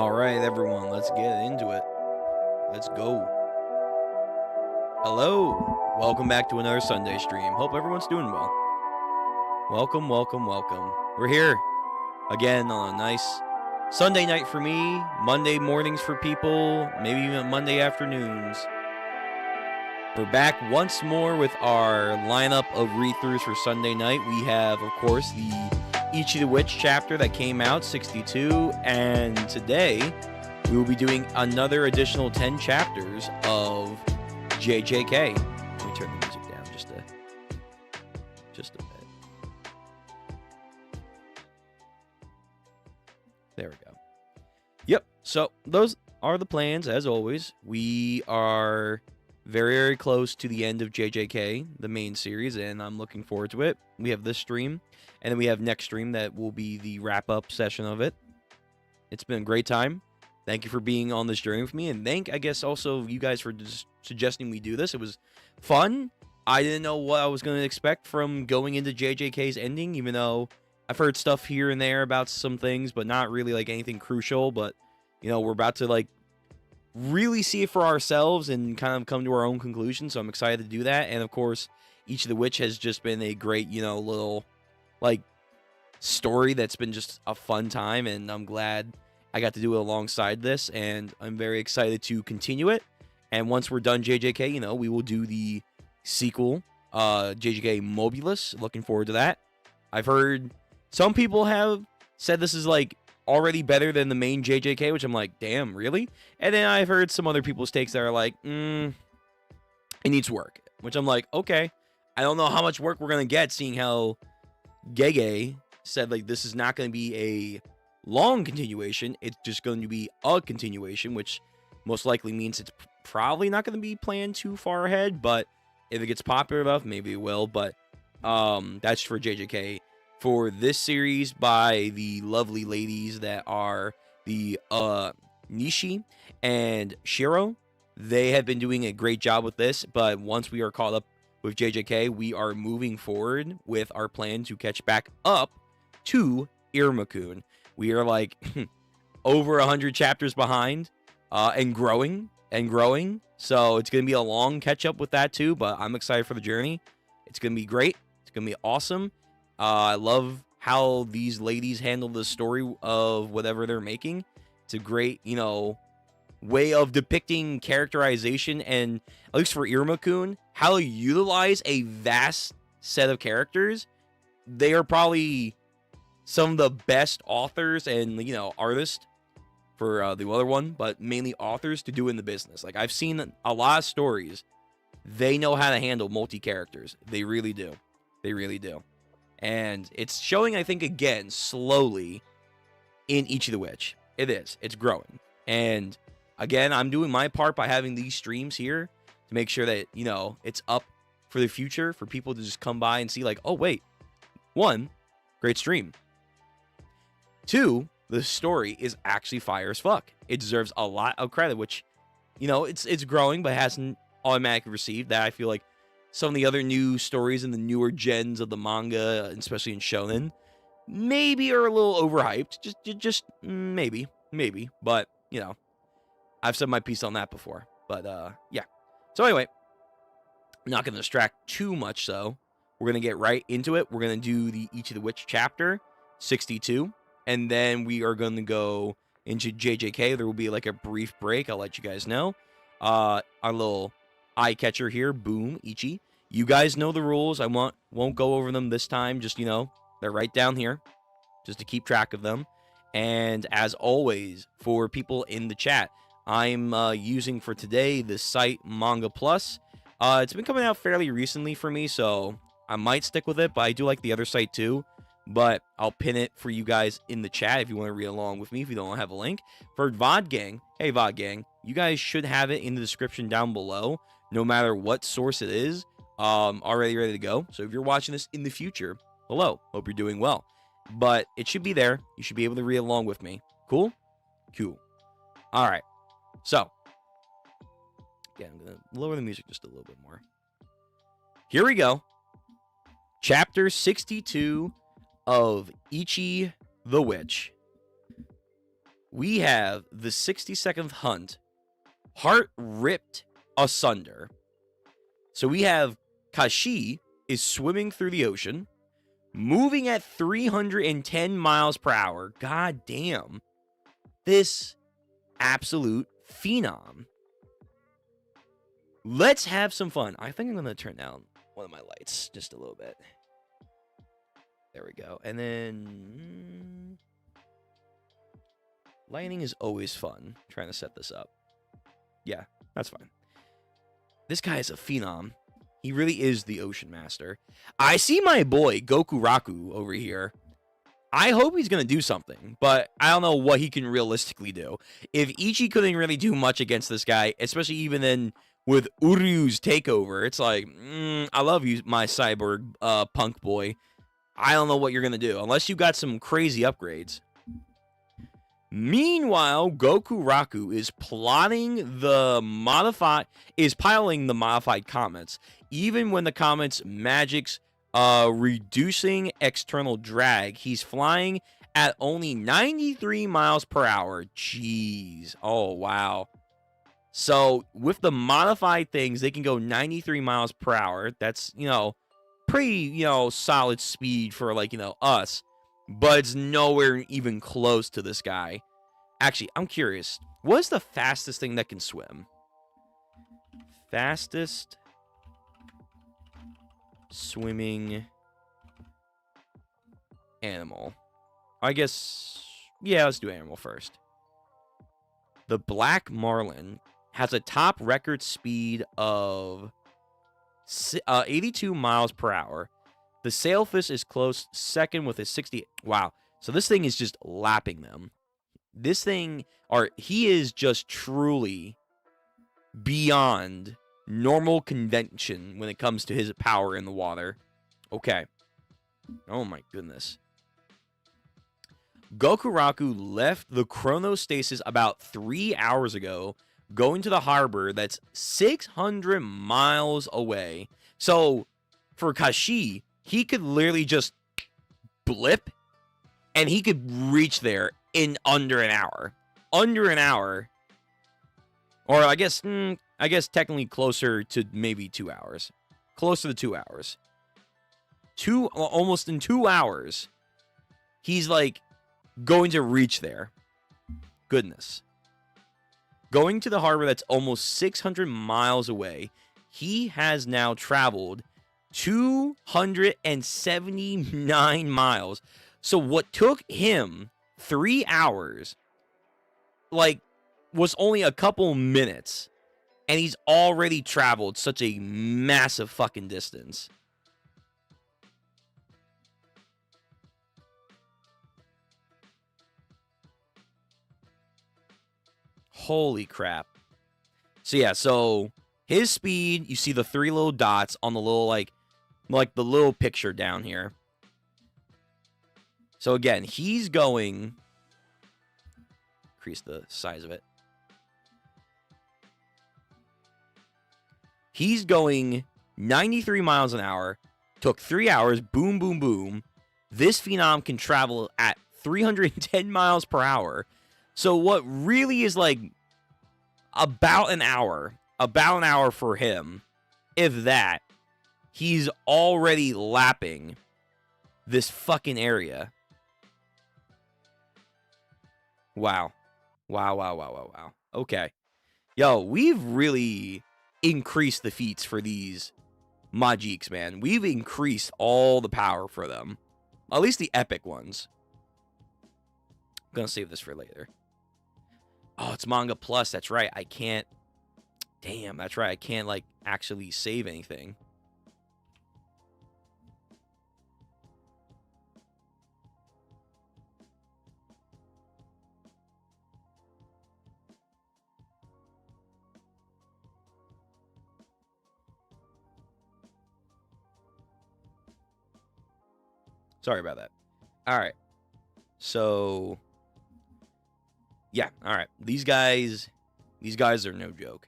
All right, everyone, let's get into it. Let's go. Hello. Welcome back to another Sunday stream. Hope everyone's doing well. Welcome, welcome, welcome. We're here again on a nice Sunday night for me, Monday mornings for people, maybe even Monday afternoons. We're back once more with our lineup of read-throughs for Sunday night. We have, of course, the Ichi the Witch chapter that came out, 62, and today we will be doing another additional 10 chapters of JJK. Let me turn the music down just a bit. There we go. Yep, so those are the plans, as always. We are very, very close to the end of JJK, the main series, and I'm looking forward to it. We have this stream, and then we have next stream that will be the wrap-up session of it. It's been a great time. Thank you for being on this journey with me, and I guess, also you guys for suggesting we do this. It was fun. I didn't know what I was going to expect from going into JJK's ending, even though I've heard stuff here and there about some things, but not really, like, anything crucial. But, you know, we're about to, like, really see it for ourselves and kind of come to our own conclusion, so I'm excited to do that. And, of course, Ichi the Witch has just been a great, you know, little, like, story that's been just a fun time, and I'm glad I got to do it alongside this, and I'm very excited to continue it. And once we're done JJK, you know, we will do the sequel, JJK Mobulus. Looking forward to that. I've heard some people have said this is, like, already better than the main JJK, which I'm like, damn, really? And then I've heard some other people's takes that are like, it needs work, which I'm like, okay. I don't know how much work we're going to get, seeing how Gege said, like, this is not going to be a long continuation. It's just going to be a continuation, which most likely means it's probably not going to be planned too far ahead, but if it gets popular enough, maybe it will. But that's for JJK. For this series by the lovely ladies that are the Nishi and Shiro, they have been doing a great job with this, but once we are caught up with JJK, we are moving forward with our plan to catch back up to Iruma-kun. We are like over 100 chapters behind and growing. So it's going to be a long catch up with that too, but I'm excited for the journey. It's going to be great. It's going to be awesome. I love how these ladies handle the story of whatever they're making. It's a great, you know, way of depicting characterization, and at least for Iruma-kun, how to utilize a vast set of characters. They are probably some of the best authors and, you know, artists for the other one, but mainly authors to do in the business. Like, I've seen a lot of stories. They know how to handle multi-characters. They really do. They really do. And it's showing, I think, again, slowly in Ichi the Witch. It is. It's growing. And again, I'm doing my part by having these streams here to make sure that, you know, it's up for the future for people to just come by and see, like, oh, wait. 1, great stream. 2, the story is actually fire as fuck. It deserves a lot of credit, which, you know, it's growing, but hasn't automatically received that. I feel like some of the other new stories in the newer gens of the manga, especially in shonen, maybe are a little overhyped. Just maybe. But, you know, I've said my piece on that before. But, yeah. So anyway, I'm not going to distract too much, so we're going to get right into it. We're going to do the Ichi the Witch chapter 62, and then we are going to go into JJK. There will be like a brief break. I'll let you guys know. Our little eye catcher here, boom, Ichi. You guys know the rules. I won't go over them this time. Just, you know, they're right down here, just to keep track of them. And as always, for people in the chat, I'm using for today the site Manga Plus. It's been coming out fairly recently for me, so I might stick with it, but I do like the other site too. But I'll pin it for you guys in the chat if you want to read along with me, if you don't have a link. For VOD Gang, hey VOD Gang, you guys should have it in the description down below, no matter what source it is, already ready to go. So if you're watching this in the future, hello, hope you're doing well. But it should be there. You should be able to read along with me. Cool? Cool. All right. So, yeah, I'm going to lower the music just a little bit more. Here we go. Chapter 62 of Ichi the Witch. we have the 60-second hunt, heart ripped asunder. So we have Kashi is swimming through the ocean, moving at 310 miles per hour. God damn. This absolute phenom. Let's have some fun. I think I'm going to turn down one of my lights just a little bit. There we go. And then lighting is always fun, trying to set this up. Yeah, that's fine. This guy is a phenom. He really is the ocean master. I see my boy Goku Raku over here. I hope he's going to do something, but I don't know what he can realistically do. If Ichi couldn't really do much against this guy, especially even then with Uryu's takeover, it's like, I love you, my cyborg punk boy. I don't know what you're going to do, unless you got some crazy upgrades. Meanwhile, Goku Raku is piloting the modified comets, even when the comet's magic's reducing external drag. He's flying at only 93 miles per hour. Jeez. Oh, wow. So, with the modified things, they can go 93 miles per hour. That's, pretty, solid speed for, us. But it's nowhere even close to this guy. Actually, I'm curious. What is the fastest thing that can swim? Fastest swimming animal. I guess, yeah, let's do animal first. The black marlin has a top record speed of 82 miles per hour. The sailfish is close second with a 60. Wow. So this thing is just lapping them. He is just truly beyond normal convention when it comes to his power in the water. Okay. Oh my goodness. Goku Raku left the chronostasis about 3 hours ago, going to the harbor that's 600 miles away. So, for Kashi, he could literally just blip, and he could reach there in under an hour. Under an hour. Or I guess technically closer to maybe 2 hours. Closer to 2 hours. Almost in 2 hours, he's going to reach there. Goodness. Going to the harbor that's almost 600 miles away, he has now traveled 279 miles. So what took him 3 hours, was only a couple minutes, and he's already traveled such a massive fucking distance. Holy crap. So yeah, so his speed, you see the 3 little dots on the little, the little picture down here. So again, he's going, increase the size of it. He's going 93 miles an hour, took 3 hours, boom, boom, boom. This phenom can travel at 310 miles per hour. So what really is about an hour for him, if that, he's already lapping this fucking area. Wow. Wow. Okay. Yo, we've really increased the feats for these Majiks, man. We've increased all the power for them. At least the epic ones. I'm gonna save this for later. Oh, it's manga plus. That's right. I can't. Damn, that's right. I can't, actually save anything. Sorry about that. All right. So, yeah. All right. These guys are no joke.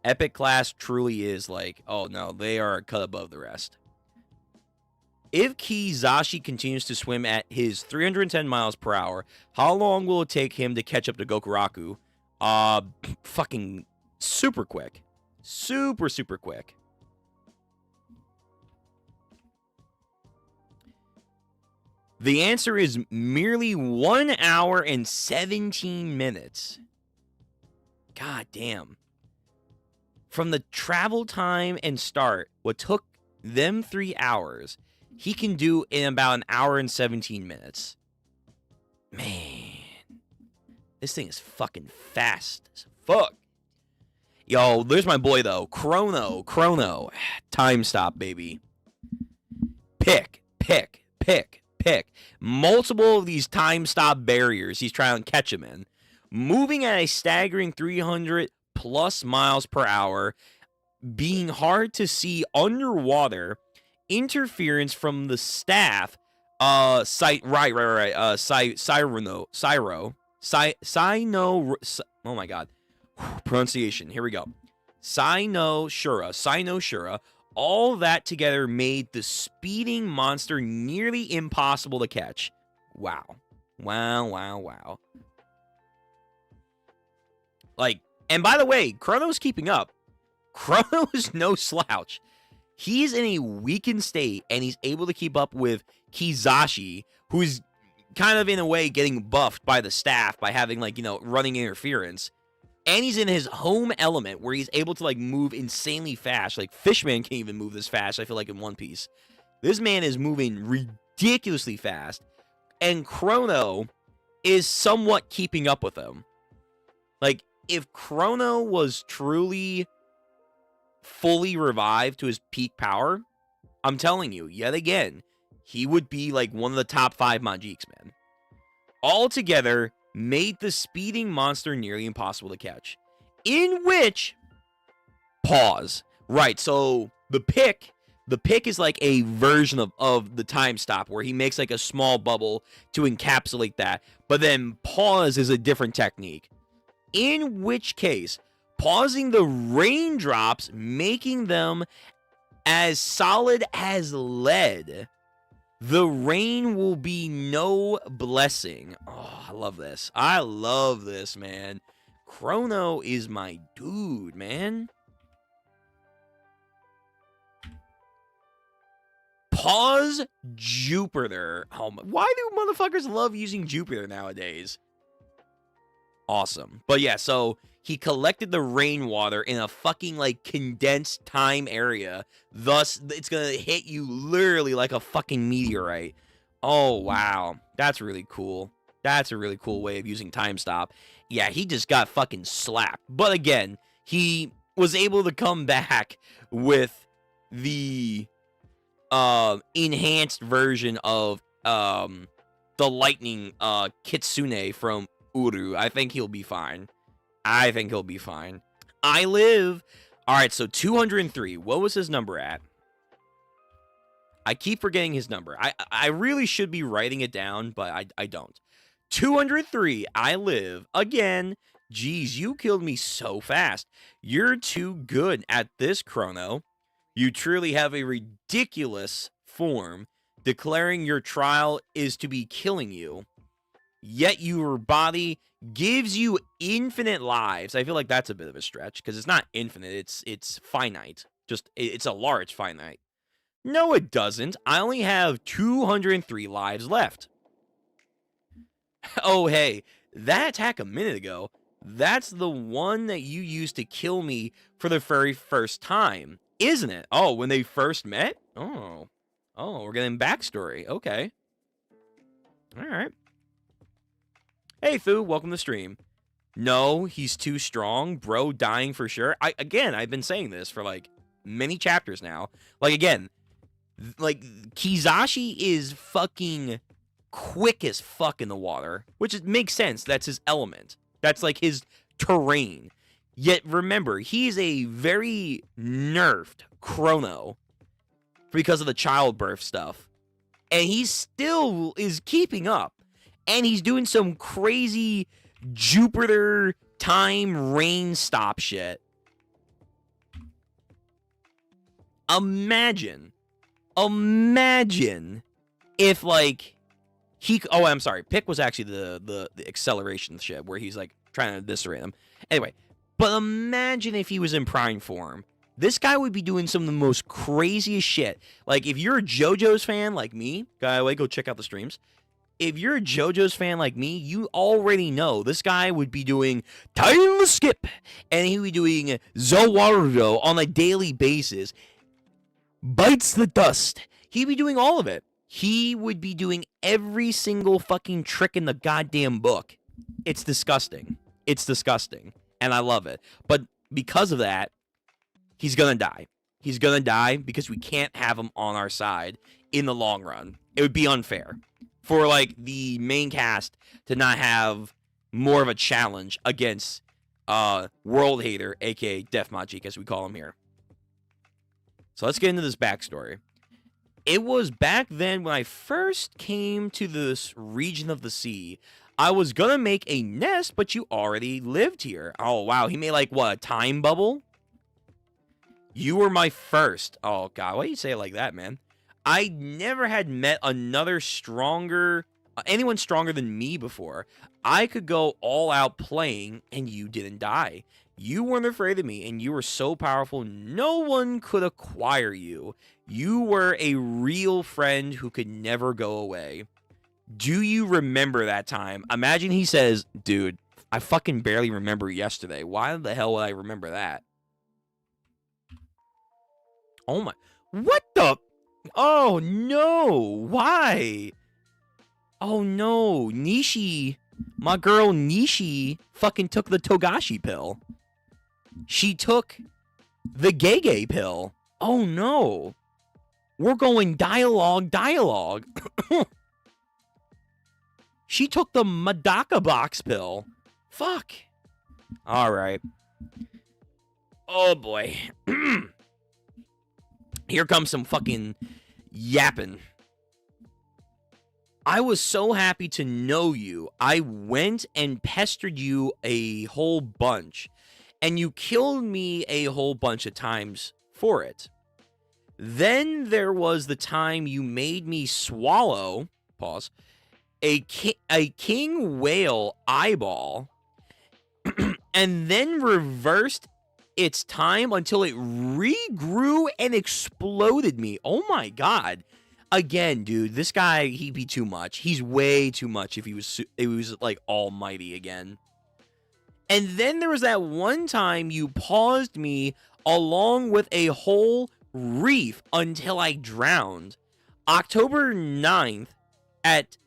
Epic class truly is oh no, they are a cut above the rest. If Kizashi continues to swim at his 310 miles per hour, how long will it take him to catch up to Gokuraku? Fucking super quick. Super, super quick. The answer is merely 1 hour and 17 minutes. God damn. From the travel time and start, what took them 3 hours, he can do in about an hour and 17 minutes. Man. This thing is fucking fast as fuck. Yo, there's my boy, though. Chrono. Time stop, baby. Pick. Multiple of these time stop barriers he's trying to catch him in. Moving at a staggering 300 plus miles per hour. Being hard to see underwater. Interference from the staff. Oh my god. Pronunciation. Here we go. Sino-Shura. All that together made the speeding monster nearly impossible to catch. Wow. Like, and by the way, Chrono's keeping up. Chrono is no slouch. He's in a weakened state, and he's able to keep up with Kizashi, who's kind of in a way getting buffed by the staff by having, like, you know, running interference. And he's in his home element where he's able to, like, move insanely fast. Like, Fishman can't even move this fast, I feel like, in One Piece. This man is moving ridiculously fast. And Chrono is somewhat keeping up with him. Like, if Chrono was truly fully revived to his peak power, I'm telling you, yet again, he would be, like, one of the top 5 Manjiks, man. Altogether, made the speeding monster nearly impossible to catch. In which, pause. Right, so the pick is like a version of the time stop where he makes like a small bubble to encapsulate that. But then pause is a different technique. In which case, pausing the raindrops, making them as solid as lead. The rain will be no blessing. Oh, I love this, man. Chrono is my dude, man. Pause Jupiter. Oh, why do motherfuckers love using Jupiter nowadays? Awesome. But yeah, so he collected the rainwater in a fucking, like, condensed time area. Thus, it's gonna hit you literally like a fucking meteorite. Oh, wow. That's really cool. That's a really cool way of using time stop. Yeah, he just got fucking slapped. But again, he was able to come back with the enhanced version of the lightning Kitsune from Uru. I think he'll be fine. I live. All right, so 203. What was his number at? I keep forgetting his number. I really should be writing it down, but I don't. 203. I live. Again. Geez, you killed me so fast. You're too good at this, Chrono. You truly have a ridiculous form. Declaring your trial is to be killing you. Yet your body gives you infinite lives. I feel like that's a bit of a stretch because it's not infinite. It's finite. Just it's a large finite. No, it doesn't. I only have 203 lives left. Oh, hey, that attack a minute ago, that's the one that you used to kill me for the very first time, isn't it? Oh, when they first met? Oh, we're getting backstory. Okay. All right. Hey, Fu, welcome to the stream. No, he's too strong. Bro, dying for sure. I've been saying this for, like, many chapters now. Like, again, like, Kizashi is fucking quick as fuck in the water, which makes sense. That's his element. That's, like, his terrain. Yet, remember, he's a very nerfed Chrono because of the childbirth stuff. And he still is keeping up. And he's doing some crazy Jupiter time rain stop shit. Imagine Imagine if, like, oh, I'm sorry. Pick was actually the acceleration shit where he's, like, trying to eviscerate him. Anyway, but imagine if he was in prime form. This guy would be doing some of the most craziest shit. Like, if you're a JoJo's fan like me, go check out the streams. If you're a JoJo's fan like me, you already know this guy would be doing Time Skip, and he would be doing Zawarudo on a daily basis. Bites the dust. He'd be doing all of it. He would be doing every single fucking trick in the goddamn book. It's disgusting. It's disgusting. And I love it. But because of that, he's gonna die. He's gonna die because we can't have him on our side in the long run. It would be unfair for, like, the main cast to not have more of a challenge against World Hater, aka Def Majik, as we call him here. So let's get into this backstory. It was back then when I first came to this region of the sea. I was gonna make a nest, but you already lived here. Oh, wow. He made, like, what, a time bubble? You were my first. Oh, God. Why do you say it like that, man? I never had met anyone stronger than me before. I could go all out playing, and you didn't die. You weren't afraid of me, and you were so powerful, no one could acquire you. You were a real friend who could never go away. Do you remember that time? Imagine he says, dude, I fucking barely remember yesterday. Why the hell would I remember that? Oh my... What the... Oh, no. Why? Oh, no. Nishi... My girl Nishi fucking took the Togashi pill. She took the Gege pill. Oh, no. We're going dialogue. She took the Madaka box pill. Fuck. All right. Oh, boy. Here comes some fucking yapping. I was so happy to know you. I went and pestered you a whole bunch. And you killed me a whole bunch of times for it. Then there was the time you made me swallow, pause, a king whale eyeball, and then reversed its time until it regrew and exploded me. Oh my God. Again, dude, this guy, he'd be too much. He's way too much if he was like almighty again. And then there was that one time you paused me along with a whole reef until I drowned. October 9th at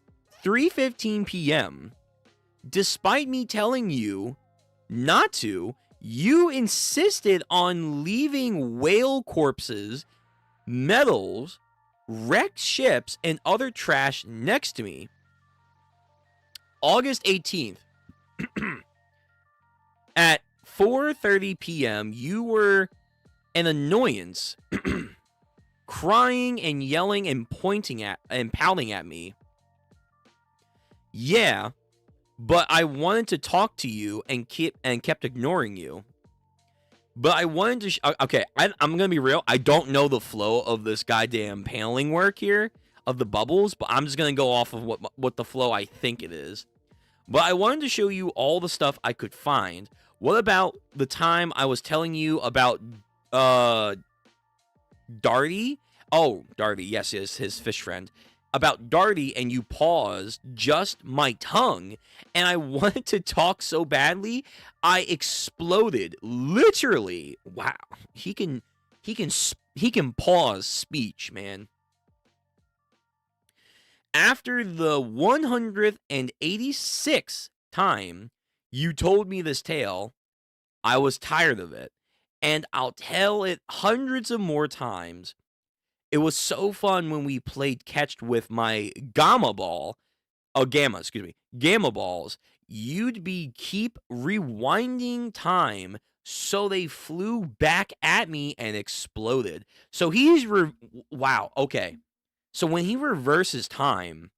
3:15 p.m. Despite me telling you not to, you insisted on leaving whale corpses, metals, wrecked ships, and other trash next to me. August 18th. At 4:30 p.m., you were an annoyance, crying and yelling and pointing at and pouting at me. Yeah, but I wanted to talk to you and kept ignoring you. But I wanted to. Okay, I'm gonna be real. I don't know the flow of this goddamn paneling work here of the bubbles, but I'm just gonna go off of what the flow I think it is. But I wanted to show you all the stuff I could find. What about the time I was telling you about Darty? Oh, Darty, yes, his fish friend. About Darty, and you paused just my tongue, and I wanted to talk so badly, I exploded. Literally. Wow. He can pause speech, man. After the 186th time you told me this tale, I was tired of it, and I'll tell it hundreds of more times. It was so fun when we played catch with my gamma balls. You'd keep rewinding time so they flew back at me and exploded. So wow, okay. So when he reverses time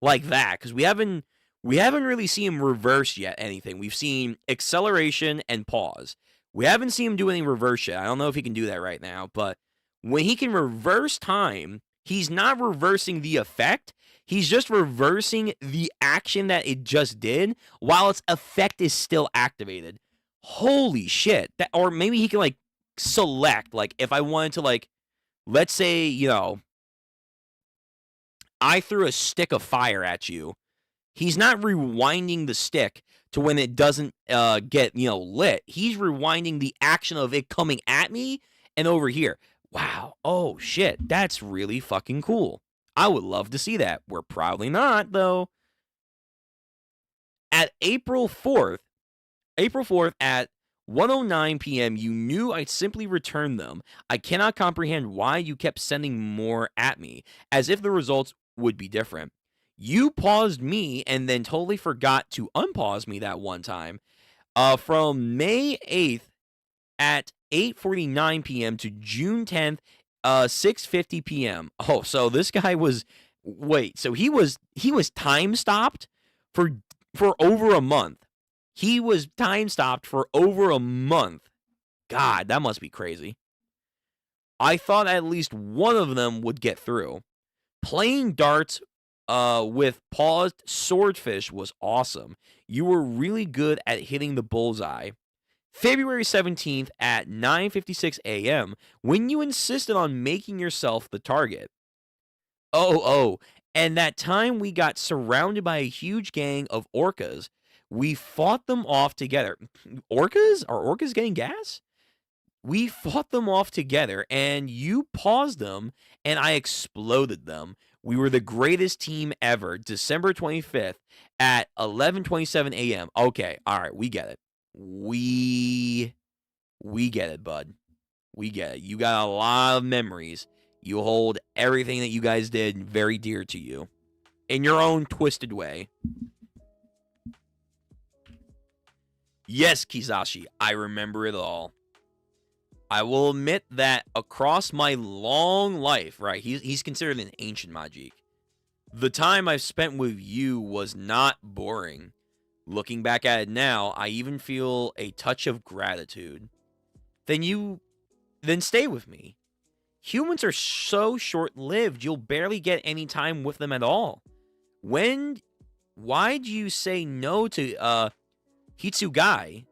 like that, because we haven't really seen him reverse yet anything. We've seen acceleration and pause. We haven't seen him do any reverse yet. I don't know if he can do that right now, but When he can reverse time, he's not reversing the effect. He's just reversing the action that it just did while its effect is still activated. Holy shit. That, or maybe he can like select, like if I wanted to, like, let's say, I threw a stick of fire at you. He's not rewinding the stick to when it doesn't get, lit. He's rewinding the action of it coming at me and over here. Wow. Oh, shit. That's really fucking cool. I would love to see that. We're probably not, though. At April 4th at 1:09 p.m., you knew I'd simply return them. I cannot comprehend why you kept sending more at me, as if the results would be different. You paused me and then totally forgot to unpause me that one time. From May 8th at 8:49 p.m. to June 10th, 6:50 p.m. Oh, so this guy was so he was time stopped for over a month. He was time stopped for over a month. God, that must be crazy. I thought at least one of them would get through. Playing darts with paused swordfish was awesome. You were really good at hitting the bullseye. February 17th at 9:56 a.m. when you insisted on making yourself the target. Oh, and that time we got surrounded by a huge gang of orcas. We fought them off together. Orcas? Are orcas getting gas? We fought them off together, and you paused them, and I exploded them. We were the greatest team ever. December 25th at 11:27 a.m. Okay, all right, we get it. We get it, bud. We get it. You got a lot of memories. You hold everything that you guys did very dear to you in your own twisted way. Yes, Kizashi, I remember it all. I will admit that across my long life, right, he's considered an ancient Majik. The time I've spent with you was not boring. Looking back at it now, I even feel a touch of gratitude. Then stay with me. Humans are so short-lived, you'll barely get any time with them at all. Why'd you say no to, Hitsugai?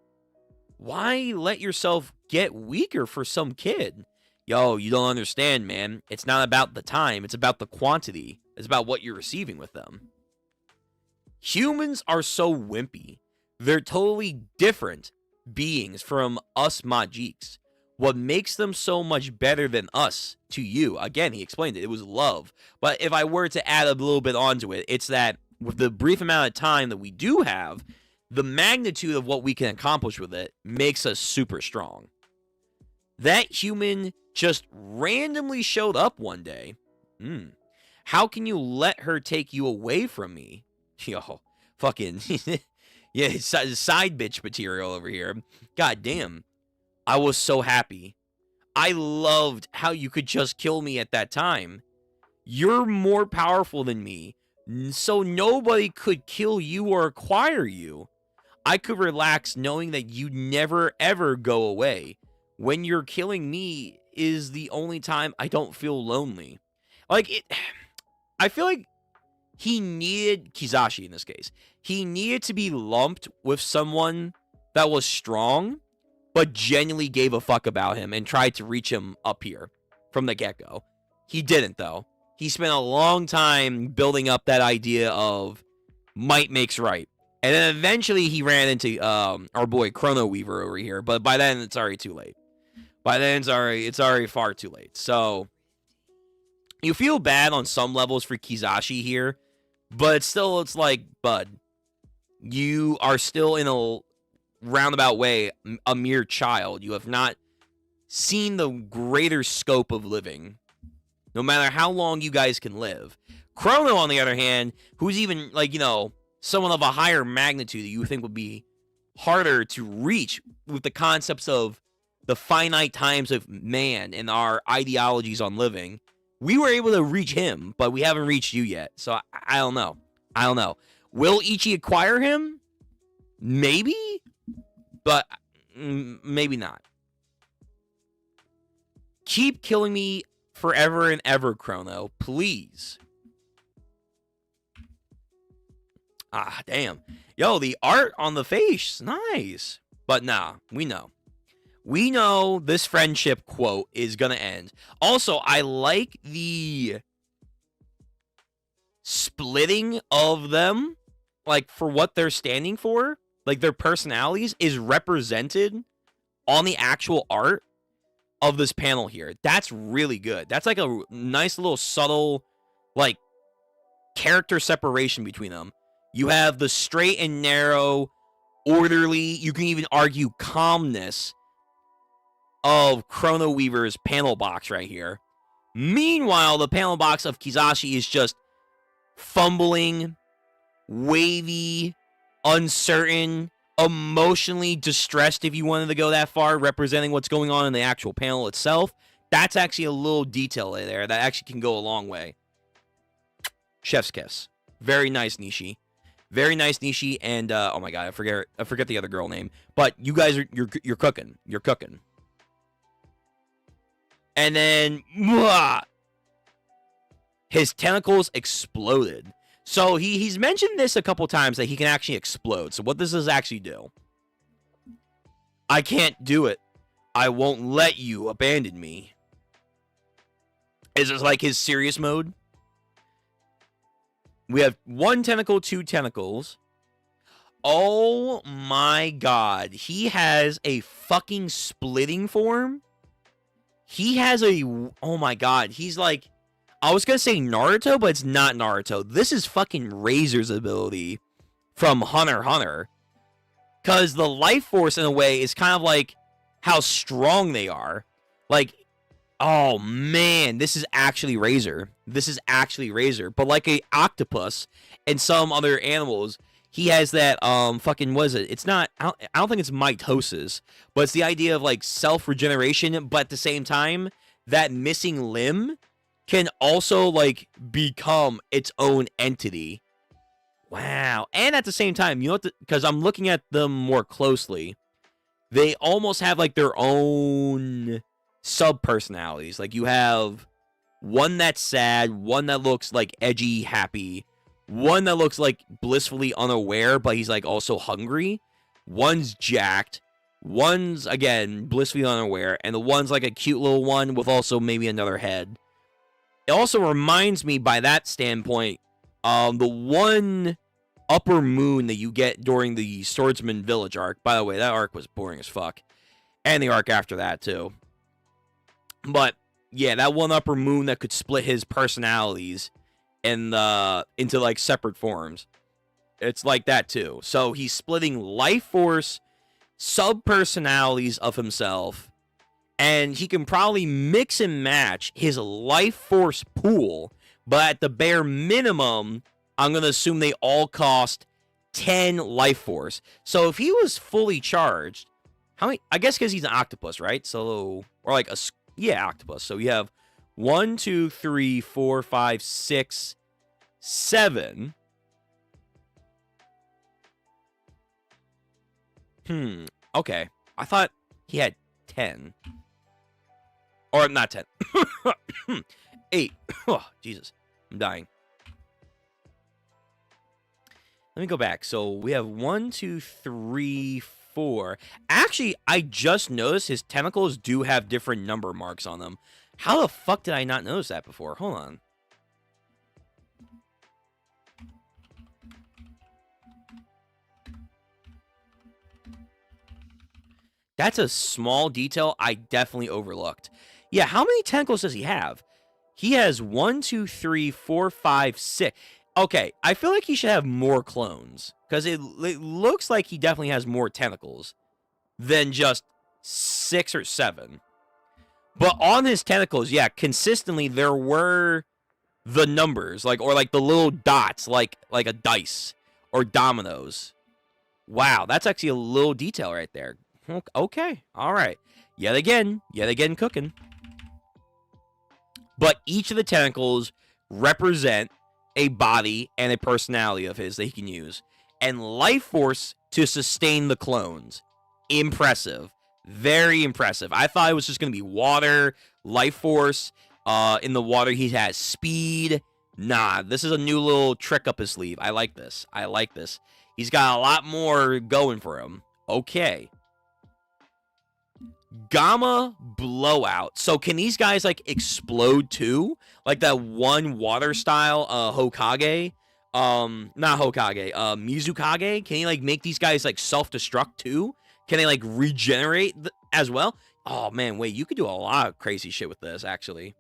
Why let yourself get weaker for some kid? Yo, you don't understand, man. It's not about the time. It's about the quantity. It's about what you're receiving with them. Humans are so wimpy. They're totally different beings from us Majiks. What makes them so much better than us to you? Again, he explained it. It was love. But if I were to add a little bit onto it, it's that with the brief amount of time that we do have, the magnitude of what we can accomplish with it makes us super strong. That human just randomly showed up one day. How can you let her take you away from me? Yo, fucking, yeah, side bitch material over here. God damn. I was so happy. I loved how you could just kill me at that time. You're more powerful than me, so nobody could kill you or acquire you. I could relax knowing that you never ever go away. When you're killing me is the only time I don't feel lonely. I feel like he needed Kizashi in this case. He needed to be lumped with someone that was strong, but genuinely gave a fuck about him and tried to reach him up here from the get-go. He didn't, though. He spent a long time building up that idea of might makes right. And then eventually he ran into our boy Chrono Weaver over here, but by then it's already too late. By then it's already far too late. So you feel bad on some levels for Kizashi here, but it's like, bud, you are still in a roundabout way a mere child. You have not seen the greater scope of living, no matter how long you guys can live. Chrono, on the other hand, who's even someone of a higher magnitude that you think would be harder to reach with the concepts of the finite times of man and our ideologies on living. We were able to reach him, but we haven't reached you yet. So I don't know. Will Ichi acquire him? Maybe, but maybe not. Keep killing me forever and ever, Chrono. Please. Ah, damn. Yo, the art on the face, nice. But nah, we know. We know this friendship quote is gonna end. Also, I like the splitting of them, like, for what they're standing for. Like, their personalities is represented on the actual art of this panel here. That's really good. That's like a nice little subtle, like, character separation between them. You have the straight and narrow, orderly, you can even argue calmness of Chrono Weaver's panel box right here. Meanwhile, the panel box of Kizashi is just fumbling, wavy, uncertain, emotionally distressed, if you wanted to go that far, representing what's going on in the actual panel itself. That's actually a little detail there that actually can go a long way. Chef's kiss. Very nice, Nishi. Very nice, Nishi. And oh my god, I forget the other girl name. But you guys are you're cooking. You're cooking. And then his tentacles exploded. So he's mentioned this a couple times that he can actually explode. So what does this actually do? I can't do it. I won't let you abandon me. Is this like his serious mode? We have 1 tentacle, 2 tentacles. Oh my god. He has a fucking splitting form. He has a... Oh my god. He's like... I was going to say Naruto, but it's not Naruto. This is fucking Razor's ability from Hunter x Hunter. Because the life force, in a way, is kind of like how strong they are. Like, oh man, this is actually Razor. This is actually Razor. But like a octopus and some other animals, he has that, fucking, what is it? It's not, I don't think it's mitosis, but it's the idea of like self-regeneration, but at the same time, that missing limb can also, like, become its own entity. Wow. And at the same time, you know what? Because I'm looking at them more closely. They almost have, like, their own sub-personalities. Like, you have one that's sad, one that looks, like, edgy, happy, one that looks, like, blissfully unaware, but he's, like, also hungry. One's jacked. One's, again, blissfully unaware. And the one's, like, a cute little one with also maybe another head. It also reminds me, by that standpoint, the one upper moon that you get during the Swordsman Village arc. By the way, that arc was boring as fuck. And the arc after that, too. But, yeah, that one upper moon that could split his personalities into, like, separate forms. It's like that, too. So, he's splitting life force, sub-personalities of himself, and he can probably mix and match his life force pool, but at the bare minimum, I'm going to assume they all cost 10 life force. So if he was fully charged, how many? I guess because he's an octopus, right? So, or like a, yeah, octopus. So you have 1, 2, 3, 4, 5, 6, 7. Okay. I thought he had 10. Or not 10. 8. Oh, Jesus. I'm dying. Let me go back. So we have 1, 2, 3, 4. Actually, I just noticed his tentacles do have different number marks on them. How the fuck did I not notice that before? Hold on. That's a small detail I definitely overlooked. Yeah, how many tentacles does he have? He has 1, 2, 3, 4, 5, 6. Okay, I feel like he should have more clones. Because it looks like he definitely has more tentacles than just 6 or 7. But on his tentacles, yeah, consistently there were the numbers, like, or like the little dots, like a dice or dominoes. Wow, that's actually a little detail right there. Okay, all right. Yet again cooking. But each of the tentacles represent a body and a personality of his that he can use. And life force to sustain the clones. Impressive. Very impressive. I thought it was just going to be water, life force. In the water, he has speed. Nah, this is a new little trick up his sleeve. I like this. I like this. He's got a lot more going for him. Okay. Gamma blowout. So can these guys like explode too? Like that one water style Hokage? Not Hokage. Mizukage? Can he like make these guys like self-destruct too? Can they like regenerate as well? Oh man, wait, you could do a lot of crazy shit with this actually.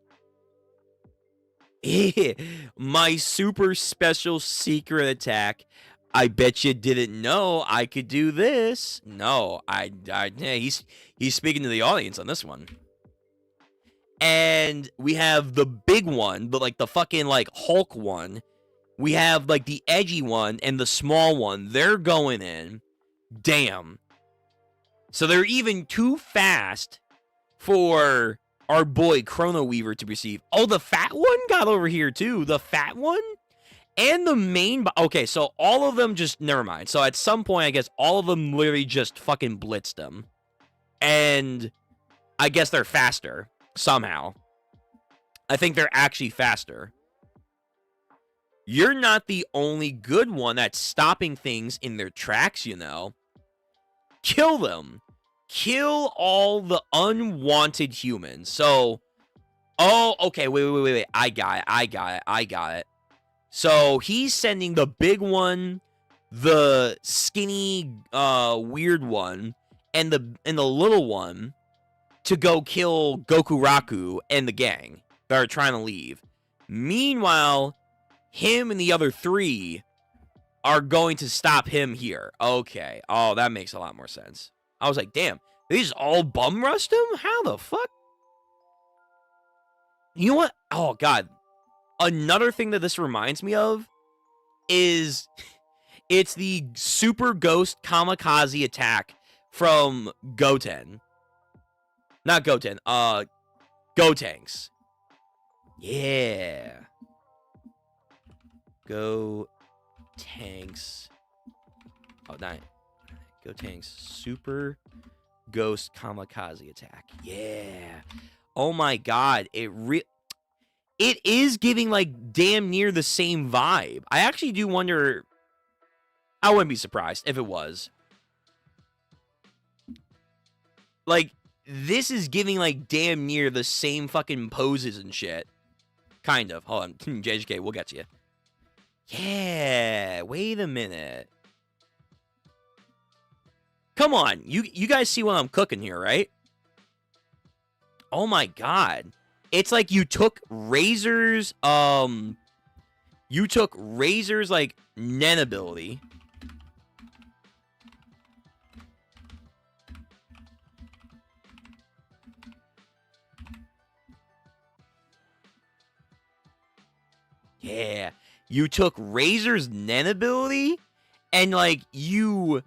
My super special secret attack. I bet you didn't know I could do this. No, yeah, he's speaking to the audience on this one. And we have the big one, but like the fucking like Hulk one. We have like the edgy one and the small one. They're going in. Damn. So they're even too fast for our boy Chrono Weaver to receive. Oh, the fat one got over here too. The fat one? And the main... Okay, so all of them just... Never mind. So at some point, I guess all of them literally just fucking blitzed them. And I guess they're faster. Somehow. I think they're actually faster. You're not the only good one that's stopping things in their tracks, you know. Kill them. Kill all the unwanted humans. So... Oh, okay. Wait. I got it. So he's sending the big one, the skinny, weird one, and the little one to go kill Gokuraku and the gang that are trying to leave. Meanwhile, him and the other three are going to stop him here. Okay. Oh, that makes a lot more sense. I was like, damn, they just all bum rushed him? How the fuck? You know what? Oh, God. Another thing that this reminds me of is it's the Super Ghost Kamikaze attack from Goten. Not Goten, Gotenks. Yeah. Gotenks. Oh, not Gotenks. Super Ghost Kamikaze attack. Yeah. Oh my God. It is giving, like, damn near the same vibe. I actually do wonder... I wouldn't be surprised if it was. Like, this is giving, like, damn near the same fucking poses and shit. Kind of. Hold on. JJK, we'll get to you. Yeah. Wait a minute. Come on. You guys see what I'm cooking here, right? Oh, my God. It's like you took Razor's, like, Nen ability. Yeah. You took Razor's Nen ability and, like, you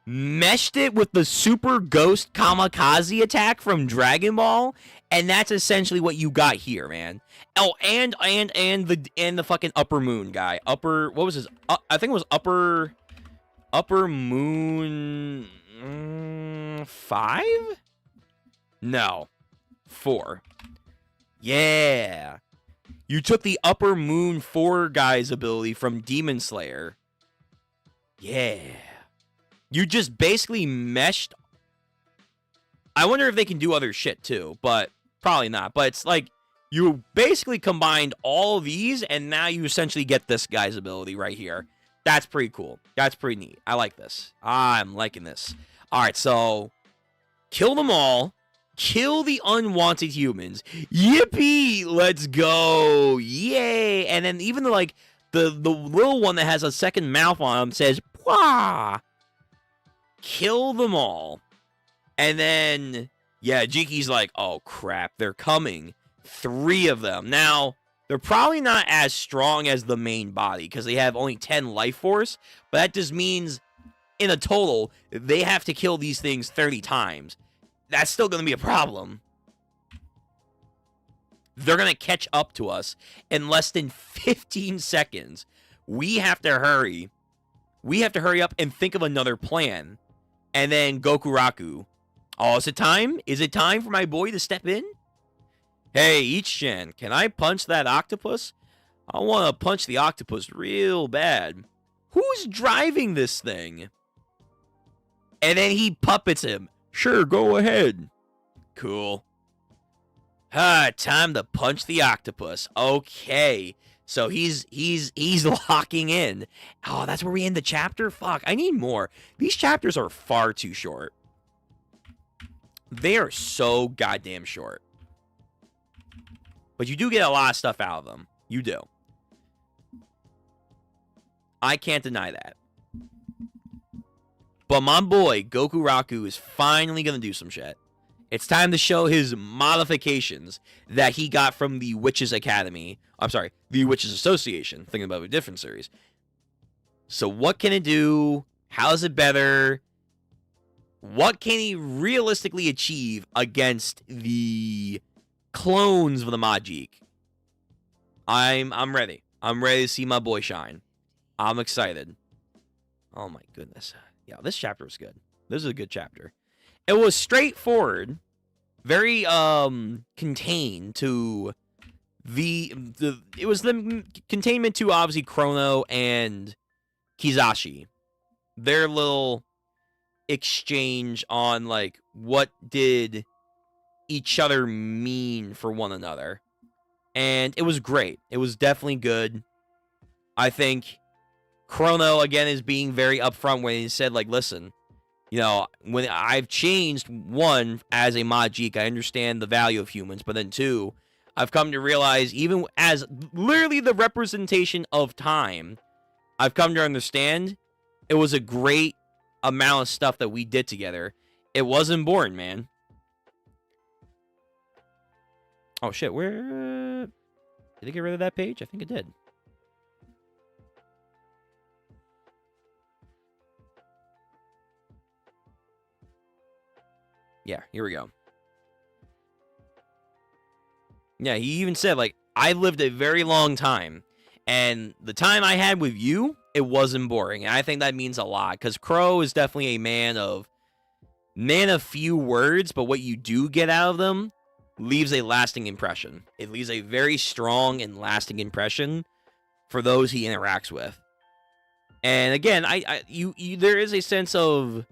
meshed it with the Super Ghost Kamikaze attack from Dragon Ball. And that's essentially what you got here, man. Oh, and the fucking Upper Moon guy. What was his? I think it was Upper Moon 5? No, 4. Yeah, you took the Upper Moon 4 guy's ability from Demon Slayer. Yeah, you just basically meshed. I wonder if they can do other shit too, but probably not. But it's like you basically combined all of these, and now you essentially get this guy's ability right here. That's pretty cool. That's pretty neat. I like this. I'm liking this. All right, so kill them all. Kill the unwanted humans. Yippee! Let's go. Yay! And then even the little one that has a second mouth on him says, "Pwah!" Kill them all. And then, yeah, Jiki's like, oh, crap, they're coming. 3 of them. Now, they're probably not as strong as the main body because they have only 10 life force. But that just means, in a total, they have to kill these things 30 times. That's still going to be a problem. They're going to catch up to us in less than 15 seconds. We have to hurry. We have to hurry up and think of another plan. And then Gokuraku. Oh, is it time? Is it time for my boy to step in? Hey, Ichi-chan, can I punch that octopus? I want to punch the octopus real bad. Who's driving this thing? And then he puppets him. Sure, go ahead. Cool. Time to punch the octopus. Okay. So he's locking in. Oh, that's where we end the chapter? Fuck, I need more. These chapters are far too short. They are so goddamn short. But you do get a lot of stuff out of them. You do. I can't deny that. But my boy, Goku Raku, is finally going to do some shit. It's time to show his modifications that he got from the Witches Academy. I'm sorry, the Witches Association. Thinking about a different series. So what can it do? How is it better? What can he realistically achieve against the clones of the Majik? I'm ready. I'm ready to see my boy shine. I'm excited. Oh my goodness. Yeah, this chapter was good. This is a good chapter. It was straightforward, very contained to it was the containment to obviously Chrono and Kizashi. Their little exchange on like what did each other mean for one another. And it was great. It was definitely good. I think Chrono again is being very upfront when he said like, listen, you know, when I've changed, one, as a Majik, I understand the value of humans, but then two, I've come to realize, even as literally the representation of time, I've come to understand it was a great amount of stuff that we did together. It wasn't boring, man. Oh, shit, where... Did it get rid of that page? I think it did. Yeah, here we go. Yeah, he even said, like, I lived a very long time, and the time I had with you, it wasn't boring. And I think that means a lot, because Crow is definitely a man of few words, but what you do get out of them leaves a lasting impression. It leaves a very strong and lasting impression for those he interacts with. And again, there is a sense of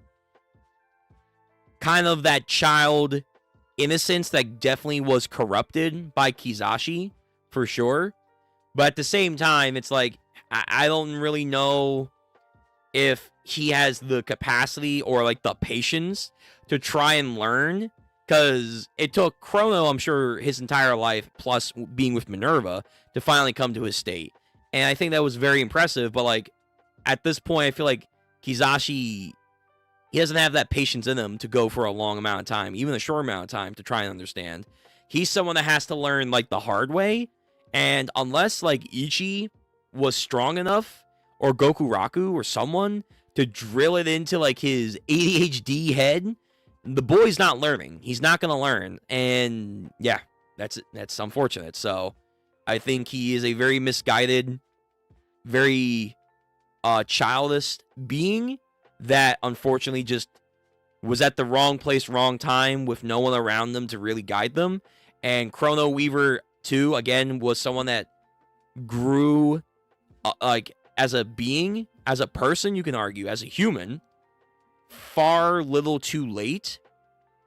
kind of that child innocence that definitely was corrupted by Kizashi, for sure. But at the same time, it's like, I don't really know if he has the capacity or like the patience to try and learn, because it took Chrono, I'm sure, his entire life, plus being with Minerva, to finally come to his state. And I think that was very impressive, but like, at this point, I feel like Kizashi, he doesn't have that patience in him to go for a long amount of time, even a short amount of time, to try and understand. He's someone that has to learn, like, the hard way, and unless, like, Ichi was strong enough, or Goku Raku, or someone, to drill it into, like, his ADHD head, the boy's not learning. He's not going to learn, and, yeah, that's unfortunate. So, I think he is a very misguided, very childish being, that unfortunately just was at the wrong place, wrong time, with no one around them to really guide them. And Chrono Weaver, too, again, was someone that grew, like, as a being, as a person, you can argue, as a human, far little too late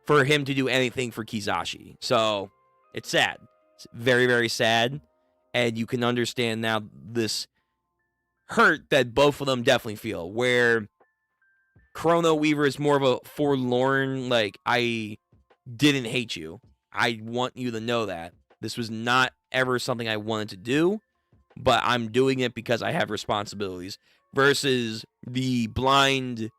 for him to do anything for Kizashi. So, it's sad. It's very, very sad. And you can understand now this hurt that both of them definitely feel, where Chrono Weaver is more of a forlorn, like, I didn't hate you. I want you to know that. This was not ever something I wanted to do, but I'm doing it because I have responsibilities. Versus the blind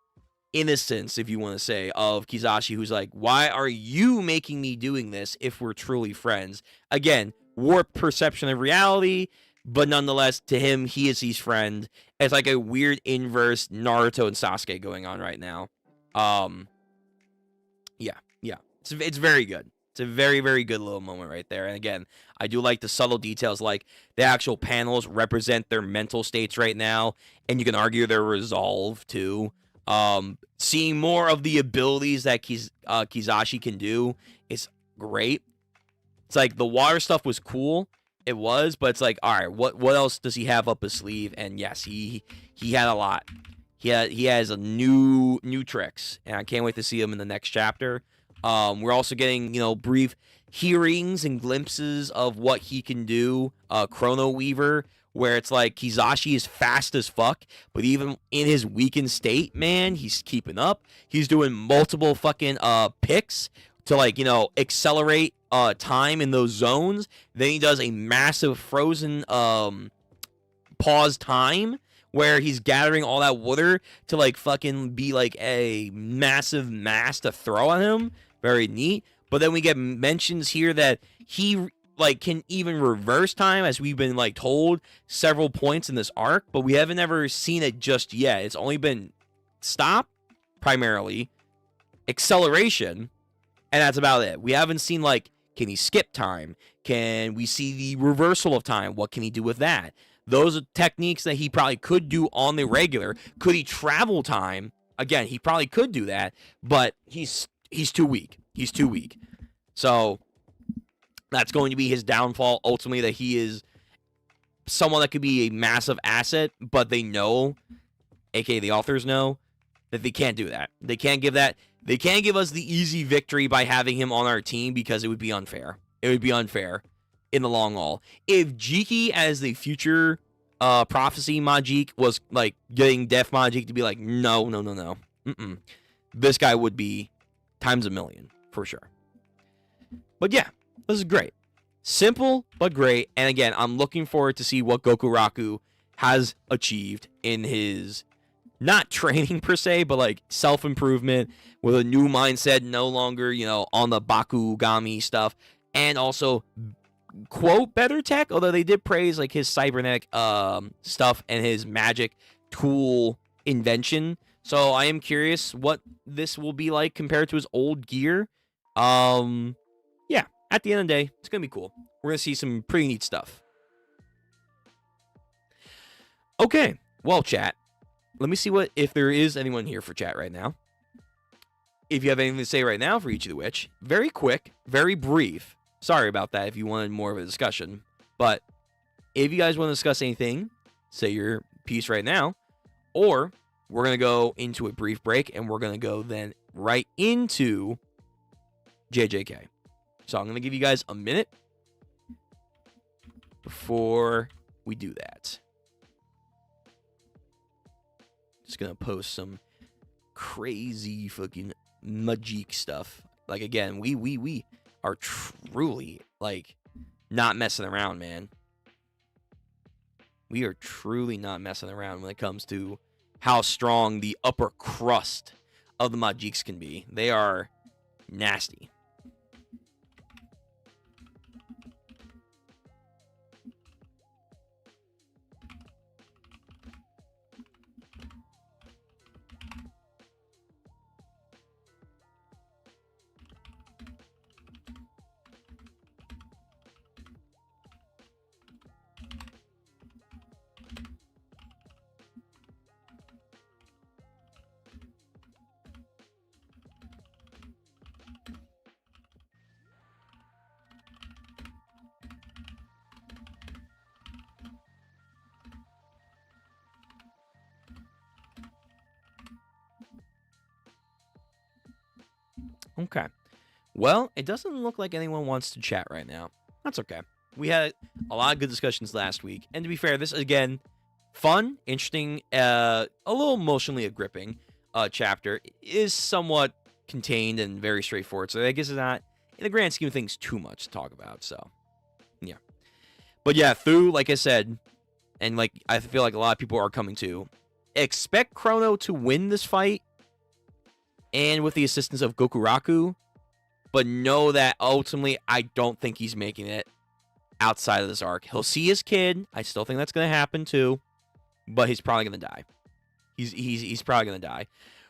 innocence, if you want to say, of Kizashi, who's like, why are you making me doing this if we're truly friends? Again, warped perception of reality, but nonetheless, to him, he is his friend. It's like a weird inverse Naruto and Sasuke going on right now. Yeah. It's very good. It's a very, very good little moment right there. And again, I do like the subtle details, like the actual panels represent their mental states right now, and you can argue their resolve too. Seeing more of the abilities that Kizashi can do is great. It's like the water stuff was cool. It was, but it's like, all right, what else does he have up his sleeve? And yes, he had a lot. He has a new tricks, and I can't wait to see him in the next chapter. We're also getting, brief hearings and glimpses of what he can do. Chrono Weaver, where it's like Kizashi is fast as fuck, but even in his weakened state, man, he's keeping up. He's doing multiple fucking picks to accelerate time in those zones. Then he does a massive frozen pause time where he's gathering all that water to fucking be a massive mass to throw at him. Very neat. But then we get mentions here that he can even reverse time, as we've been told several points in this arc, but we haven't ever seen it just yet. It's only been stop, primarily, acceleration, and that's about it. We haven't seen can he skip time? Can we see the reversal of time? What can he do with that? Those are techniques that he probably could do on the regular. Could he travel time? Again, he probably could do that, but he's too weak. He's too weak. So that's going to be his downfall, ultimately, that he is someone that could be a massive asset, but they know, aka the authors know, that they can't do that. They can't give that. They can't give us the easy victory by having him on our team, because it would be unfair. It would be unfair in the long haul. If Jiki, as the future prophecy Majik, was getting Def Majik to be no. This guy would be times a million, for sure. But yeah, this is great. Simple, but great. And again, I'm looking forward to see what Gokuraku has achieved in his, not training per se, but self-improvement with a new mindset, no longer, on the Bakugami stuff. And also, quote, better tech, although they did praise his cybernetic stuff and his magic tool invention. So I am curious what this will be like compared to his old gear. Yeah, at the end of the day, it's going to be cool. We're going to see some pretty neat stuff. Okay, well, chat, let me see if there is anyone here for chat right now. If you have anything to say right now for Ichi the Witch, very quick, very brief. Sorry about that if you wanted more of a discussion. But if you guys want to discuss anything, say your piece right now. Or we're going to go into a brief break, and we're going to go then right into JJK. So I'm going to give you guys a minute before we do that. Just going to post some crazy fucking Majik stuff. Again, we are truly, not messing around, man. We are truly not messing around when it comes to how strong the upper crust of the Majiks can be. They are nasty. Okay. Well, it doesn't look like anyone wants to chat right now. That's okay. We had a lot of good discussions last week. And to be fair, this, again, fun, interesting, a little emotionally gripping chapter. It is somewhat contained and very straightforward. So I guess it's not, in the grand scheme of things, too much to talk about. So, yeah. But yeah, Thu, like I said, and I feel like a lot of people are coming to, expect Chrono to win this fight, and with the assistance of Gokuraku, but know that ultimately I don't think he's making it outside of this arc. He'll see his kid. I still think that's going to happen too, but he's probably going to die. He's probably going to die,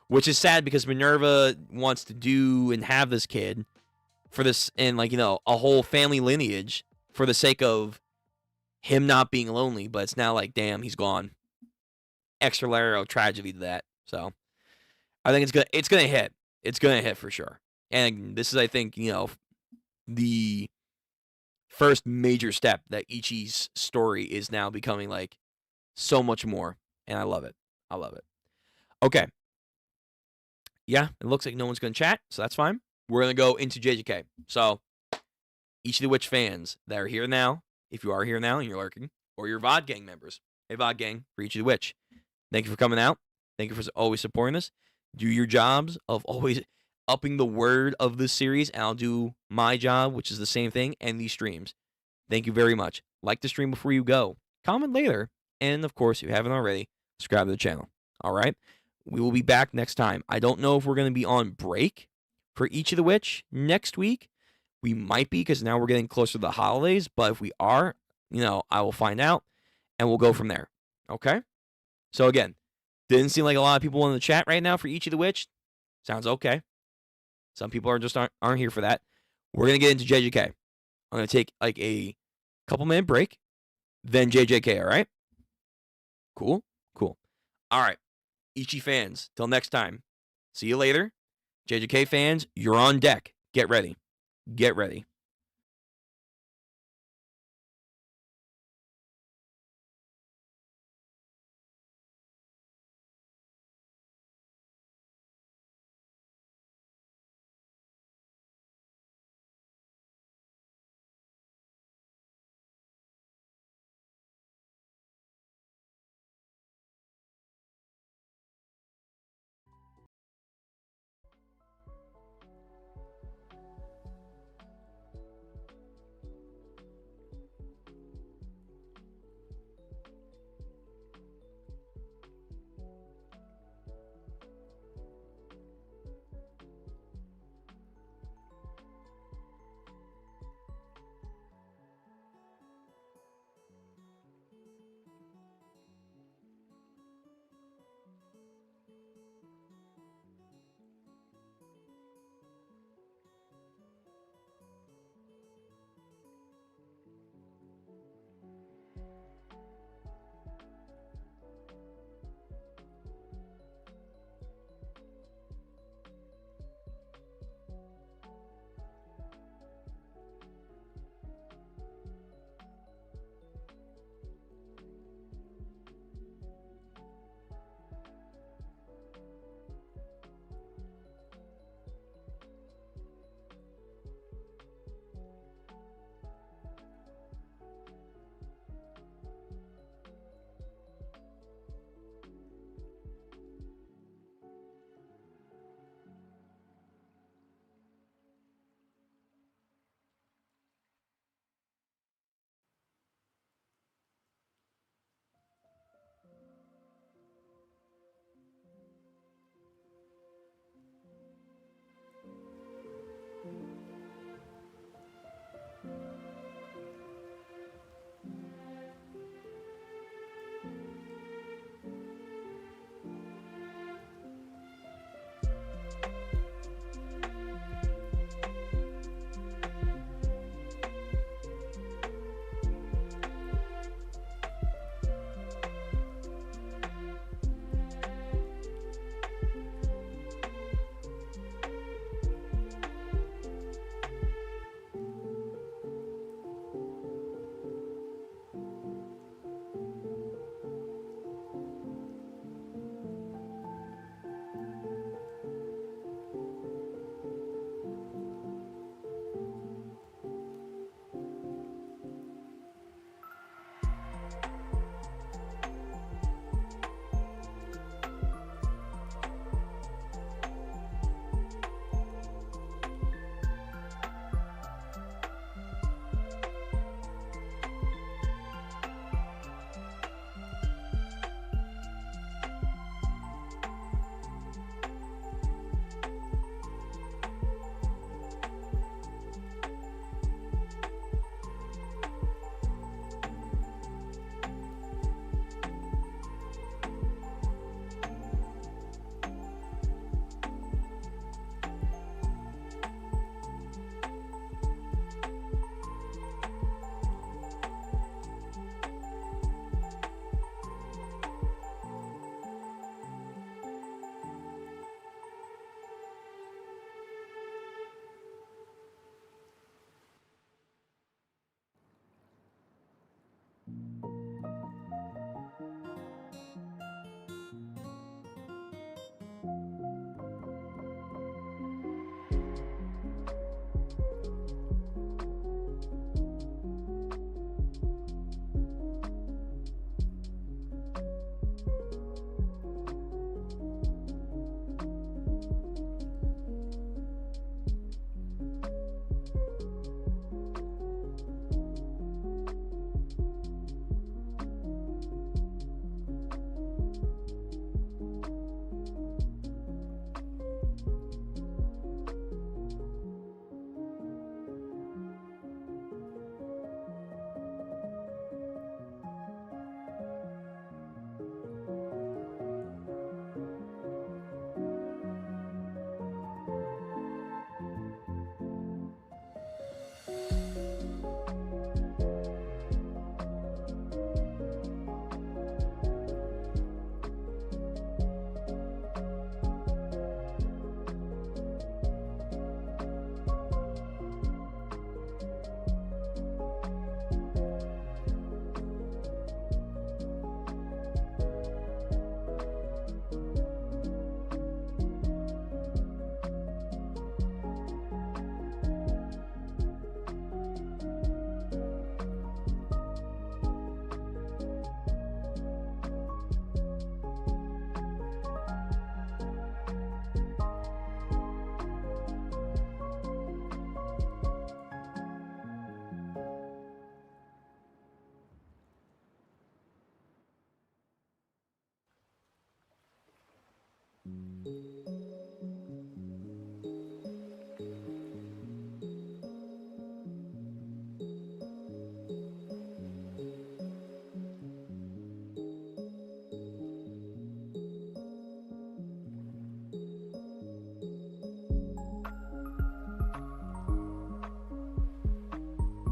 which is sad because Minerva wants to do and have this kid for this, and a whole family lineage for the sake of him not being lonely, but it's now damn, he's gone. Extra layer of tragedy to that. So I think it's gonna hit. It's gonna hit for sure. And this is, I think, the first major step that Ichi's story is now becoming like so much more, and I love it. I love it. Okay. Yeah, it looks like no one's gonna chat, so that's fine. We're gonna go into JJK. So, each of the Witch fans that are here now, if you are here now and you're lurking, or your VOD gang members, hey VOD gang, for each of the Witch, thank you for coming out. Thank you for always supporting us. Do your jobs of always upping the word of this series, and I'll do my job, which is the same thing, and these streams. Thank you very much. Like the stream before you go. Comment later. And of course, if you haven't already, subscribe to the channel. All right? We will be back next time. I don't know if we're going to be on break for each of the Witch next week. We might be because now we're getting closer to the holidays. But if we are, I will find out and we'll go from there. Okay? So again, didn't seem like a lot of people in the chat right now for each of the Witch. Sounds okay. Some people aren't here for that. We're going to get into JJK. I'm going to take like a couple minute break, then JJK, all right? Cool? Cool. All right. Ichi fans, till next time. See you later. JJK fans, you're on deck. Get ready. Get ready.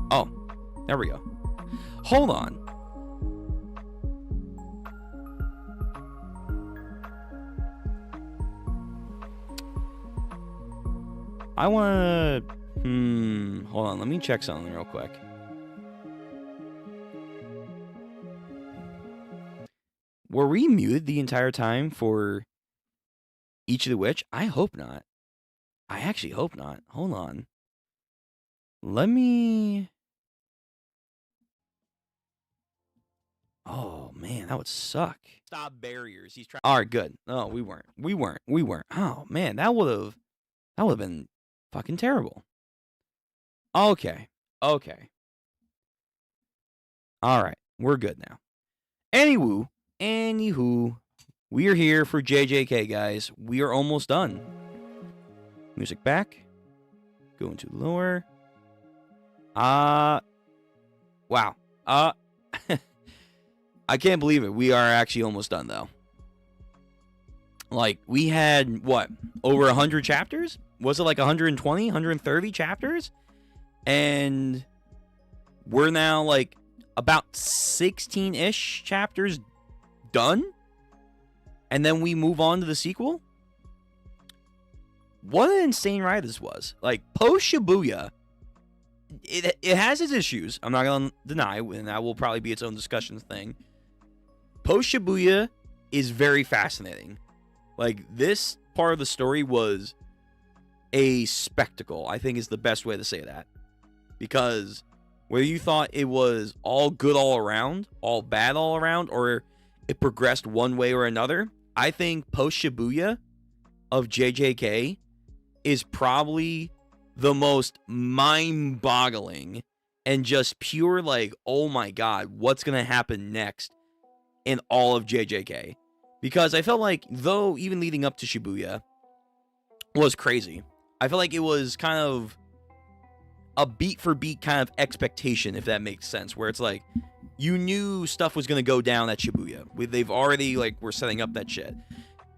Oh, there we go. Hold on. I want to... Hold on. Let me check something real quick. Were we muted the entire time for Ichi the Witch? I hope not. I actually hope not. Hold on. Let me... Oh, man, that would suck. Stop barriers. He's trying... All right, good. No, we weren't. We weren't. Oh, man, that would have been fucking terrible. Okay. All right, we're good now. Anywho, we are here for JJK, guys. We are almost done. Music back. Going to lower. Wow. I can't believe it. We are actually almost done, though. Like, we had, what, over 100 chapters? Was it like 120, 130 chapters? And we're now, like, about 16-ish chapters done? And then we move on to the sequel? What an insane ride this was. Like, post-Shibuya, it has its issues. I'm not going to deny, and that will probably be its own discussion thing. Post-Shibuya is very fascinating. Like, this part of the story was a spectacle, I think is the best way to say that. Because whether you thought it was all good all around, all bad all around, or it progressed one way or another, I think post-Shibuya of JJK is probably the most mind-boggling and just pure, like, oh my god, what's going to happen next in all of JJK. Because I felt like, though even leading up to Shibuya was crazy, I felt like it was kind of a beat for beat kind of expectation, if that makes sense, where it's like, you knew stuff was going to go down at Shibuya. They've already, like, were setting up that shit.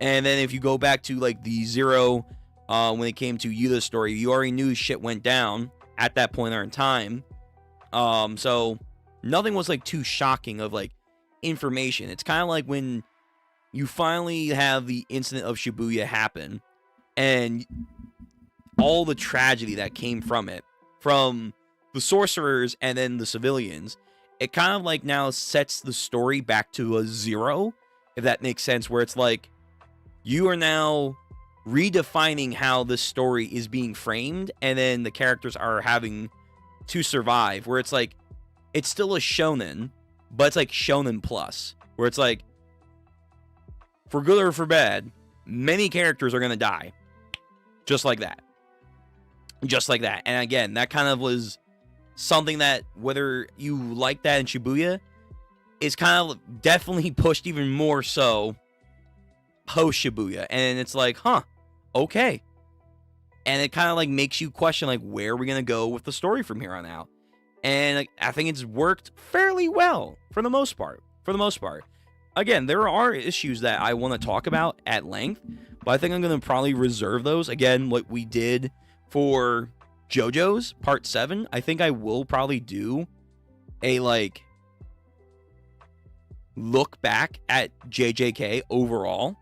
And then if you go back to, like, the Zero, when it came to Yuta's story, you already knew shit went down at that point in time. So nothing was, like, too shocking of, like, information. It's kind of like when you finally have the incident of Shibuya happen and all the tragedy that came from it, from the sorcerers and then the civilians, it kind of like now sets the story back to a zero, if that makes sense, where it's like you are now redefining how this story is being framed, and then the characters are having to survive, where it's like it's still a shonen, but it's like shonen plus, where it's like, for good or for bad, many characters are going to die. Just like that. Just like that. And again, that kind of was something that, whether you like that in Shibuya, is kind of definitely pushed even more so post Shibuya. And it's like, huh, okay. And it kind of like makes you question, like, where are we going to go with the story from here on out? And like, I think it's worked fairly well for the most part. Again, there are issues that I want to talk about at length, but I think I'm going to probably reserve those. Again, what we did for JoJo's Part 7, I think I will probably do a, like, look back at JJK overall.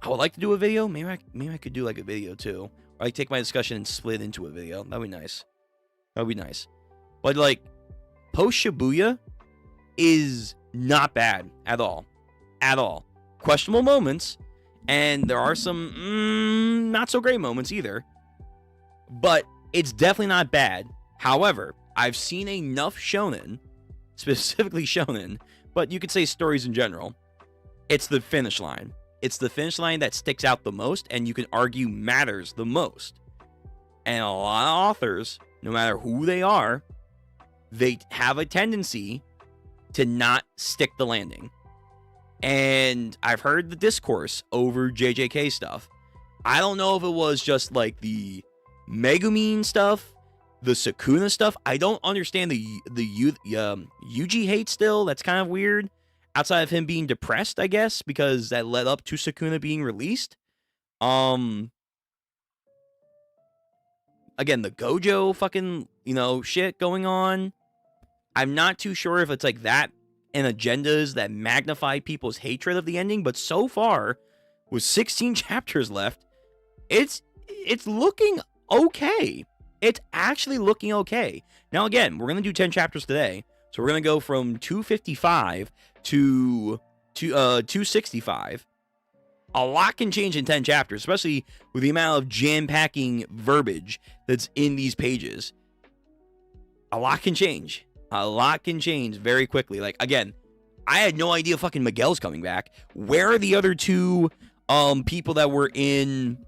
I would like to do a video. Maybe I could do, like, a video, too. Or, like, take my discussion and split into a video. That'd be nice. But, like, post-Shibuya is not bad at all. Questionable moments, and there are some not so great moments either, but it's definitely not bad. However, I've seen enough shonen, specifically shonen, but you could say stories in general. It's the finish line that sticks out the most, and you can argue matters the most. And a lot of authors, no matter who they are, they have a tendency to not stick the landing. And I've heard the discourse over JJK stuff. I don't know if it was just like the Megumin stuff, the Sukuna stuff. I don't understand the Yuji hate still. That's kind of weird. Outside of him being depressed, I guess, because that led up to Sukuna being released. Again, the Gojo fucking, shit going on. I'm not too sure if it's like that and agendas that magnify people's hatred of the ending, but so far, with 16 chapters left, it's looking okay. It's actually looking okay. Now, again, we're going to do 10 chapters today, so we're going to go from 255 to 265. A lot can change in 10 chapters, especially with the amount of jam-packing verbiage that's in these pages. A lot can change. A lot can change very quickly. Like, again, I had no idea fucking Miguel's coming back. Where are the other two people that were in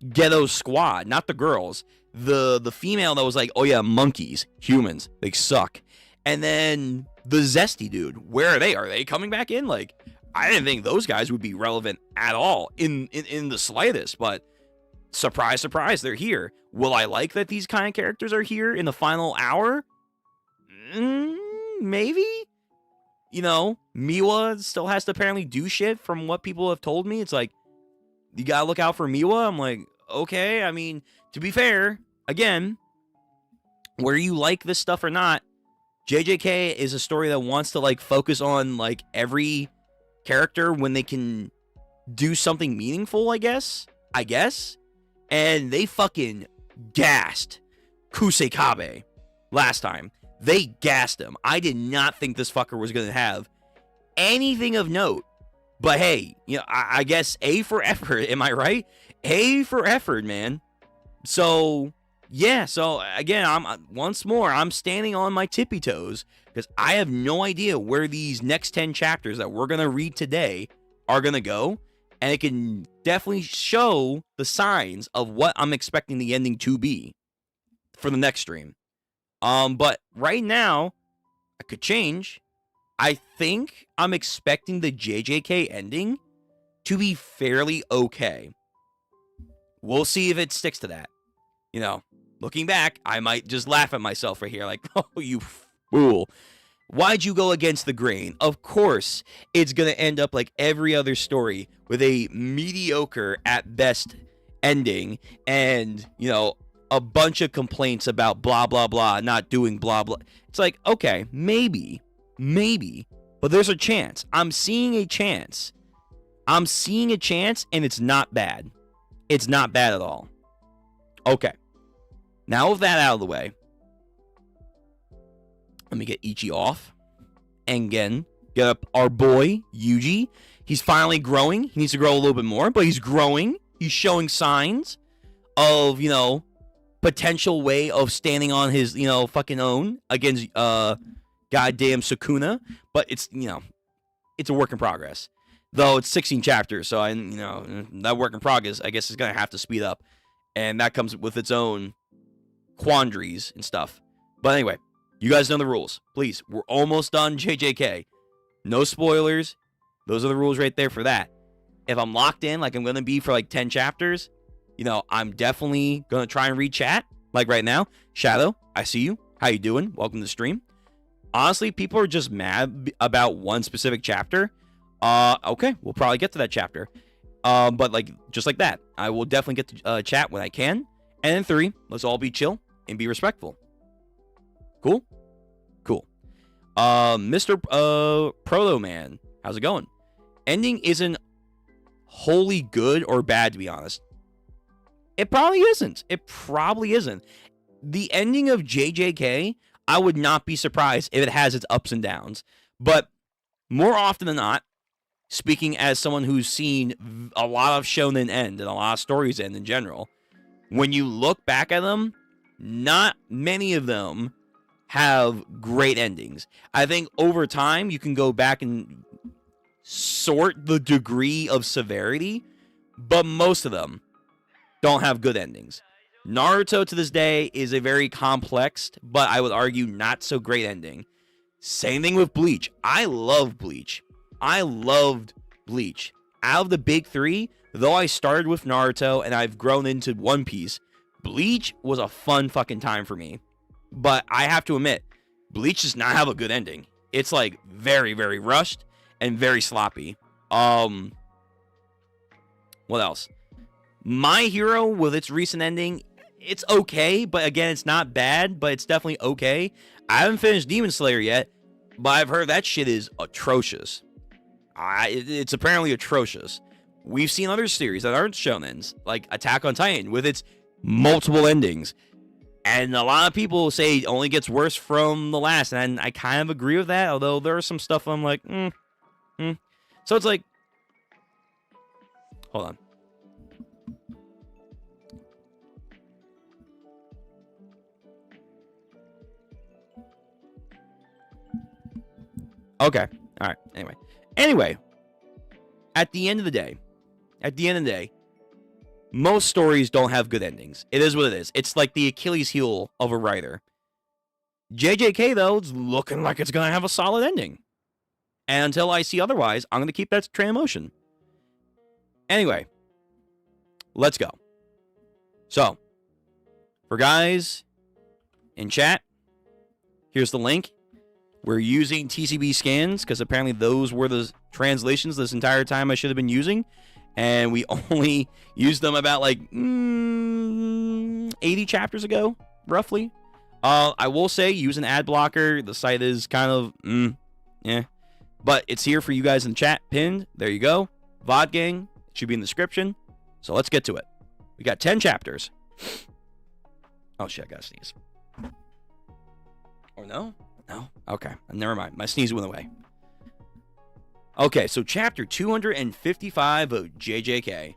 Ghetto's squad? Not the girls. The female that was like, oh yeah, monkeys, humans, they suck. And then the Zesty dude, where are they? Are they coming back in? Like, I didn't think those guys would be relevant at all in the slightest, but surprise, surprise, they're here. Will I like that these kind of characters are here in the final hour? Maybe? Miwa still has to apparently do shit from what people have told me. It's like, you gotta look out for Miwa. I'm like, okay. I mean, to be fair, again, whether you like this stuff or not, JJK is a story that wants to, like, focus on, like, every character when they can do something meaningful, I guess. And they fucking gassed Kusekabe last time. They gassed him. I did not think this fucker was going to have anything of note. But hey, I guess A for effort. Am I right? A for effort, man. So, yeah. So, again, I'm standing on my tippy toes because I have no idea where these next 10 chapters that we're going to read today are going to go. And it can definitely show the signs of what I'm expecting the ending to be for the next stream. But right now, I could change. I think I'm expecting the JJK ending to be fairly okay. We'll see if it sticks to that. Looking back, I might just laugh at myself right here, like, oh, you fool. Why'd you go against the grain? Of course, it's going to end up like every other story with a mediocre at best ending and, a bunch of complaints about blah, blah, blah, not doing blah, blah. It's like, okay, maybe, but there's a chance. I'm seeing a chance, and it's not bad. It's not bad at all. Okay. Now with that out of the way, let me get Ichi off. And again, get up our boy, Yuji. He's finally growing. He needs to grow a little bit more, but he's growing. He's showing signs of, potential way of standing on his, fucking own against goddamn Sukuna. But it's, it's a work in progress. Though it's 16 chapters, so that work in progress, I guess, is going to have to speed up. And that comes with its own quandaries and stuff. But anyway, you guys know the rules. Please, we're almost done JJK. No spoilers. Those are the rules right there for that. If I'm locked in, like I'm going to be for like 10 chapters, I'm definitely going to try and read chat. Like right now, Shadow, I see you. How you doing? Welcome to the stream. Honestly, people are just mad about one specific chapter. Okay, we'll probably get to that chapter. But like, just like that, I will definitely get to chat when I can. And then 3, let's all be chill and be respectful. Cool? Cool. Mr. Proto Man, how's it going? Ending isn't wholly good or bad, to be honest. It probably isn't. The ending of JJK, I would not be surprised if it has its ups and downs. But more often than not, speaking as someone who's seen a lot of shonen end and a lot of stories end in general, when you look back at them, not many of them have great endings. I think over time, you can go back and sort the degree of severity, but most of them don't have good endings. Naruto to this day is a very complex, but I would argue not so great ending. Same thing with Bleach. I love Bleach. I loved Bleach. Out of the big three, though I started with Naruto and I've grown into One Piece, Bleach was a fun fucking time for me. But I have to admit, Bleach does not have a good ending. It's like very, very rushed and very sloppy. What else? My Hero, with its recent ending, it's okay, but again, it's not bad, but it's definitely okay. I haven't finished Demon Slayer yet, but I've heard that shit is atrocious. It's apparently atrocious. We've seen other series that aren't shonens, like Attack on Titan, with its multiple endings. And a lot of people say it only gets worse from the last, and I kind of agree with that, although there are some stuff I'm like, So it's like, hold on. Okay. All right. Anyway, at the end of the day, most stories don't have good endings. It is what it is. It's like the Achilles heel of a writer. JJK, though, is looking like it's going to have a solid ending. And until I see otherwise, I'm going to keep that train in motion. Anyway, let's go. So, for guys in chat, here's the link. We're using TCB scans because apparently those were the translations this entire time I should have been using. And we only used them about like 80 chapters ago, roughly. I will say, use an ad blocker. The site is kind of, But it's here for you guys in the chat, pinned. There you go. VOD gang, it should be in the description. So let's get to it. We got 10 chapters. Oh shit, I gotta sneeze. Or no? No? Okay, never mind. My sneeze went away. Okay, so chapter 255 of JJK.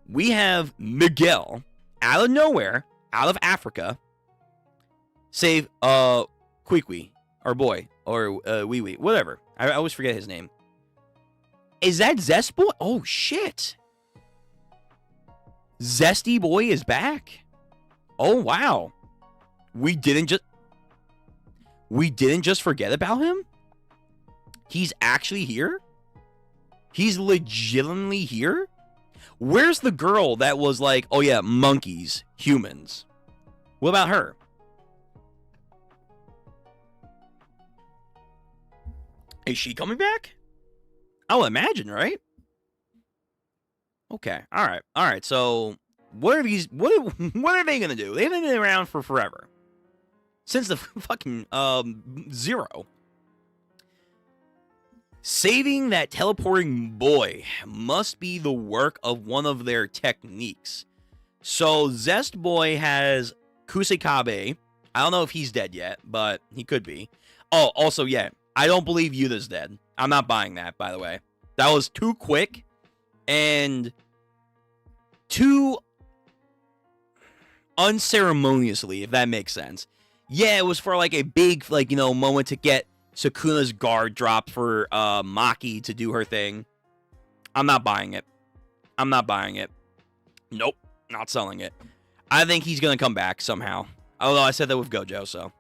We have Miguel, out of nowhere, out of Africa, save, Kwikwi, our boy, or, Wee Wee, whatever. I always forget his name. Is that Zest Boy? Oh, shit. Zesty Boy is back? Oh, wow. We didn't just forget about him? He's actually here? He's legitimately here? Where's the girl that was like, oh yeah, monkeys, humans? What about her? Is she coming back? I'll imagine, right? Okay, alright, so what are these, what are they gonna do? They've been around for forever. Since the fucking, Zero. Saving that teleporting boy must be the work of one of their techniques. So Zest Boy has Kusekabe. I don't know if he's dead yet, but he could be. Oh, also, yeah, I don't believe Yuta's dead. I'm not buying that, by the way. That was too quick and too unceremoniously, if that makes sense. Yeah, it was for like a big, like, you know, moment to get Sukuna's guard dropped for Maki to do her thing. I'm not buying it. Nope, not selling it. I think he's gonna come back somehow. Although I said that with Gojo, so.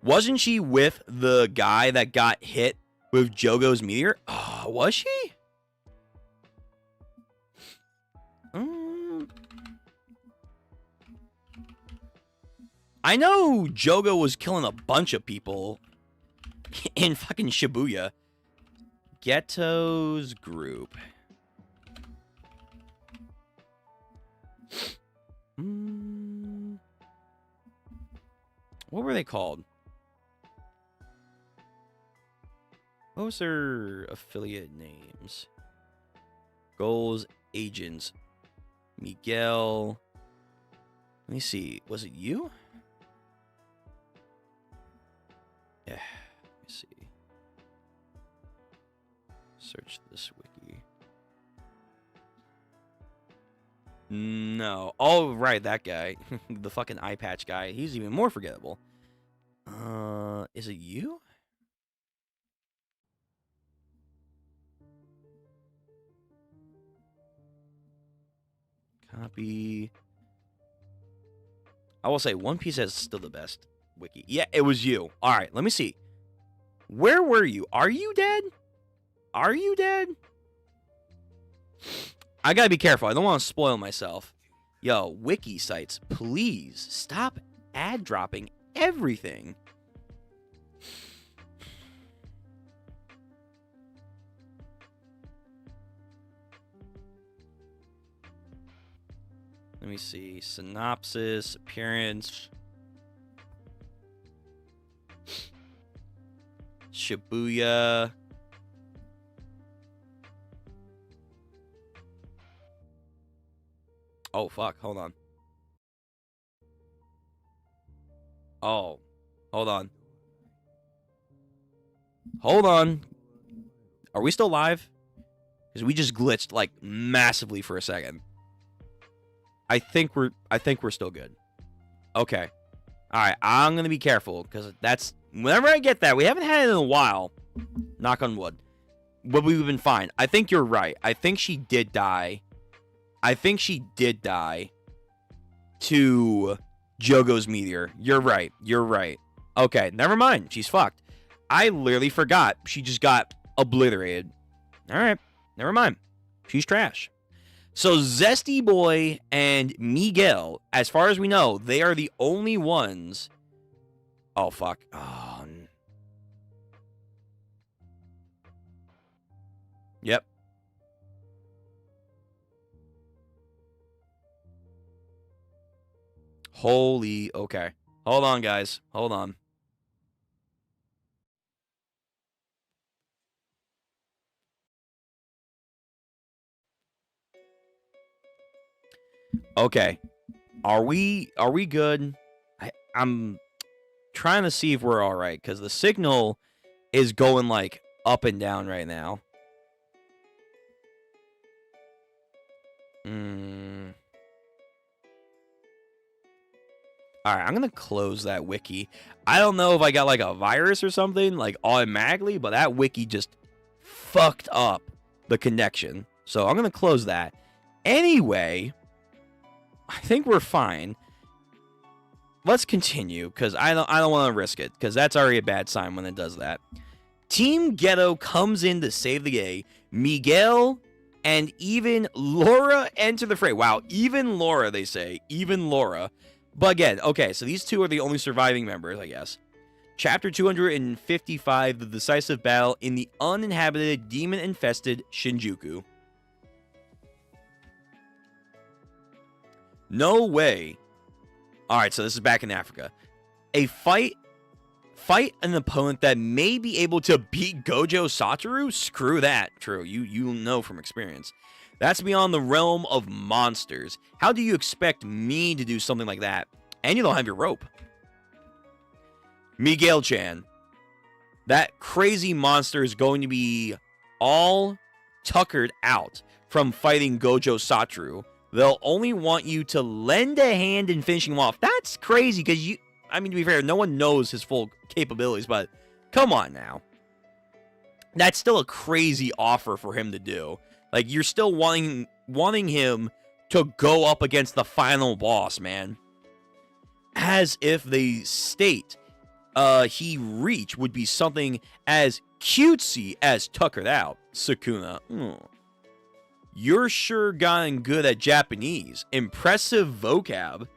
Wasn't she with the guy that got hit with Jogo's meteor? Oh, was she? I know Jogo was killing a bunch of people in fucking Shibuya. Ghetto's group. What were they called? What was their affiliate names? Goals, agents. Miguel. Let me see. Was it you? Yeah. Let me see. Search this wiki. No. Oh, right. That guy. The fucking eye patch guy. He's even more forgettable. Is it you? Copy. I will say One Piece has still the best wiki. Yeah, it was you. All right, let me see. Where were you? Are you dead? Are you dead? I gotta be careful. I don't want to spoil myself. Yo, wiki sites, please stop ad dropping everything. Let me see. Synopsis, appearance. Shibuya. Oh, fuck. Hold on. Oh. Hold on. Hold on. Are we still live? Because we just glitched, like, massively for a second. I think we're still good. Okay. Alright, I'm gonna be careful, because that's... Whenever I get that, we haven't had it in a while. Knock on wood. But we've been fine. I think you're right. I think she did die. I think she did die to Jogo's meteor. You're right. You're right. Okay, never mind. She's fucked. I literally forgot. She just got obliterated. Alright, never mind. She's trash. So Zesty Boy and Miguel, as far as we know, they are the only ones... Oh, fuck. Oh. Yep. Holy... Okay. Hold on, guys. Hold on. Okay. Are we good? I'm trying to see if we're all right, because the signal is going, like, up and down right now. Alright, I'm gonna close that wiki. I don't know if I got, like, a virus or something, like, automatically, but that wiki just fucked up the connection. So I'm gonna close that. Anyway, I think we're fine. Let's continue, because I don't want to risk it, because that's already a bad sign when it does that. Team Ghetto comes in to save the day. Miguel and even Laura enter the fray. Wow, even Laura, they say. Even Laura. But again, okay, so these two are the only surviving members, I guess. Chapter 255, the decisive battle in the uninhabited, demon-infested Shinjuku. No way. Alright, so this is back in Africa. A fight an opponent that may be able to beat Gojo Satoru? Screw that. True, you know from experience. That's beyond the realm of monsters. How do you expect me to do something like that? And you don't have your rope. Miguel-chan. That crazy monster is going to be all tuckered out from fighting Gojo Satoru. They'll only want you to lend a hand in finishing him off. That's crazy, because you... I mean, to be fair, no one knows his full capabilities, but come on now. That's still a crazy offer for him to do. Like, you're still wanting him to go up against the final boss, man. As if the state he reached would be something as cutesy as tuckered out. Sukuna. You're sure gotten good at Japanese. Impressive vocab.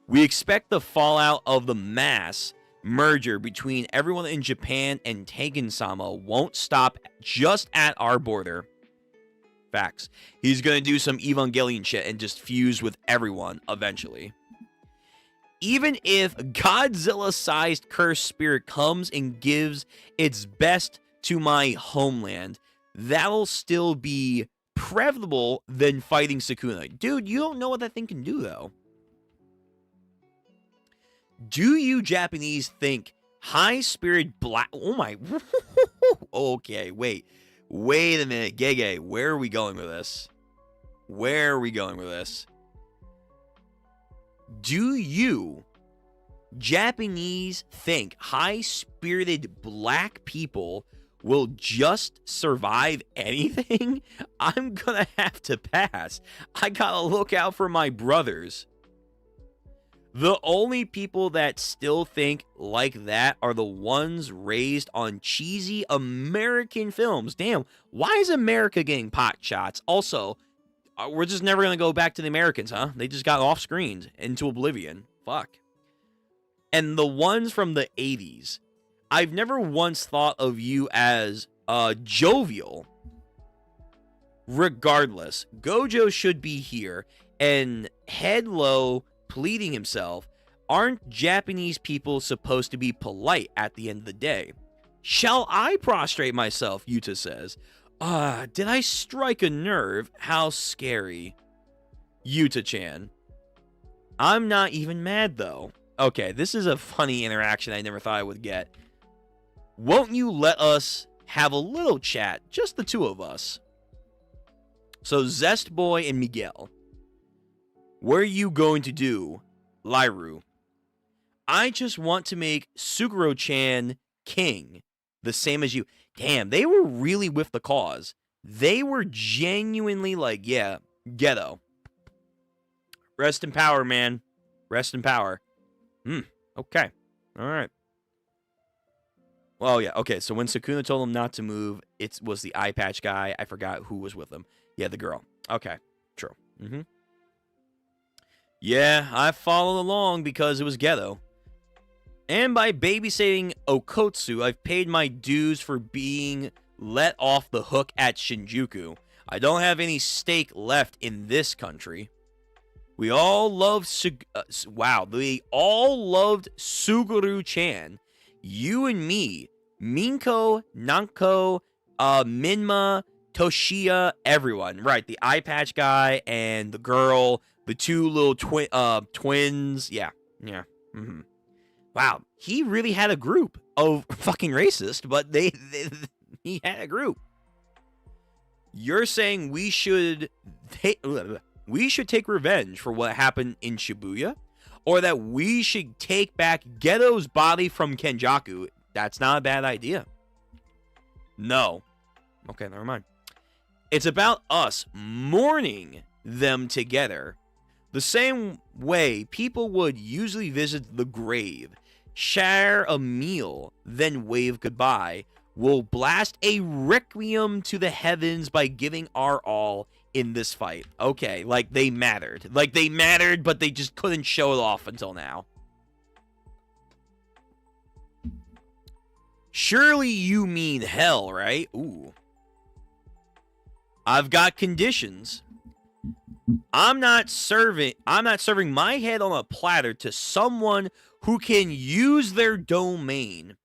We expect the fallout of the mass merger between everyone in Japan and Tengen-sama won't stop just at our border. Facts. He's gonna do some Evangelion shit and just fuse with everyone eventually. Even if Godzilla-sized cursed spirit comes and gives its best to my homeland, that'll still be preferable than fighting Sukuna. Dude, you don't know what that thing can do, though. Do you Japanese think high-spirit black... Oh, my... Okay, wait. Wait a minute. Gege, where are we going with this? Where are we going with this? Do you Japanese think high-spirited black people will just survive anything? I'm gonna have to pass. I gotta look out for my brothers. The only people that still think like that are the ones raised on cheesy American films. Damn, why is America getting pot shots? Also, we're just never going to go back to the Americans, huh? They just got off-screened into oblivion. Fuck. And the ones from the 80s, I've never once thought of you as jovial. Regardless, Gojo should be here, and head low, pleading himself. Aren't Japanese people supposed to be polite at the end of the day? Shall I prostrate myself, Yuta says. Did I strike a nerve? How scary. Yuta-chan. I'm not even mad, though. Okay, this is a funny interaction I never thought I would get. Won't you let us have a little chat? Just the two of us. So, Zest Boy and Miguel. What are you going to do, Lyru? I just want to make Suguro-chan king, the same as you. Damn, they were really with the cause. They were genuinely like, yeah, ghetto. Rest in power, man. Rest in power. Okay. All right. Well, yeah, okay, so when Sukuna told him not to move, it was the eye patch guy. I forgot who was with him. Yeah, the girl. Okay, true. Yeah, I followed along because it was ghetto. And by babysitting Okotsu, I've paid my dues for being let off the hook at Shinjuku. I don't have any stake left in this country. We all loved they all loved Suguru-chan. You and me, Minko, Nanko, Minma, Toshiya, everyone. Right, the eye patch guy and the girl, the two little twins. Yeah. Wow, he really had a group of fucking racist, but he had a group. You're saying we should take revenge for what happened in Shibuya? Or that we should take back Geto's body from Kenjaku? That's not a bad idea. No. Okay, never mind. It's about us mourning them together. The same way people would usually visit the grave, share a meal, then wave goodbye. We'll blast a requiem to the heavens by giving our all in this fight. Okay, like they mattered. Like they mattered, but they just couldn't show it off until now. Surely you mean hell, right? Ooh. I've got conditions. I'm not serving my head on a platter to someone who can use their domain.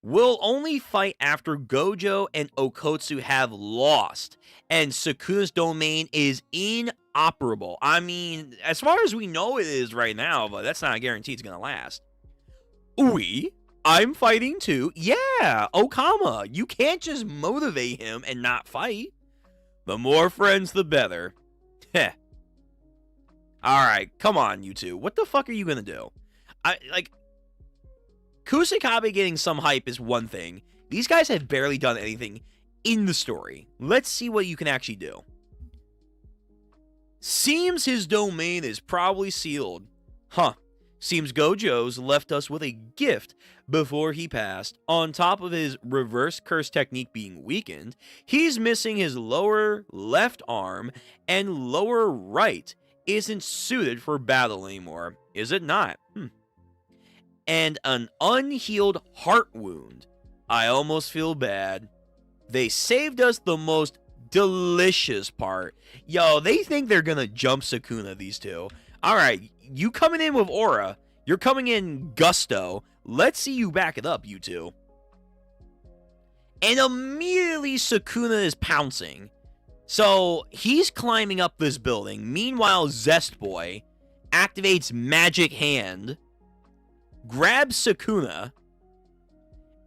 We'll only fight after Gojo and Okotsu have lost, and Sukuna's domain is inoperable. I mean, as far as we know it is right now, but that's not a guarantee it's gonna last. I'm fighting too. Yeah, Okama, you can't just motivate him and not fight. The more friends, the better. Heh. Alright, come on, you two. What the fuck are you gonna do? Kusakabe getting some hype is one thing. These guys have barely done anything in the story. Let's see what you can actually do. Seems his domain is probably sealed. Huh. Seems Gojo's left us with a gift before he passed. On top of his reverse curse technique being weakened, he's missing his lower left arm, and lower right isn't suited for battle anymore. Is it not? And an unhealed heart wound. I almost feel bad. They saved us the most delicious part. Yo, they think they're gonna jump Sukuna, these two. Alright, you coming in with aura. You're coming in gusto. Let's see you back it up, you two. And immediately Sukuna is pouncing. So, he's climbing up this building. Meanwhile, Zest Boy activates Magic Hand, grabs Sukuna,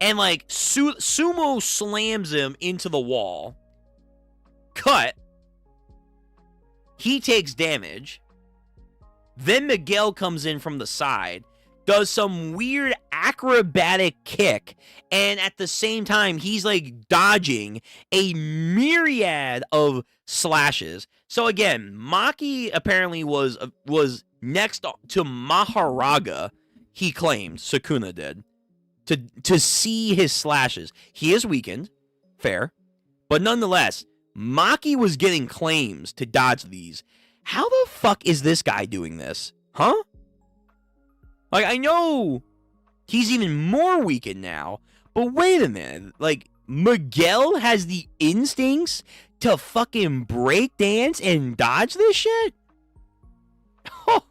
and like sumo slams him into the wall. Cut. He takes damage. Then Miguel comes in from the side, does some weird acrobatic kick, and at the same time, he's like dodging a myriad of slashes. So again, Maki apparently was next to Maharaga, he claimed, Sukuna did, to see his slashes. He is weakened, fair, but nonetheless, Maki was getting claims to dodge these. How the fuck is this guy doing this? Huh? Like, I know he's even more weakened now, but wait a minute. Like, Miguel has the instincts to fucking break dance and dodge this shit? Oh,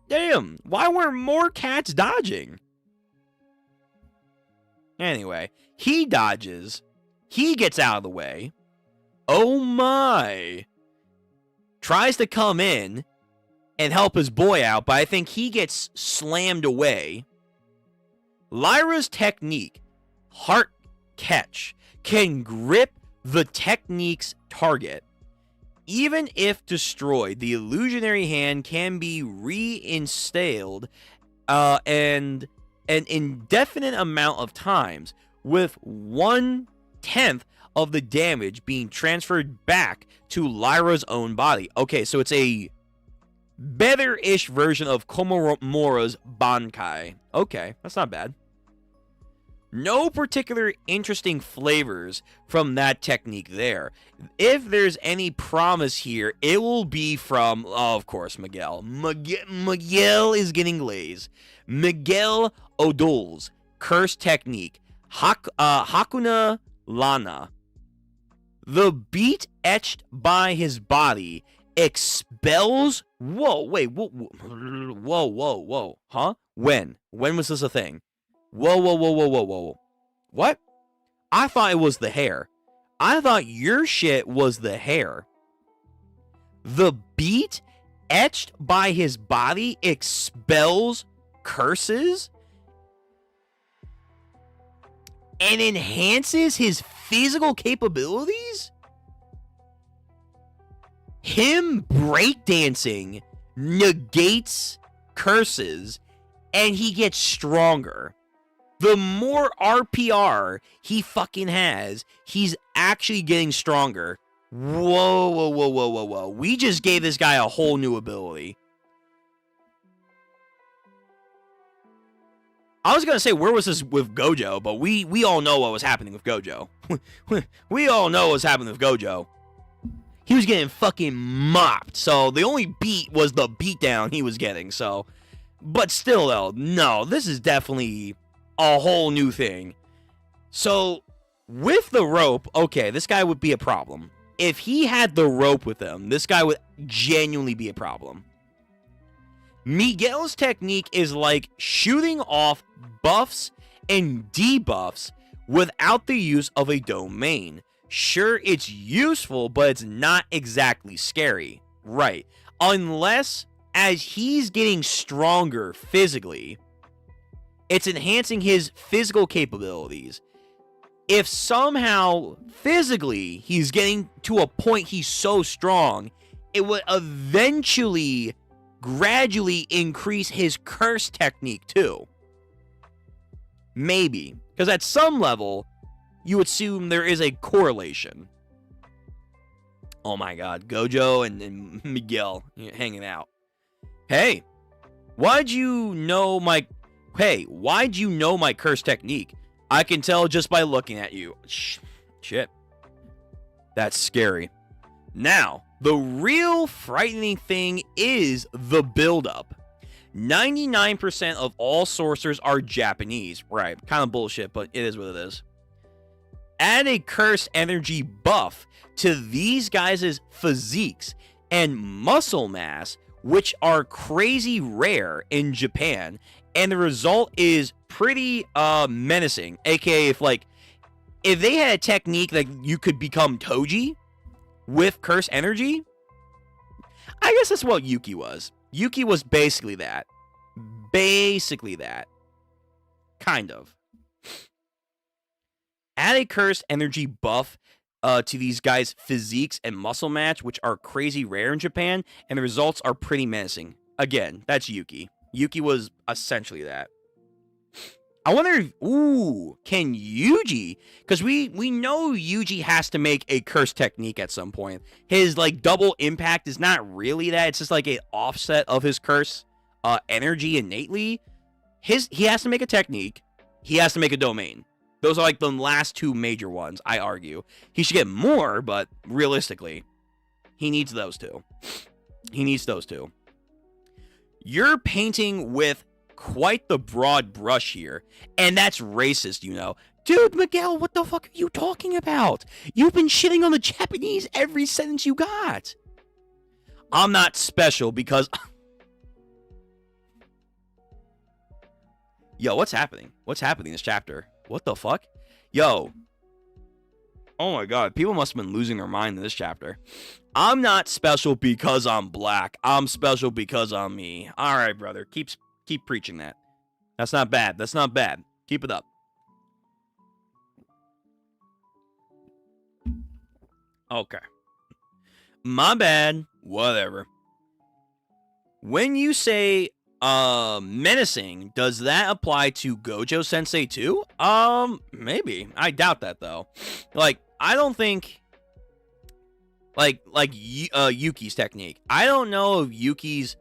damn. Why weren't more cats dodging? Anyway, he dodges. He gets out of the way. Oh my. Tries to come in and help his boy out, but I think he gets slammed away. Lyra's technique, Heart Catch, can grip the technique's target. Even if destroyed, the illusionary hand can be reinstalled and an indefinite amount of times, with 1/10 of the damage being transferred back to Lyra's own body. Okay, so it's a better-ish version of Komomura's Bankai. Okay, that's not bad. No particular interesting flavors from that technique there. If there's any promise here, it will be from, oh, of course, Miguel. Miguel is getting glazed. Miguel Odol's curse technique, Hakuna Lana. The beat etched by his body expels. Whoa, wait, whoa. Huh? When was this a thing? Whoa. What? I thought it was the hair. I thought your shit was the hair. The beat etched by his body expels curses and enhances his physical capabilities? Him breakdancing negates curses and he gets stronger. The more RPR he fucking has, he's actually getting stronger. Whoa. We just gave this guy a whole new ability. I was going to say, where was this with Gojo? But we all know what was happening with Gojo. We all know what was happening with Gojo. He was getting fucking mopped. So the only beat was the beatdown he was getting. So, but still though, no, this is definitely a whole new thing. So with the rope, okay, this guy would be a problem. If he had the rope with him, this guy would genuinely be a problem. Miguel's technique is like shooting off buffs and debuffs without the use of a domain. Sure, it's useful, but it's not exactly scary. Right. Unless, as he's getting stronger physically, it's enhancing his physical capabilities. If somehow, physically, he's getting to a point he's so strong, it would eventually, gradually increase his curse technique too. Maybe. Because at some level, you assume there is a correlation. Oh my god, Gojo and Miguel hanging out. Hey, why'd you know my curse technique? I can tell just by looking at you. Shit. That's scary. Now, the real frightening thing is the buildup. 99% of all sorcerers are Japanese. Right, kind of bullshit, but it is what it is. Add a curse energy buff to these guys' physiques and muscle mass, which are crazy rare in Japan, and the result is pretty menacing. AKA if they had a technique that you could become Toji with curse energy, I guess that's what Yuki was. Yuki was basically that. Kind of. Add a cursed energy buff to these guys' physiques and muscle match, which are crazy rare in Japan, and the results are pretty menacing. Again, that's Yuki. Yuki was essentially that. I wonder if, can Yuji, because we know Yuji has to make a curse technique at some point. His, like, double impact is not really that. It's just, like, an offset of his curse energy innately. He has to make a technique. He has to make a domain. Those are, like, the last two major ones, I argue. He should get more, but realistically, he needs those two. He needs those two. You're painting with quite the broad brush here, and that's racist, you know. Dude, Miguel, what the fuck are you talking about? You've been shitting on the Japanese every sentence you got. I'm not special because... Yo, what's happening? What's happening in this chapter? What the fuck? Yo. Oh my god, people must have been losing their mind in this chapter. I'm not special because I'm black. I'm special because I'm me. Alright, brother. Keep preaching that. That's not bad. That's not bad. Keep it up. Okay. My bad. Whatever. When you say menacing, does that apply to Gojo Sensei too? Maybe. I doubt that though. Like, I don't think Yuki's technique. I don't know if Yuki's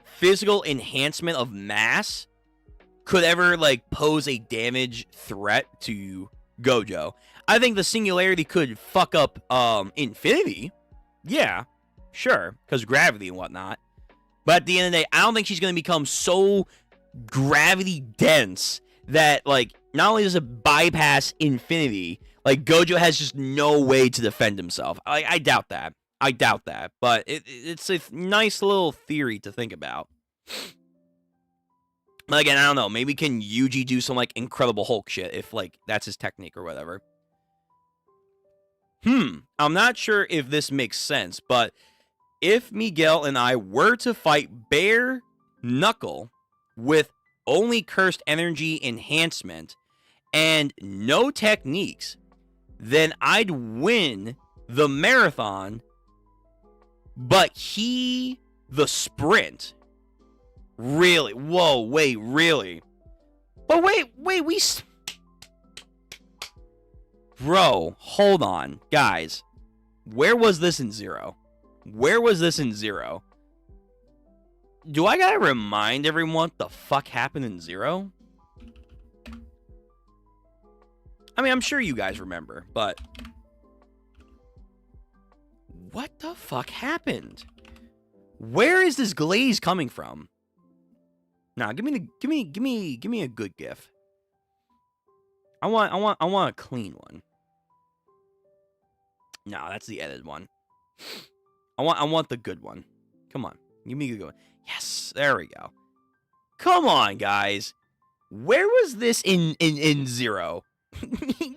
physical enhancement of mass could ever, like, pose a damage threat to Gojo. I think the singularity could fuck up Infinity. Yeah, sure, because gravity and whatnot. But at the end of the day, I don't think she's going to become so gravity dense that, like, not only does it bypass Infinity, like, Gojo has just no way to defend himself. I doubt that. I doubt that. But it's a nice little theory to think about. But again, I don't know. Maybe can Yuji do some, like, Incredible Hulk shit if, like, that's his technique or whatever. I'm not sure if this makes sense, but if Miguel and I were to fight bare knuckle with only cursed energy enhancement and no techniques, then I'd win the marathon, but he the sprint. Really? Whoa, wait, really? But wait, Bro, hold on. Guys, where was this in Zero? Where was this in Zero? Do I gotta remind everyone what the fuck happened in Zero? I mean, I'm sure you guys remember, but... What the fuck happened? Where is this glaze coming from? Nah, give me a good gif. I want a clean one. No, that's the edited one. I want the good one. Come on, give me a good one. Yes, there we go. Come on, guys. Where was this in Zero?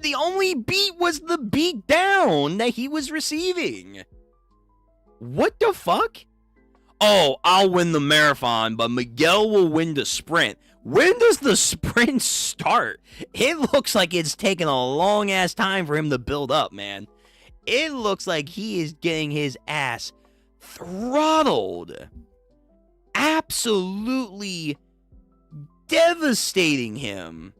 The only beat was the beat down that he was receiving. What the fuck? Oh, I'll win the marathon, but Miguel will win the sprint. When does the sprint start? It looks like it's taken a long-ass time for him to build up, man. It looks like he is getting his ass throttled. Absolutely devastating him.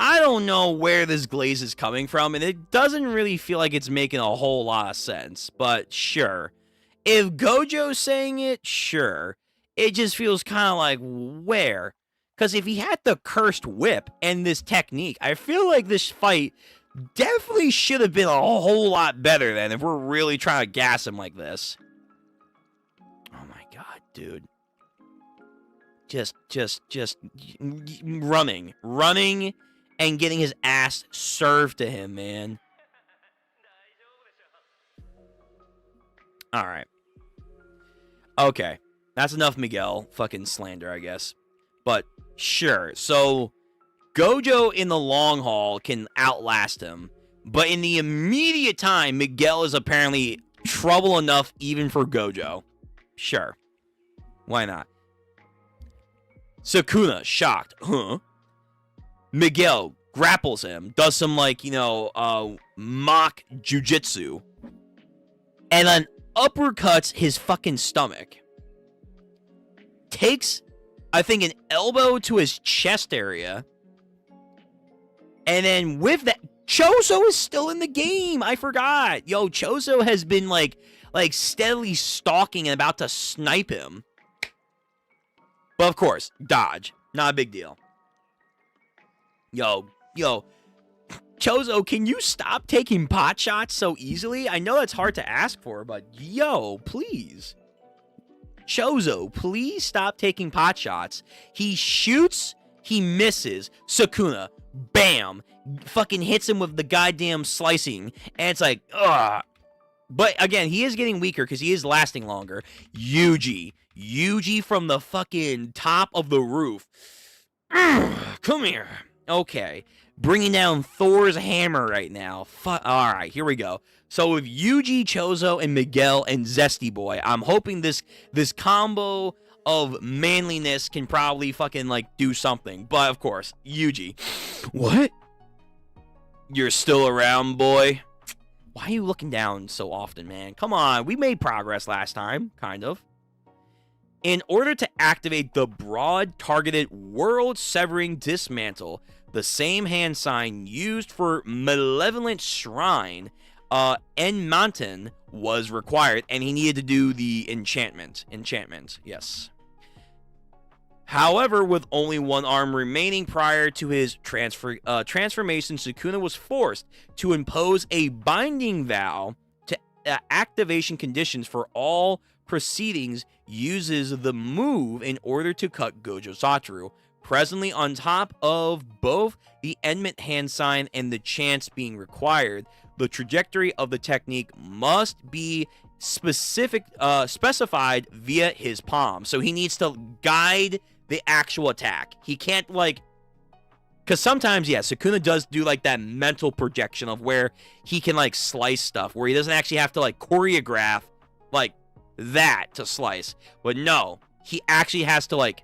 I don't know where this glaze is coming from, and it doesn't really feel like it's making a whole lot of sense, but sure. If Gojo's saying it, sure. It just feels kind of like, where? Because if he had the cursed whip and this technique, I feel like this fight definitely should have been a whole lot better than if we're really trying to gas him like this. Oh my god, dude. Just running and getting his ass served to him, man. Alright. Okay. That's enough Miguel fucking slander, I guess. But, sure. So, Gojo in the long haul can outlast him. But in the immediate time, Miguel is apparently trouble enough even for Gojo. Sure. Why not? Sukuna, shocked. Huh? Miguel grapples him, does some, like, you know, mock jujutsu, and then uppercuts his fucking stomach. Takes I think an elbow to his chest area. And then with that, Chozo is still in the game. I forgot. Yo, Chozo has been like steadily stalking and about to snipe him. But of course, dodge. Not a big deal. Yo, Chozo, can you stop taking pot shots so easily? I know that's hard to ask for, but yo, please. Chozo, please stop taking pot shots. He shoots, he misses. Sukuna, bam, fucking hits him with the goddamn slicing. And it's like, ugh. But again, he is getting weaker because he is lasting longer. Yuji from the fucking top of the roof. Come here. Okay. Bringing down Thor's hammer right now. All right, here we go. So with Yuji, Chozo, and Miguel and Zesty Boy, I'm hoping this combo of manliness can probably fucking like do something. But of course, Yuji. What? You're still around, boy? Why are you looking down so often, man? Come on, we made progress last time, kind of. In order to activate the broad targeted world-severing dismantle, the same hand sign used for Malevolent Shrine, Enmanten, was required, and he needed to do the enchantment. Yes. However, with only one arm remaining prior to his transformation, Sukuna was forced to impose a binding vow to activation conditions for all proceedings, uses the move in order to cut Gojo Satoru. Presently on top of both the Enmant hand sign and the chance being required, the trajectory of the technique must be specified via his palm. So he needs to guide the actual attack. He can't like, because sometimes, yeah, Sukuna does do like that mental projection of where he can like slice stuff, where he doesn't actually have to like choreograph like that to slice. But no, he actually has to like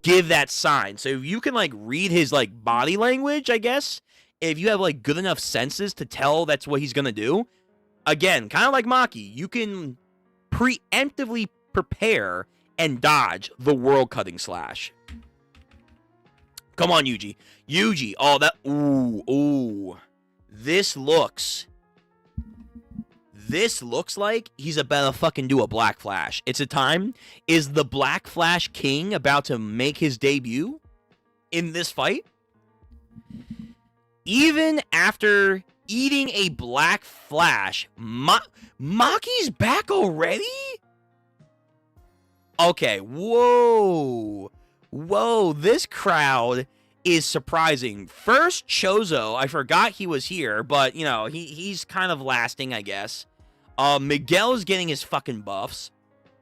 give that sign. So if you can like read his like body language, I guess, if you have like good enough senses to tell that's what he's gonna do, again, kind of like Maki, you can preemptively prepare and dodge the world cutting slash. Come on, Yuji. Oh, that, ooh. This looks like he's about to fucking do a Black Flash. It's a time. Is the Black Flash King about to make his debut in this fight? Even after eating a Black Flash, Maki's back already? Okay, whoa, this crowd is surprising. First, Chozo, I forgot he was here, but, you know, he's kind of lasting, I guess. Miguel's getting his fucking buffs.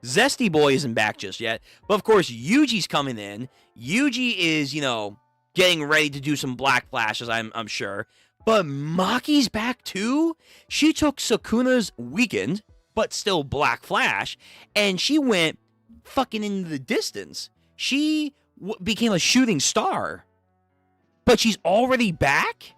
Zesty Boy isn't back just yet. But, of course, Yuji's coming in. Yuji is, you know, getting ready to do some Black Flashes, I'm sure. But Maki's back, too? She took Sukuna's weakened, but still Black Flash, and she went fucking into the distance. She became a shooting star. But she's already back?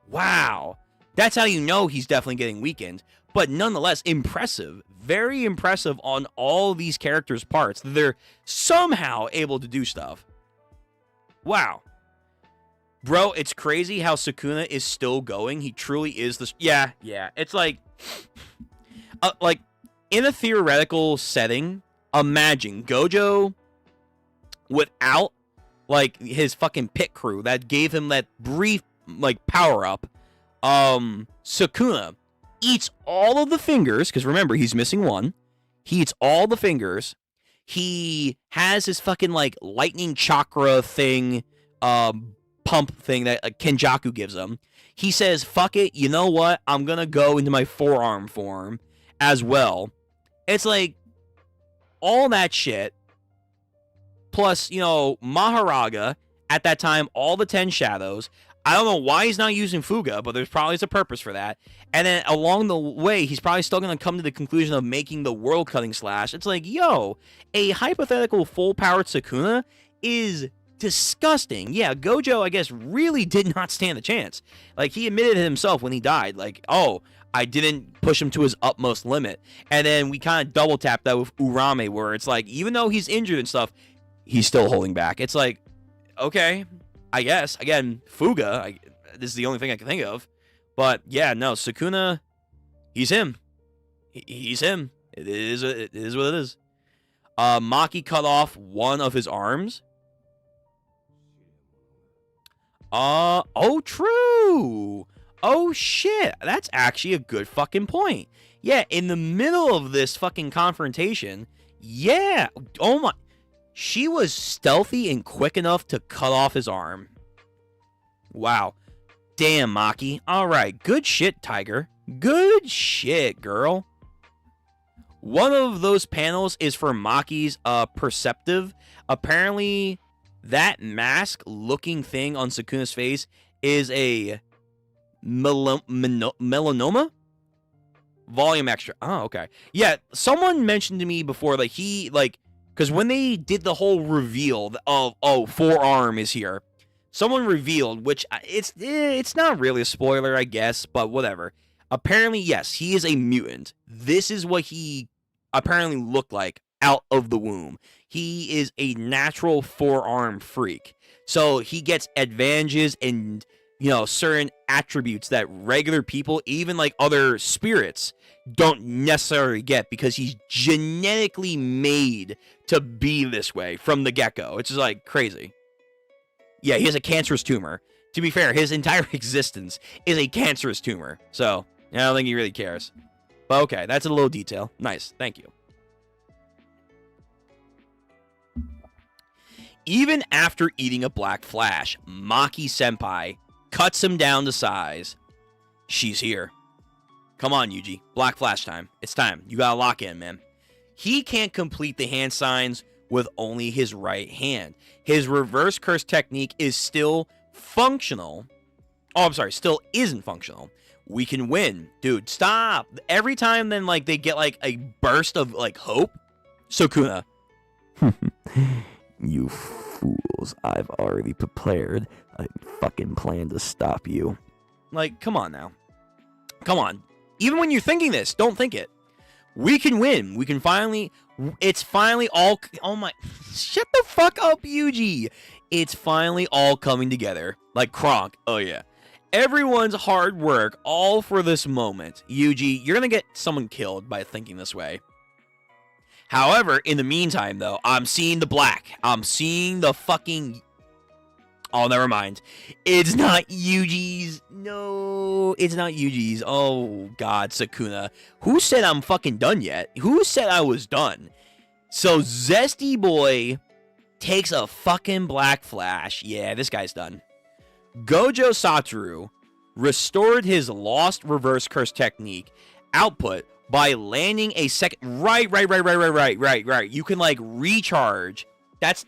Wow. That's how you know he's definitely getting weakened. But nonetheless, impressive. Very impressive on all these characters' parts. They're somehow able to do stuff. Wow. Bro, it's crazy how Sukuna is still going. He truly is the... Yeah. It's like in a theoretical setting, imagine Gojo without like his fucking pit crew that gave him that brief like power up. Sukuna eats all of the fingers, because remember, he's missing one. He eats all the fingers. He has his fucking like lightning chakra thing, pump thing that Kenjaku gives him. He says, fuck it, you know what? I'm gonna go into my forearm form as well. It's like all that shit. Plus, you know, Maharaga, at that time, all the 10 shadows. I don't know why he's not using Fuga, but there's probably a purpose for that. And then along the way, he's probably still going to come to the conclusion of making the world-cutting slash. It's like, yo, a hypothetical full-powered Sukuna is disgusting. Yeah, Gojo, I guess, really did not stand a chance. Like, he admitted it himself when he died. Like, oh, I didn't push him to his utmost limit. And then we kind of double tap that with Urame, where it's like, even though he's injured and stuff, he's still holding back. It's like, okay, I guess. Again, Fuga, this is the only thing I can think of. But yeah, no, Sukuna, he's him. He's him. It is what it is. Maki cut off one of his arms. Oh, true. Oh, shit. That's actually a good fucking point. Yeah, in the middle of this fucking confrontation, yeah. Oh, my. She was stealthy and quick enough to cut off his arm. Wow. Damn, Maki. All right. Good shit, Tiger. Good shit, girl. One of those panels is for Maki's perceptive. Apparently, that mask-looking thing on Sukuna's face is a melanoma? Volume extra. Oh, okay. Yeah, someone mentioned to me before, like, because when they did the whole reveal of, oh, forearm is here, someone revealed, which it's not really a spoiler, I guess, but whatever. Apparently, yes, he is a mutant. This is what he apparently looked like out of the womb. He is a natural forearm freak. So he gets advantages and, certain attributes that regular people, even like other spirits, don't necessarily get because he's genetically made to be this way from the get-go. It's just like crazy. Yeah, he has a cancerous tumor. To be fair, his entire existence is a cancerous tumor. So, I don't think he really cares. But okay, that's a little detail. Nice, thank you. Even after eating a Black Flash, Maki-senpai cuts him down to size. She's here. Come on, Yuji. Black Flash time. It's time. You gotta lock in, man. He can't complete the hand signs with only his right hand. His reverse curse technique is still functional. Oh, I'm sorry. Still isn't functional. We can win. Dude, stop. Every time then, like, they get, like, a burst of, like, hope. Sukuna. You fools. I've already prepared a fucking plan to stop you. Like, come on now. Come on. Even when you're thinking this, don't think it. We can win. We can finally... It's finally all... Oh my... Shut the fuck up, Yuji. It's finally all coming together. Like Kronk. Oh, yeah. Everyone's hard work, all for this moment. Yuji, you're gonna get someone killed by thinking this way. However, in the meantime, though, I'm seeing the black. I'm seeing the fucking... Oh, never mind. It's not Yuji's. No, it's not Yuji's. Oh, God, Sukuna. Who said I'm fucking done yet? Who said I was done? So, Zesty Boy takes a fucking Black Flash. Yeah, this guy's done. Gojo Satoru restored his lost reverse curse technique output by landing a second... Right. You can, like, recharge...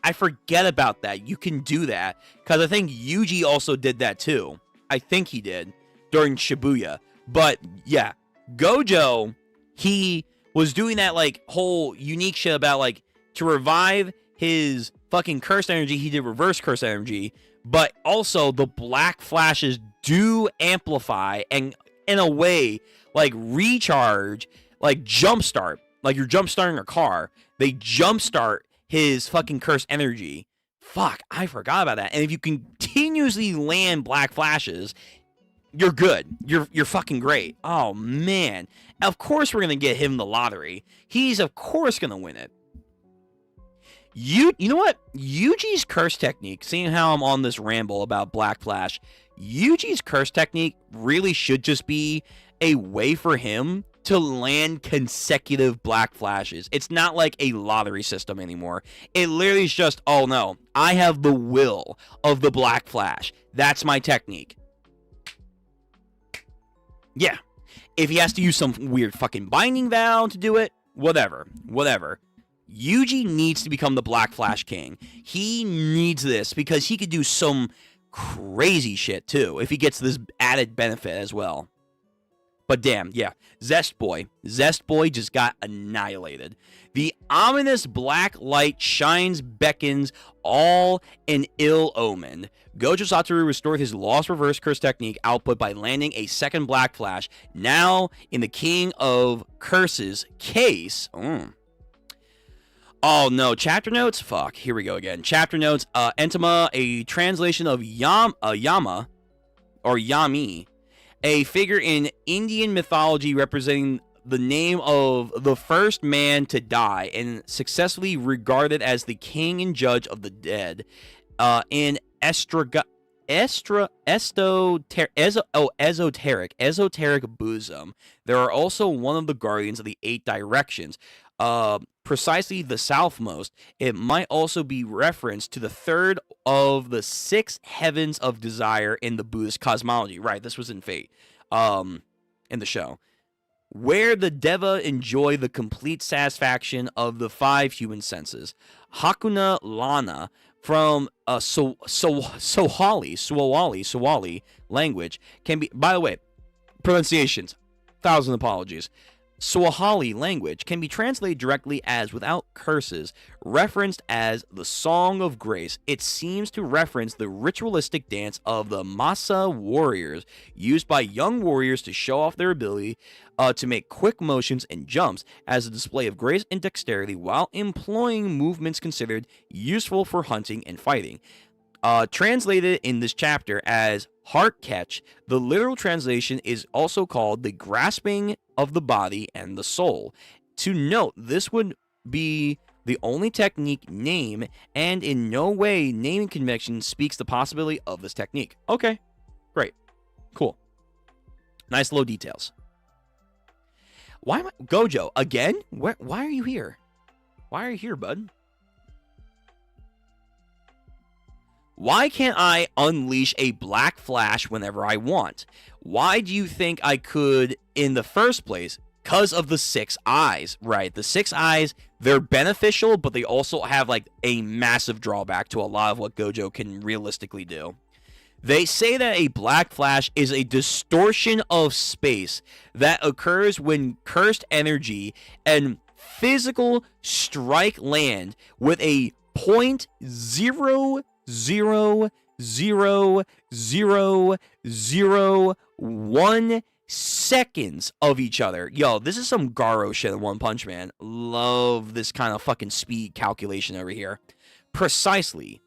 I forget about that. You can do that. Because I think Yuji also did that too. I think he did. During Shibuya. But, yeah. Gojo, he was doing that, like, whole unique shit about, like, to revive his fucking cursed energy, he did reverse curse energy. But also, the Black Flashes do amplify and, in a way, like, recharge, like, jumpstart. Like, you're jumpstarting a car. They jumpstart his fucking cursed energy. Fuck, I forgot about that. And if you continuously land Black Flashes, you're good. You're fucking great. Oh, man. Of course we're going to get him the lottery. He's, of course, going to win it. You know what? Yuji's curse technique, seeing how I'm on this ramble about Black Flash, Yuji's curse technique really should just be a way for him to land consecutive Black Flashes. It's not like a lottery system anymore. It literally is just, oh no, I have the will of the Black Flash. That's my technique. Yeah. If he has to use some weird fucking binding vow to do it, whatever. Yuji needs to become the Black Flash King. He needs this because he could do some crazy shit too if he gets this added benefit as well. But damn, yeah. Zest Boy just got annihilated. The ominous black light shines, beckons, all an ill omen. Gojo Satoru restored his lost reverse curse technique output by landing a second Black Flash, now in the King of Curses case. Oh no, chapter notes? Fuck, here we go again. Chapter notes, Entama, a translation of Yama, or Yami, a figure in Indian mythology representing the name of the first man to die and successfully regarded as the king and judge of the dead. In esoteric bosom. There are also one of the guardians of the 8 directions. Precisely the southmost. It might also be referenced to the third of the 6 heavens of desire in the Buddhist cosmology. Right, this was in Fate, in the show, where the Deva enjoy the complete satisfaction of the 5 human senses. Hakuna Lana from Swahili language can be, by the way, pronunciations, 1,000 apologies. Swahili language can be translated directly as without curses, referenced as the Song of Grace. It seems to reference the ritualistic dance of the Masa warriors, used by young warriors to show off their ability to make quick motions and jumps as a display of grace and dexterity while employing movements considered useful for hunting and fighting. Translated in this chapter as heart catch, the literal translation is also called the grasping of the body and the soul. To note, this would be the only technique name, and in no way naming convention speaks the possibility of this technique. Okay, great, cool, nice low details. Why am I Gojo again? Why are you here? Why are you here, bud? Why can't I unleash a Black Flash whenever I want? Why do you think I could in the first place? Because of the 6 eyes, right? The 6 eyes, they're beneficial, but they also have like a massive drawback to a lot of what Gojo can realistically do. They say that a Black Flash is a distortion of space that occurs when cursed energy and physical strike land with a 0.0000001 seconds of each other. Yo, this is some Garo shit in One Punch Man. Love this kind of fucking speed calculation over here. Precisely.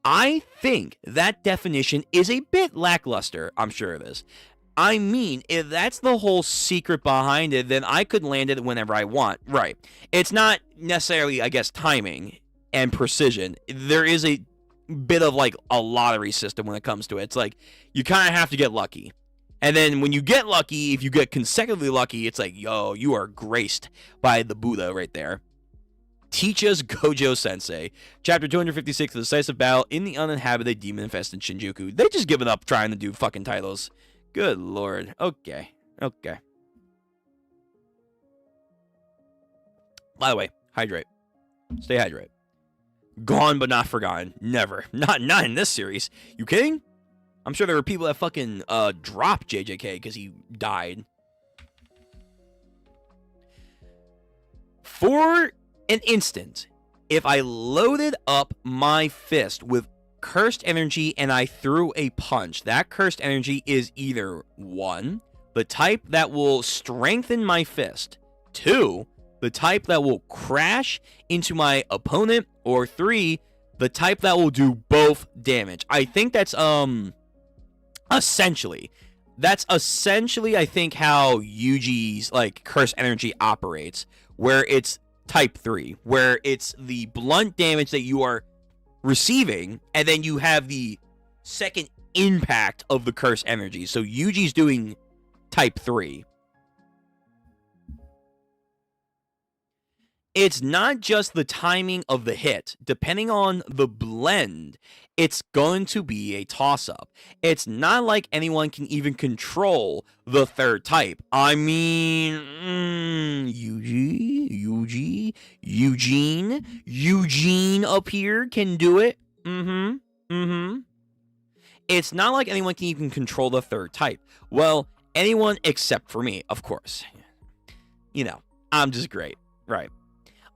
I think that definition is a bit lackluster. I'm sure it is. I mean, if that's the whole secret behind it, then I could land it whenever I want. Right. It's not necessarily, I guess, timing and precision. There is a bit of like a lottery system when it comes to it. It's like you kind of have to get lucky. And then when you get lucky, if you get consecutively lucky, it's like, yo, you are graced by the Buddha right there. Teaches Gojo Sensei. Chapter 256, The Decisive Battle in the Uninhabited Demon-Infested Shinjuku. They just given up trying to do fucking titles. Good lord. Okay. By the way, hydrate. Stay hydrated. Gone but not forgotten. Never. Not in this series. You kidding? I'm sure there were people that fucking dropped JJK because he died. For an instant, if I loaded up my fist with cursed energy and I threw a punch, that cursed energy is either 1, the type that will strengthen my fist, 2, the type that will crash into my opponent, or 3, the type that will do both damage. I think that's essentially I think how Yuji's like cursed energy operates, where it's type 3, where it's the blunt damage that you are receiving, and then you have the second impact of the cursed energy. So Yuji's doing type 3. It's not just the timing of the hit. Depending on the blend, it's going to be a toss-up. It's not like anyone can even control the third type. I mean, Eugene up here can do it. It's not like anyone can even control the third type. Well, Anyone except for me, of course. You know, I'm just great, right?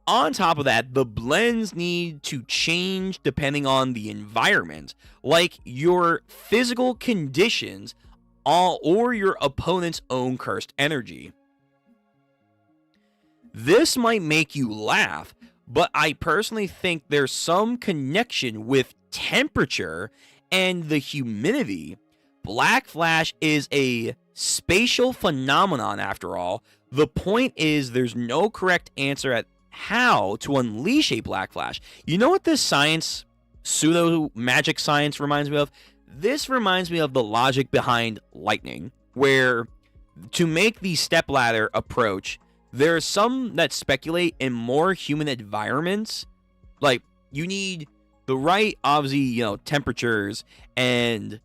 On top of that, the blends need to change depending on the environment, like your physical conditions or your opponent's own cursed energy. This might make you laugh, but I personally think there's some connection with temperature and the humidity. Black Flash is a spatial phenomenon after all. The point is there's no correct answer at how to unleash a Black Flash. You know what this science, pseudo magic science reminds me of? This reminds me of the logic behind lightning, where to make the stepladder approach, there are some that speculate in more human environments. Like, you need the right, obviously, temperatures and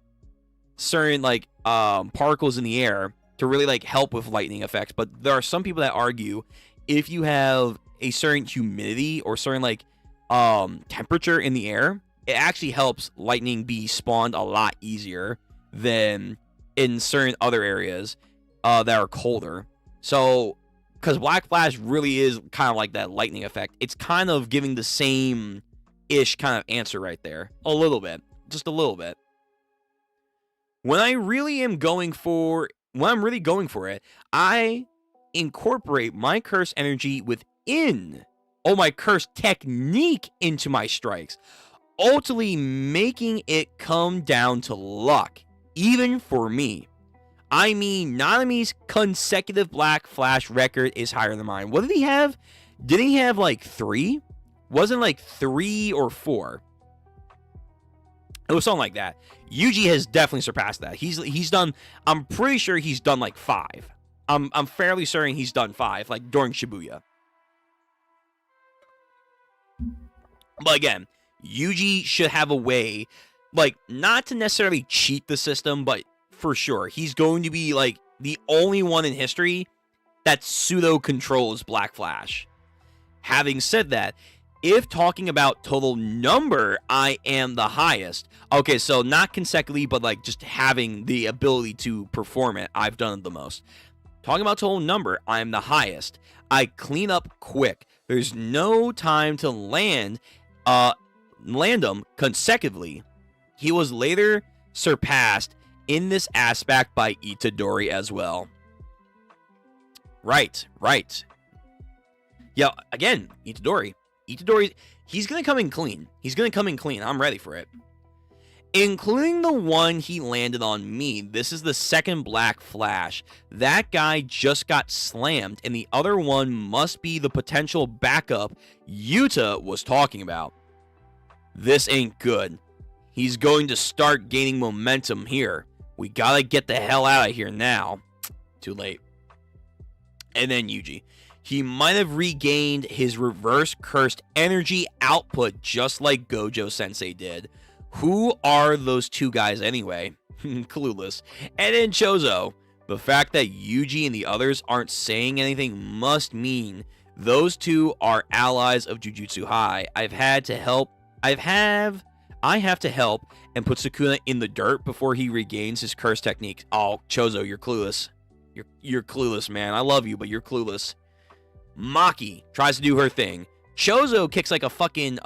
certain, particles in the air to really, help with lightning effects. But there are some people that argue if you have a certain humidity or certain, temperature in the air, it actually helps lightning be spawned a lot easier than in certain other areas that are colder. So, because Black Flash really is kind of like that lightning effect, it's kind of giving the same-ish kind of answer right there. A little bit. Just a little bit. When I'm really going for it, I incorporate my curse energy within, my curse technique into my strikes, ultimately making it come down to luck, even for me. I mean, Nanami's consecutive Black Flash record is higher than mine. What did he have? Didn't he have 3? Wasn't 3 or 4. It was something like that. Yuji has definitely surpassed that. He's done. I'm pretty sure he's done 5. I'm fairly certain he's done 5, during Shibuya. But again, Yuji should have a way, not to necessarily cheat the system, but for sure, he's going to be, the only one in history that pseudo-controls Black Flash. Having said that, if talking about total number, I am the highest. Okay, so not consecutively, but, just having the ability to perform it, I've done it the most. Talking about total number, I'm the highest. I clean up quick. There's no time to land them consecutively. He was later surpassed in this aspect by Itadori as well. Right. Yeah, again, Itadori, he's going to come in clean. I'm ready for it. Including the one he landed on me. This is the second Black Flash. That guy just got slammed, and the other one must be the potential backup Yuta was talking about. This ain't good. He's going to start gaining momentum here. We gotta get the hell out of here now. Too late. And then Yuji. He might have regained his reverse cursed energy output just like Gojo Sensei did. Who are those two guys anyway? Clueless. And then Chozo. The fact that Yuji and the others aren't saying anything must mean those two are allies of Jujutsu High. I have to help and put Sukuna in the dirt before he regains his curse technique. Oh, Chozo, you're clueless. You're clueless, man. I love you, but you're clueless. Maki tries to do her thing. Chozo kicks a fucking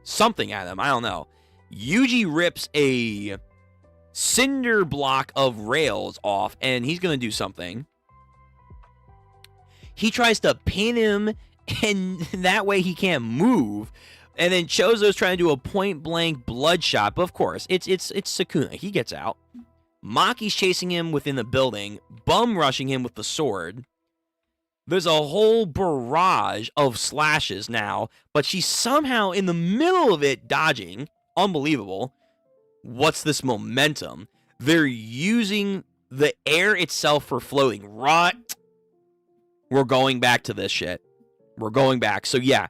something at him. I don't know. Yuji rips a cinder block of rails off, and he's gonna do something. He tries to pin him, and that way he can't move. And then Chozo's trying to do a point-blank bloodshot. But of course, it's Sukuna. He gets out. Maki's chasing him within the building, bum-rushing him with the sword. There's a whole barrage of slashes now, but she's somehow in the middle of it dodging. Unbelievable. What's this momentum? They're using the air itself for floating. Right. We're going back to this shit. We're going back. So yeah.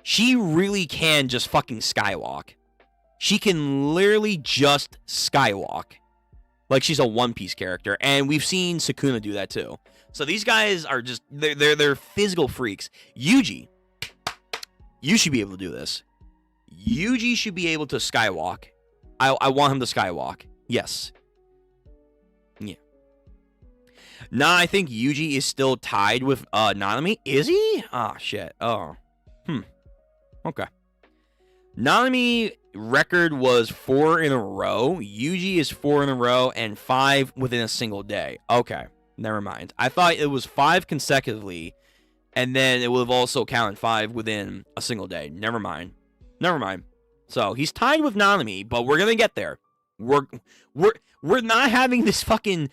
She really can just fucking skywalk. She can literally just skywalk. Like she's a One Piece character. And we've seen Sukuna do that too. So these guys are just, they're physical freaks. Yuji, you should be able to do this. Yuji should be able to skywalk. I want him to skywalk. Yes. Yeah. Nah, I think Yuji is still tied with Nanami. Is he? Ah, shit. Oh. Okay. Nanami record was 4 in a row. Yuji is 4 in a row and 5 within a single day. Okay. Never mind. I thought it was 5 consecutively, and then it would have also counted 5 within a single day. Never mind. So he's tied with Nanami, but we're gonna get there. We're not having this fucking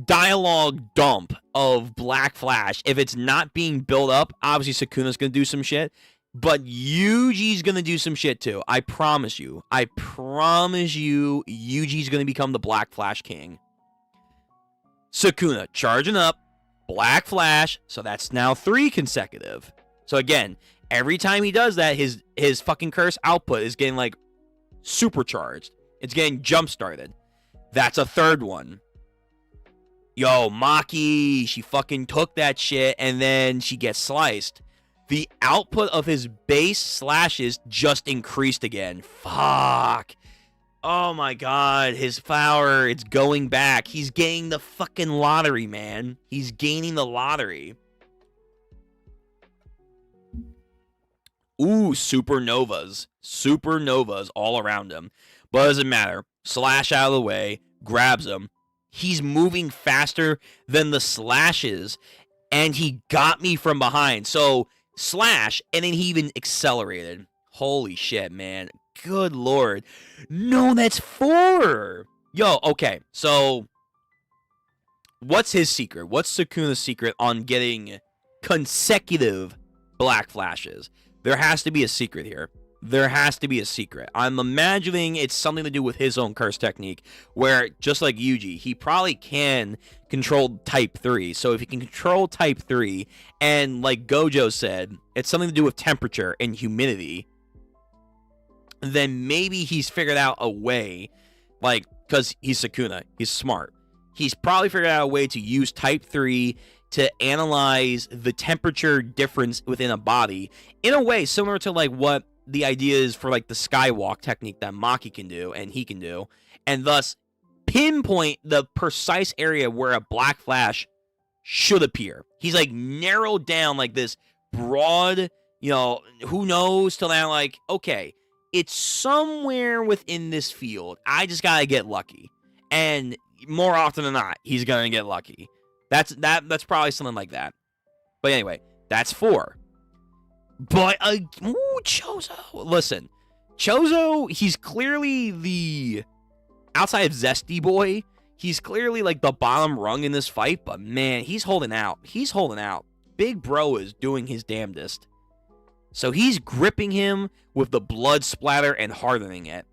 dialogue dump of Black Flash. If it's not being built up, obviously Sukuna's gonna do some shit, but Yuji's gonna do some shit too. I promise you. Yuji's gonna become the Black Flash King. Sukuna charging up, Black Flash, so that's now 3 consecutive. So again, every time he does that, his fucking curse output is getting like supercharged. It's getting jump started. That's a 3rd one. Yo, Maki, she fucking took that shit and then she gets sliced. The output of his base slashes just increased again. Fuck. Oh my god, his power, it's going back. He's gaining the fucking lottery, man. He's gaining the lottery. Ooh, supernovas. Supernovas all around him. But it doesn't matter. Slash out of the way, grabs him. He's moving faster than the slashes, and he got me from behind. So, slash, and then he even accelerated. Holy shit, man. Good lord. No, that's 4. Yo, okay, so what's his secret? What's Sukuna's secret on getting consecutive Black Flashes? There has to be a secret here. There has to be a secret. I'm imagining it's something to do with his own curse technique, where, just like Yuji, he probably can control Type 3. So if he can control Type 3, and like Gojo said, it's something to do with temperature and humidity, then maybe he's figured out a way, like, because he's Sukuna, he's smart. He's probably figured out a way to use Type 3 to analyze the temperature difference within a body in a way similar to like what the idea is for like the skywalk technique that Maki can do and he can do, and thus pinpoint the precise area where a Black Flash should appear. He's like narrowed down like this broad, who knows, till now, like, okay, it's somewhere within this field. I just gotta get lucky. And more often than not, he's gonna get lucky. That's probably something like that. But anyway, that's 4. But, Chozo. Listen, Chozo, he's clearly the, outside of Zesty Boy, he's clearly like the bottom rung in this fight, but man, he's holding out. Big bro is doing his damnedest. So he's gripping him with the blood splatter and hardening it.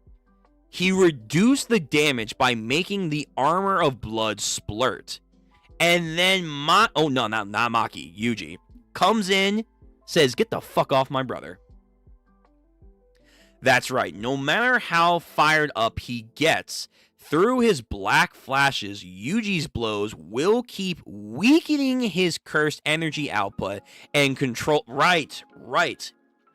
He reduced the damage by making the armor of blood splurt. And then not Maki, Yuji, comes in, says, "Get the fuck off my brother." That's right. No matter how fired up he gets, through his Black Flashes, Yuji's blows will keep weakening his cursed energy output and control. Right.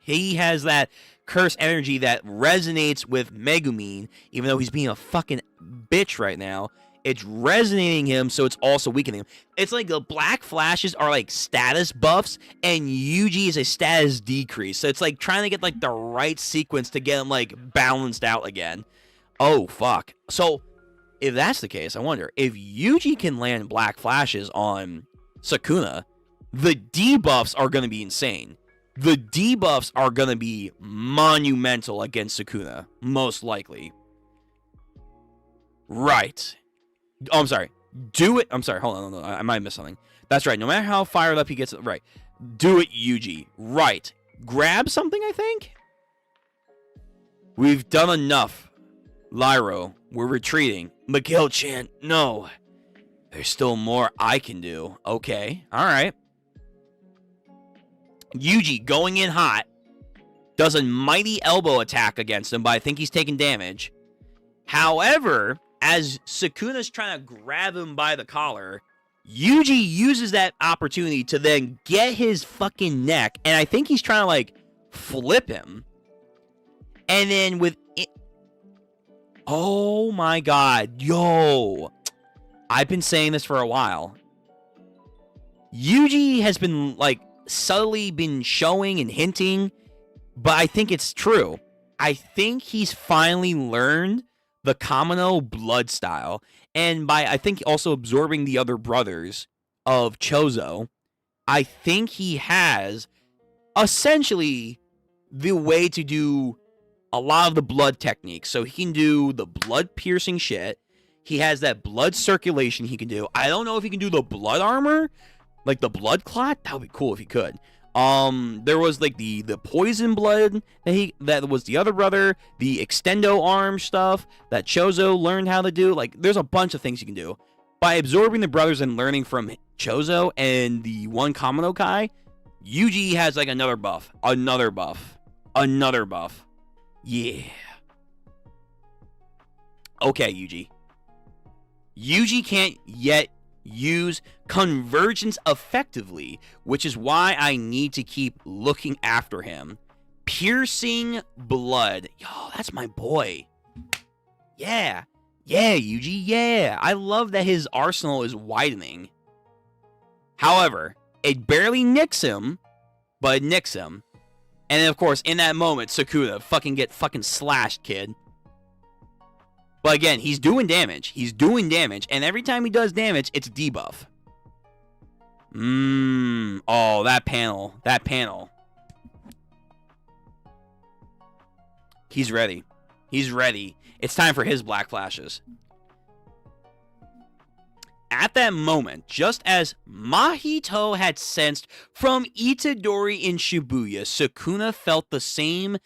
He has that cursed energy that resonates with Megumin, even though he's being a fucking bitch right now. It's resonating him, so it's also weakening him. It's like the Black Flashes are like status buffs, and Yuji is a status decrease. So it's like trying to get like the right sequence to get him like balanced out again. Oh, fuck. So if that's the case, I wonder if Yuji can land Black Flashes on Sukuna, the debuffs are going to be insane. The debuffs are going to be monumental against Sukuna, most likely. Right. Oh, I'm sorry. Do it. I'm sorry. Hold on. I might have missed something. That's right. No matter how fired up he gets. Right. Do it, Yuji. Right. Grab something, I think? We've done enough. Lyro, we're retreating. Miguel-chan, no. There's still more I can do. Okay. All right. Yuji going in hot. Does a mighty elbow attack against him, but I think he's taking damage. However, as Sukuna's trying to grab him by the collar, Yuji uses that opportunity to then get his fucking neck, and I think he's trying to, like, flip him. And then with it... Oh my god. Yo. I've been saying this for a while. Yuji has been, like, subtly been showing and hinting, but I think it's true. I think he's finally learned the Kamino blood style, and by, I think, also absorbing the other brothers of Chozo, I think he has essentially the way to do a lot of the blood techniques. So he can do the blood piercing shit. He has that blood circulation he can do. I don't know if he can do the blood armor, like the blood clot. That would be cool if he could. There was like the poison blood that was the other brother, the extendo arm stuff that Chozo learned how to do. Like, there's a bunch of things you can do. By absorbing the brothers and learning from Chozo and the one Kamino Kai, Yuji has like another buff. Yeah. Okay, Yuji. Yuji can't yet use convergence effectively, which is why I need to keep looking after him. Piercing blood. Yo, that's my boy. Yeah. Yeah, Yuji, yeah. I love that his arsenal is widening. However, it barely nicks him, but it nicks him. And then, of course, in that moment, Sukuna get slashed, kid. But again, he's doing damage. And every time he does damage, it's debuff. Oh, that panel. He's ready. It's time for his black flashes. At that moment, just as Mahito had sensed from Itadori in Shibuya, Sukuna felt the same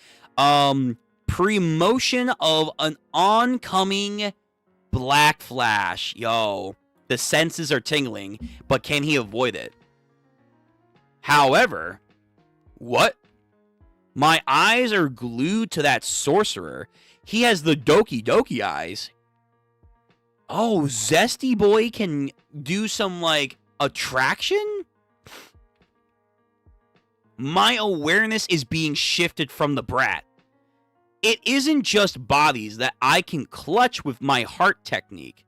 pre-motion of an oncoming black flash. Yo, the senses are tingling, but can he avoid it? However, what? My eyes are glued to that sorcerer. He has the Doki Doki eyes. Oh, Zesty Boy can do some, like, attraction? My awareness is being shifted from the brat. It isn't just bodies that I can clutch with my heart technique.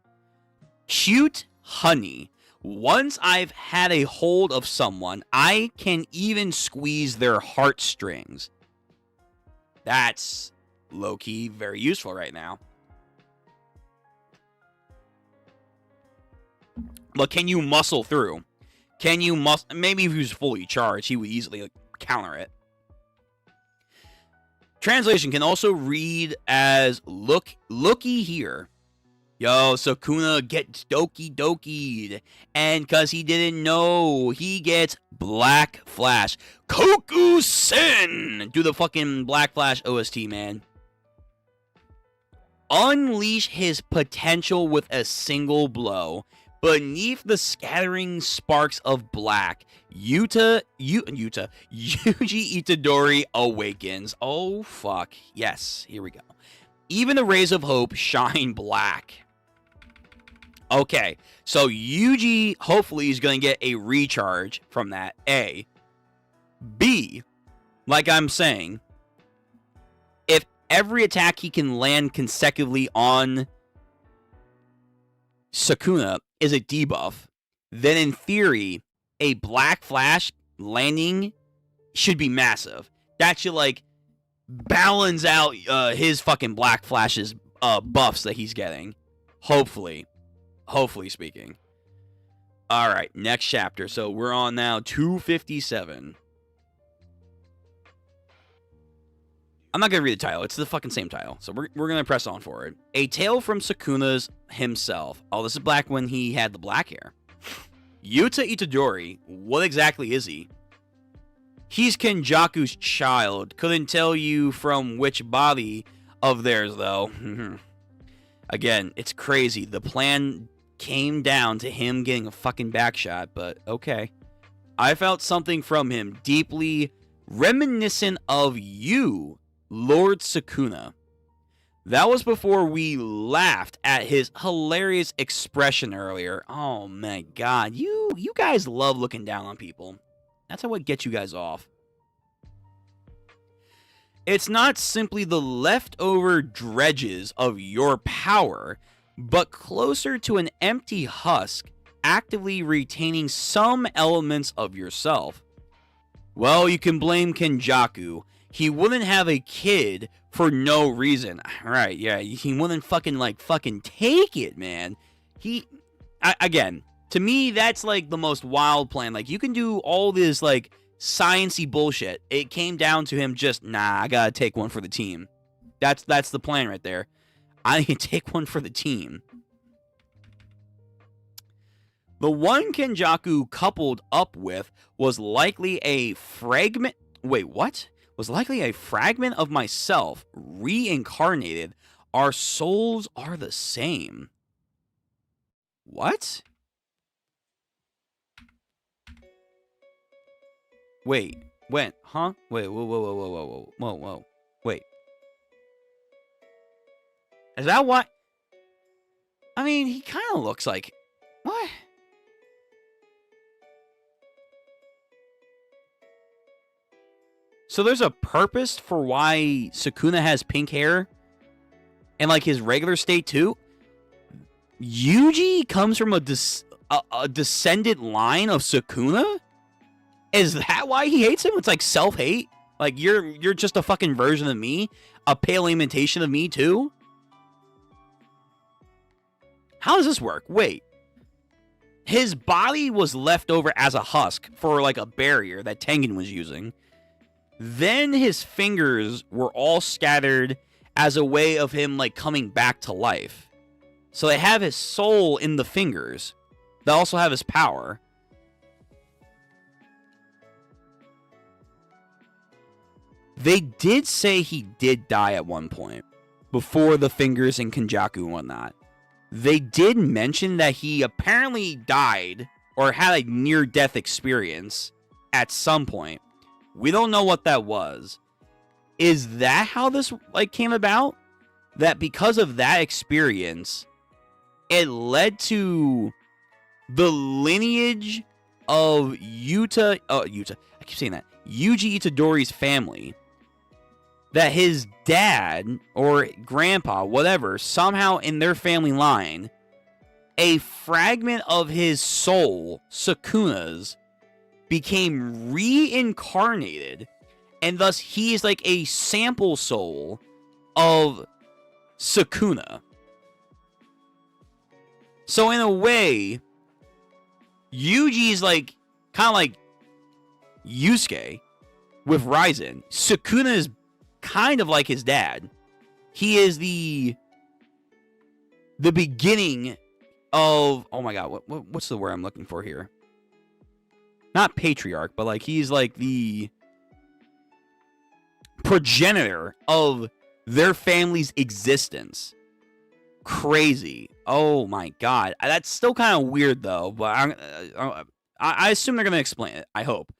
Cute honey. Once I've had a hold of someone, I can even squeeze their heartstrings. That's low-key very useful right now. But can you muscle through? Maybe if he was fully charged, he would easily counter it. Translation can also read as looky here. Yo, Sukuna gets Doki Doki'd. And cause he didn't know, he gets Black Flash. Koku-sen! Do the fucking Black Flash OST, man. Unleash his potential with a single blow. Beneath the scattering sparks of black, Yuji Itadori awakens. Oh, fuck. Yes, here we go. Even the rays of hope shine black. Okay, so Yuji hopefully is going to get a recharge from that, A. B, like I'm saying, if every attack he can land consecutively on Sukuna is a debuff, then in theory, a Black Flash landing should be massive. That should, like, balance out his fucking Black Flash's buffs that he's getting. Hopefully speaking. Alright, next chapter. So we're on now 257. I'm not going to read the title. It's the fucking same title. So we're going to press on for it. A Tale from Sukuna's himself. Oh, this is back when he had the black hair. Yuta Itadori. What exactly is he? He's Kenjaku's child. Couldn't tell you from which body of theirs, though. Again, it's crazy. The plan came down to him getting a fucking backshot, but okay. I felt something from him deeply reminiscent of you, Lord Sukuna. That was before we laughed at his hilarious expression earlier. Oh my god, you guys love looking down on people. That's what gets you guys off. It's not simply the leftover dredges of your power, but closer to an empty husk actively retaining some elements of yourself. Well, you can blame Kenjaku. He wouldn't have a kid for no reason. Right, yeah, he wouldn't fucking take it, man. Again, to me, that's like the most wild plan. Like, you can do all this like science-y bullshit. It came down to him just, nah, I gotta take one for the team. That's the plan right there. I can take one for the team. The one Kenjaku coupled up with was likely a fragment... Wait, what? Was likely a fragment of myself, reincarnated. Our souls are the same. What? Wait, when? Huh? Wait, whoa. Wait. Is that what? I mean, he kind of looks like... What? So there's a purpose for why Sukuna has pink hair? And like his regular state too? Yuji comes from a descendant line of Sukuna? Is that why he hates him? It's like self-hate? Like you're just a fucking version of me? A pale imitation of me too? How does this work? Wait. His body was left over as a husk for like a barrier that Tengen was using. Then his fingers were all scattered as a way of him like coming back to life. So they have his soul in the fingers. They also have his power. They did say he did die at one point before the fingers and Kenjaku and whatnot. They did mention that he apparently died or had a near-death experience at some point. We don't know what that was. Is that how this like came about? That because of that experience, it led to the lineage of Yuta. I keep saying that. Yuji Itadori's family. That his dad or grandpa, whatever, somehow in their family line, a fragment of his soul, Sukuna's, became reincarnated, and thus he is like a sample soul of Sukuna. So in a way, Yuji is like kind of like Yusuke with Ryzen. Sukuna is kind of like his dad. He is the beginning of, oh my god, what's the word I'm looking for here? Not patriarch, but like he's like the progenitor of their family's existence. Crazy. Oh my god. That's still kind of weird though, but I assume they're going to explain it. I hope.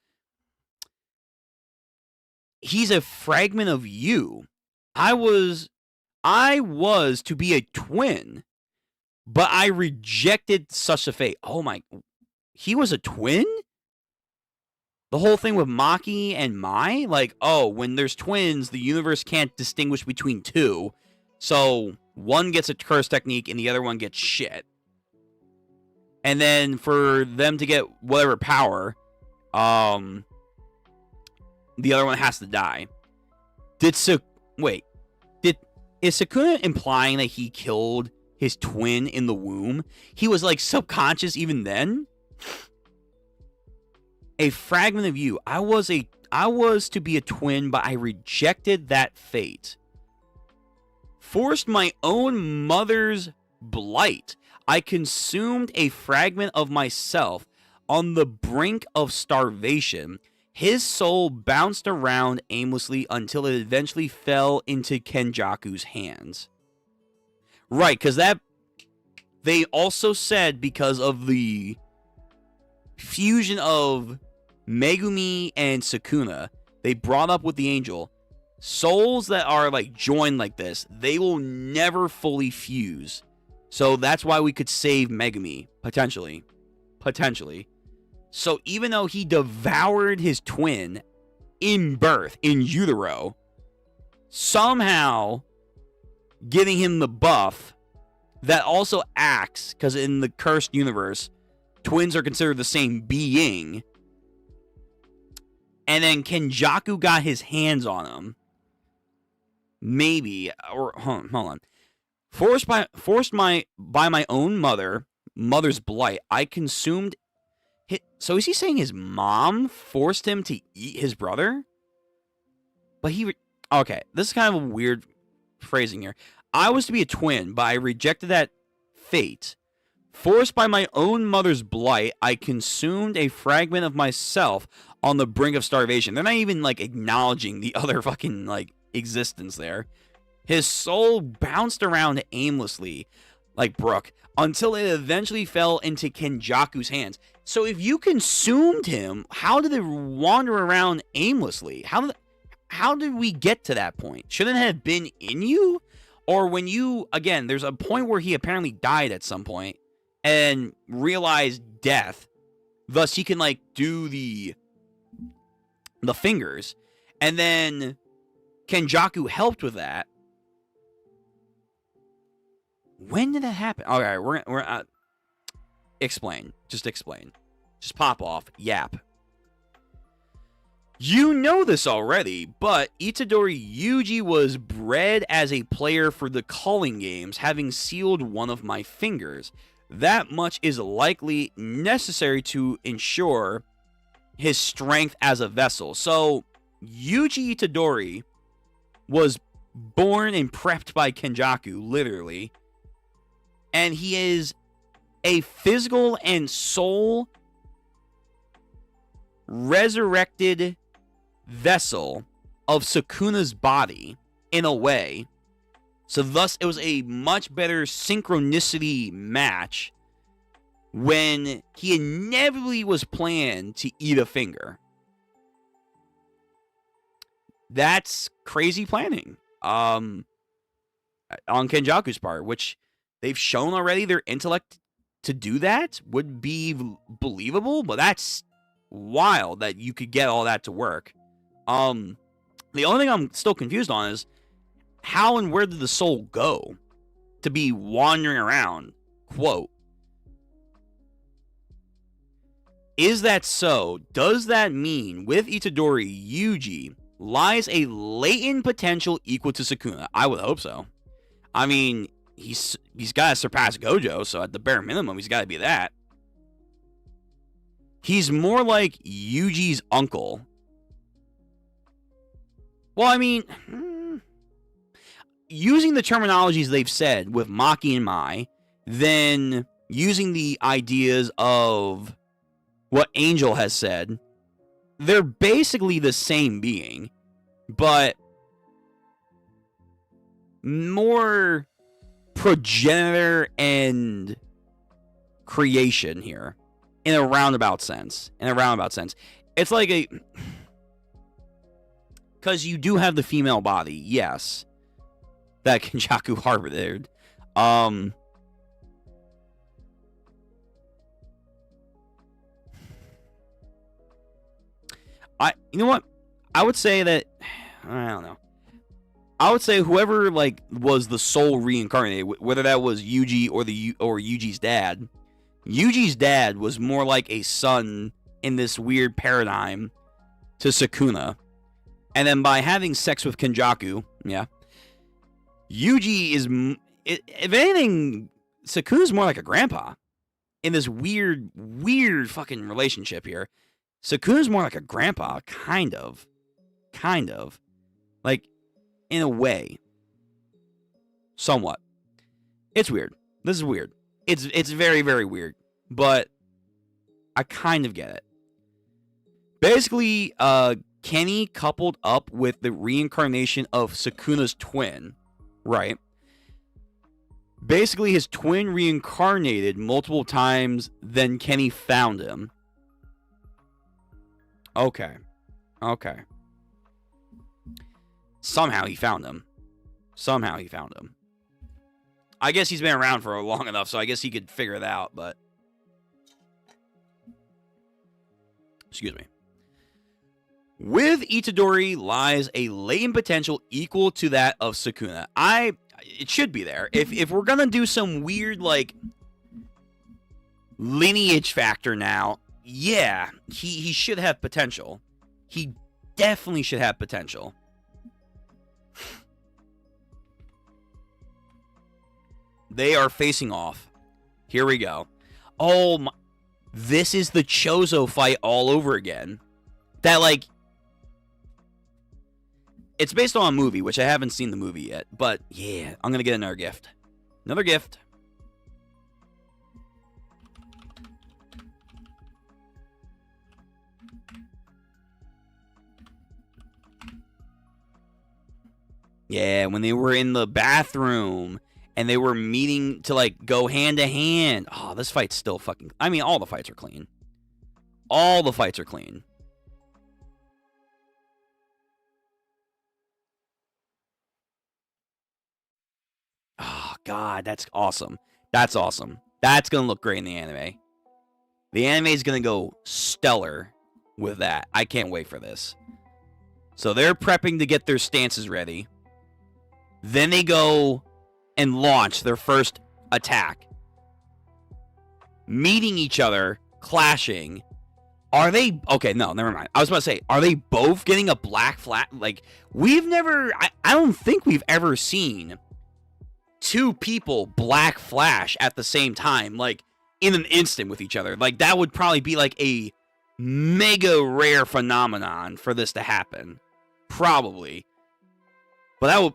He's a fragment of you. I was to be a twin, but I rejected such a fate. Oh my, he was a twin? The whole thing with Maki and Mai, like, oh, when there's twins, the universe can't distinguish between two, so one gets a curse technique and the other one gets shit. And then for them to get whatever power, the other one has to die. Is Sukuna implying that he killed his twin in the womb? He was like subconscious even then? A fragment of you. I was to be a twin, but I rejected that fate. Forced my own mother's blight. I consumed a fragment of myself on the brink of starvation. His soul bounced around aimlessly until it eventually fell into Kenjaku's hands. Right, because that... They also said because of the fusion of Megumi and Sukuna, they brought up with the angel, souls that are like joined like this, they will never fully fuse. So that's why we could save Megumi, potentially. So even though he devoured his twin in birth, in utero, somehow giving him the buff that also acts, because in the cursed universe, twins are considered the same being. And then Kenjaku got his hands on him. Maybe. Or, hold on. Forced by my own mother's blight, I consumed... So is he saying his mom forced him to eat his brother? But okay, this is kind of a weird phrasing here. I was to be a twin, but I rejected that fate. Forced by my own mother's blight, I consumed a fragment of myself on the brink of starvation. They're not even, like, acknowledging the other fucking, like, existence there. His soul bounced around aimlessly, like Brook, until it eventually fell into Kenjaku's hands. So if you consumed him, how did it wander around aimlessly? How did we get to that point? Shouldn't it have been in you? Or when you, again, there's a point where he apparently died at some point and realized death. Thus, he can, like, do the fingers. And then Kenjaku helped with that. When did that happen? All right, we're explain. Just explain. Just pop off. Yap. You know this already, but Itadori Yuji was bred as a player for the calling games, having sealed one of my fingers. That much is likely necessary to ensure his strength as a vessel. So, Yuji Itadori was born and prepped by Kenjaku, literally. And he is a physical and soul resurrected vessel of Sukuna's body, in a way. So thus, it was a much better synchronicity match when he inevitably was planned to eat a finger. That's crazy planning. On Kenjaku's part, which they've shown already their intellect to do that would be believable, but that's wild that you could get all that to work. The only thing I'm still confused on is how and where did the soul go to be wandering around? Quote. Is that so? Does that mean with Itadori Yuji lies a latent potential equal to Sukuna? I would hope so. I mean, he's got to surpass Gojo, so at the bare minimum, he's got to be that. He's more like Yuji's uncle. Well, I mean, using the terminologies they've said with Maki and Mai, then using the ideas of what Angel has said, they're basically the same being, but more progenitor and creation here in a roundabout sense. It's like a... Because you do have the female body, yes, that Kenjaku harbored. You know what? I would say that... I don't know. I would say whoever, like, was the soul reincarnated, whether that was Yuji or Yuji's dad. Yuji's dad was more like a son in this weird paradigm to Sukuna. And then by having sex with Kenjaku, yeah, Yuji is, if anything, Sukuna's more like a grandpa in this weird fucking relationship here. Sukuna's more like a grandpa, kind of. Like, in a way. Somewhat. It's weird. This is weird. It's very, very weird. But I kind of get it. Basically, Kenny coupled up with the reincarnation of Sukuna's twin, right? Basically, his twin reincarnated multiple times, then Kenny found him. Okay. Somehow he found him. I guess he's been around for long enough, so I guess he could figure it out, but... Excuse me. With Itadori lies a latent potential equal to that of Sukuna. It should be there. If we're gonna do some weird, like, lineage factor now. Yeah, he should have potential. He definitely should have potential. They are facing off. Here we go. Oh my. This is the Chozo fight all over again. That, like, it's based on a movie, which I haven't seen the movie yet. But, yeah, I'm going to get another gift. Another gift. Yeah, when they were in the bathroom and they were meeting to, like, go hand to hand. Oh, this fight's still fucking... I mean, all the fights are clean. All the fights are clean. Oh, God, that's awesome. That's awesome. That's going to look great in the anime. The anime is going to go stellar with that. I can't wait for this. So they're prepping to get their stances ready. Then they go and launch their first attack. Meeting each other, clashing. Are they... Okay, no, never mind. I was about to say, are they both getting a black flat? Like, we've never... I don't think we've ever seen two people black flash at the same time, like, in an instant with each other. Like, that would probably be, like, a mega rare phenomenon for this to happen. Probably. But that would...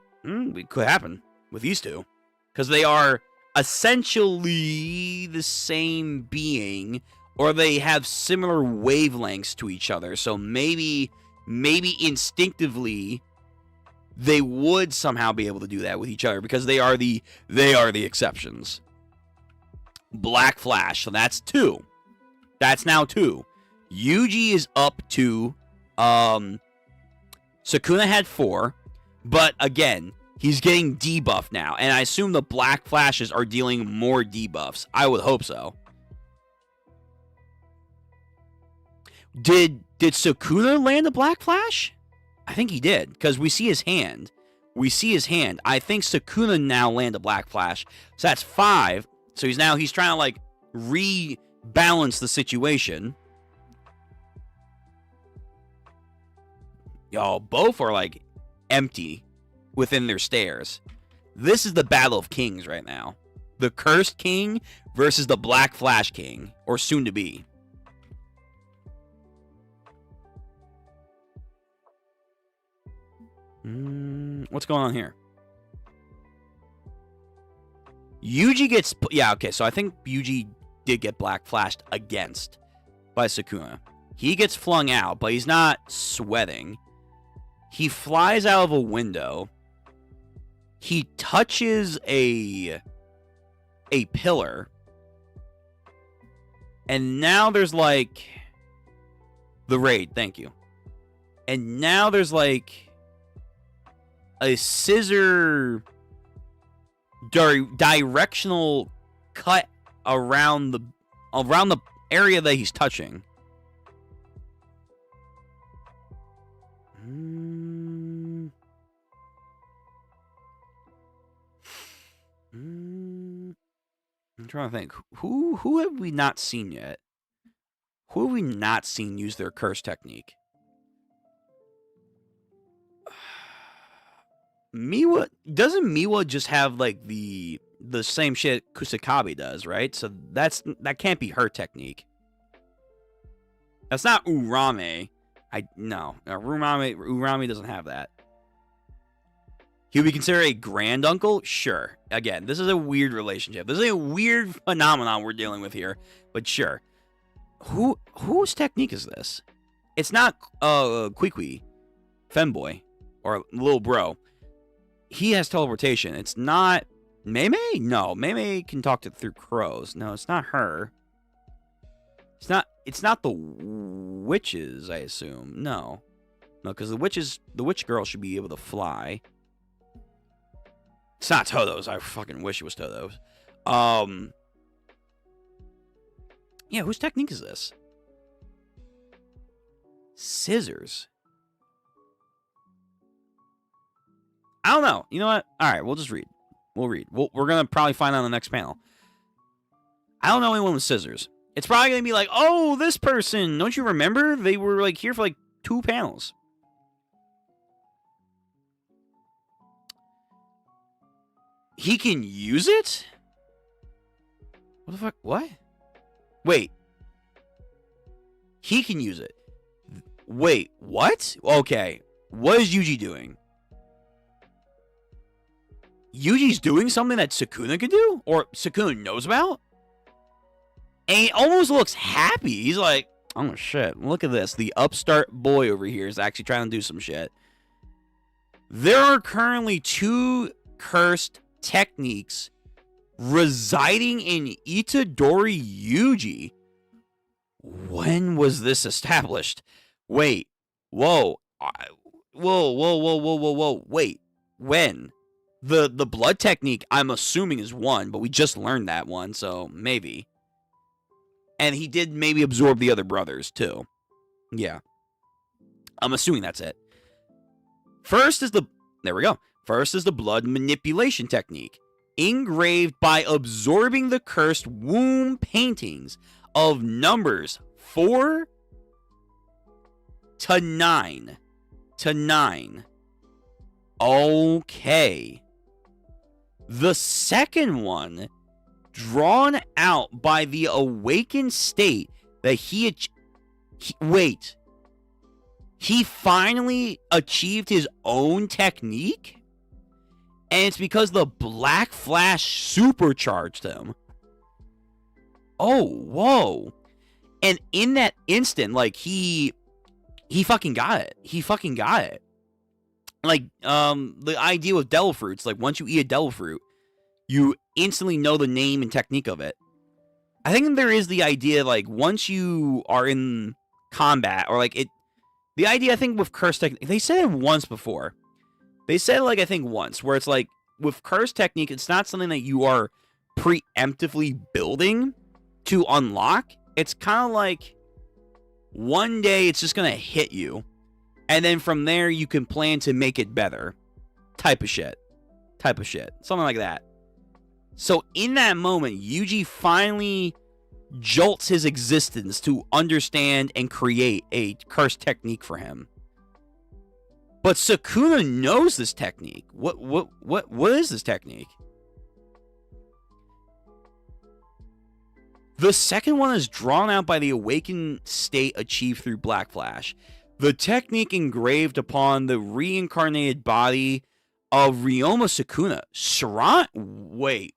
it could happen with these two. Because they are essentially the same being, or they have similar wavelengths to each other. So maybe instinctively they would somehow be able to do that with each other, because they are the exceptions. Black Flash, so that's 2. That's now 2. Yuji is up to Sukuna had 4, but again, he's getting debuffed now, and I assume the Black Flashes are dealing more debuffs. I would hope so. Did Sukuna land a Black Flash? I think he did, because we see his hand. I think Sukuna now land a Black Flash. So that's 5. So he's trying to, like, rebalance the situation. Y'all, both are, like, empty within their stairs. This is the Battle of Kings right now. The Cursed King versus the Black Flash King, or soon to be. What's going on here? Yuji gets... Yeah, okay, so I think Yuji did get Black Flashed against by Sukuna. He gets flung out, but he's not sweating. He flies out of a window. He touches a pillar. And now there's, like... The raid, thank you. And now there's, like... a scissor directional cut around the area that he's touching. I'm trying to think. Who have we not seen yet? Who have we not seen use their curse technique? Miwa, doesn't Miwa just have, like, the same shit Kusakabe does, right? So that can't be her technique. That's not Urame. No, Urame doesn't have that. He would be considered a granduncle? Sure. Again, this is a weird relationship. This is a weird phenomenon we're dealing with here, but sure. Whose technique is this? It's not Kwikwi, Femboy, or Lil Bro. He has teleportation. It's not Mei. No, Mei can talk through crows. No, it's not her. It's not the witches, I assume. No, because the witch girl should be able to fly. It's not Todo's. I fucking wish it was Todo's. Yeah, whose technique is this? Scissors. I don't know. You know what? All right, we'll just read. We'll read. We're going to probably find out on the next panel. I don't know anyone with scissors. It's probably going to be like, oh, this person. Don't you remember? They were like here for like 2 panels. He can use it? What the fuck? What? Wait. He can use it. Wait, what? Okay. What is Yuji doing? Yuji's doing something that Sukuna could do? Or Sukuna knows about? And he almost looks happy. He's like, oh shit, look at this. The upstart boy over here is actually trying to do some shit. There are currently 2 cursed techniques residing in Itadori Yuji. When was this established? Wait. Whoa. Whoa. Wait. When? The blood technique, I'm assuming, is 1, but we just learned that one, so maybe. And he did maybe absorb the other brothers, too. Yeah. I'm assuming that's it. There we go. First is the blood manipulation technique, engraved by absorbing the cursed womb paintings of numbers 4 to 9. Okay. The second one, drawn out by the awakened state that he finally achieved his own technique? And it's because the Black Flash supercharged him. Oh, whoa. And in that instant, like, he fucking got it. He fucking got it. Like, the idea with devil fruits, like, once you eat a devil fruit, you instantly know the name and technique of it. I think there is the idea, like, once you are in combat, or, like, the idea, I think, with cursed technique, they said it once before. They said, like, I think once, where it's like, with cursed technique, it's not something that you are preemptively building to unlock. It's kind of like, one day it's just going to hit you, and then from there, you can plan to make it better. Type of shit. Something like that. So, in that moment, Yuji finally jolts his existence to understand and create a cursed technique for him. But Sukuna knows this technique. What is this technique? The second one is drawn out by the awakened state achieved through Black Flash. The technique engraved upon the reincarnated body of Ryoma Sukuna. Shrine? Wait.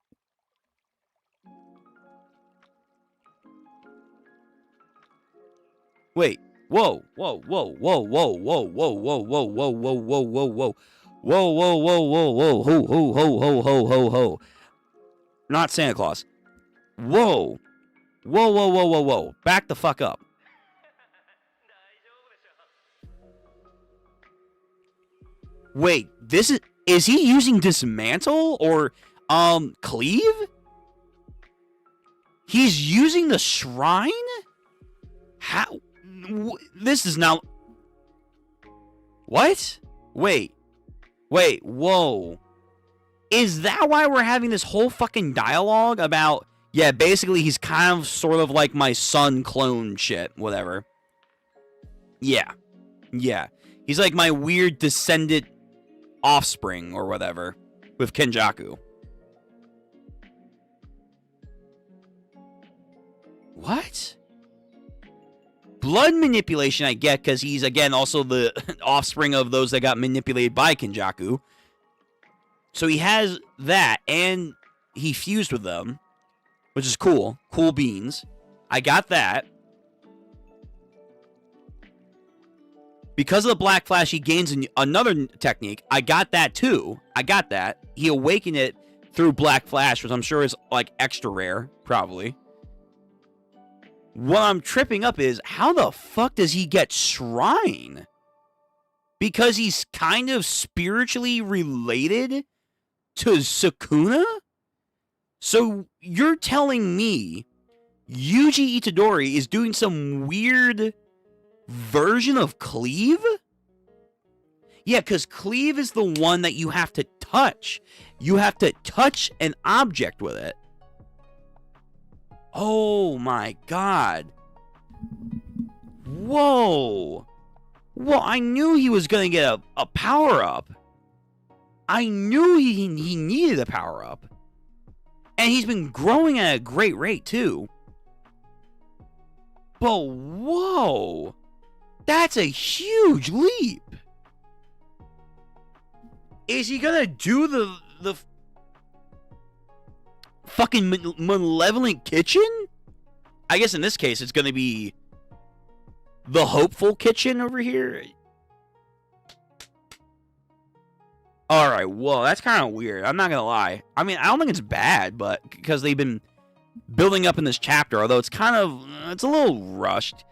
Wait. Whoa. Ho. Not Santa Claus. Whoa. Back the fuck up. Wait, is he using dismantle or cleave? He's using the shrine? How? This is now. What? Wait, whoa. Is that why we're having this whole fucking dialogue about, yeah, basically he's kind of sort of like my son clone shit, whatever. Yeah. He's like my weird descendant offspring or whatever with Kenjaku. What? Blood manipulation I get because he's, again, also the offspring of those that got manipulated by Kenjaku. So he has that, and he fused with them, which is cool. Cool beans. I got that. Because of the Black Flash, he gains another technique. I got that, too. He awakened it through Black Flash, which I'm sure is, like, extra rare, probably. What I'm tripping up is, how the fuck does he get Shrine? Because he's kind of spiritually related to Sukuna? So you're telling me Yuji Itadori is doing some weird version of cleave? Yeah, because cleave is the one that you have to touch. You have to touch an object with it. Oh my god. Whoa. Well, I knew he was going to get a power-up. I knew he needed a power-up. And he's been growing at a great rate, too. But whoa. That's a huge leap. Is he going to do the fucking malevolent kitchen? I guess in this case, it's going to be the hopeful kitchen over here. Alright, well, that's kind of weird. I'm not going to lie. I mean, I don't think it's bad, but because they've been building up in this chapter, although it's kind of, it's a little rushed.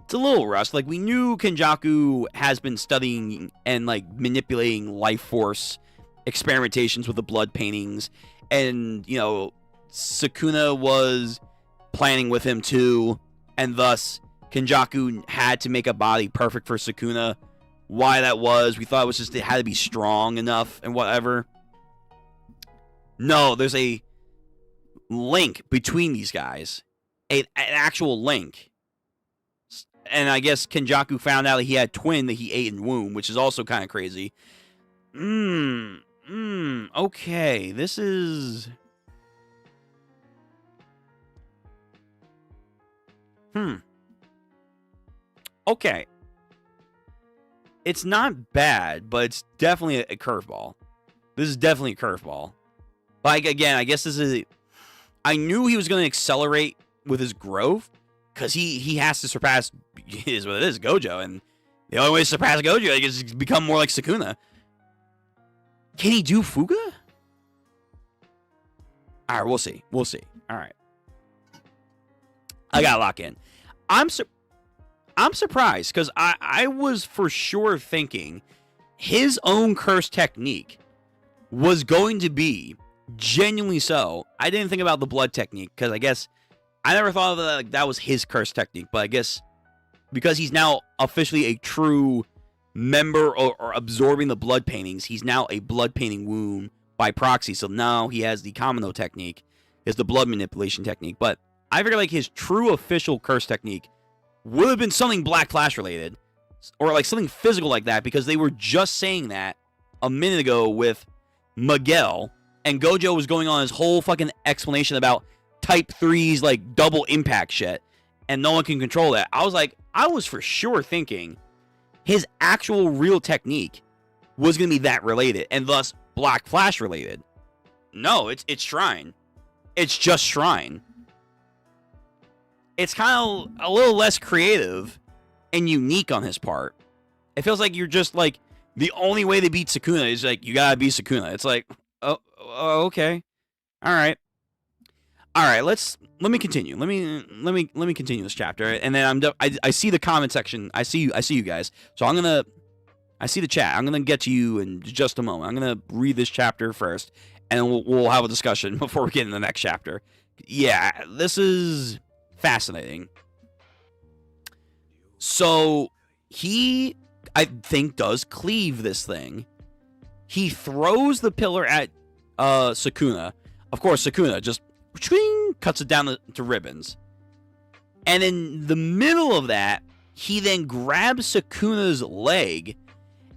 It's a little rushed. Like, we knew Kenjaku has been studying and, like, manipulating life force experimentations with the blood paintings. And, you know, Sukuna was planning with him, too. And thus, Kenjaku had to make a body perfect for Sukuna. Why that was, we thought it was just it had to be strong enough and whatever. No, there's a link between these guys. An actual link. And I guess Kenjaku found out that he had twin that he ate in womb, which is also kind of crazy. Okay, this is... Okay. It's not bad, but it's definitely a curveball. This is definitely a curveball. Like, again, I guess this is... I knew he was going to accelerate with his growth, because he has to surpass... It is what it is, Gojo, and the only way to surpass Gojo is to become more like Sukuna. Can he do Fuga? Alright, we'll see. We'll see. Alright. I gotta lock in. I'm surprised, because I was for sure thinking his own curse technique was going to be genuinely so. I didn't think about the blood technique, because I guess I never thought of that, like, that was his curse technique, but I guess because he's now officially a true member or absorbing the blood paintings, he's now a blood painting womb by proxy, so now he has the Kamino technique, is the blood manipulation technique, but I figured like his true official curse technique would have been something Black Flash related, or like something physical like that, because they were just saying that a minute ago with Miguel, and Gojo was going on his whole fucking explanation about Type 3's like double impact shit, and no one can control that. I was for sure thinking his actual real technique was going to be that related, and thus Black Flash related. No, it's Shrine. It's just Shrine. It's kind of a little less creative and unique on his part. It feels like you're just like, the only way to beat Sukuna is like, you gotta beat Sukuna. It's like, oh okay. Alright, let me continue. Let me continue this chapter, and then I see the comment section. I see you guys. So I see the chat. I'm gonna get to you in just a moment. I'm gonna read this chapter first, and we'll have a discussion before we get into the next chapter. Yeah, this is fascinating. So he, I think, does cleave this thing. He throws the pillar at Sukuna. Of course, Sukuna just cuts it down to ribbons. And in the middle of that, he then grabs Sukuna's leg,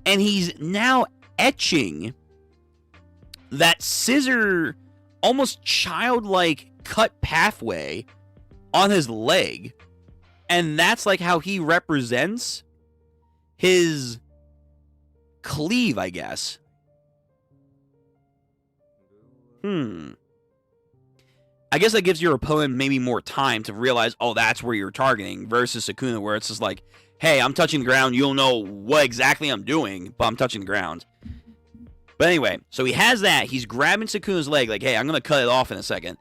and he's now etching that scissor, almost childlike cut pathway on his leg. And that's like how he represents his cleave, I guess. I guess that gives your opponent maybe more time to realize, oh, that's where you're targeting, versus Sukuna, where it's just like, hey, I'm touching the ground, you don't know what exactly I'm doing, but I'm touching the ground. But anyway, so he has that, he's grabbing Sukuna's leg, like, hey, I'm gonna cut it off in a second.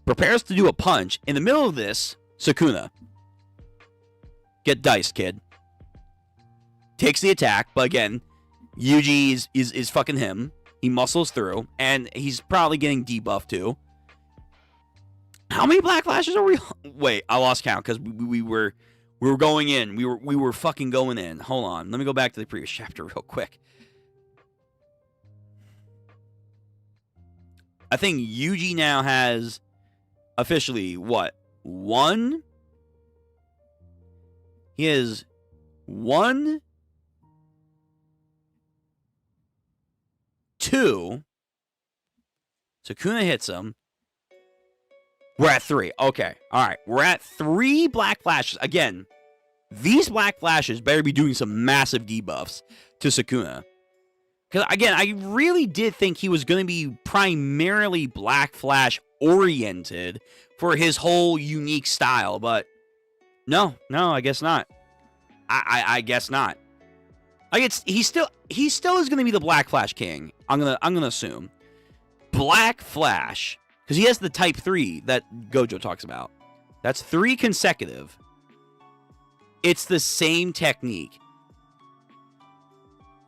Prepares to do a punch. In the middle of this, Sukuna, get diced, kid. Takes the attack, but again, Yuji is fucking him. He muscles through, and he's probably getting debuffed too. How many Black Flashes are we? Wait, I lost count because we were going in. We were fucking going in. Hold on, let me go back to the previous chapter real quick. I think Yuji now has officially, what? 1? He has 1, 2. Sukuna hits him. We're at 3. Okay. All right. We're at 3 Black Flashes. Again, these Black Flashes better be doing some massive debuffs to Sukuna. Because, again, I really did think he was going to be primarily Black Flash oriented for his whole unique style. But no, I guess not. I guess not. Like, he still is going to be the Black Flash King. I'm gonna assume. Black Flash, because he has the Type 3 that Gojo talks about. That's 3 consecutive. It's the same technique.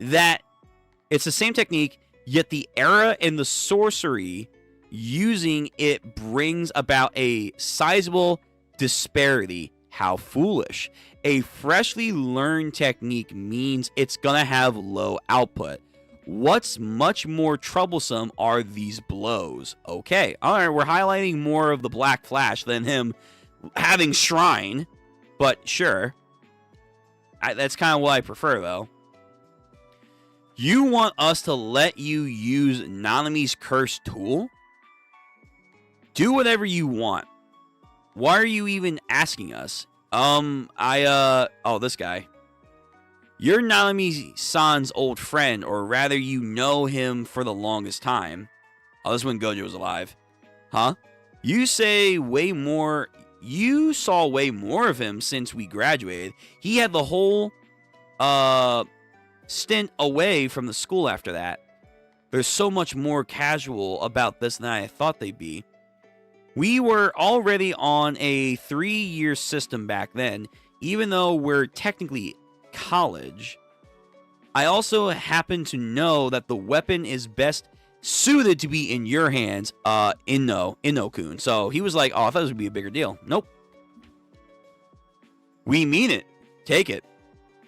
It's the same technique, yet the era and the sorcery using it brings about a sizable disparity. How foolish. A freshly learned technique means it's gonna have low output. What's much more troublesome are these blows. Okay, alright, we're highlighting more of the Black Flash than him having Shrine, but sure. That's kind of what I prefer, though. You want us to let you use Nanami's cursed tool? Do whatever you want. Why are you even asking us? Oh, this guy. You're Nanami-san's old friend, or rather you know him for the longest time. Oh, this is when Gojo was alive. Huh? You saw way more of him since we graduated. He had the whole, stint away from the school after that. There's so much more casual about this than I thought they'd be. We were already on a 3-year system back then, even though we're technically college. I also happen to know that the weapon is best suited to be in your hands, Inno-kun. So he was like, oh, I thought this would be a bigger deal. Nope. We mean it. Take it.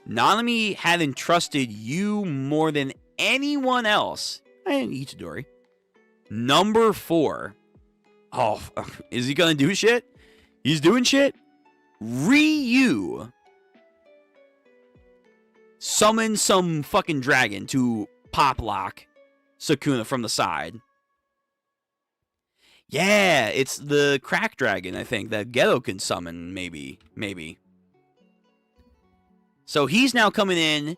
Nanami had entrusted you more than anyone else. And Itadori. Number 4. Oh, is he gonna do shit? He's doing shit? Ryu. Summon some fucking dragon to pop lock Sukuna from the side. Yeah, it's the crack dragon, I think, that Geto can summon, maybe. So he's now coming in,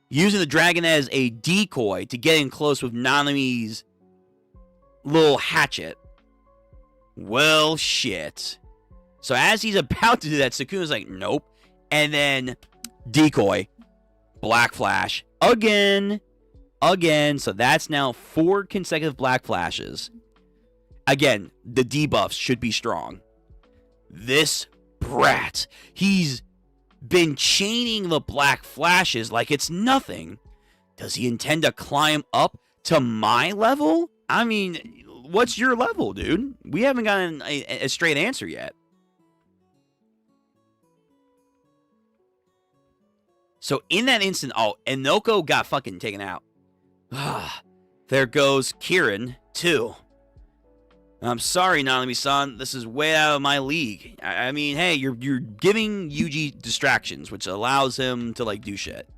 using the dragon as a decoy to get in close with Nanami's little hatchet. Well, shit. So as he's about to do that, Sukuna's like, nope. And then decoy. Black Flash. Again. So that's now 4 consecutive Black Flashes. Again, the debuffs should be strong. This brat. He's been chaining the Black Flashes like it's nothing. Does he intend to climb up to my level? I mean, what's your level, dude? We haven't gotten a straight answer yet. So in that instant, Enoko got fucking taken out. There goes Kirin, too. I'm sorry, Nanami-san. This is way out of my league. I mean, hey, you're giving Yuji distractions, which allows him to, like, do shit.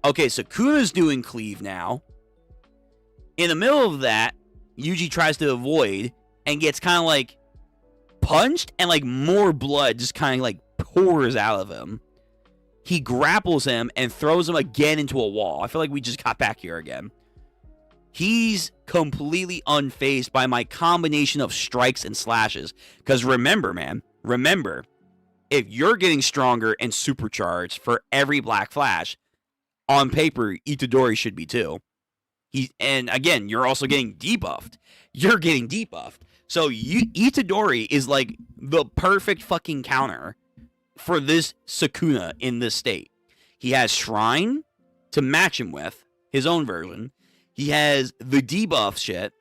Okay, Sukuna's doing cleave now. In the middle of that, Yuji tries to avoid and gets kind of, like, punched, and, like, more blood just kind of, like, pours out of him. He grapples him and throws him again into a wall. I feel like we just got back here again. He's completely unfazed by my combination of strikes and slashes. Because remember, man, if you're getting stronger and supercharged for every Black Flash, on paper, Itadori should be too. And again, you're also getting debuffed. So Itadori is like the perfect fucking counter for this Sukuna in this state. He has Shrine to match him with, his own version. He has the debuff shit,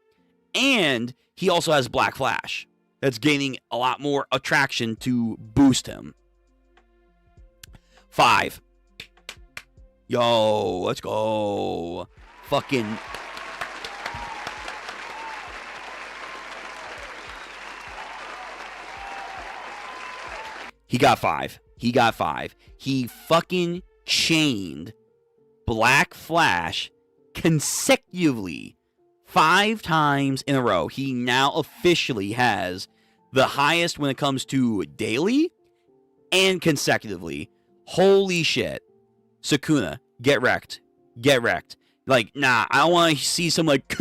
and he also has Black Flash. That's gaining a lot more attraction to boost him. 5. Yo, let's go. Fucking... He got 5. He got 5. He fucking chained Black Flash consecutively 5 times in a row. He now officially has the highest when it comes to daily and consecutively. Holy shit. Sukuna, get wrecked. Get wrecked. Like, nah, I don't want to see some like,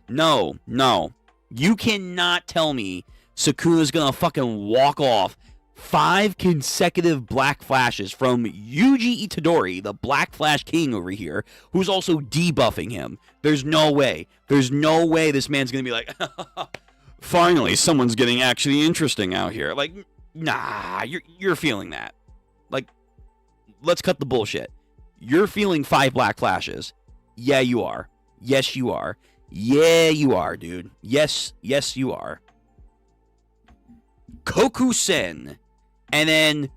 no. You cannot tell me Sukuna's gonna fucking walk off 5 consecutive Black Flashes from Yuji Itadori, the Black Flash King over here, who's also debuffing him. There's no way. There's no way this man's gonna be like, finally, someone's getting actually interesting out here. Like, nah, you're feeling that. Like, let's cut the bullshit. You're feeling 5 Black Flashes. Yeah, you are. Yes, you are. Yeah, you are, dude. Yes, you are. Kokusen. And then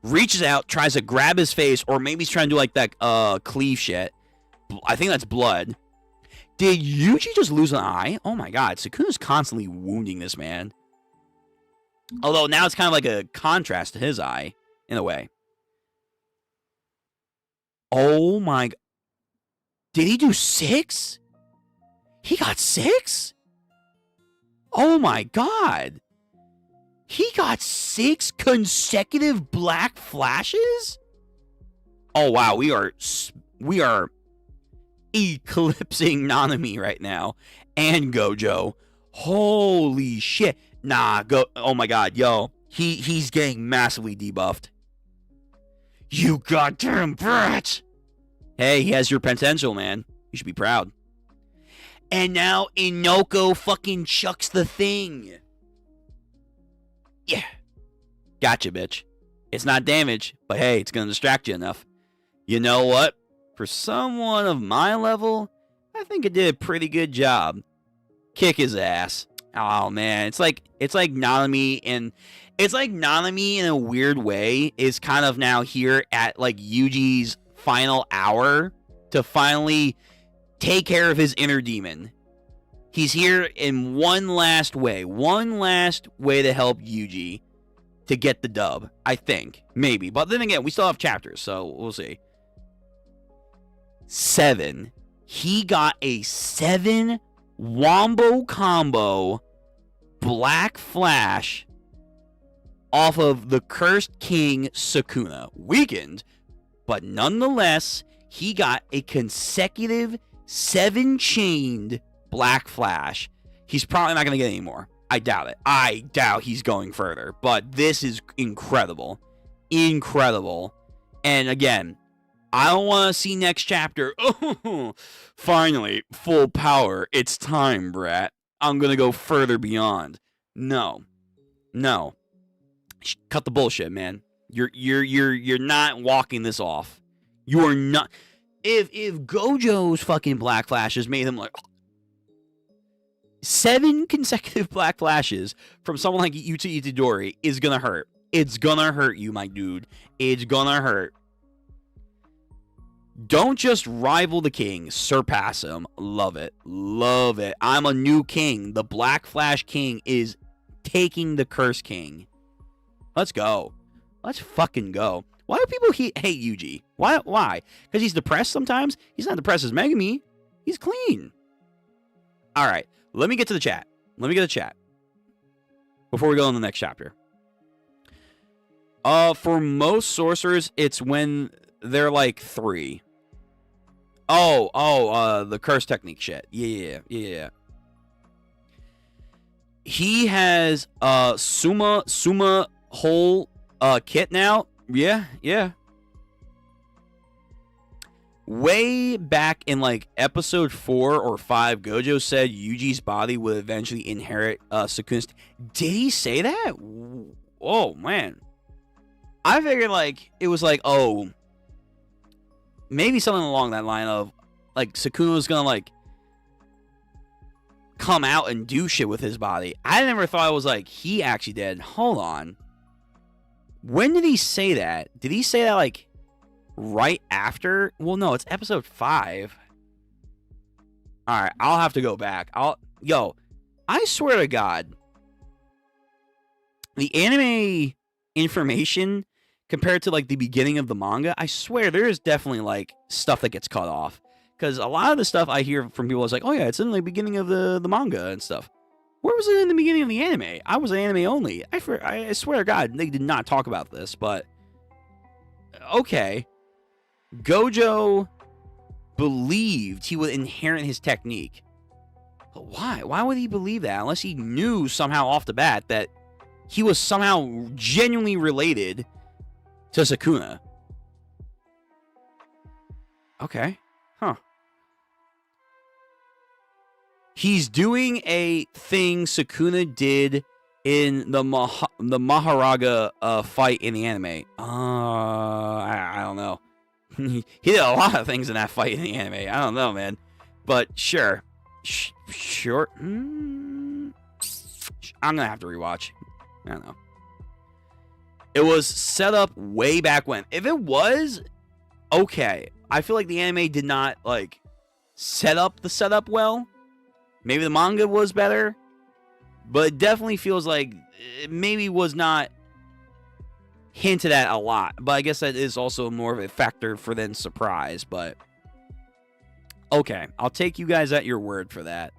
reaches out, tries to grab his face, or maybe he's trying to do like that cleave shit. I think that's blood. Did Yuji just lose an eye? Oh my god, Sukuna's constantly wounding this man. Although now it's kind of like a contrast to his eye, in a way. Oh my... Did he do 6? He got 6? Oh my god. He got 6 consecutive Black Flashes? Oh wow, we are eclipsing Nanami right now. And Gojo. Holy shit. Nah, oh my god, yo. He's getting massively debuffed. You goddamn brat! Hey, he has your potential, man. You should be proud. And now Inoko fucking chucks the thing. Yeah. Gotcha, bitch. It's not damage, but hey, it's gonna distract you enough. You know what? For someone of my level, I think it did a pretty good job. Kick his ass. Oh man, it's like Nanami, and it's like Nanami in a weird way is kind of now here at like Yuji's final hour to finally take care of his inner demon. He's here in one last way to help Yuji to get the dub, I think. Maybe. But then again, we still have chapters, so we'll see. 7. He got a 7 wombo combo Black Flash off of the Cursed King Sukuna. Weakened, but nonetheless, he got a consecutive 7 chained Black Flash. He's probably not going to get any more. I doubt it. I doubt he's going further. But this is incredible. Incredible. And again, I don't want to see next chapter. Oh, finally, full power. It's time, brat. I'm going to go further beyond. No. Cut the bullshit, man. You're not walking this off. You are not. If Gojo's fucking Black Flashes made him like 7 consecutive Black Flashes from someone like Yuji Itadori is gonna hurt. It's gonna hurt you, my dude. It's gonna hurt. Don't just rival the king, surpass him. Love it. Love it. I'm a new king. The Black Flash King is taking the Curse King. Let's go. Let's fucking go. Why do people hate Yuji? Why? Because he's depressed sometimes? He's not depressed as Megami. He's clean. All right. Let me get to the chat. Let me get the chat. Before we go on the next chapter. For most sorcerers, it's when they're like 3. The curse technique shit. Yeah. He has Suma whole kit now. Yeah. Way back in like episode 4 or 5, Gojo said Yuji's body would eventually inherit Sukuna's. Did he say that? Oh man, I figured like it was like, oh, maybe something along that line of like Sukuna was gonna like come out and do shit with his body. I never thought it was like he actually did. Hold on. When did he say that? Did he say that like right after? Well, no, it's episode 5. Alright, I'll have to go back. I swear to God, the anime information compared to like the beginning of the manga, I swear there is definitely like stuff that gets cut off. Because a lot of the stuff I hear from people is like, oh yeah, it's in the beginning of the manga and stuff. Where was it in the beginning of the anime? I was an anime only. I swear to God, they did not talk about this, but okay. Gojo believed he would inherit his technique. But why? Why would he believe that? Unless he knew somehow off the bat that he was somehow genuinely related to Sukuna. Okay. Huh. He's doing a thing Sukuna did in the Maharaga fight in the anime. I don't know. He did a lot of things in that fight in the anime. I don't know, man. But sure. Sure. I'm going to have to rewatch. I don't know. It was set up way back when. If it was, okay. I feel like the anime did not, like, set up the setup well. Maybe the manga was better. But it definitely feels like it maybe was not hinted at a lot. But I guess that is also more of a factor for then surprise. But okay, I'll take you guys at your word for that.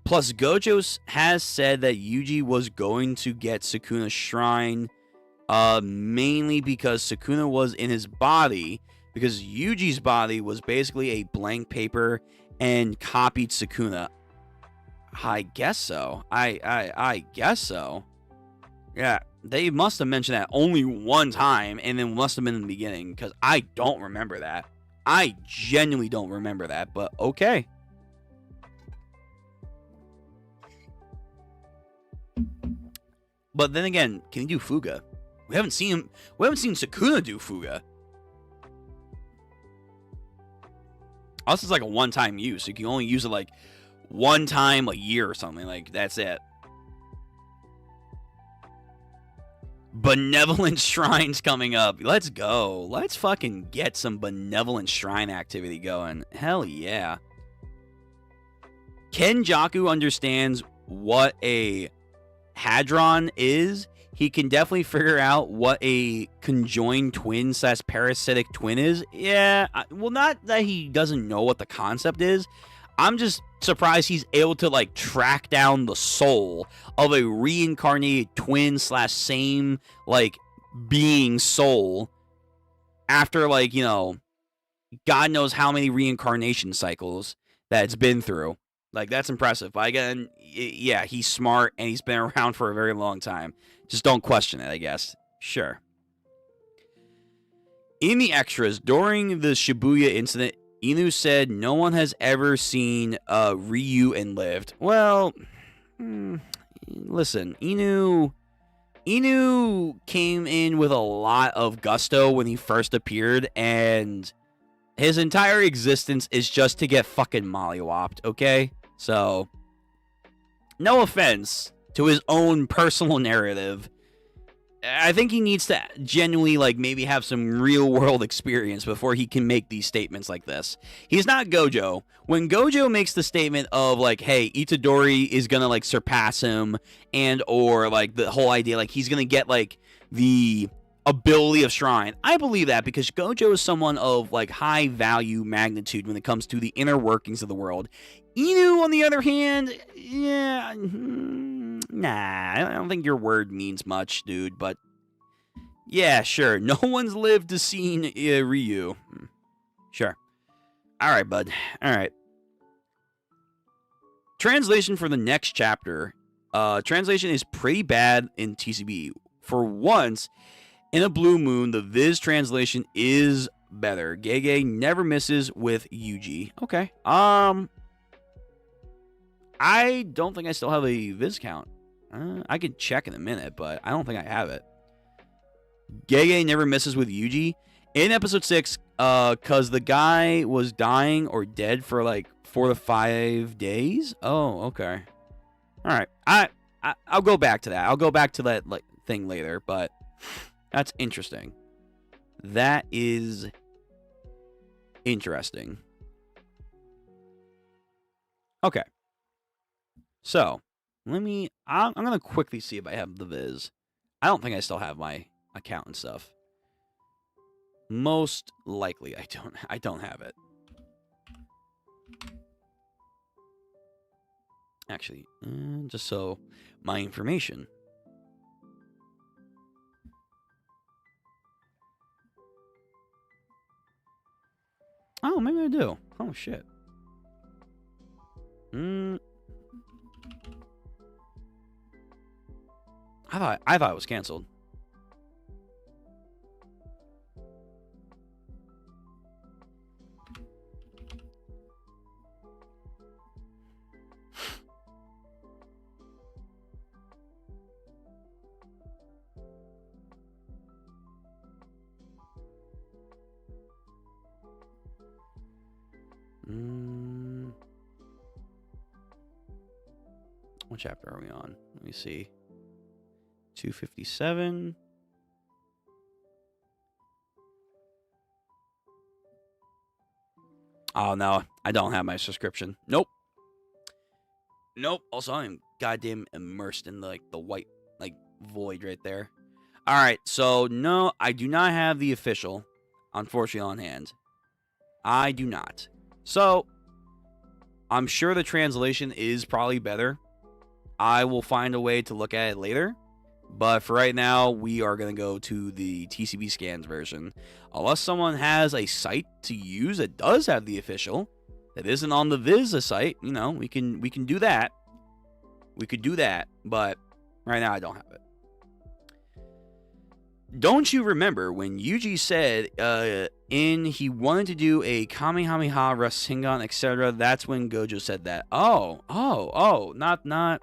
Plus, Gojo has said that Yuji was going to get Sukuna's shrine, mainly because Sukuna was in his body, because Yuji's body was basically a blank paper and copied Sukuna. I guess so. I guess so. Yeah, they must have mentioned that only one time, and then must have been in the beginning, because I don't remember that. I genuinely don't remember that, but okay. But then again, can he do Fuga? We haven't seen him. We haven't seen Sukuna do Fuga. Also, it's like a one-time use. You can only use it like one time a year or something. Like, that's it. Benevolent shrines coming up. Let's go. Let's fucking get some benevolent shrine activity going. Hell yeah. Kenjaku understands what a hadron is. He can definitely figure out what a conjoined twin / parasitic twin is. Yeah, well, not that he doesn't know what the concept is. I'm just surprised he's able to, like, track down the soul of a reincarnated twin / same, like, being soul after, like, you know, God knows how many reincarnation cycles that it's been through. Like, that's impressive. But again, yeah, he's smart and he's been around for a very long time. Just don't question it, I guess. Sure. In the extras, during the Shibuya incident, Inu said no one has ever seen Ryu and lived. Well, listen, Inu came in with a lot of gusto when he first appeared, and his entire existence is just to get fucking mollywopped, okay? So, no offense to his own personal narrative. I think he needs to genuinely, like, maybe have some real-world experience before he can make these statements like this. He's not Gojo. When Gojo makes the statement of, like, hey, Itadori is gonna, like, surpass him, and, or, like, the whole idea, like, he's gonna get, like, the ability of Shrine. I believe that because Gojo is someone of, like, high-value magnitude when it comes to the inner workings of the world. Inu, on the other hand, yeah, nah, I don't think your word means much, dude, but yeah, sure. No one's lived to see Ryu. Sure. All right, bud. All right. Translation for the next chapter. Translation is pretty bad in TCB. For once, in a blue moon, the Viz translation is better. Gege never misses with Yuji. Okay. I don't think I still have a Viz count. I can check in a minute, but I don't think I have it. Gege never misses with Yuji. In episode 6, because the guy was dying or dead for like 4 to 5 days. Oh, okay. All right. I'll go back to that. I'll go back to that like thing later, but that's interesting. That is interesting. Okay. So, I'm going to quickly see if I have the Viz. I don't think I still have my account and stuff. Most likely, I don't have it. Actually, just so my information. Oh, maybe I do. Oh, shit. I thought it was canceled. What chapter are we on? Let me see. 257. Oh, no. I don't have my subscription. Nope. Nope. Also, I'm goddamn immersed in the white void right there. All right. So, no, I do not have the official, unfortunately, on hand. I do not. So, I'm sure the translation is probably better. I will find a way to look at it later. But for right now, we are going to go to the TCB scans version. Unless someone has a site to use that does have the official, that isn't on the Visa site, you know, we can do that. We could do that, but right now I don't have it. Don't you remember when Yuji said he wanted to do a Kamehameha, Rasengan, etc.? That's when Gojo said that. Oh, not.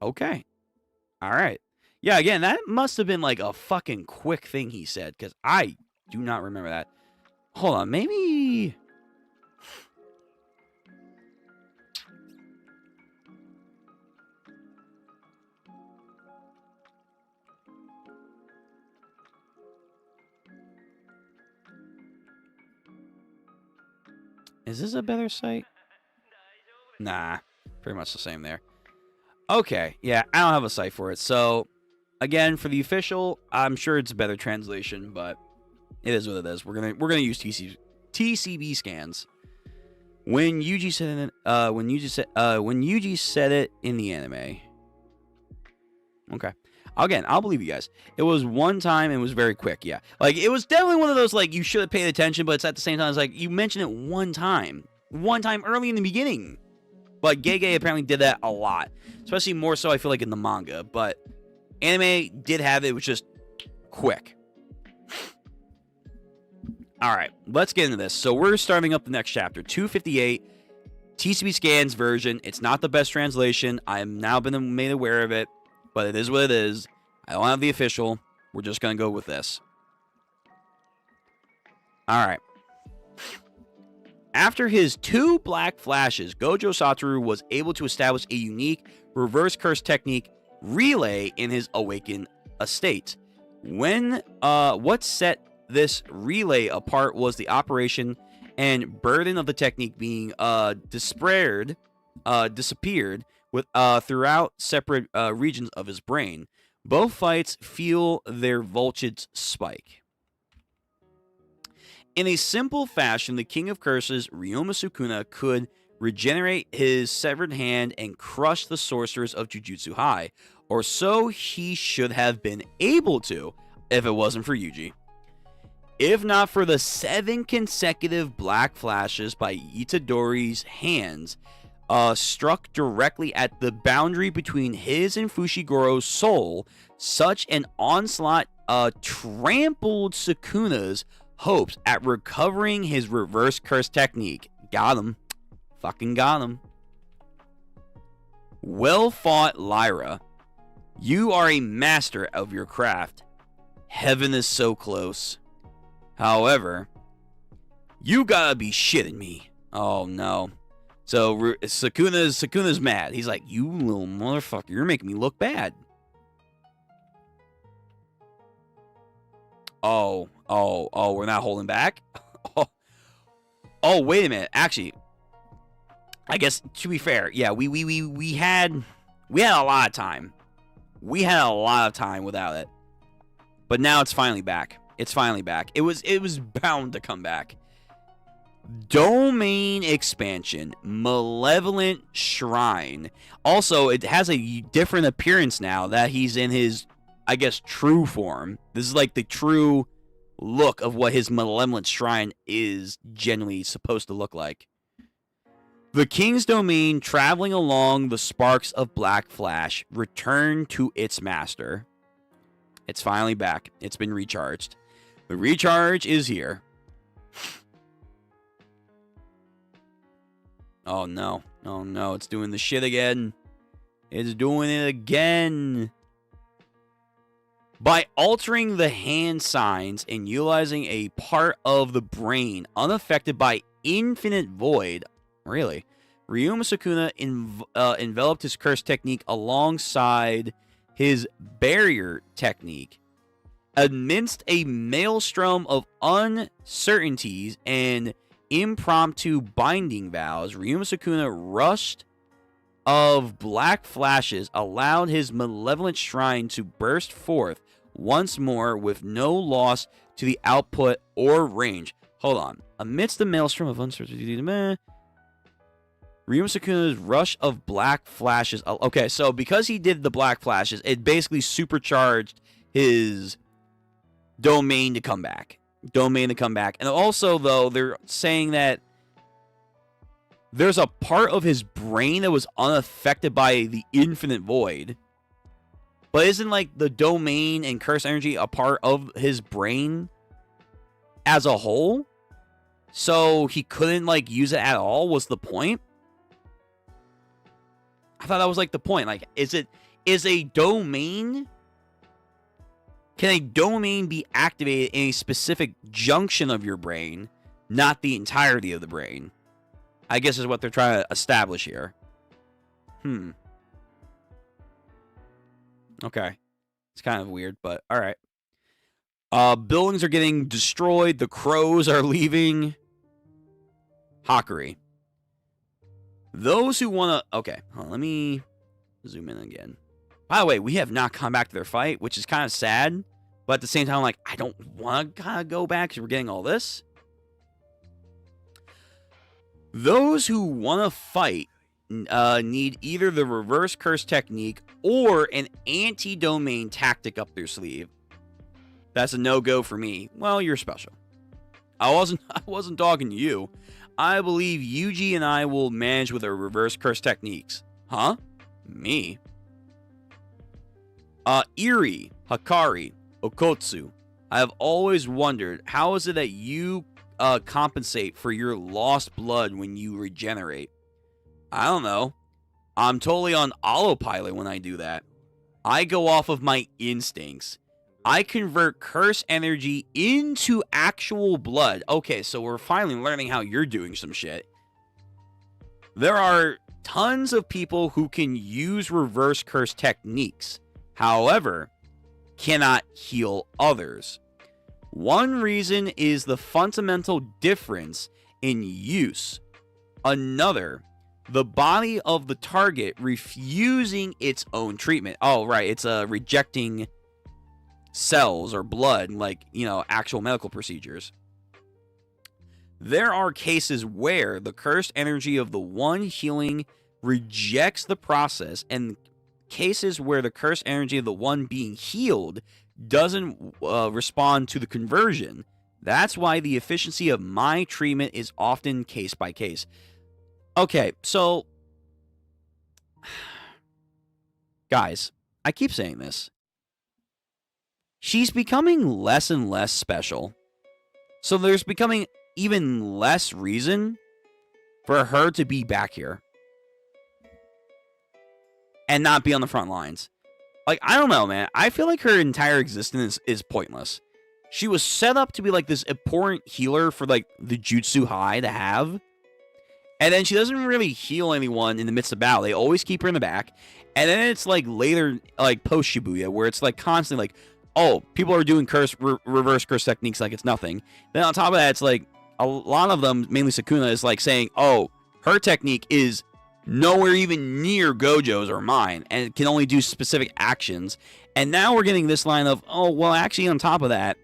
Okay. All right. Yeah, again, that must have been like a fucking quick thing he said, because I do not remember that. Hold on, maybe... Is this a better site? Nah, pretty much the same there. Okay, yeah, I don't have a site for it. So, again, for the official, I'm sure it's a better translation, but it is what it is. We're gonna use TCB scans. When Yuji said it in the anime. Okay. Again, I'll believe you guys. It was one time and it was very quick, yeah. Like, it was definitely one of those, like, you should have paid attention, but it's at the same time, it's like, you mentioned it one time. One time early in the beginning. But Gege apparently did that a lot. Especially more so, I feel like, in the manga. But anime did have it. It was just quick. Alright, let's get into this. So we're starting up the next chapter. 258. TCB Scans version. It's not the best translation. I have now been made aware of it. But it is what it is. I don't have the official. We're just going to go with this. Alright. After his 2 black flashes, Gojo Satoru was able to establish a unique reverse curse technique relay in his awakened estate. What set this relay apart was the operation and burden of the technique being disappeared with throughout separate regions of his brain. Both fights feel their voltage spike. In a simple fashion, the King of Curses, Ryoma Sukuna, could regenerate his severed hand and crush the sorcerers of Jujutsu High, or so he should have been able to, if it wasn't for Yuji. If not for the 7 consecutive black flashes by Itadori's hands, struck directly at the boundary between his and Fushigoro's soul, such an onslaught trampled Sukuna's hopes at recovering his reverse curse technique. Got him. Fucking got him. Well fought, Lyra. You are a master of your craft. Heaven is so close. However, you gotta be shitting me. Oh no. So Sukuna's mad. He's like, you little motherfucker, you're making me look bad. Oh, we're not holding back? Oh, wait a minute. Actually, I guess to be fair, yeah, we had a lot of time. We had a lot of time without it. But now it's finally back. It's finally back. It was bound to come back. Domain expansion. Malevolent Shrine. Also, it has a different appearance now that he's in his, I guess, true form. This is like the true look of what his Malevolent Shrine is generally supposed to look like. The King's Domain, traveling along the sparks of Black Flash, returned to its master. It's finally back. It's been recharged. The recharge is here. Oh no. Oh no, it's doing the shit again. It's doing it again. By altering the hand signs and utilizing a part of the brain unaffected by infinite void, really, Ryuma Sukuna enveloped his curse technique alongside his barrier technique. Amidst a maelstrom of uncertainties and impromptu binding vows, Ryuma Sukuna rushed of black flashes allowed his malevolent shrine to burst forth once more with no loss to the output or range. Hold on. Amidst the maelstrom of uncertainty, Ryuma Sukuna's rush of black flashes. Okay, so because he did the black flashes, it basically supercharged his domain to come back. And also, though, they're saying that there's a part of his brain that was unaffected by the infinite void. But isn't, like, the domain and curse energy a part of his brain as a whole? So he couldn't, like, use it at all was the point? I thought that was, like, the point. Like, is a domain... Can a domain be activated in a specific junction of your brain, not the entirety of the brain? I guess is what they're trying to establish here. Okay. It's kind of weird, but alright. Buildings are getting destroyed. The crows are leaving. Hakuri. Those who want to... Okay, let me zoom in again. By the way, we have not come back to their fight, which is kind of sad. But at the same time, like, I don't want to kind of go back because we're getting all this. Those who want to fight need either the reverse curse technique or an anti-domain tactic up their sleeve. That's a no-go for me. Well, you're special. I wasn't talking to you. I believe Yuji and I will manage with our reverse curse techniques. Huh? Me? Iri, Hakari, Okotsu. I have always wondered, how is it that you compensate for your lost blood when you regenerate? I don't know. I'm totally on autopilot when I do that. I go off of my instincts. I convert curse energy into actual blood. Okay, so we're finally learning how you're doing some shit. There are tons of people who can use reverse curse techniques. However, cannot heal others. One reason is the fundamental difference in use. Another, the body of the target refusing its own treatment. Oh, right, it's rejecting cells or blood, like, actual medical procedures. There are cases where the cursed energy of the one healing rejects the process, and cases where the cursed energy of the one being healed doesn't respond to the conversion. That's why the efficiency of my treatment is often case by case. Okay, so guys, I keep saying this. She's becoming less and less special. So there's becoming even less reason for her to be back here and not be on the front lines. Like, I don't know, man. I feel like her entire existence is pointless. She was set up to be, like, this important healer for, like, the Jutsu High to have. And then she doesn't really heal anyone in the midst of battle. They always keep her in the back. And then it's, like, later, like, post-Shibuya, where it's, like, constantly, like, oh, people are doing reverse curse techniques like it's nothing. Then on top of that, it's, like, a lot of them, mainly Sukuna, is, like, saying, oh, her technique is nowhere even near Gojo's or mine, and can only do specific actions. And now we're getting this line of, oh, well, actually, on top of that,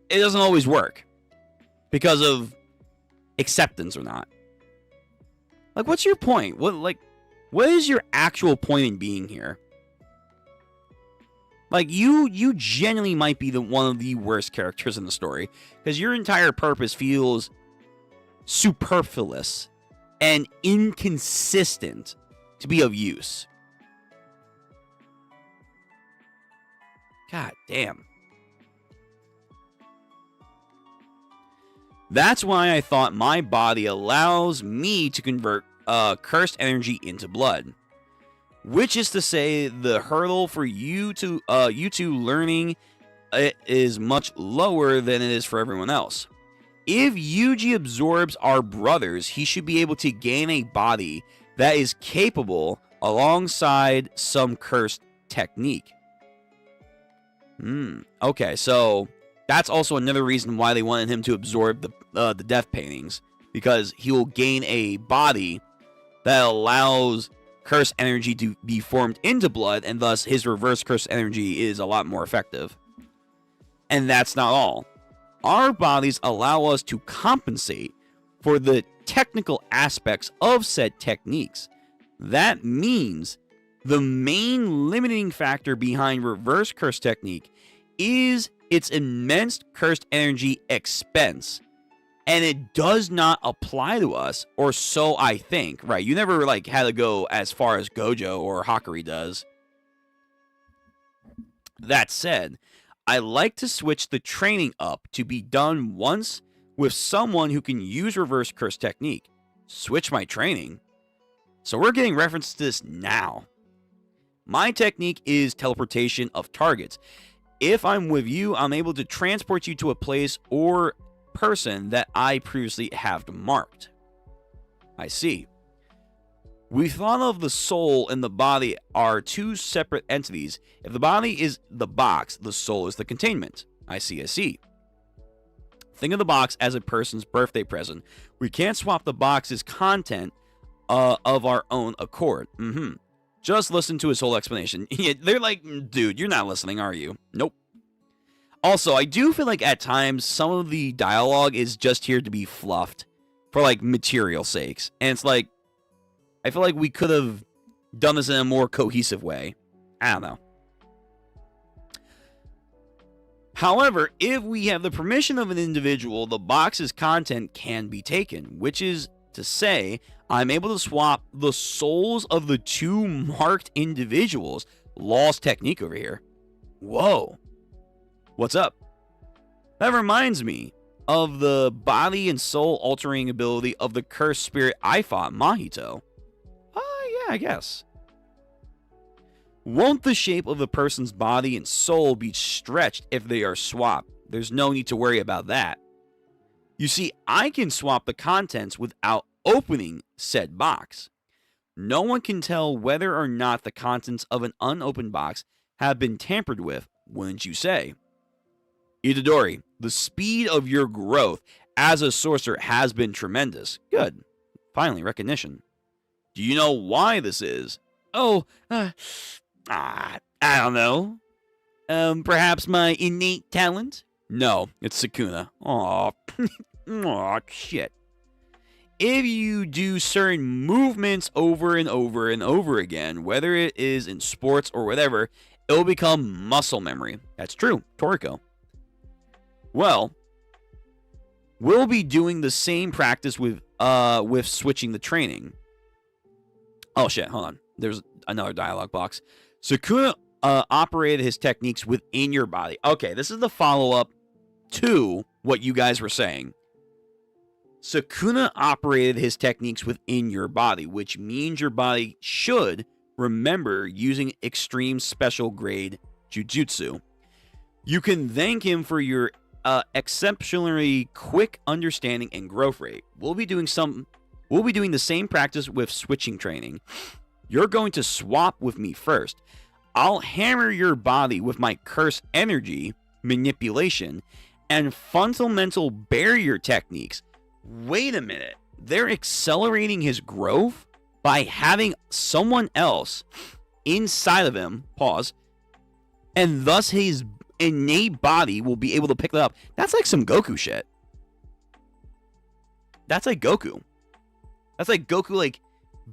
it doesn't always work because of acceptance or not. Like, what's your point? What is your actual point in being here? Like, you genuinely might be one of the worst characters in the story, because your entire purpose feels superfluous and inconsistent to be of use. God damn. That's why I thought my body allows me to convert cursed energy into blood. Which is to say, the hurdle for you two learning it is much lower than it is for everyone else. If Yuji absorbs our brothers, he should be able to gain a body that is capable alongside some cursed technique. Okay, so that's also another reason why they wanted him to absorb the death paintings, because he will gain a body that allows cursed energy to be formed into blood, and thus his reverse cursed energy is a lot more effective. And that's not all. Our bodies allow us to compensate for the technical aspects of said techniques. That means the main limiting factor behind reverse curse technique is its immense cursed energy expense. And it does not apply to us, or so I think, right? You never, had to go as far as Gojo or Hakari does. That said, I like to switch the training up to be done once with someone who can use reverse curse technique. Switch my training? So we're getting reference to this now. My technique is teleportation of targets. If I'm with you, I'm able to transport you to a place or person that I previously have marked. I see. We thought of the soul and the body are two separate entities. If the body is the box, the soul is the containment. I see. Think of the box as a person's birthday present. We can't swap the box's content of our own accord. Just listen to his whole explanation. They're like, dude, you're not listening, are you? Nope. Also, I do feel like at times some of the dialogue is just here to be fluffed for material sakes. And it's like, I feel like we could have done this in a more cohesive way. I don't know. However, if we have the permission of an individual, the box's content can be taken, which is to say, I'm able to swap the souls of the two marked individuals. Lost technique over here. Whoa. What's up? That reminds me of the body and soul altering ability of the cursed spirit I fought, Mahito. Yeah, I guess. Won't the shape of the person's body and soul be stretched if they are swapped? There's no need to worry about that. You see, I can swap the contents without opening said box. No one can tell whether or not the contents of an unopened box have been tampered with, wouldn't you say? Itadori, the speed of your growth as a sorcerer has been tremendous. Good. Finally, recognition. Do you know why this is? I don't know. Perhaps my innate talent? No, it's Sukuna. Aw, shit. If you do certain movements over and over and over again, whether it is in sports or whatever, it will become muscle memory. That's true, Toriko. Well, we'll be doing the same practice with switching the training. Oh shit, hold on. There's another dialogue box. Sukuna operated his techniques within your body. Okay, this is the follow-up to what you guys were saying. Sukuna operated his techniques within your body, which means your body should remember using extreme special grade Jujutsu. You can thank him for your exceptionally quick understanding and growth rate. We'll be doing the same practice with switching training. You're going to swap with me first. I'll hammer your body with my curse energy, manipulation, and fundamental barrier techniques. Wait a minute. they're accelerating his growth by having someone else inside of him, pause, and thus his innate body will be able to pick that up. That's like some Goku shit. That's like Goku. That's like Goku, like,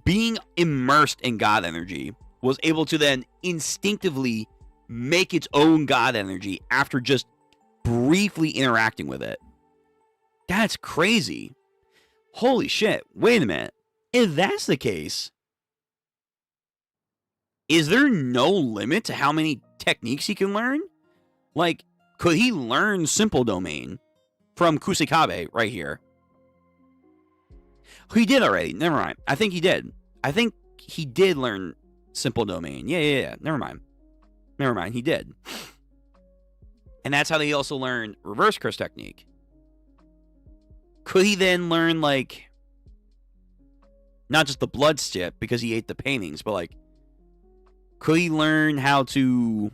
being immersed in God energy, was able to then instinctively make its own God energy after just briefly interacting with it. That's crazy. Holy shit. Wait a minute. If that's the case, is there no limit to how many techniques he can learn? Like, could he learn Simple Domain from Kusekabe right here? He did already. Never mind. I think he did. I think he did learn Simple Domain. Yeah. Never mind. He did. And that's how they also learned Reverse Curse Technique. Could he then learn, like, not just the blood stip because he ate the paintings, but, like, could he learn how to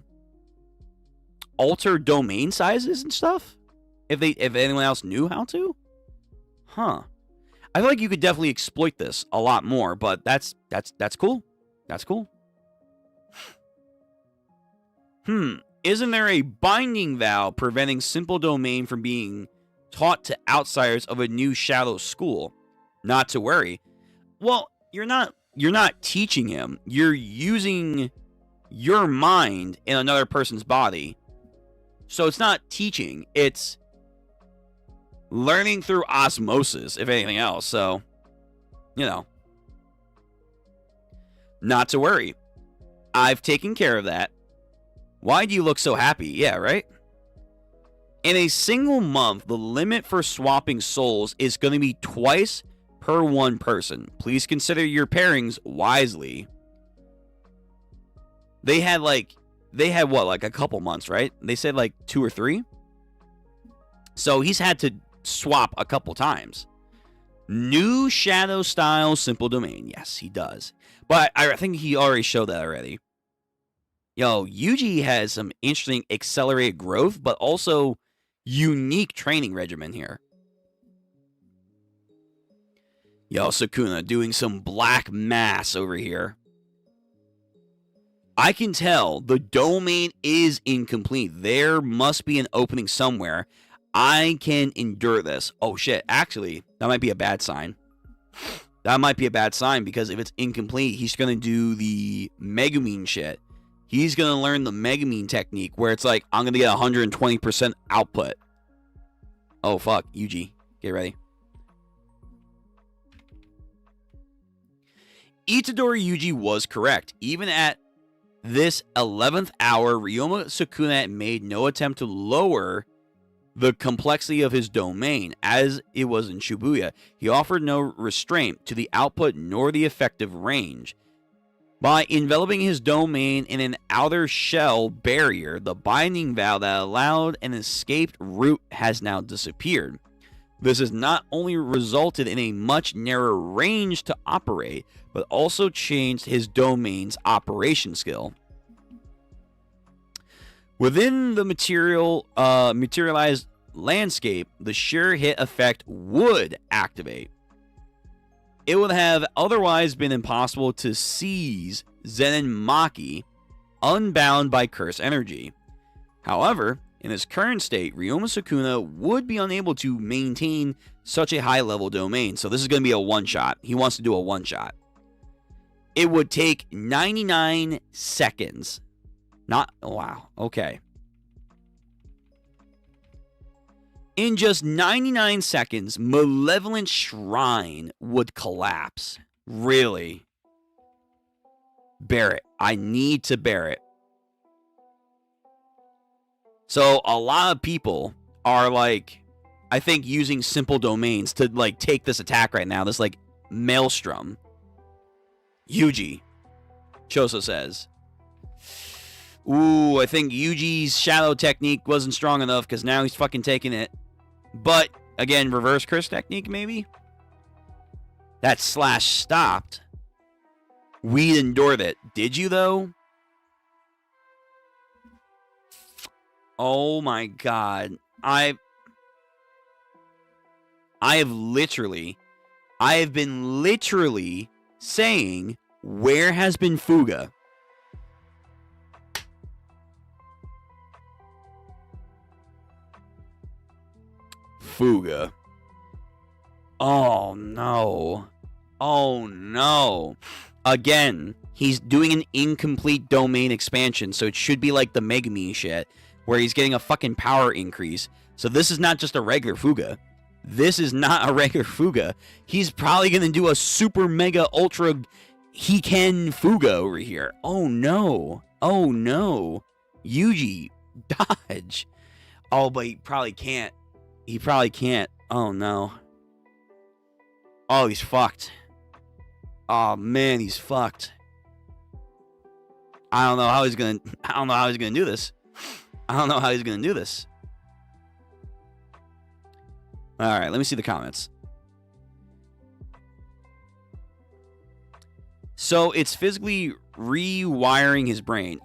alter domain sizes and stuff? If anyone else knew how to? Huh. I feel like you could definitely exploit this a lot more, but that's cool. That's cool. Isn't there a binding vow preventing Simple Domain from being taught to outsiders of a new shadow school? Not to worry. Well, you're not teaching him. You're using your mind in another person's body. So it's not teaching. It's learning through osmosis, if anything else. So, not to worry. I've taken care of that. Why do you look so happy? Yeah, right? In a single month, the limit for swapping souls is going to be twice per one person. Please consider your pairings wisely. They had what, like a couple months, right? They said like 2 or 3. So he's had to swap a couple times. New shadow style Simple Domain. Yes, he does. But I think he already showed that already. Yo, Yuji has some interesting accelerated growth, but also unique training regimen here. Yo, Sukuna doing some black mass over here. I can tell the domain is incomplete. There must be an opening somewhere. I can endure this. Oh, shit. Actually, that might be a bad sign. That might be a bad sign, because if it's incomplete, he's going to do the Megumin shit. He's going to learn the Megumin technique, where it's like, I'm going to get 120% output. Oh, fuck. Yuji. Get ready. Itadori Yuji was correct. Even at this 11th hour, Ryoma Sukuna made no attempt to lower the complexity of his domain, as it was in Shibuya. He offered no restraint to the output nor the effective range. By enveloping his domain in an outer shell barrier, the binding vow that allowed an escaped route has now disappeared. This has not only resulted in a much narrower range to operate, but also changed his domain's operation skill. Within the materialized landscape, the sure hit effect would activate. It would have otherwise been impossible to seize Zenin Maki unbound by curse energy. However, in his current state, Ryoma Sukuna would be unable to maintain such a high-level domain. So this is going to be a one-shot. He wants to do a one-shot. It would take 99 seconds. Wow. Okay. In just 99 seconds, Malevolent Shrine would collapse. Really? Bear it. I need to bear it. So a lot of people are like, I think, using simple domains to like take this attack right now. This like maelstrom. Yuji. Choso says. Ooh, I think Yuji's shadow technique wasn't strong enough because now he's fucking taking it. But, again, reverse curse technique, maybe? That slash stopped. We endured it. Did you, though? Oh, my God. I have literally I have been literally saying, where has been Fuga? Fuga. Oh, no. Oh, no. Again, he's doing an incomplete domain expansion, so it should be like the Megami shit, where he's getting a fucking power increase. So this is not just a regular Fuga. This is not a regular Fuga. He's probably going to do a super mega ultra Fuga over here. Oh, no. Oh, no. Yuji, dodge. Oh, but he probably can't. He probably can't. Oh, no. Oh, he's fucked. Oh, man, he's fucked. I don't know how he's gonna do this. I don't know how he's gonna do this. Alright, let me see the comments. So it's physically rewiring his brain.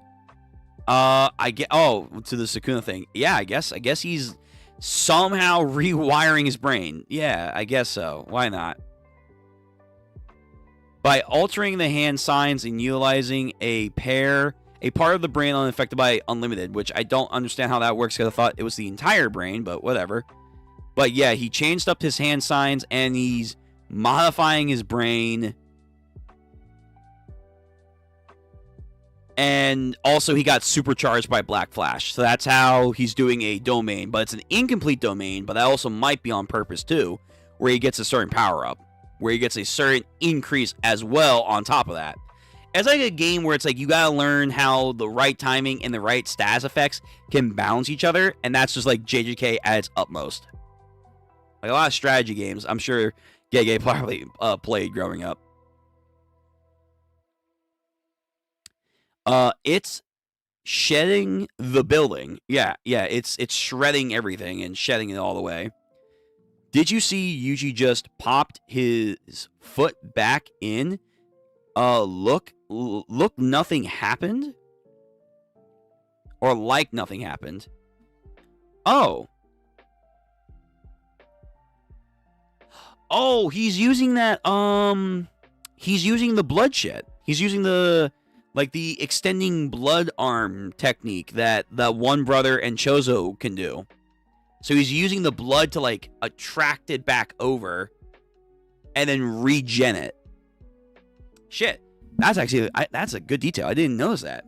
I get to the Sukuna thing. Yeah, I guess he's somehow rewiring his brain. Yeah, I guess so. Why not? By altering the hand signs and utilizing a part of the brain unaffected by Unlimited, which I don't understand how that works because I thought it was the entire brain, but whatever. But yeah, he changed up his hand signs and he's modifying his brain. And also he got supercharged by Black Flash. So that's how he's doing a domain. But it's an incomplete domain, but that also might be on purpose too, where he gets a certain power-up. Where he gets a certain increase as well on top of that. It's like a game where it's like you gotta learn how the right timing and the right stats effects can balance each other, and that's just like JJK at its utmost. Like a lot of strategy games, I'm sure Gege probably played growing up. It's shedding the building. Yeah, it's shredding everything and shedding it all the way. Did you see Yuji just popped his foot back in? Look, nothing happened? Or like nothing happened? Oh. Oh, he's using that, he's using the bloodshed. He's using the extending blood arm technique that the one brother and Chozo can do. So he's using the blood to, like, attract it back over and then regen it. Shit. That's actually, that's a good detail. I didn't notice that.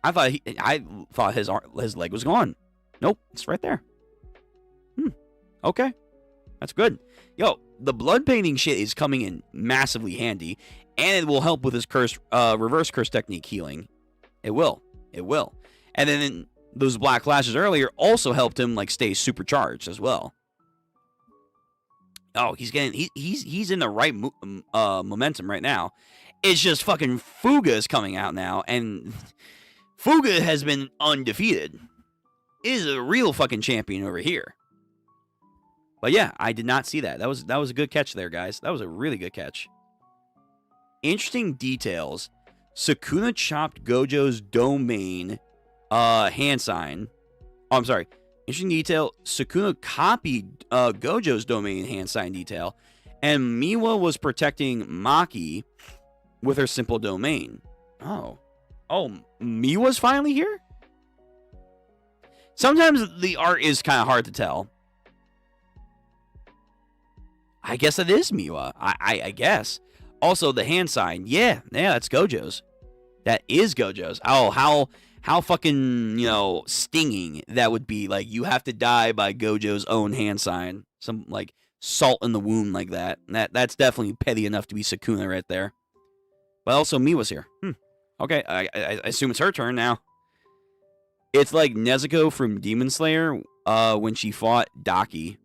I thought his leg was gone. Nope, it's right there. Okay. That's good. Yo, the blood painting shit is coming in massively handy, and it will help with his reverse curse technique healing. It will. And then those black flashes earlier also helped him like stay supercharged as well. Oh, he's in the right momentum right now. It's just fucking Fuga is coming out now, and Fuga has been undefeated. Is a real fucking champion over here. But yeah, I did not see that. That was a good catch there, guys. That was a really good catch. Interesting details. Sukuna chopped Gojo's domain hand sign. Oh, I'm sorry. Interesting detail. Sukuna copied Gojo's domain hand sign detail, and Miwa was protecting Maki with her simple domain. Oh, Miwa's finally here? Sometimes the art is kind of hard to tell. I guess it is Miwa. I guess. Also, the hand sign. Yeah, that's Gojo's. That is Gojo's. Oh, how fucking, stinging that would be. Like, you have to die by Gojo's own hand sign. Some, like, salt in the wound like that. That's definitely petty enough to be Sukuna right there. But also, Miwa's here. Okay, I assume it's her turn now. It's like Nezuko from Demon Slayer when she fought Daki.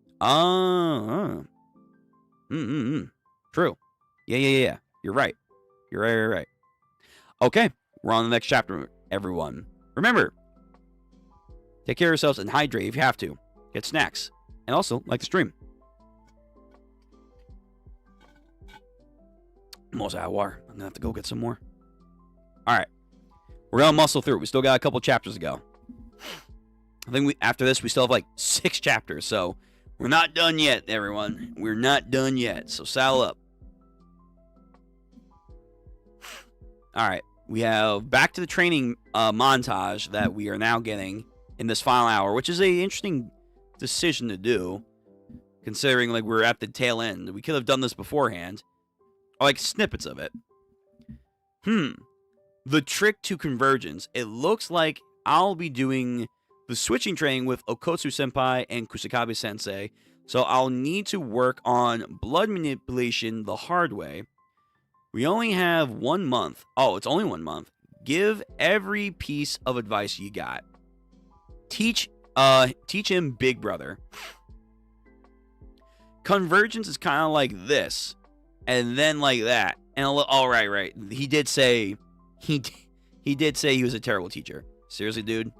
True. Yeah. You're right. You're right. Okay, we're on the next chapter, everyone. Remember, take care of yourselves and hydrate if you have to. Get snacks. And also, like the stream. I'm also out of water. I'm going to have to go get some more. Alright. We're going to muscle through. We still got a couple chapters to go. I think after this, we still have like 6 chapters. So, we're not done yet, everyone. We're not done yet. So, saddle up. All right. We have back to the training montage that we are now getting in this final hour, which is a interesting decision to do, considering like we're at the tail end. We could have done this beforehand, or like snippets of it. The trick to convergence. It looks like I'll be doing the switching training with Okotsu Senpai and Kusakabe Sensei, so I'll need to work on blood manipulation the hard way. We only have 1 month. Oh, it's only 1 month. Give every piece of advice you got. Teach him Big Brother. Convergence is kind of like this, and then like that. And right. He did say he did was a terrible teacher. Seriously, dude.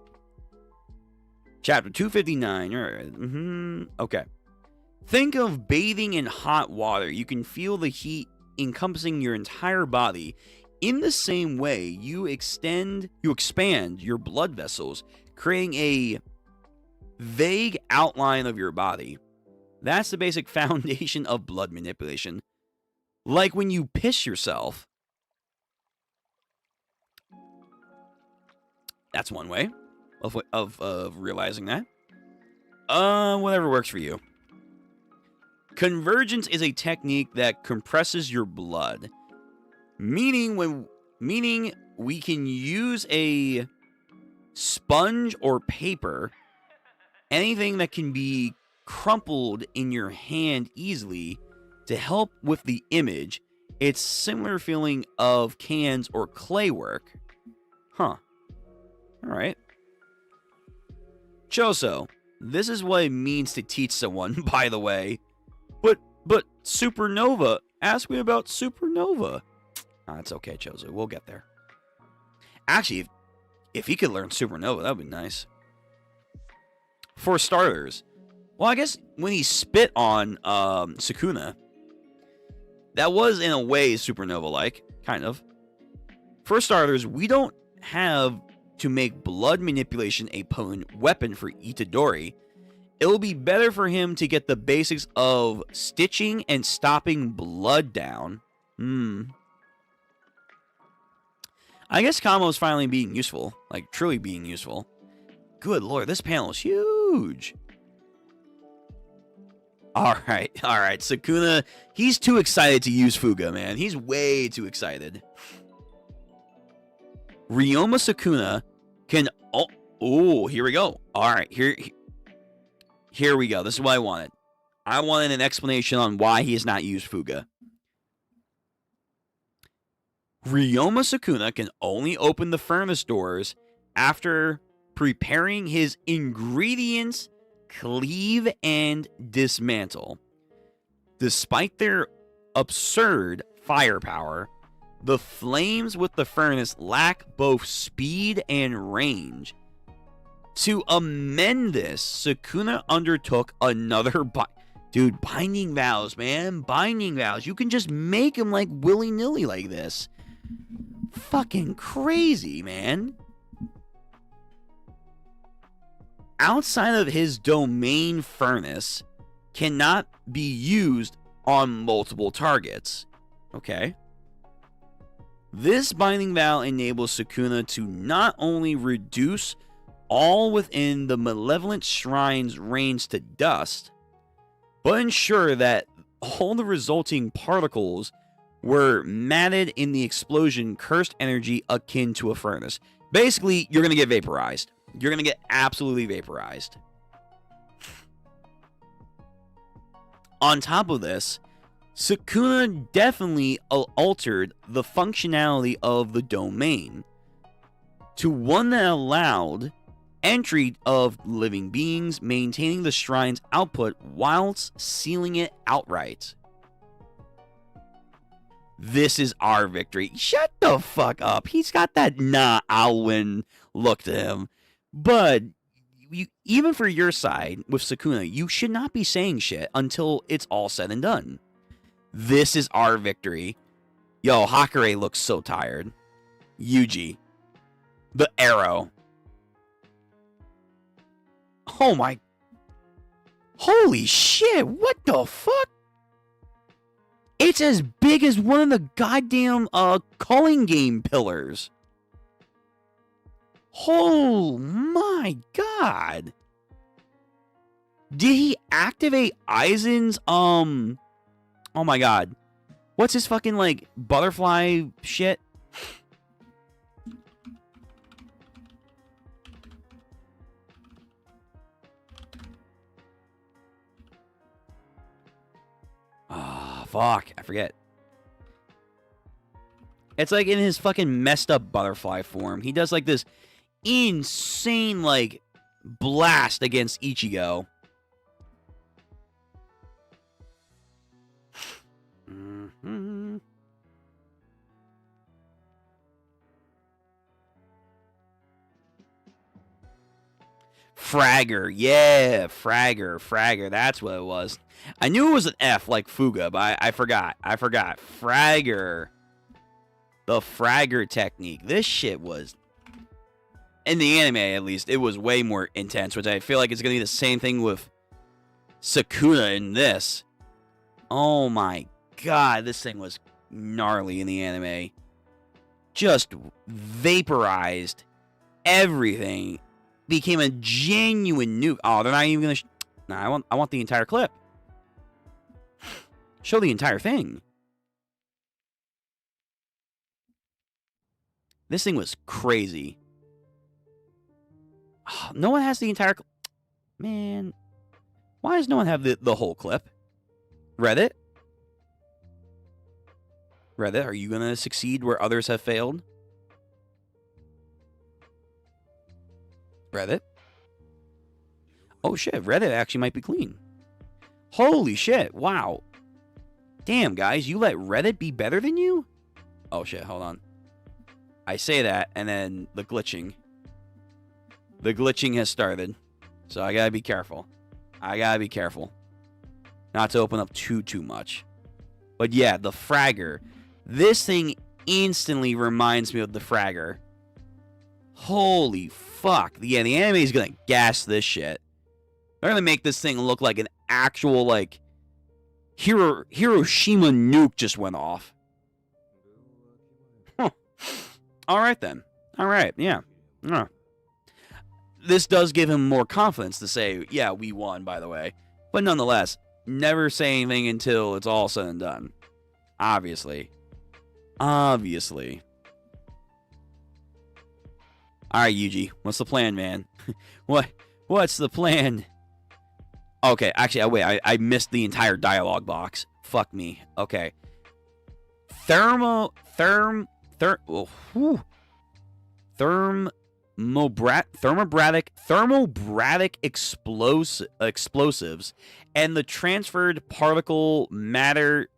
Chapter 259. Okay. Think of bathing in hot water. You can feel the heat encompassing your entire body. In the same way, you expand your blood vessels, creating a vague outline of your body. That's the basic foundation of blood manipulation. Like when you piss yourself. That's one way of realizing that. Whatever works for you. Convergence is a technique that compresses your blood, meaning we can use a sponge or paper, anything that can be crumpled in your hand easily to help with the image. It's similar feeling of cans or clay work. All right. Choso, this is what it means to teach someone, by the way. But Supernova, ask me about Supernova. It's okay, Choso, we'll get there. Actually, if he could learn Supernova, that would be nice. For starters, well, I guess when he spit on Sukuna, that was in a way Supernova-like, kind of. For starters, we don't have to make blood manipulation a potent weapon for Itadori. It'll be better for him to get the basics of stitching and stopping blood down. I guess Kamo's finally being useful. Like, truly being useful. Good lord, this panel is huge. Alright. Sukuna, he's too excited to use Fuga, man. He's way too excited. Ryoma Sukuna can... Oh, here we go. Alright, here we go. This is what I wanted. I wanted an explanation on why he has not used Fuga. Ryoma Sukuna can only open the furnace doors after preparing his ingredients, cleave, and dismantle. Despite their absurd firepower, the flames with the furnace lack both speed and range. To amend this, Sukuna undertook another binding vows, man. Binding vows. You can just make them like willy-nilly like this. Fucking crazy, man. Outside of his domain furnace cannot be used on multiple targets. Okay. This binding vow enables Sukuna to not only reduce all within the malevolent shrine's range to dust, but ensure that all the resulting particles were matted in the explosion cursed energy akin to a furnace. Basically, you're going to get vaporized. You're going to get absolutely vaporized. On top of this, Sukuna definitely altered the functionality of the domain to one that allowed entry of living beings, maintaining the shrine's output whilst sealing it outright. This is our victory. Shut the fuck up. He's got that nah, I'll win look to him. But even for your side with Sukuna, you should not be saying shit until it's all said and done. This is our victory. Yo, Hakare looks so tired. Yuji. The arrow. Oh my. Holy shit, what the fuck? It It's as big as one of the goddamn calling game pillars. Oh my god. Did he activate Aizen's oh my god. What's his fucking like butterfly shit? Ah, fuck. I forget. It's like in his fucking messed up butterfly form. He does like this insane like blast against Ichigo. Mm-hmm. Fragger. Yeah, Fragger. That's what it was. I knew it was an F like Fuga, but I forgot. Fragger. The Fragger technique. This shit was, in the anime at least, it was way more intense, which I feel like it's going to be the same thing with Sukuna in this. Oh my god, this thing was gnarly in the anime. Just vaporized everything. Became a genuine nuke. Oh, they're not even going to... Nah, I want the entire clip. Show the entire thing. This thing was crazy. Oh, no one has the entire... Man. Why does no one have the whole clip? Reddit? Reddit, are you going to succeed where others have failed? Reddit? Oh shit, Reddit actually might be clean. Holy shit, wow. Damn, guys, you let Reddit be better than you? Oh shit, hold on. I say that, and then the glitching. The glitching has started. So I gotta be careful. Not to open up too much. But yeah, the Fragger. This thing instantly reminds me of the Fragger. Holy fuck. Yeah, the anime is gonna gas this shit. They're gonna make this thing look like an actual, like, Hiroshima nuke just went off. Huh. Alright then. Alright, yeah. This does give him more confidence to say, yeah, we won, by the way. But nonetheless, never say anything until it's all said and done. Obviously. Alright, Yuji, what's the plan, man? What's the plan? Okay, actually, wait, I missed the entire dialogue box. Fuck me. Okay. Thermobratic explosives and the transferred particle matter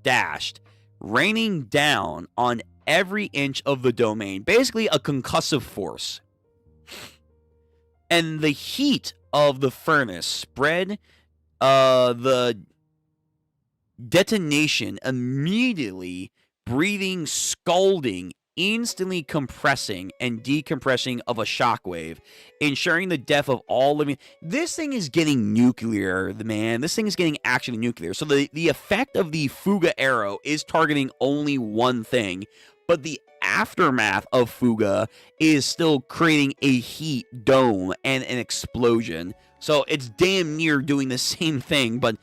dashed, raining down on every inch of the domain. Basically a concussive force. And the heat of the furnace spread the detonation immediately, breathing, scalding, instantly compressing and decompressing of a shockwave, ensuring the death of all living... This thing is getting nuclear, man. This thing is getting actually nuclear. So the effect of the Fuga arrow is targeting only one thing, but the aftermath of Fuga is still creating a heat dome and an explosion. So it's damn near doing the same thing, but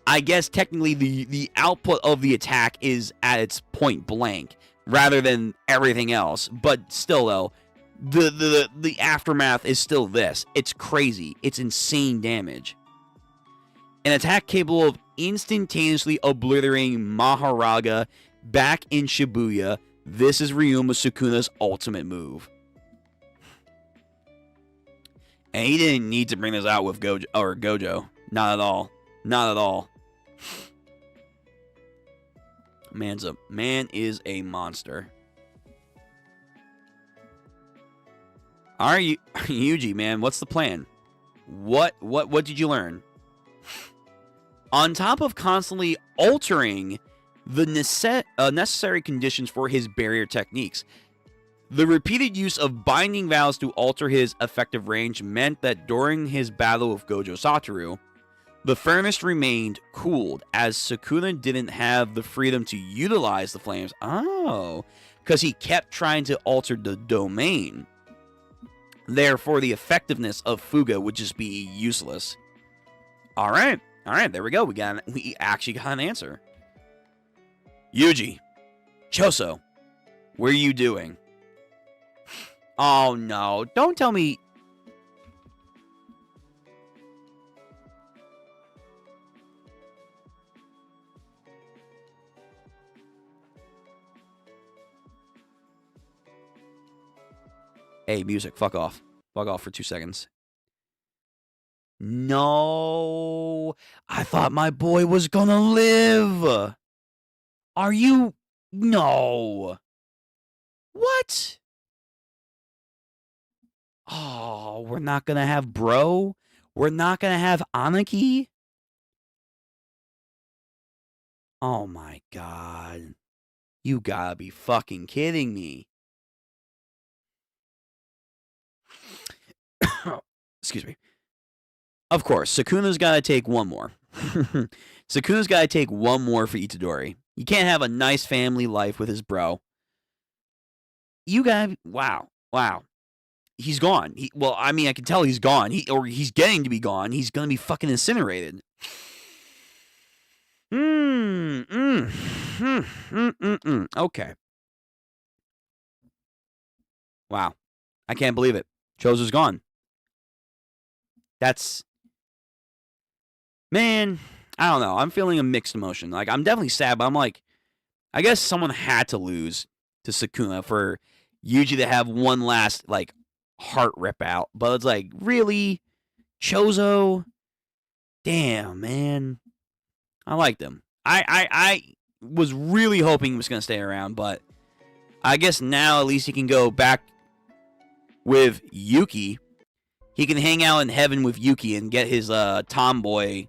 I guess technically the output of the attack is at its point blank rather than everything else. But still, though, the aftermath is still this. It's crazy. It's insane damage. An attack capable of instantaneously obliterating Maharaga back in Shibuya. This is Ryuma Sukuna's ultimate move. And he didn't need to bring this out with Gojo. Not at all. Not at all. Man is a monster. Alright, Yuji, man, what's the plan? What did you learn? On top of constantly altering the necessary conditions for his barrier techniques, the repeated use of binding vows to alter his effective range meant that during his battle with Gojo Satoru, The furnace remained cooled as Sukuna didn't have the freedom to utilize the flames. Oh, because he kept trying to alter the domain. Therefore, the effectiveness of Fuga would just be useless. All right, there we go. We actually got an answer. Yuji, Choso, what are you doing? Oh no, don't tell me. Hey, music, fuck off. Fuck off for 2 seconds. No, I thought my boy was gonna live. Are you? No. What? Oh, we're not gonna have bro? We're not gonna have Anaki? Oh my god. You gotta be fucking kidding me. Excuse me. Of course, Sukuna's gotta take one more. Sukuna's gotta take one more for Itadori. You can't have a nice family life with his bro. You gotta... Wow. He's gone. I can tell he's gone. He's getting to be gone. He's gonna be fucking incinerated. Okay. Wow. I can't believe it. Chozo's gone. That's... Man, I don't know. I'm feeling a mixed emotion. Like, I'm definitely sad, but I'm like... I guess someone had to lose to Sukuna for Yuji to have one last, like, heart rip out. But it's like, really? Chozo? Damn, man. I liked him. I was really hoping he was going to stay around, but I guess now at least he can go back with Yuki. He can hang out in heaven with Yuki and get his tomboy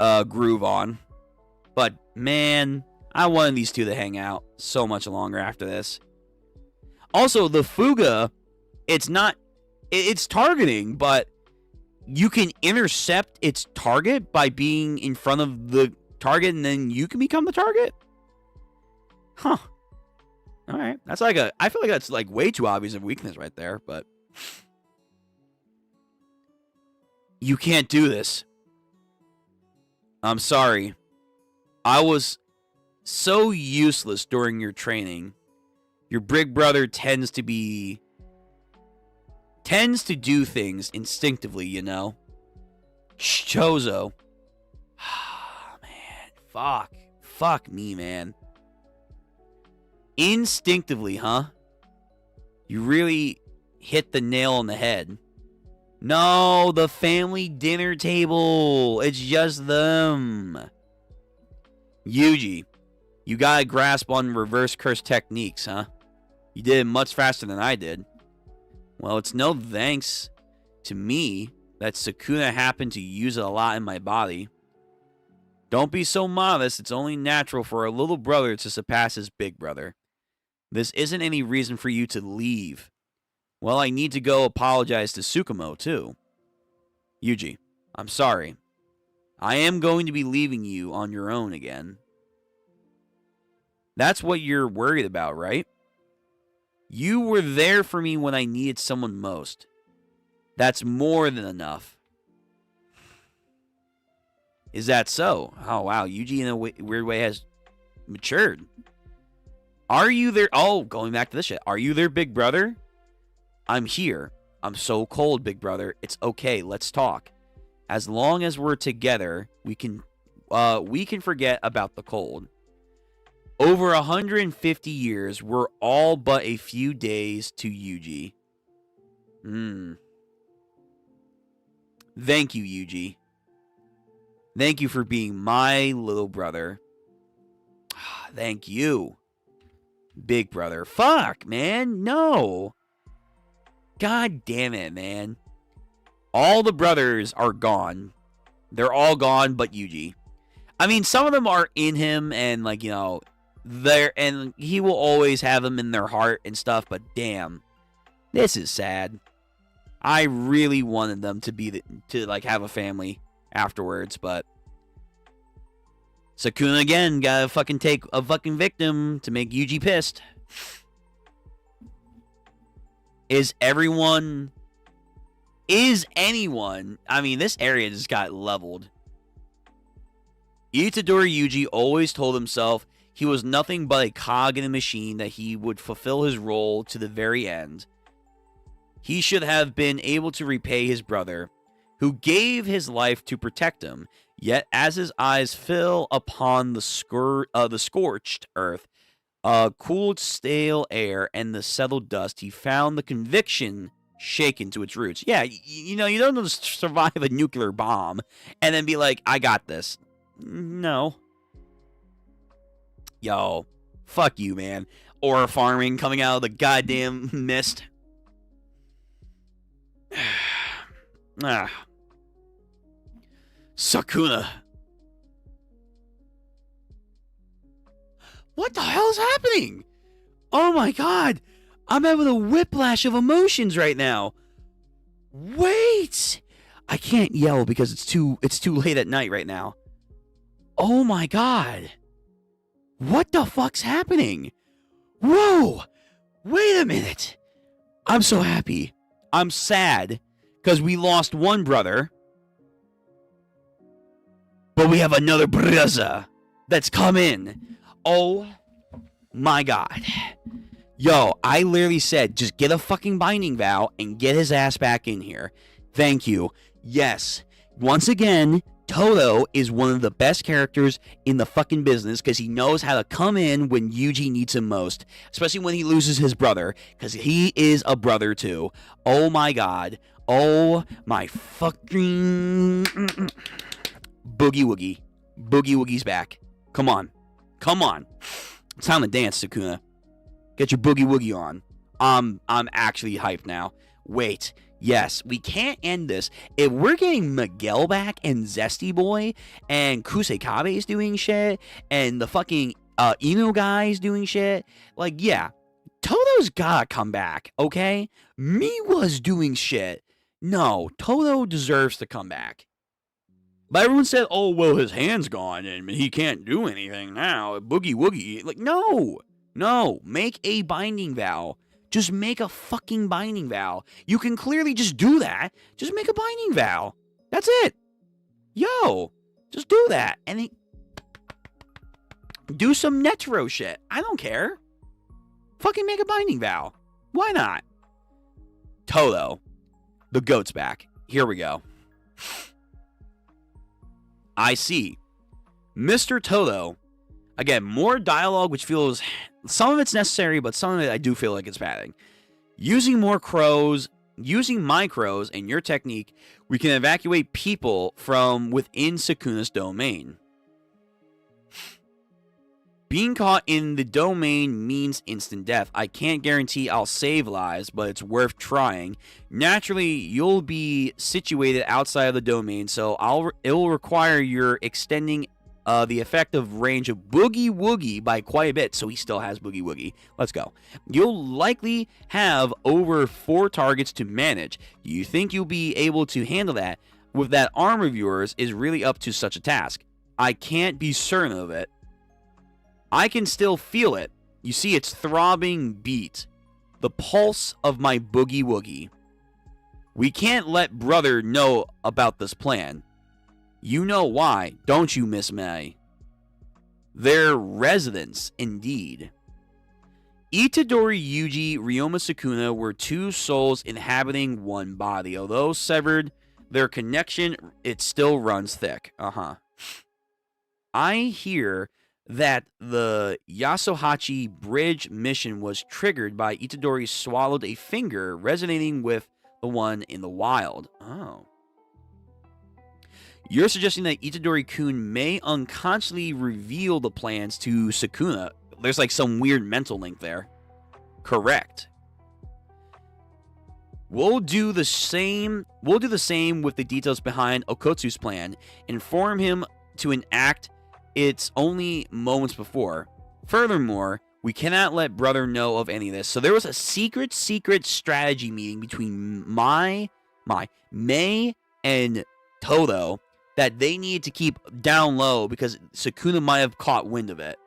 groove on. But, man, I wanted these two to hang out so much longer after this. Also, the Fuga, it's targeting, but you can intercept its target by being in front of the target, and then you can become the target? Huh. Alright. That's like I feel like that's like way too obvious of weakness right there, but... You can't do this. I'm sorry. I was so useless during your training. Your big brother tends to do things instinctively, you know? Chozo. Man, fuck me, man. Instinctively, huh? You really hit the nail on the head. No, the family dinner table. It's just them. Yuji, you got a grasp on reverse curse techniques, huh? You did it much faster than I did. Well, it's no thanks to me that Sukuna happened to use it a lot in my body. Don't be so modest. It's only natural for a little brother to surpass his big brother. This isn't any reason for you to leave. Well, I need to go apologize to Tsukumo, too. Yuji, I'm sorry. I am going to be leaving you on your own again. That's what you're worried about, right? You were there for me when I needed someone most. That's more than enough. Is that so? Oh, wow. Yuji, in a weird way, has matured. Are you their... Oh, going back to this shit. Are you their big brother? I'm here. I'm so cold, big brother. It's okay. Let's talk. As long as we're together, we can forget about the cold. Over 150 years, we're all but a few days to Yuji. Thank you, Yuji. Thank you for being my little brother. Thank you, big brother. Fuck, man. No. God damn it, man. All the brothers are gone. They're all gone but Yuji. I mean, some of them are in him and, like, you know, and he will always have them in their heart and stuff, but damn. This is sad. I really wanted them to have a family afterwards, but Sukuna again gotta fucking take a fucking victim to make Yuji pissed. Is anyone... I mean, this area just got leveled. Itadori Yuji always told himself he was nothing but a cog in a machine, that he would fulfill his role to the very end. He should have been able to repay his brother, who gave his life to protect him. Yet as his eyes fell upon the scorched earth, cooled stale air, and the settled dust, he found the conviction shaken to its roots. Yeah, you know, you don't just survive a nuclear bomb and then be like, I got this. No. Yo, fuck you, man. Ore farming coming out of the goddamn mist. Sukuna. What the hell is happening? Oh my god. I'm having a whiplash of emotions right now. Wait. I can't yell because it's too late at night right now. Oh my god. What the fuck's happening? Whoa. Wait a minute. I'm so happy. I'm sad because we lost one brother. But we have another brother that's come in. Oh my god. Yo, I literally said, just get a fucking binding vow and get his ass back in here. Thank you. Yes. Once again, Todo is one of the best characters in the fucking business because he knows how to come in when Yuji needs him most. Especially when he loses his brother, because he is a brother too. Oh my god. Oh my fucking... Boogie Woogie. Boogie Woogie's back. Come on. Come on. It's time to dance, Sukuna. Get your Boogie Woogie on. I'm actually hyped now. Wait. Yes, we can't end this. If we're getting Miguel back and Zesty Boy and Kusekabe is doing shit and the fucking Inu guy is doing shit, like, yeah, Todo's gotta come back, okay? Miwa's doing shit. No, Todo deserves to come back. But everyone said, oh, well, his hand's gone and he can't do anything now. Boogie Woogie. Like, no. No. Make a binding vow. Just make a fucking binding vow. You can clearly just do that. Just make a binding vow. That's it. Yo. Just do that. And then do some Netero shit. I don't care. Fucking make a binding vow. Why not? Todo. The goat's back. Here we go. I see. Mr. Todo. Again, more dialogue, which feels... Some of it's necessary, but some of it I do feel like it's padding. Using more crows, using my crows and your technique, we can evacuate people from within Sukuna's domain. Being caught in the domain means instant death. I can't guarantee I'll save lives, but it's worth trying. Naturally, you'll be situated outside of the domain, so it will require your extending the effective range of Boogie Woogie by quite a bit, so he still has Boogie Woogie. Let's go. You'll likely have over 4 targets to manage. Do you think you'll be able to handle that? With that arm of yours is really up to such a task. I can't be certain of it. I can still feel it. You see its throbbing beat. The pulse of my Boogie Woogie. We can't let brother know about this plan. You know why, don't you, Miss May? Their residence, indeed. Itadori Yuji, Ryoma Sukuna were 2 souls inhabiting one body. Although severed, their connection, it still runs thick. I hear that the Yasuhachi Bridge mission was triggered by Itadori swallowed a finger resonating with the one in the wild. Oh. You're suggesting that Itadori-kun may unconsciously reveal the plans to Sukuna. There's like some weird mental link there. Correct. We'll do the same with the details behind Okotsu's plan. Inform him to enact it's only moments before. Furthermore, we cannot let brother know of any of this. So there was a secret strategy meeting between May and Todo that they needed to keep down low because Sukuna might have caught wind of it.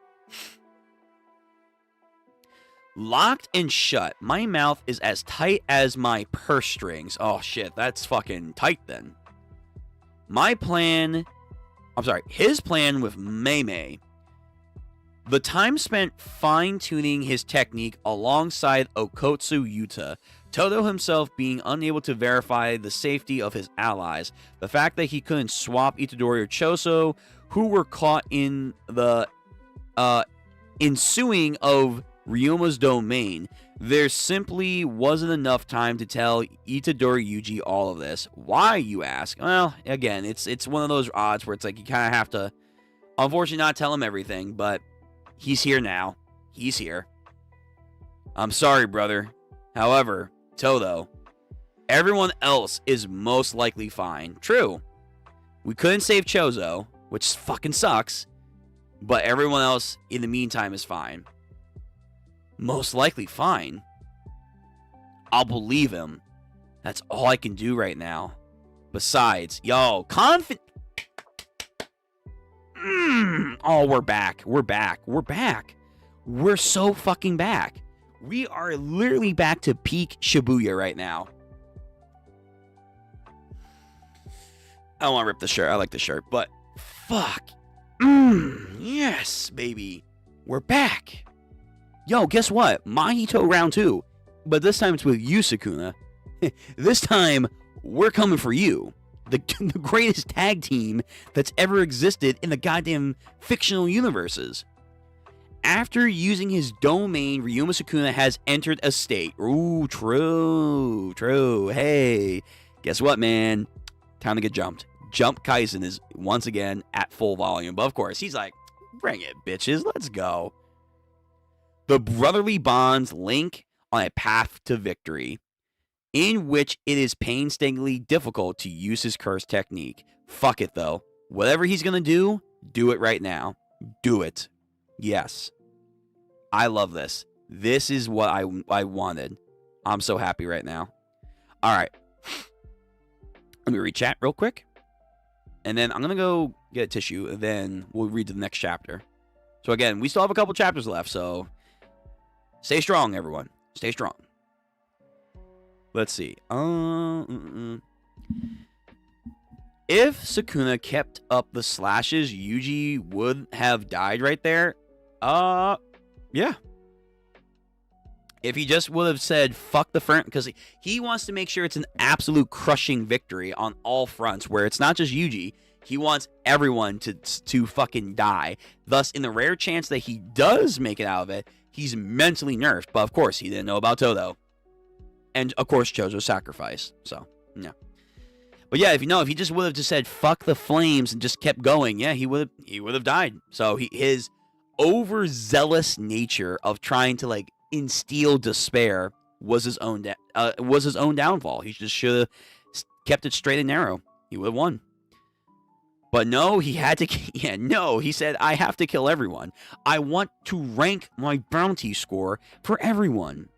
Locked and shut. My mouth is as tight as my purse strings. Oh shit, that's fucking tight then. His plan with Mei. The time spent fine-tuning his technique alongside Okotsu Yuta, Todo himself being unable to verify the safety of his allies, the fact that he couldn't swap Itadori or Choso, who were caught in the ensuing of Ryuma's domain. There simply wasn't enough time to tell Itadori Yuji all of this. Why, you ask? Well, again, it's one of those odds where it's like you kind of have to, unfortunately, not tell him everything, but he's here now. He's here. I'm sorry, brother. However, Todo, everyone else is most likely fine. True. We couldn't save Chozo, which fucking sucks, but everyone else in the meantime is fine. Most likely fine. I'll believe him. That's all I can do right now. Besides, yo, oh, we're back. We're back. We're back. We're so fucking back. We are literally back to peak Shibuya right now. I don't want to rip the shirt. I like the shirt, but fuck. Yes, baby. We're back. Yo, guess what? Mahito round 2. But this time it's with you, Sukuna. This time, we're coming for you. The greatest tag team that's ever existed in the goddamn fictional universes. After using his domain, Ryuma Sukuna has entered a state. Ooh, true. Hey, guess what, man? Time to get jumped. Jump Kaisen is once again at full volume. But of course, he's like, bring it, bitches. Let's go. The brotherly bonds link on a path to victory, in which it is painstakingly difficult to use his curse technique. Fuck it, though. Whatever he's gonna do it right now. Do it. Yes. I love this. This is what I wanted. I'm so happy right now. Alright. Let me read chat real quick. And then I'm gonna go get a tissue, and then we'll read the next chapter. So again, we still have a couple chapters left, so stay strong, everyone. Stay strong. Let's see. If Sukuna kept up the slashes, Yuji would have died right there. Yeah. If he just would have said, fuck the front, because he wants to make sure it's an absolute crushing victory on all fronts, where it's not just Yuji. He wants everyone to fucking die. Thus, in the rare chance that he does make it out of it, he's mentally nerfed. But of course, he didn't know about Todo. And of course, Chozo's sacrifice. So, yeah. But yeah, if he just would have just said, fuck the flames, and just kept going, yeah, he would have died. So his overzealous nature of trying to like instill despair was his own downfall. He just should have kept it straight and narrow. He would have won. But no, he had to. Yeah, no, he said, I have to kill everyone. I want to rank my bounty score for everyone.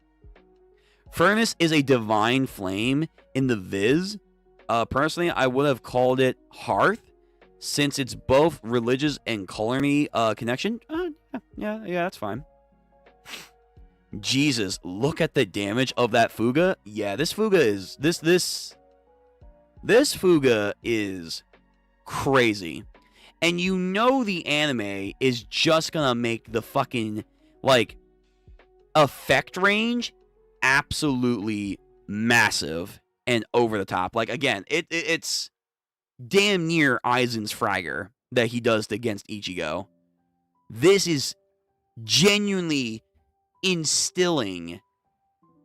Furnace is a divine flame in the Viz. Personally, I would have called it Hearth, since it's both religious and culinary connection. Yeah, that's fine. Jesus, look at the damage of that Fuga. Yeah, this Fuga is this Fuga is crazy. And you know the anime is just gonna make the fucking like effect range absolutely massive and over the top. Like again, it's damn near Aizen's Fragger that he does against Ichigo. This is genuinely instilling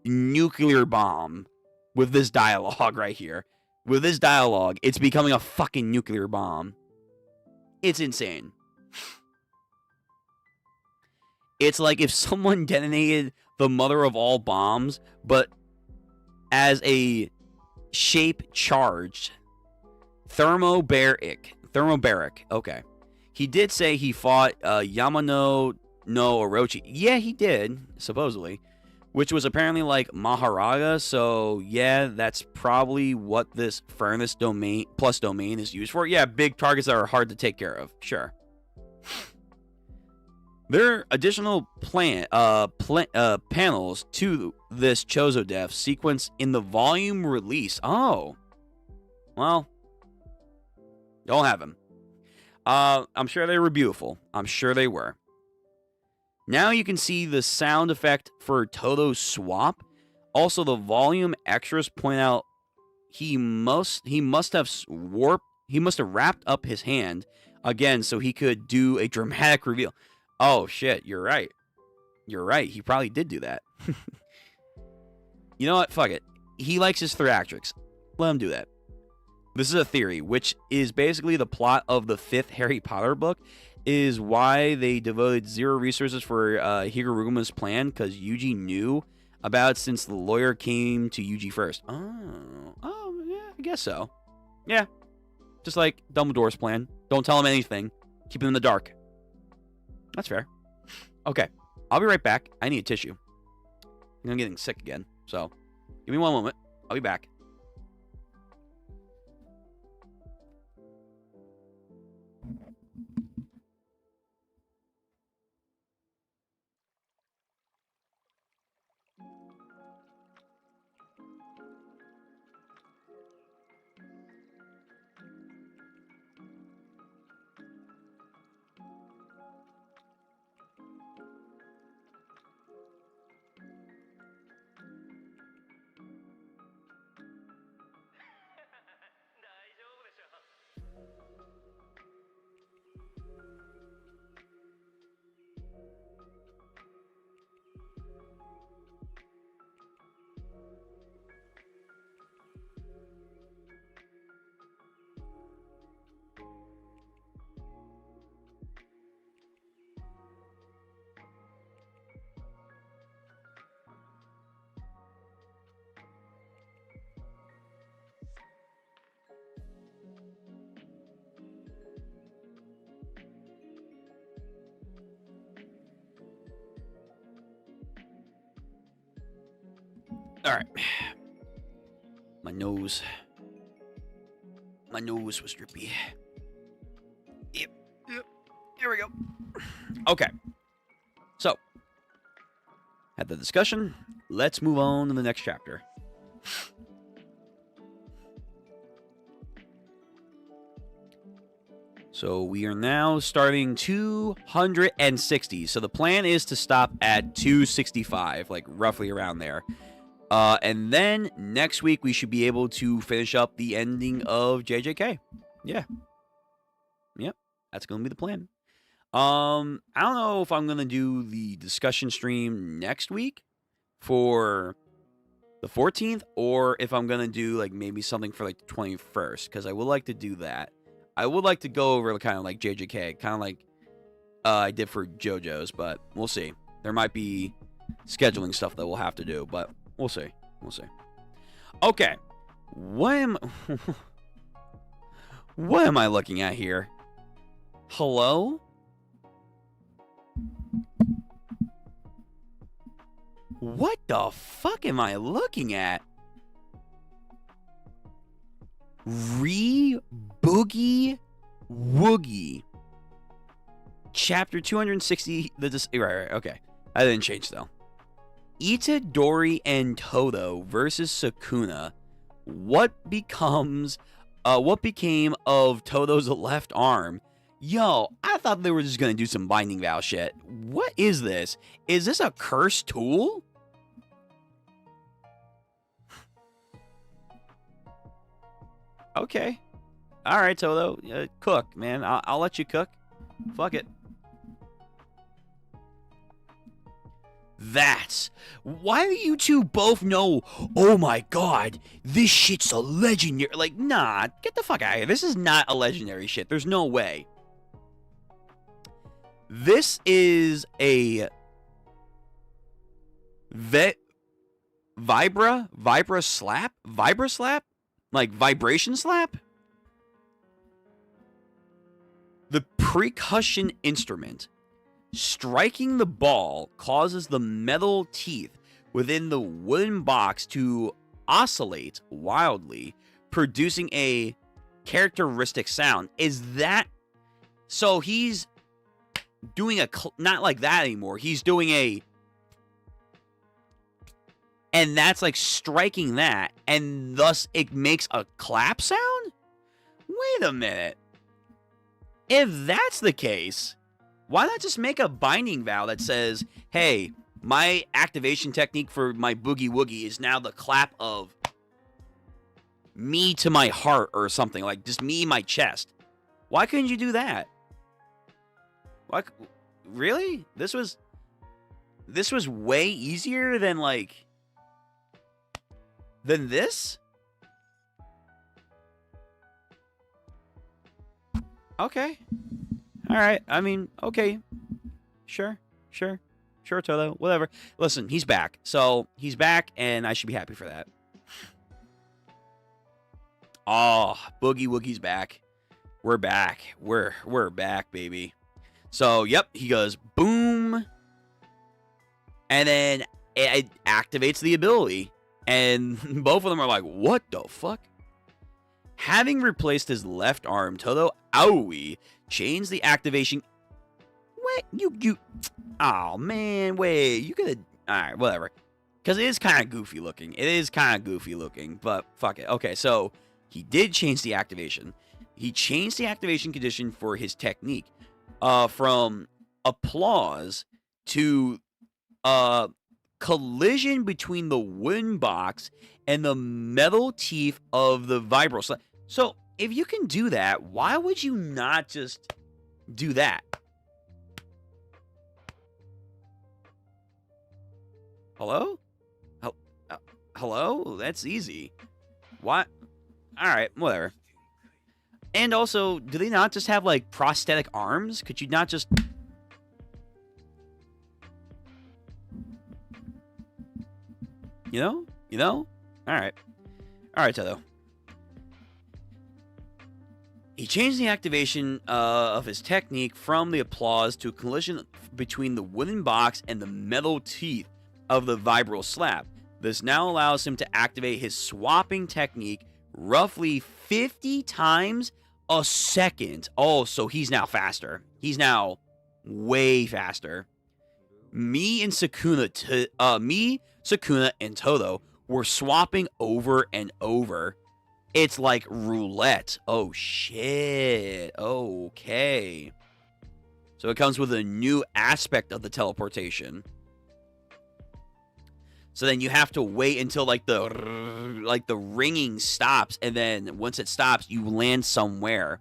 nuclear bomb with this dialogue right here. With this dialogue, it's becoming a fucking nuclear bomb. It's insane. It's like if someone detonated the mother of all bombs, but as a shape charged. Thermobaric. Okay. He did say he fought Yamano no Orochi. Yeah, he did, supposedly. which was apparently like Maharaga. So yeah, that's probably what this furnace domain plus domain is used for. Yeah, big targets that are hard to take care of. Sure. There are additional panels to this Chozo Death sequence in the volume release. Oh, well, don't have them. I'm sure they were beautiful. I'm sure they were. Now you can see the sound effect for Todo's swap. Also, the volume extras point out he must have wrapped up his hand again so he could do a dramatic reveal. Oh shit, you're right. You're right. He probably did do that. You know what? Fuck it. He likes his theatrics. Let him do that. This is a theory, which is basically the plot of the 5th Harry Potter book, is why they devoted 0 resources for Higuruma's plan, because Yuji knew about it since the lawyer came to Yuji first. Oh, yeah, I guess so. Yeah, just like Dumbledore's plan. Don't tell him anything. Keep him in the dark. That's fair. Okay, I'll be right back. I need a tissue. I'm getting sick again, so give me one moment. I'll be back. All right. My nose was drippy. Yep. Here we go. Okay. So, had the discussion. Let's move on to the next chapter. So we are now starting 260. So the plan is to stop at 265, like roughly around there. And then next week we should be able to finish up the ending of JJK. Yeah. Yep. That's going to be the plan. I don't know if I'm going to do the discussion stream next week for the 14th or if I'm going to do like maybe something for like the 21st, because I would like to do that. I would like to go over kind of like JJK, kind of like I did for JoJo's, but we'll see. There might be scheduling stuff that we'll have to do, but we'll see. We'll see. Okay. What am I looking at here? Hello? What the fuck am I looking at? Boogie Woogie. Chapter 260. Right. Okay. I didn't change though. Itadori and Todo versus Sukuna. What became of Todo's left arm? Yo, I thought they were just gonna do some binding vow shit. What is this? Is this a cursed tool? Okay. Alright, Todo. Cook, man. I'll let you cook. Fuck it. That's why do you two both know? Oh my god, this shit's a legendary. Like, nah, get the fuck out of here. This is not a legendary shit. There's no way. This is a Vibra slap, like vibration slap. The percussion instrument. Striking the ball causes the metal teeth, within the wooden box to oscillate wildly, producing a characteristic sound. Is that... So he's doing a... Not like that anymore. He's doing a... And that's like striking that, and thus it makes a clap sound? Wait a minute. If that's the case, why not just make a binding vow that says, hey, my activation technique for my boogie woogie is now the clap of me to my heart or something, like just me in my chest. Why couldn't you do that? Why, really? This was way easier than like... Than this? Okay. Alright, I mean, okay. Sure, Toto, whatever. Listen, he's back. So, he's back, and I should be happy for that. Oh, Boogie Woogie's back. We're back. We're back, baby. So, yep, he goes boom. And then it activates the ability. And both of them are like, what the fuck? Having replaced his left arm, Toto Aoi changed the activation. What? You. Oh, man, wait. You could have. Alright, whatever. Because it is kind of goofy looking. But fuck it. Okay, so he did change the activation. He changed the activation condition for his technique from applause to collision between the wooden box and the metal teeth of the vibro slab. So, if you can do that, why would you not just do that? Hello? Hello? That's easy. What? Alright, whatever. And also, do they not just have, like, prosthetic arms? Could you not just... You know? Alright. Alright, Toto. He changed the activation of his technique from the applause to a collision between the wooden box and the metal teeth of the vibral slab. This now allows him to activate his swapping technique roughly 50 times a second. Oh, so he's now faster. He's now way faster. Sakuna, and Toto were swapping over and over. It's like roulette. Oh, shit. Okay. So it comes with a new aspect of the teleportation. So then you have to wait until like the ringing stops, and then once it stops, you land somewhere.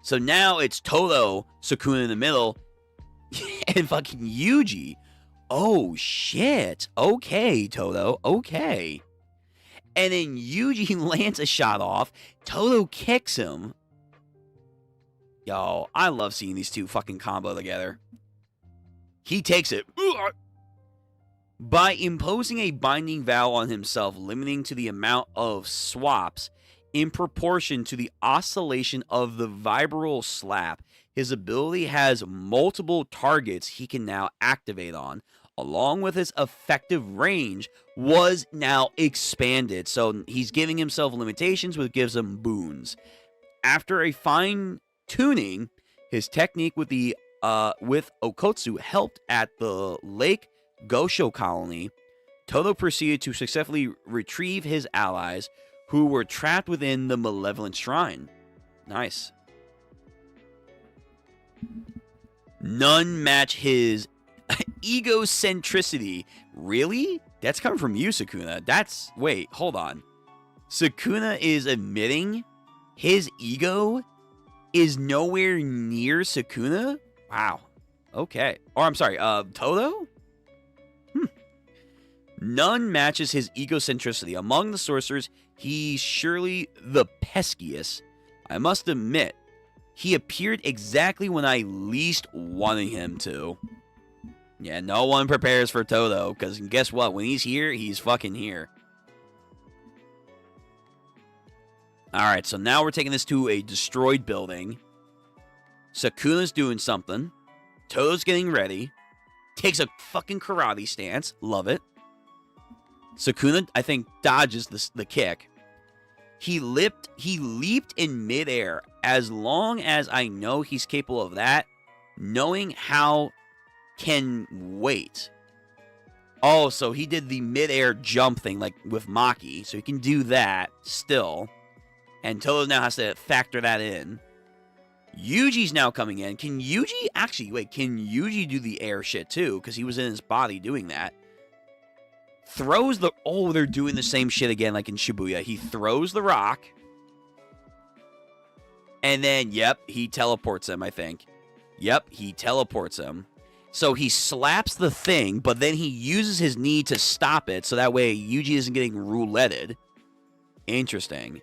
So now it's Toto, Sakuna in the middle, and fucking Yuji. Oh, shit. Okay, Toto. Okay. And then Yuji lands a shot off. Toto kicks him. Yo, I love seeing these two fucking combo together. He takes it. By imposing a binding vow on himself, limiting to the amount of swaps in proportion to the oscillation of the vibral slap, his ability has multiple targets he can now activate on, along with his effective range was now expanded. So he's giving himself limitations, which gives him boons. After a fine tuning, his technique with Okotsu helped at the Lake Gosho colony. Toto proceeded to successfully retrieve his allies who were trapped within the malevolent shrine. Nice. None match his egocentricity. Really? That's coming from you, Sakuna. Wait, hold on. Sakuna is admitting his ego is nowhere near Sakuna? Wow. Okay. Or I'm sorry, Toto? None matches his egocentricity. Among the sorcerers, he's surely the peskiest. I must admit, he appeared exactly when I least wanted him to. Yeah, no one prepares for Toto, because guess what? When he's here, he's fucking here. Alright, so now we're taking this to a destroyed building. Sakuna's doing something. Toto's getting ready. takes a fucking karate stance. Love it. Sukuna, I think, dodges the kick. He leaped in midair. As long as I know he's capable of that, knowing how can wait. Oh, so he did the midair jump thing, like with Maki. So he can do that still. And Todo now has to factor that in. Yuji's now coming in. Can Yuji... Actually, wait. Can Yuji do the air shit, too? Because he was in his body doing that. Throws the... Oh, they're doing the same shit again, like in Shibuya. He throws the rock. And then, yep, he teleports him, I think. Yep, he teleports him. So he slaps the thing, but then he uses his knee to stop it, so that way Yuji isn't getting rouletted. Interesting.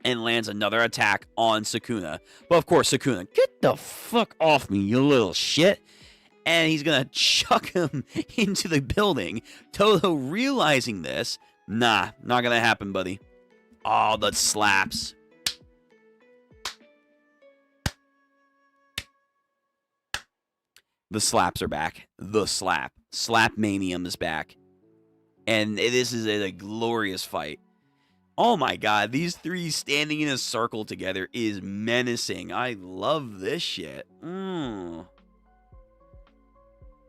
And lands another attack on Sukuna. But of course, Sukuna, get the fuck off me, you little shit. And he's gonna chuck him into the building. Todo realizing this, nah, not gonna happen, buddy. Oh, the slaps. The slaps are back. The slap. Slapmanium is back. And this is a glorious fight. Oh my god, these three standing in a circle together is menacing. I love this shit.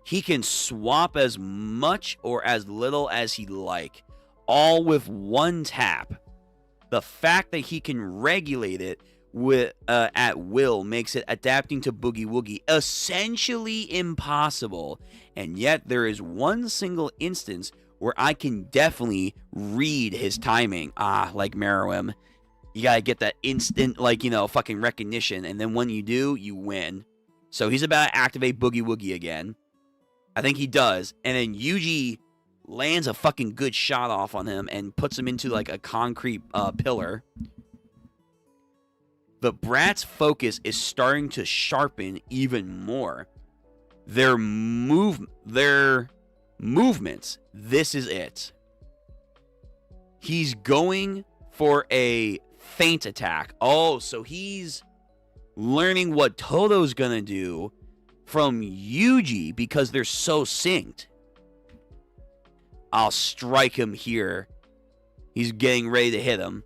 He can swap as much or as little as he like, all with one tap. The fact that he can regulate it with at will makes it adapting to Boogie Woogie essentially impossible. And yet there is one single instance where I can definitely read his timing. Like Meruem. You gotta get that instant, like, fucking recognition. And then when you do, you win. So he's about to activate Boogie Woogie again. I think he does. And then Yuji lands a fucking good shot off on him and puts him into, like, a concrete pillar. The Brat's focus is starting to sharpen even more. Their movements, this is it. He's going for a feint attack. Oh, so he's learning what Todo's gonna do from Yuji because they're so synced. I'll strike him here. He's getting ready to hit him.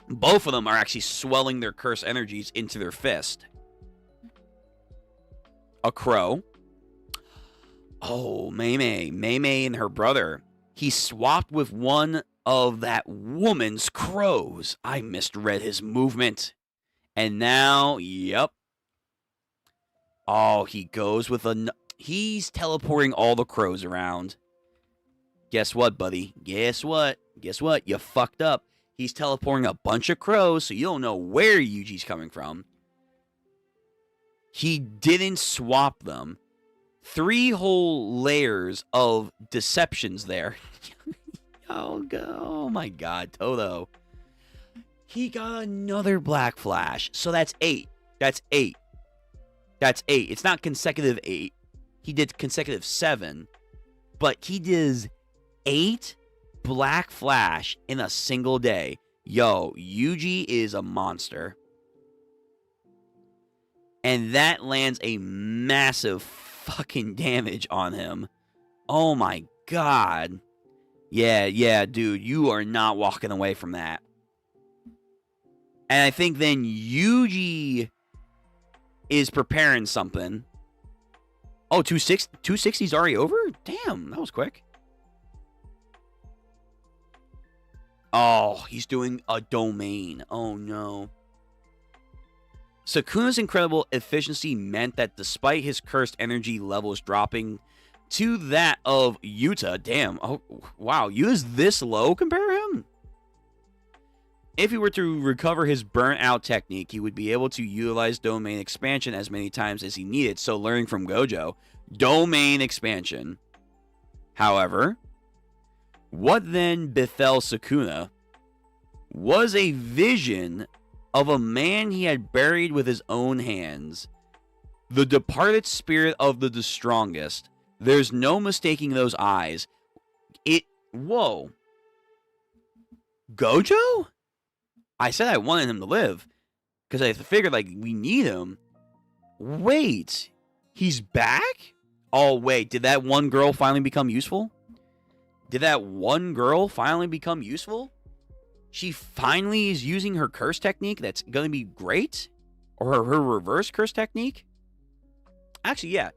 Both of them are actually swelling their curse energies into their fist. A crow. Oh, Mei Mei and her brother. He swapped with one of that woman's crows. I misread his movement. And now, yep. Oh, he goes with he's teleporting all the crows around. Guess what, buddy? Guess what? Guess what? You fucked up. He's teleporting a bunch of crows, so you don't know where Yuji's coming from. He didn't swap them. 3 whole layers of deceptions there. Oh my god, Todo. He got another Black Flash. So that's 8. That's 8. That's 8. It's not consecutive 8. He did consecutive 7. But he does 8 Black Flash in a single day. Yo, Yuji is a monster. And that lands a massive fucking damage on him. Oh my god. Yeah, dude, you are not walking away from that. And I think then Yuji is preparing something. Oh, 260's already over? Damn, that was quick. Oh, he's doing a domain. Oh, no. Sukuna's incredible efficiency meant that despite his cursed energy levels dropping to that of Yuta, damn, oh, wow, Yuta's this low compared to him? If he were to recover his burnt out technique, he would be able to utilize domain expansion as many times as he needed. So learning from Gojo, domain expansion. However, what then befell Sukuna was a vision of a man he had buried with his own hands. The departed spirit of the strongest. There's no mistaking those eyes. Whoa. Gojo? I said I wanted him to live. Because I figured, like, we need him. Wait, he's back? Oh, wait, did that one girl finally become useful? Did that one girl finally become useful? She finally is using her curse technique that's going to be great? Or her reverse curse technique? Actually, yeah.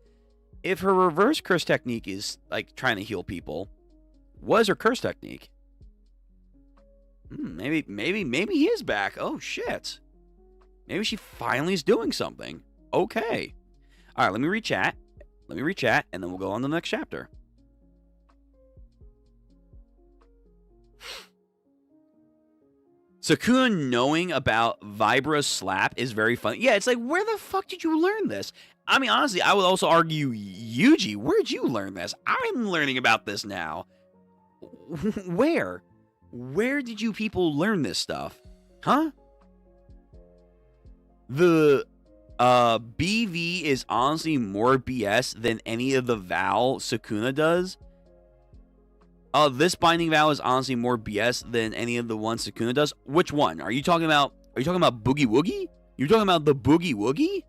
If her reverse curse technique is, like, trying to heal people, what is her curse technique? Maybe he is back. Oh, shit. Maybe she finally is doing something. Okay. All right, let me rechat. And then we'll go on to the next chapter. Sukuna knowing about Vibra's slap is very funny. Yeah, it's like, where the fuck did you learn this? I mean, honestly, I would also argue, Yuji, where'd you learn this? I'm learning about this now. Where? Where did you people learn this stuff? Huh? The BV is honestly more BS than any of the vow Sukuna does. This binding vow is honestly more BS than any of the ones Sukuna does. Which one? Are you talking about Boogie Woogie? You're talking about the Boogie Woogie?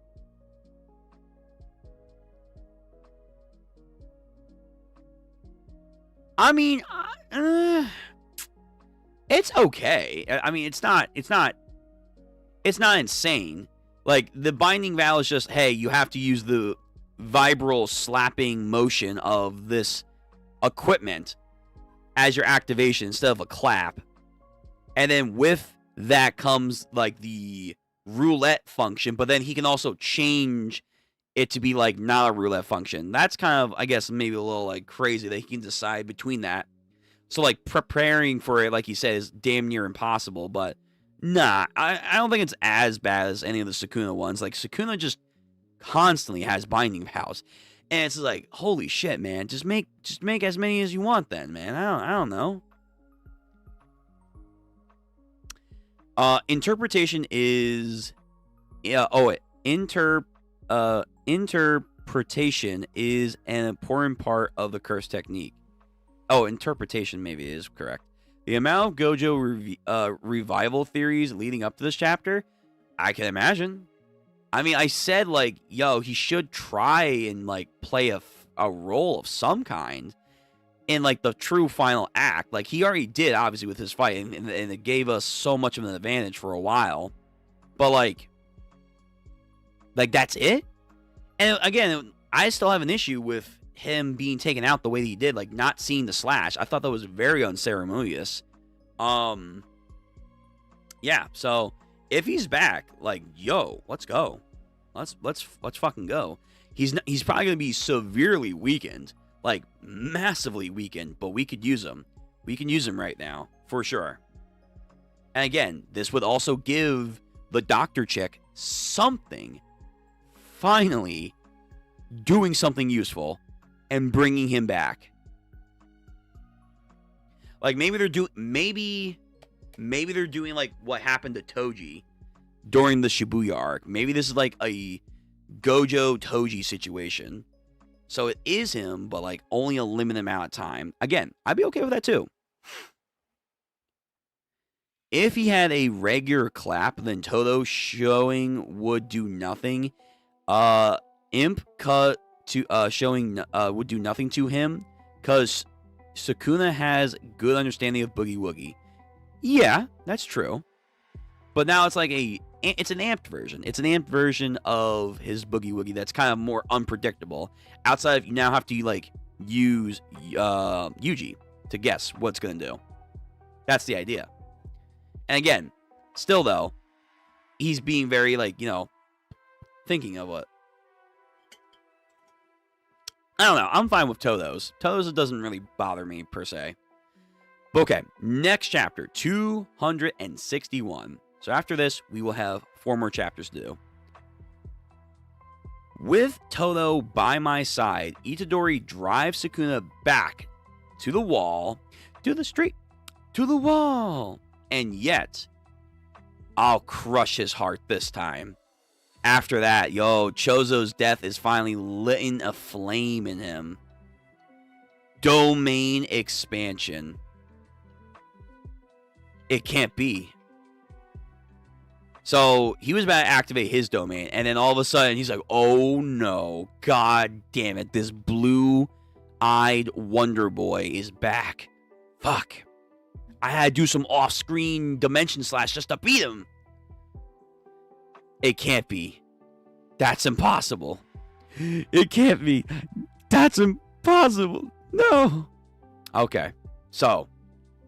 I mean, it's okay. I mean, it's not insane. Like, the binding vow is just, hey, you have to use the vibral slapping motion of this equipment as your activation instead of a clap. And then with that comes, like, the roulette function, but then he can also change it to be, like, not a roulette function. That's kind of, I guess, maybe a little, like, crazy that he can decide between that. So, like, preparing for it, like he said, is damn near impossible, but nah, I don't think it's as bad as any of the Sukuna ones. Like, Sukuna just constantly has binding vows. And it's like, holy shit, man. Just make as many as you want then, man. I don't know. Interpretation is interpretation is an important part of the curse technique. Oh, interpretation maybe is correct. The amount of Gojo revival theories leading up to this chapter, I can imagine. I mean, I said, like, yo, he should try and, like, play a role of some kind in, like, the true final act. Like, he already did, obviously, with his fight, and it gave us so much of an advantage for a while. But, like, that's it? And, again, I still have an issue with him being taken out the way that he did, like, not seeing the slash. I thought that was very unceremonious. Yeah, so if he's back, like, yo, let's go. Let's fucking go. He's probably going to be severely weakened, like, massively weakened, but we could use him. We can use him right now, for sure. And again, this would also give the doctor chick something, finally doing something useful and bringing him back. Like, maybe they're doing like what happened to Toji during the Shibuya arc. Maybe this is like a Gojo Toji situation. So it is him, but like only a limited amount of time. Again, I'd be okay with that too. If he had a regular clap, then Todo showing would do nothing. Imp cut to showing would do nothing to him, because Sukuna has good understanding of Boogie Woogie. Yeah, that's true. But now it's like it's an amped version. It's an amped version of his Boogie Woogie that's kind of more unpredictable. Outside of, you now have to, like, use Yuji to guess what's going to do. That's the idea. And again, still though, he's being very, like, you know, thinking of what. I don't know. I'm fine with Todos. Todos doesn't really bother me per se. But okay, next chapter, 261. So after this, we will have 4 more chapters to do. With Todo by my side, Itadori drives Sukuna back to the wall, to the street, to the wall. And yet, I'll crush his heart this time. After that, yo, Chozo's death is finally lit a flame in him. Domain expansion. It can't be. So he was about to activate his domain, and then all of a sudden he's like, oh no, god damn it, this blue-eyed Wonder Boy is back. Fuck. I had to do some off-screen dimension slash just to beat him. It can't be. That's impossible. It can't be. That's impossible. No. Okay. So,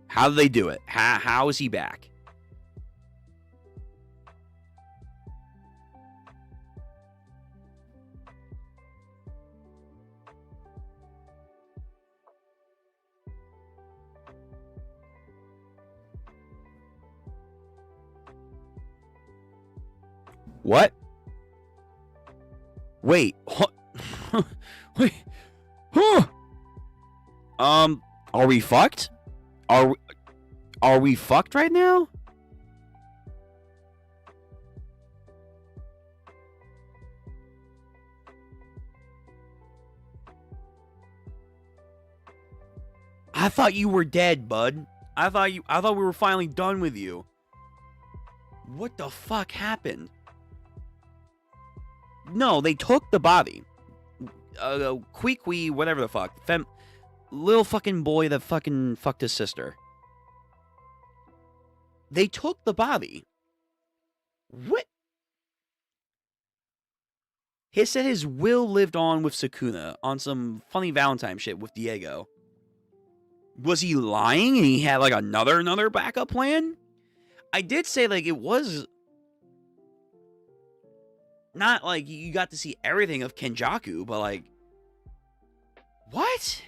how do they do it? How is he back? What? Wait. Wait. Huh. Are we fucked? Are we fucked right now? I thought you were dead, bud. I thought we were finally done with you. What the fuck happened? No, they took the body. Queequee, whatever the fuck. Little fucking boy that fucking fucked his sister. They took the body. What? He said his will lived on with Sukuna on some funny Valentine shit with Diego. Was he lying and he had like another backup plan? I did say like it was not like you got to see everything of Kenjaku, but like, what?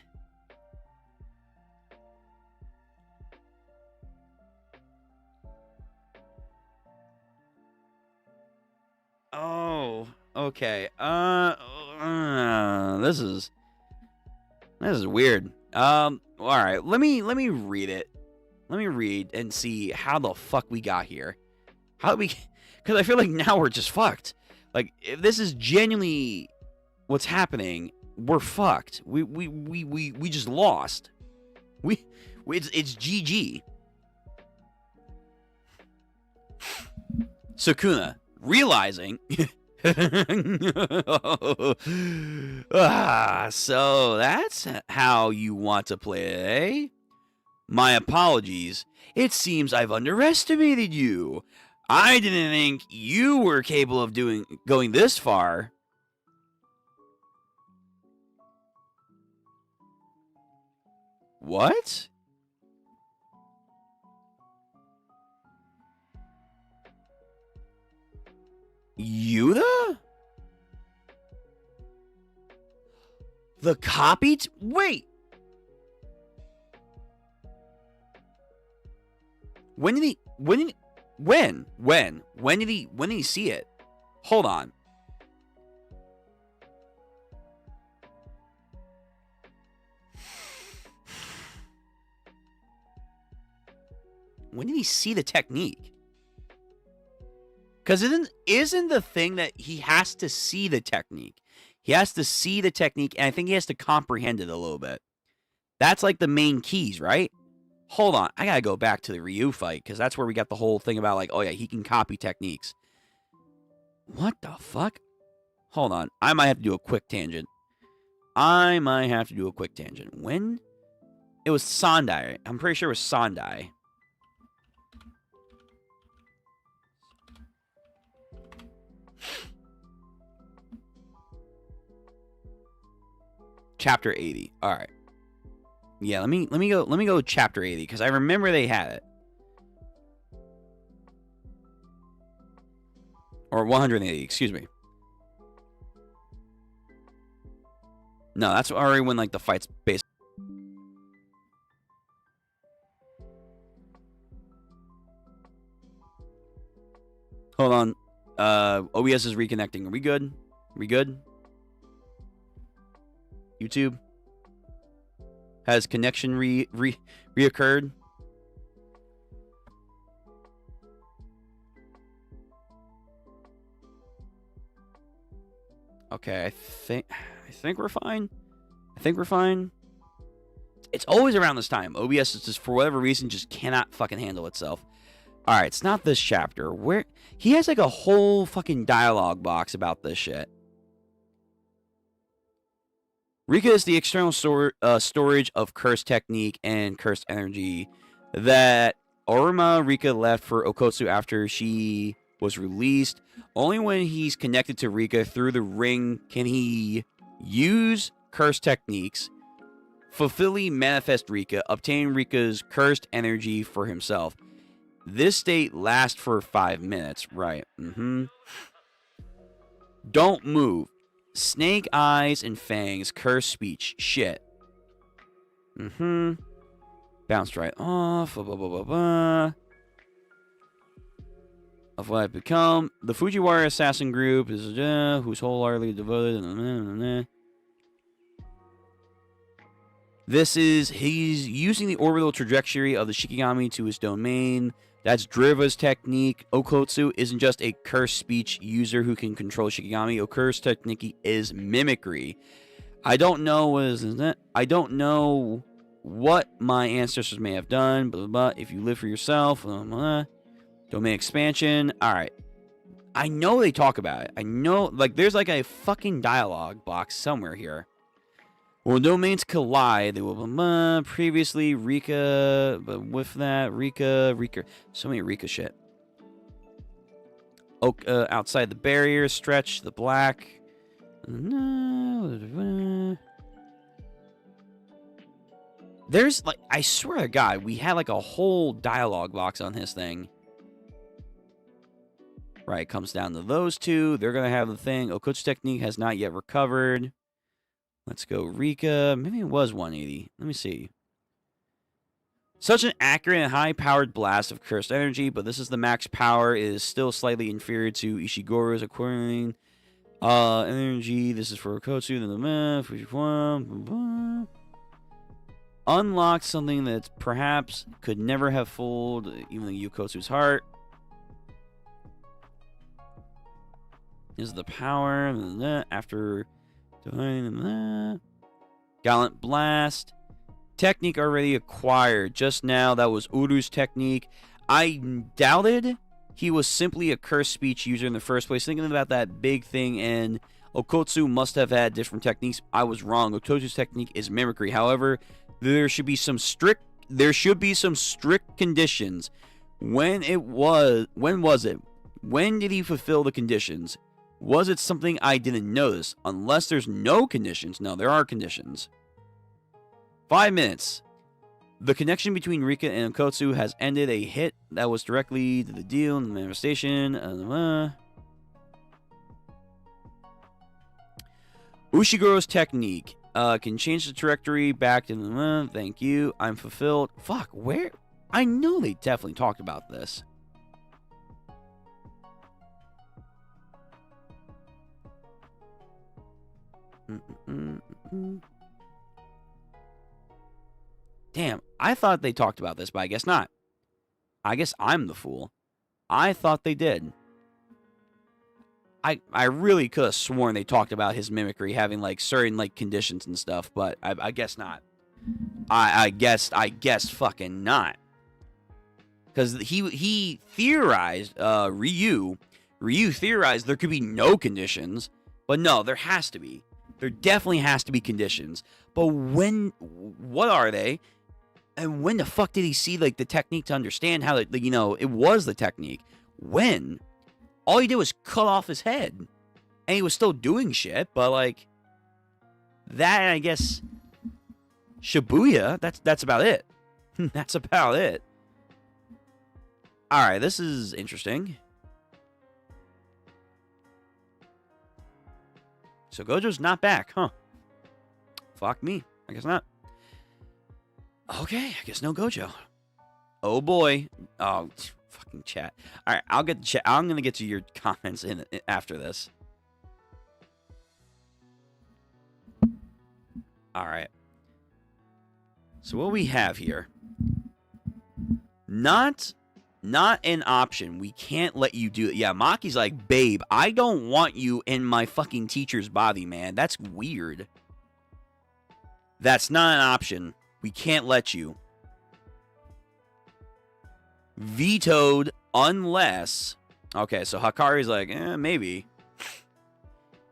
Oh, okay. This is weird. All right. Let me read it. Let me read and see how the fuck we got here. How we? Because I feel like now we're just fucked. Like, if this is genuinely what's happening, we're fucked. We just lost. It's GG. Sukuna, realizing so that's how you want to play it, eh? My apologies. It seems I've underestimated you. I didn't think you were capable of going this far. What? Yuta? The copy? Wait. When did he see it? Hold on. When did he see the technique? Because isn't the thing that he has to see the technique? He has to see the technique, and I think he has to comprehend it a little bit. That's like the main keys, right? Hold on, I gotta go back to the Ryu fight, because that's where we got the whole thing about, like, oh yeah, he can copy techniques. What the fuck? Hold on, I might have to do a quick tangent. When? It was Sandai. I'm pretty sure it was Sandai. Chapter 80. All right. Yeah, let me go chapter 80 because I remember they had it. Or 180, excuse me. No, that's already when like the fight's based. Hold on. OBS is reconnecting. Are we good? Are we good? YouTube? Has connection reoccurred? Okay, I think we're fine. I think we're fine. It's always around this time. OBS is just, for whatever reason, just cannot fucking handle itself. All right, it's not this chapter. Where he has like a whole fucking dialogue box about this shit. Rika is the external storage of cursed technique and cursed energy that Iruma Rika left for Okotsu after she was released. Only when he's connected to Rika through the ring can he use cursed techniques, fulfilling manifest Rika, obtain Rika's cursed energy for himself. This state lasts for 5 minutes. Right. Don't move. Snake eyes and fangs. Cursed speech. Shit. Bounced right off. Blah, blah, blah, blah, blah. Of what I've become. The Fujiwara assassin group is whose wholeheartedly devoted. He's using the orbital trajectory of the Shikigami to his domain. That's Driva's technique. Okotsu isn't just a cursed speech user who can control Shikigami. Cursed technique is mimicry. I don't know what my ancestors may have done. Blah, blah, blah. If you live for yourself. Domain expansion. Alright. I know they talk about it. I know, like, there's like a fucking dialogue box somewhere here. When domains collide, they will previously Rika, but with that Rika, so many Rika shit. Outside the barrier, stretch the black. There's like, I swear to God, we had like a whole dialogue box on his thing. Right, comes down to those two. They're gonna have the thing. Okotsu technique has not yet recovered. Let's go Rika. Maybe it was 180. Let me see. Such an accurate and high-powered blast of cursed energy, but this is the max power. It is still slightly inferior to Ishiguro's according energy. This is for Okotsu. Unlocked something that perhaps could never have fooled even Okotsu's heart. Is the power after Gallant Blast. Technique already acquired. Just now, that was Uru's technique. I doubted he was simply a cursed speech user in the first place. Thinking about that big thing, and Okotsu must have had different techniques. I was wrong. Okotsu's technique is mimicry. However, there should be some strict conditions. When was it? When did he fulfill the conditions? Was it something I didn't notice? Unless there's no conditions. No, there are conditions. 5 minutes. The connection between Rika and Okotsu has ended. A hit that was directly to the deal in the manifestation. Ushiguro's technique can change the trajectory back to the thank you. I'm fulfilled. Fuck, where? I know they definitely talked about this. Damn, I thought they talked about this, but I guess not. I guess I'm the fool. I thought they did. I really could have sworn they talked about his mimicry having like certain like conditions and stuff, but I guess not. I guess fucking not. Because he theorized, Ryu theorized there could be no conditions, but no, there has to be. There definitely has to be conditions. But what are they? And when the fuck did he see, like, the technique to understand how, it was the technique? When? All he did was cut off his head. And he was still doing shit, but, like, that, I guess, Shibuya, that's about it. That's about it. Alright, this is interesting. So Gojo's not back, huh? Fuck me. I guess not. Okay, I guess no Gojo. Oh boy. Oh, fucking chat. Alright, I'll get to chat. I'm gonna get to your comments in after this. Alright. So what we have here. Not an option. We can't let you do it. Yeah, Maki's like, babe, I don't want you in my fucking teacher's body, man. That's weird. That's not an option. We can't let you. Vetoed Unless, okay, so Hakari's like, maybe.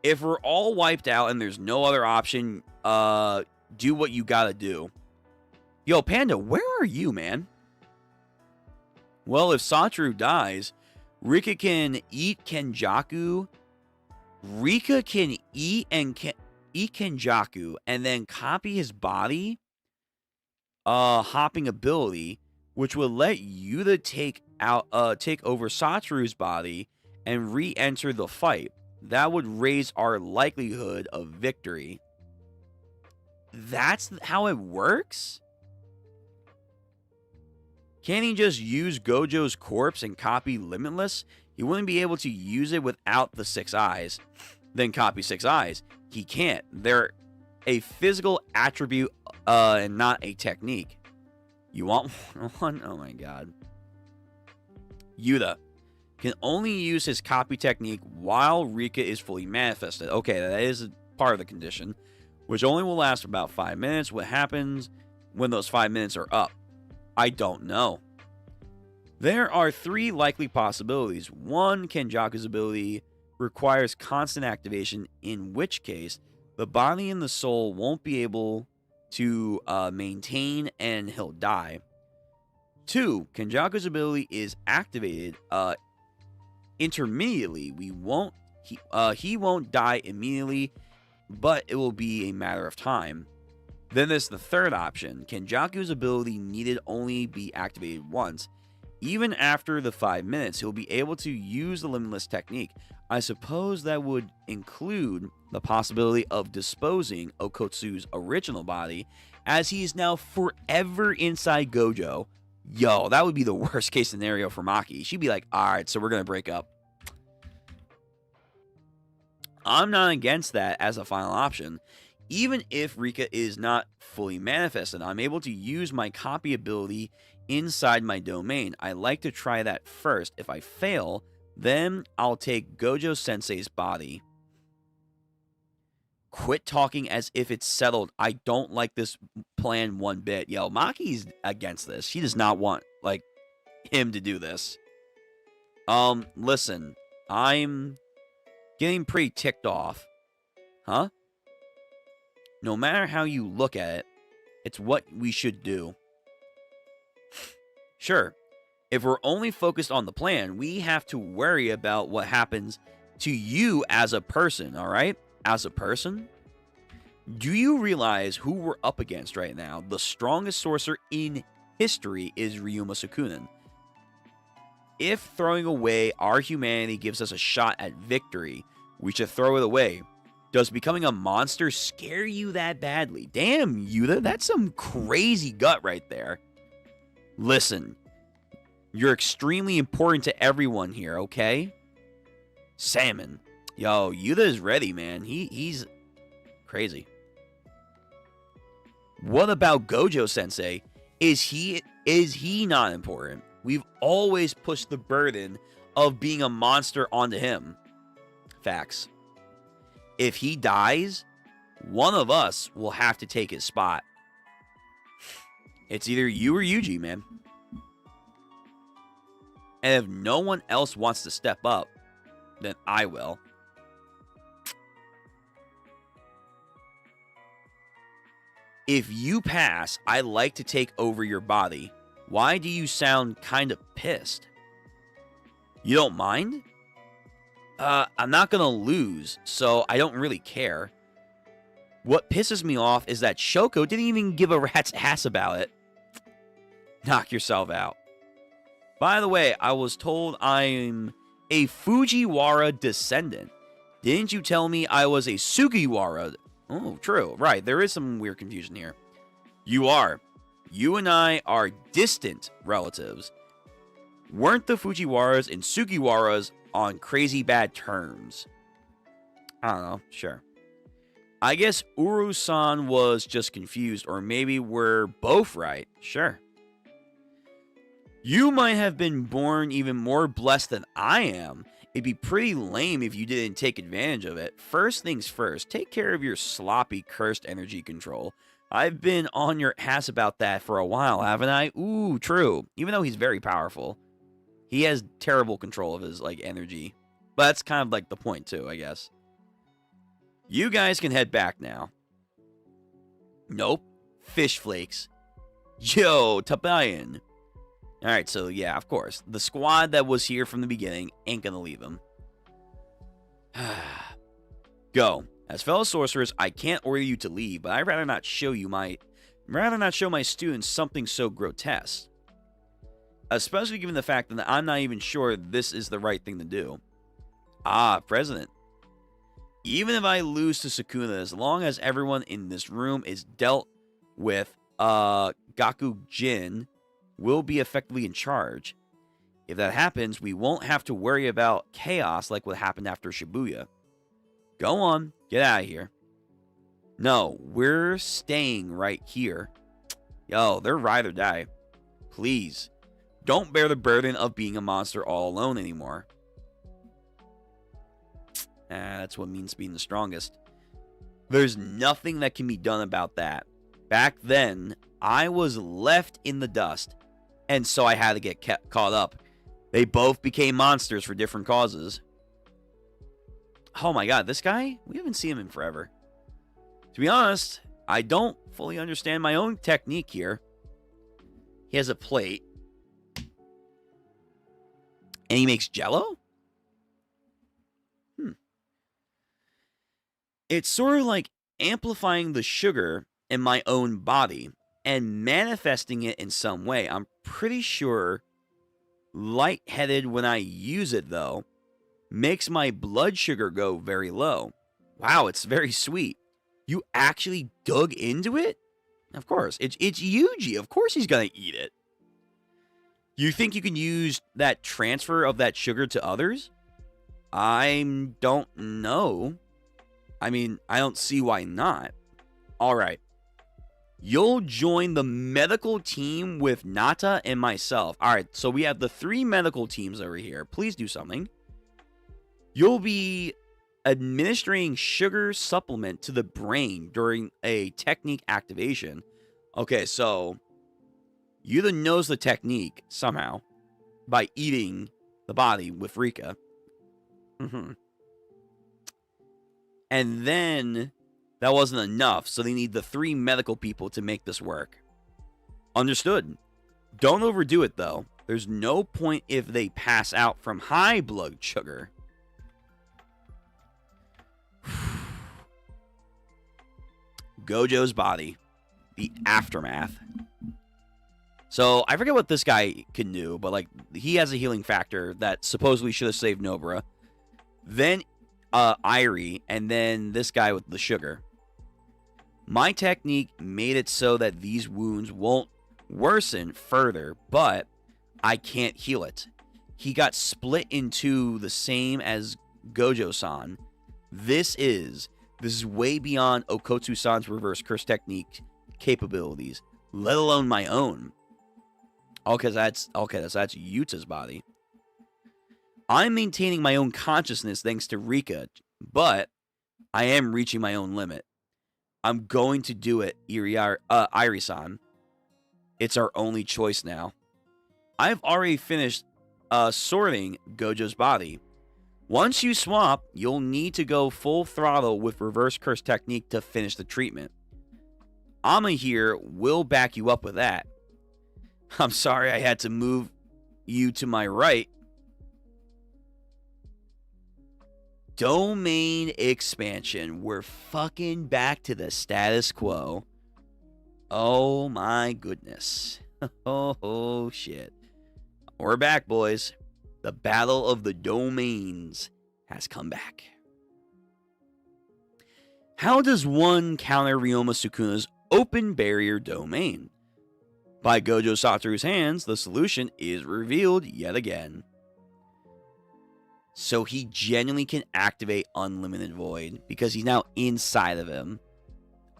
If we're all wiped out and there's no other option, do what you gotta do. Yo, Panda, where are you, man? Well, if Satoru dies, Rika can eat Kenjaku. Rika can eat Kenjaku and then copy his body, hopping ability, which would let Yuta take over Satoru's body and re-enter the fight. That would raise our likelihood of victory. That's how it works? Can't he just use Gojo's corpse and copy Limitless? He wouldn't be able to use it without the 6 eyes. Then copy 6 eyes. He can't. They're a physical attribute and not a technique. You want one? Oh my god. Yuta can only use his copy technique while Rika is fully manifested. Okay, that is part of the condition, which only will last for about 5 minutes. What happens when those 5 minutes are up? I don't know. There are 3 likely possibilities. 1, Kenjaku's ability requires constant activation, in which case the body and the soul won't be able to maintain and he'll die. 2, Kenjaku's ability is activated intermittently. He won't die immediately, but it will be a matter of time. Then there's the third option. Kenjaku's ability needed only be activated once. Even after the 5 minutes, he'll be able to use the Limitless technique. I suppose that would include the possibility of disposing Okotsu's original body, as he is now forever inside Gojo. Yo, that would be the worst case scenario for Maki. She'd be like, alright, so we're going to break up. I'm not against that as a final option. Even if Rika is not fully manifested, I'm able to use my copy ability inside my domain. I like to try that first. If I fail, then I'll take Gojo Sensei's body. Quit talking as if it's settled. I don't like this plan one bit. Yo, Maki's against this. She does not want, like, him to do this. Listen. I'm getting pretty ticked off. Huh? No matter how you look at it, it's what we should do. Sure, if we're only focused on the plan, we have to worry about what happens to you as a person, alright? As a person? Do you realize who we're up against right now? The strongest sorcerer in history is Ryuma Sukuna. If throwing away our humanity gives us a shot at victory, we should throw it away. Does becoming a monster scare you that badly? Damn, Yuta, that's some crazy gut right there. Listen, you're extremely important to everyone here, okay? Salmon. Yo, Yuta is ready, man. He's crazy. What about Gojo Sensei? Is he not important? We've always pushed the burden of being a monster onto him. Facts. If he dies, one of us will have to take his spot. It's either you or Yuji, man. And if no one else wants to step up, then I will. If you pass, I like to take over your body. Why do you sound kind of pissed? You don't mind? I'm not gonna lose, so I don't really care. What pisses me off is that Shoko didn't even give a rat's ass about it. Knock yourself out. By the way, I was told I'm a Fujiwara descendant. Didn't you tell me I was a Sugiwara? Oh, true. Right, there is some weird confusion here. You are. You and I are distant relatives. Weren't the Fujiwaras and Sugiwaras on crazy bad terms? I don't know. Sure. I guess Uru-san was just confused, or maybe we're both right. Sure. You might have been born even more blessed than I am. It'd be pretty lame if you didn't take advantage of it. First things first, take care of your sloppy, cursed energy control. I've been on your ass about that for a while, haven't I? Ooh, true. Even though he's very powerful. He has terrible control of his, like, energy. But that's kind of, like, the point, too, I guess. You guys can head back now. Nope. Fish flakes. Yo, Tabayan. Alright, so, yeah, of course. The squad that was here from the beginning ain't gonna leave him. Go. As fellow sorcerers, I can't order you to leave, but I'd rather not show my students something so grotesque. Especially given the fact that I'm not even sure this is the right thing to do. Ah, President. Even if I lose to Sukuna, as long as everyone in this room is dealt with, Gakujin will be effectively in charge. If that happens, we won't have to worry about chaos like what happened after Shibuya. Go on, get out of here. No, we're staying right here. Yo, they're ride or die. Please, don't bear the burden of being a monster all alone anymore. That's what means being the strongest. There's nothing that can be done about that. Back then, I was left in the dust, and so I had to get caught up. They both became monsters for different causes. Oh my god, this guy? We haven't seen him in forever. To be honest, I don't fully understand my own technique here. He has a plate. And he makes jello? It's sort of like amplifying the sugar in my own body and manifesting it in some way. I'm pretty sure lightheaded when I use it, though, makes my blood sugar go very low. Wow, it's very sweet. You actually dug into it? Of course. It's Yuji. Of course he's going to eat it. You think you can use that transfer of that sugar to others? I don't know. I mean, I don't see why not. All right. You'll join the medical team with Nata and myself. All right, so we have the 3 medical teams over here. Please do something. You'll be administering sugar supplement to the brain during a technique activation. Okay, so Yuta knows the technique somehow by eating the body with Rika. And then that wasn't enough, so they need the 3 medical people to make this work. Understood. Don't overdo it, though. There's no point if they pass out from high blood sugar. Gojo's body. The aftermath. So, I forget what this guy can do, but, like, he has a healing factor that supposedly should have saved Nobara. Then, Irie, and then this guy with the sugar. My technique made it so that these wounds won't worsen further, but I can't heal it. He got split into the same as Gojo-san. This is way beyond Okotsu-san's reverse curse technique capabilities, let alone my own. Okay, that's Yuta's body. I'm maintaining my own consciousness thanks to Rika, but I am reaching my own limit. I'm going to do it, Irie-san. It's our only choice now. I've already finished sorting Gojo's body. Once you swap, you'll need to go full throttle with reverse curse technique to finish the treatment. Ama here will back you up with that. I'm sorry I had to move you to my right. Domain expansion. We're fucking back to the status quo. Oh my goodness. Oh shit. We're back, boys. The battle of the domains has come back. How does one counter Ryoma Sukuna's open barrier domain? By Gojo Satoru's hands, the solution is revealed yet again. So he genuinely can activate Unlimited Void because he's now inside of him.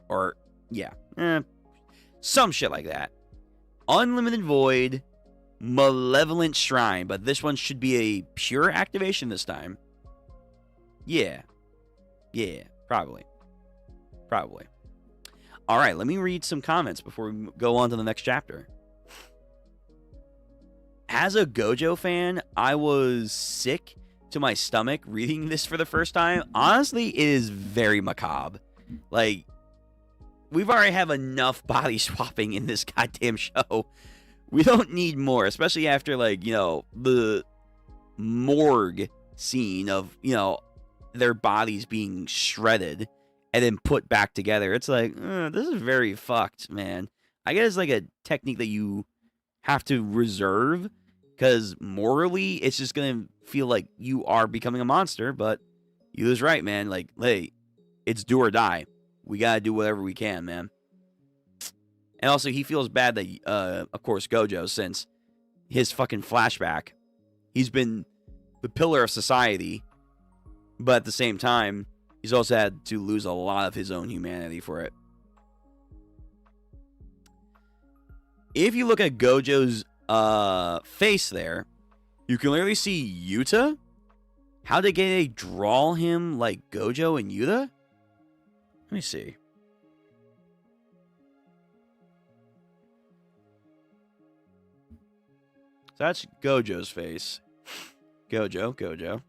Or, yeah. Some shit like that. Unlimited Void, Malevolent Shrine, but this one should be a pure activation this time. Yeah. Yeah, probably. Alright, let me read some comments before we go on to the next chapter. as a Gojo fan, I was sick to my stomach reading this for the first time. Honestly, it is very macabre. Like, we've already have enough body swapping in this goddamn show. We don't need more, especially after, like, you know, the morgue scene of, you know, their bodies being shredded and then put back together. It's like, this is very fucked, man. I guess it's like a technique that you have to reserve, because morally, it's just gonna feel like you are becoming a monster. But you was right, man. Like, hey, it's do or die. We gotta do whatever we can, man. And also, he feels bad that, of course, Gojo, since his fucking flashback, he's been the pillar of society, but at the same time, he's also had to lose a lot of his own humanity for it. If you look at Gojo's face there, you can literally see Yuta. How did they draw him like Gojo and Yuta? Let me see. So that's Gojo's face. Gojo.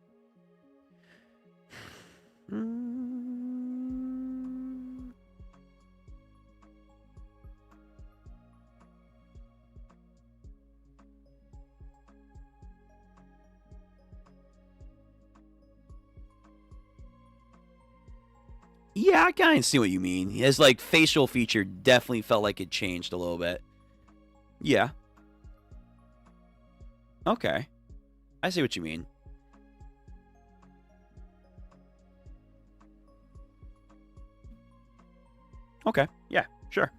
Yeah, I kind of see what you mean. His, like, facial feature definitely felt like it changed a little bit. Yeah. Okay. I see what you mean. Okay. Yeah, sure.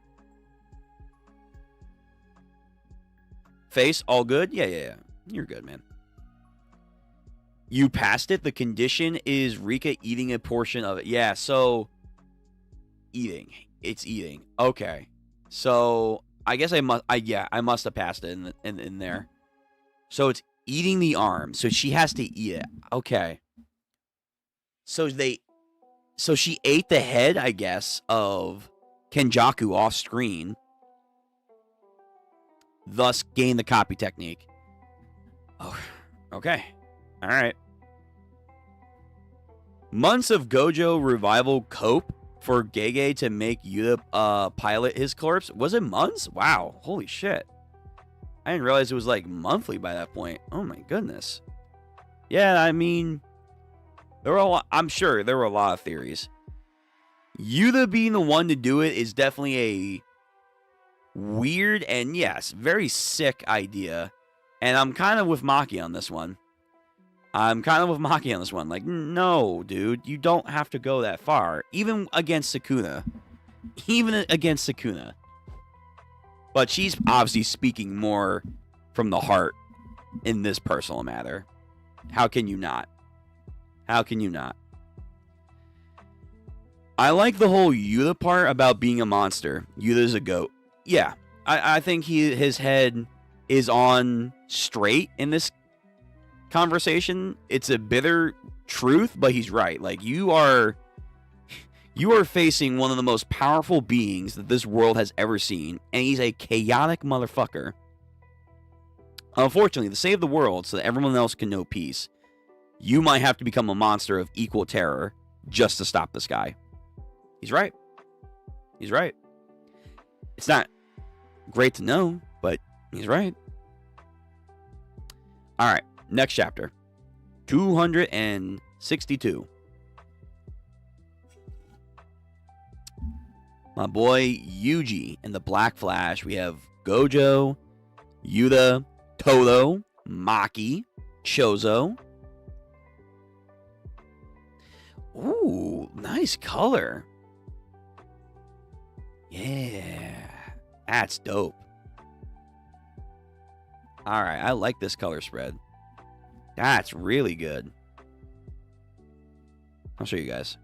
Face, all good? Yeah. You're good, man. You passed it. The condition is Rika eating a portion of it. Yeah, so eating. It's eating. Okay. So I guess I must have passed it in there. So it's eating the arm. So she has to eat it. Okay. So she ate the head, I guess, of Kenjaku off screen. Thus gained the copy technique. Oh, okay. All right. Months of Gojo revival cope for Gege to make Yuta pilot his corpse. Was it months? Wow. Holy shit. I didn't realize it was like monthly by that point. Oh my goodness. Yeah, I mean, I'm sure there were a lot of theories. Yuta being the one to do it is definitely a weird and, yes, very sick idea. And I'm kind of with Maki on this one. Like, no, dude, you don't have to go that far. Even against Sukuna. But she's obviously speaking more from the heart in this personal matter. How can you not? I like the whole Yuta part about being a monster. Yuta's a goat. Yeah, I think his head is on straight in this conversation. It's a bitter truth, but he's right. Like, you are facing one of the most powerful beings that this world has ever seen, and he's a chaotic motherfucker. Unfortunately, to save the world so that everyone else can know peace, you might have to become a monster of equal terror just to stop this guy. He's right. It's not great to know, but he's right. All right. Next chapter, 262. My boy Yuji and the Black Flash. We have Gojo, Yuta, Todo, Maki, Chozo. Ooh, nice color. Yeah, that's dope. All right, I like this color spread. That's really good. I'll show you guys.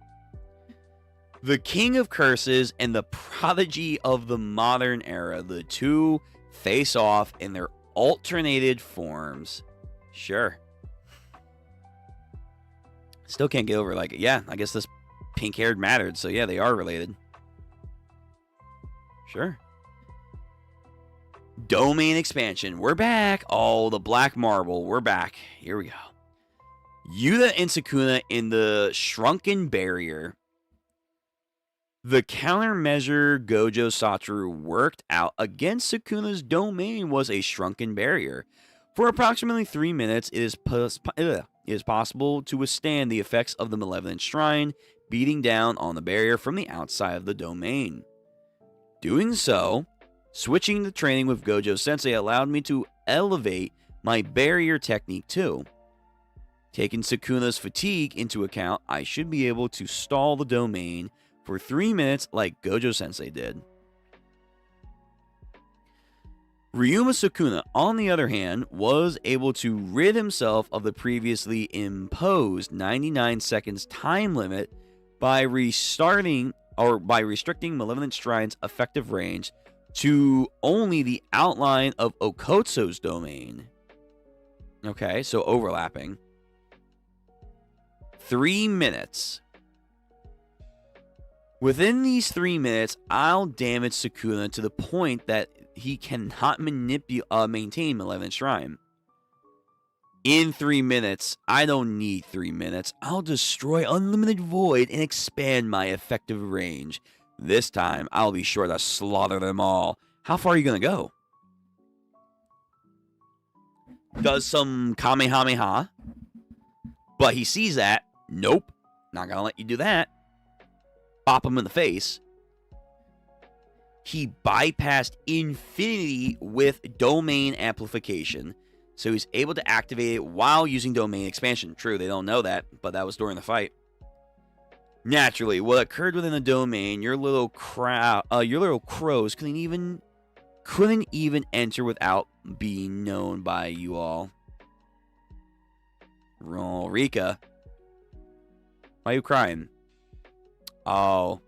The King of Curses and the Prodigy of the Modern Era. The two face off in their alternated forms. Sure. Still can't get over, like, yeah, I guess this pink-haired mattered. So, yeah, they are related. Sure. Domain expansion. We're back. Oh, the black marble. We're back. Here we go. Yuta and Sukuna in the shrunken barrier. The countermeasure Gojo Satoru worked out against Sukuna's domain was a shrunken barrier. For approximately 3 minutes, it is possible to withstand the effects of the Malevolent Shrine beating down on the barrier from the outside of the domain. Doing so, switching the training with Gojo Sensei allowed me to elevate my barrier technique too. Taking Sukuna's fatigue into account, I should be able to stall the domain for 3 minutes like Gojo Sensei did. Ryuma Sukuna, on the other hand, was able to rid himself of the previously imposed 99 seconds time limit by restricting Malevolent Shrine's effective range to only the outline of Okotsu's domain. Okay, so overlapping. 3 minutes. Within these 3 minutes, I'll damage Sukuna to the point that he cannot maintain Malevolent Shrine. In 3 minutes, I don't need 3 minutes. I'll destroy Unlimited Void and expand my effective range. This time, I'll be sure to slaughter them all. How far are you going to go? Does some Kamehameha. But he sees that. Nope. Not going to let you do that. Bop him in the face. He bypassed Infinity with Domain Amplification, so he's able to activate it while using Domain Expansion. True, they don't know that, but that was during the fight. Naturally, what occurred within the domain, your little crows couldn't even enter without being known by you all. Oh, Rika. Why are you crying? Oh,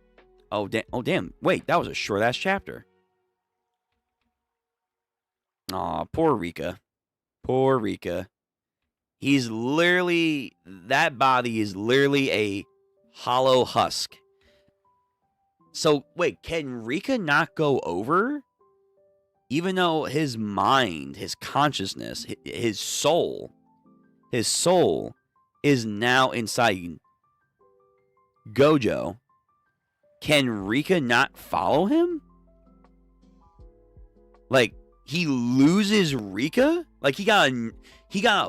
damn. Wait, that was a short-ass chapter. Aw, poor Rika. Poor Rika. He's literally... That body is literally a hollow husk. So, wait, can Rika not go over? Even though his mind, his consciousness, his soul is now inside Gojo. Can Rika not follow him? Like, he loses Rika? Like, he got a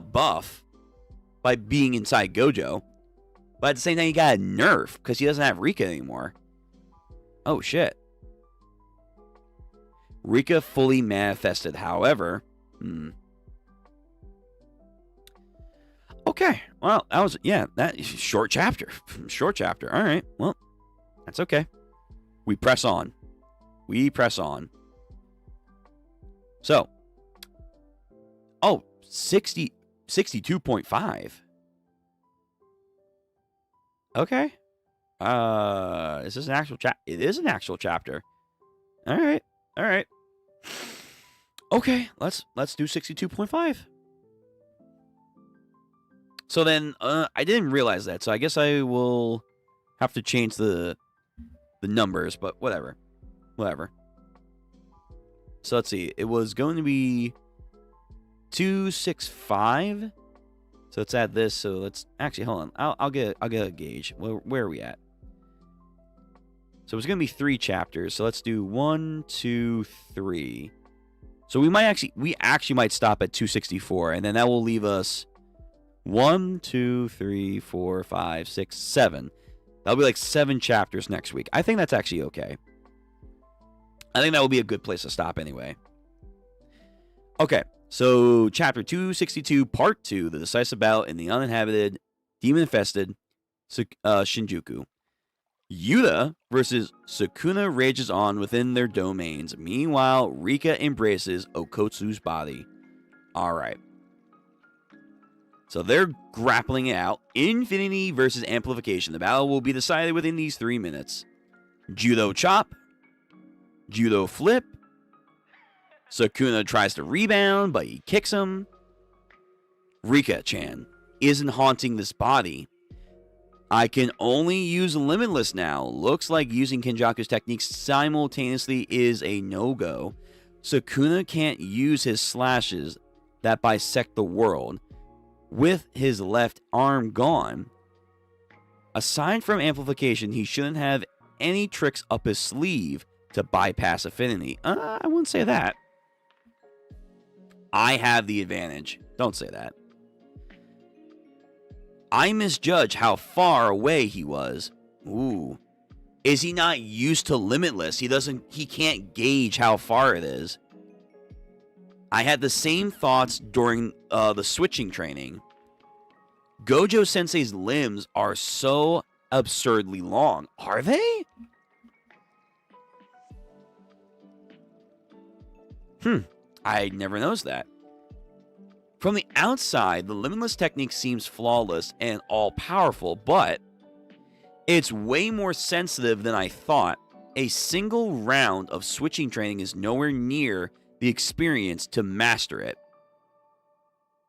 buff by being inside Gojo. But at the same time, he got a nerf because he doesn't have Rika anymore. Oh, shit. Rika fully manifested, however. Okay. Well, that was, that short chapter. Short chapter. All right. Well. That's okay. We press on. So. Oh, 62.5. Okay. Is this an actual chapter? It is an actual chapter. All right. Okay, let's do 62.5. So then, I didn't realize that, so I guess I will have to change the numbers, but whatever. So let's see. It was going to be 265. So let's add this. So let's actually hold on. I'll get a gauge. Where are we at? So it's going to be 3 chapters. So let's do 1, 2, 3. So we actually might stop at 264, and then that will leave us 1, 2, 3, 4, 5, 6, 7. That'll be like 7 chapters next week. I think that's actually okay. I think that will be a good place to stop anyway. Okay, so chapter 262, part 2, the decisive battle in the uninhabited, demon-infested Shinjuku. Yuta versus Sukuna rages on within their domains. Meanwhile, Rika embraces Okotsu's body. Alright. So they're grappling it out. Infinity versus Amplification. The battle will be decided within these 3 minutes. Judo chop. Judo flip. Sukuna tries to rebound, but he kicks him. Rika-chan isn't haunting this body. I can only use Limitless now. Looks like using Kenjaku's techniques simultaneously is a no-go. Sukuna can't use his slashes that bisect the world with his left arm gone. Aside from amplification, he shouldn't have any tricks up his sleeve to bypass affinity. I wouldn't say that. I have the advantage. Don't say that. I misjudge how far away he was. Ooh. Is he not used to Limitless? He can't gauge how far it is. I had the same thoughts during the switching training. Gojo Sensei's limbs are so absurdly long. Are they? I never noticed that. From the outside, the Limitless technique seems flawless and all-powerful, but it's way more sensitive than I thought. A single round of switching training is nowhere near the experience to master it.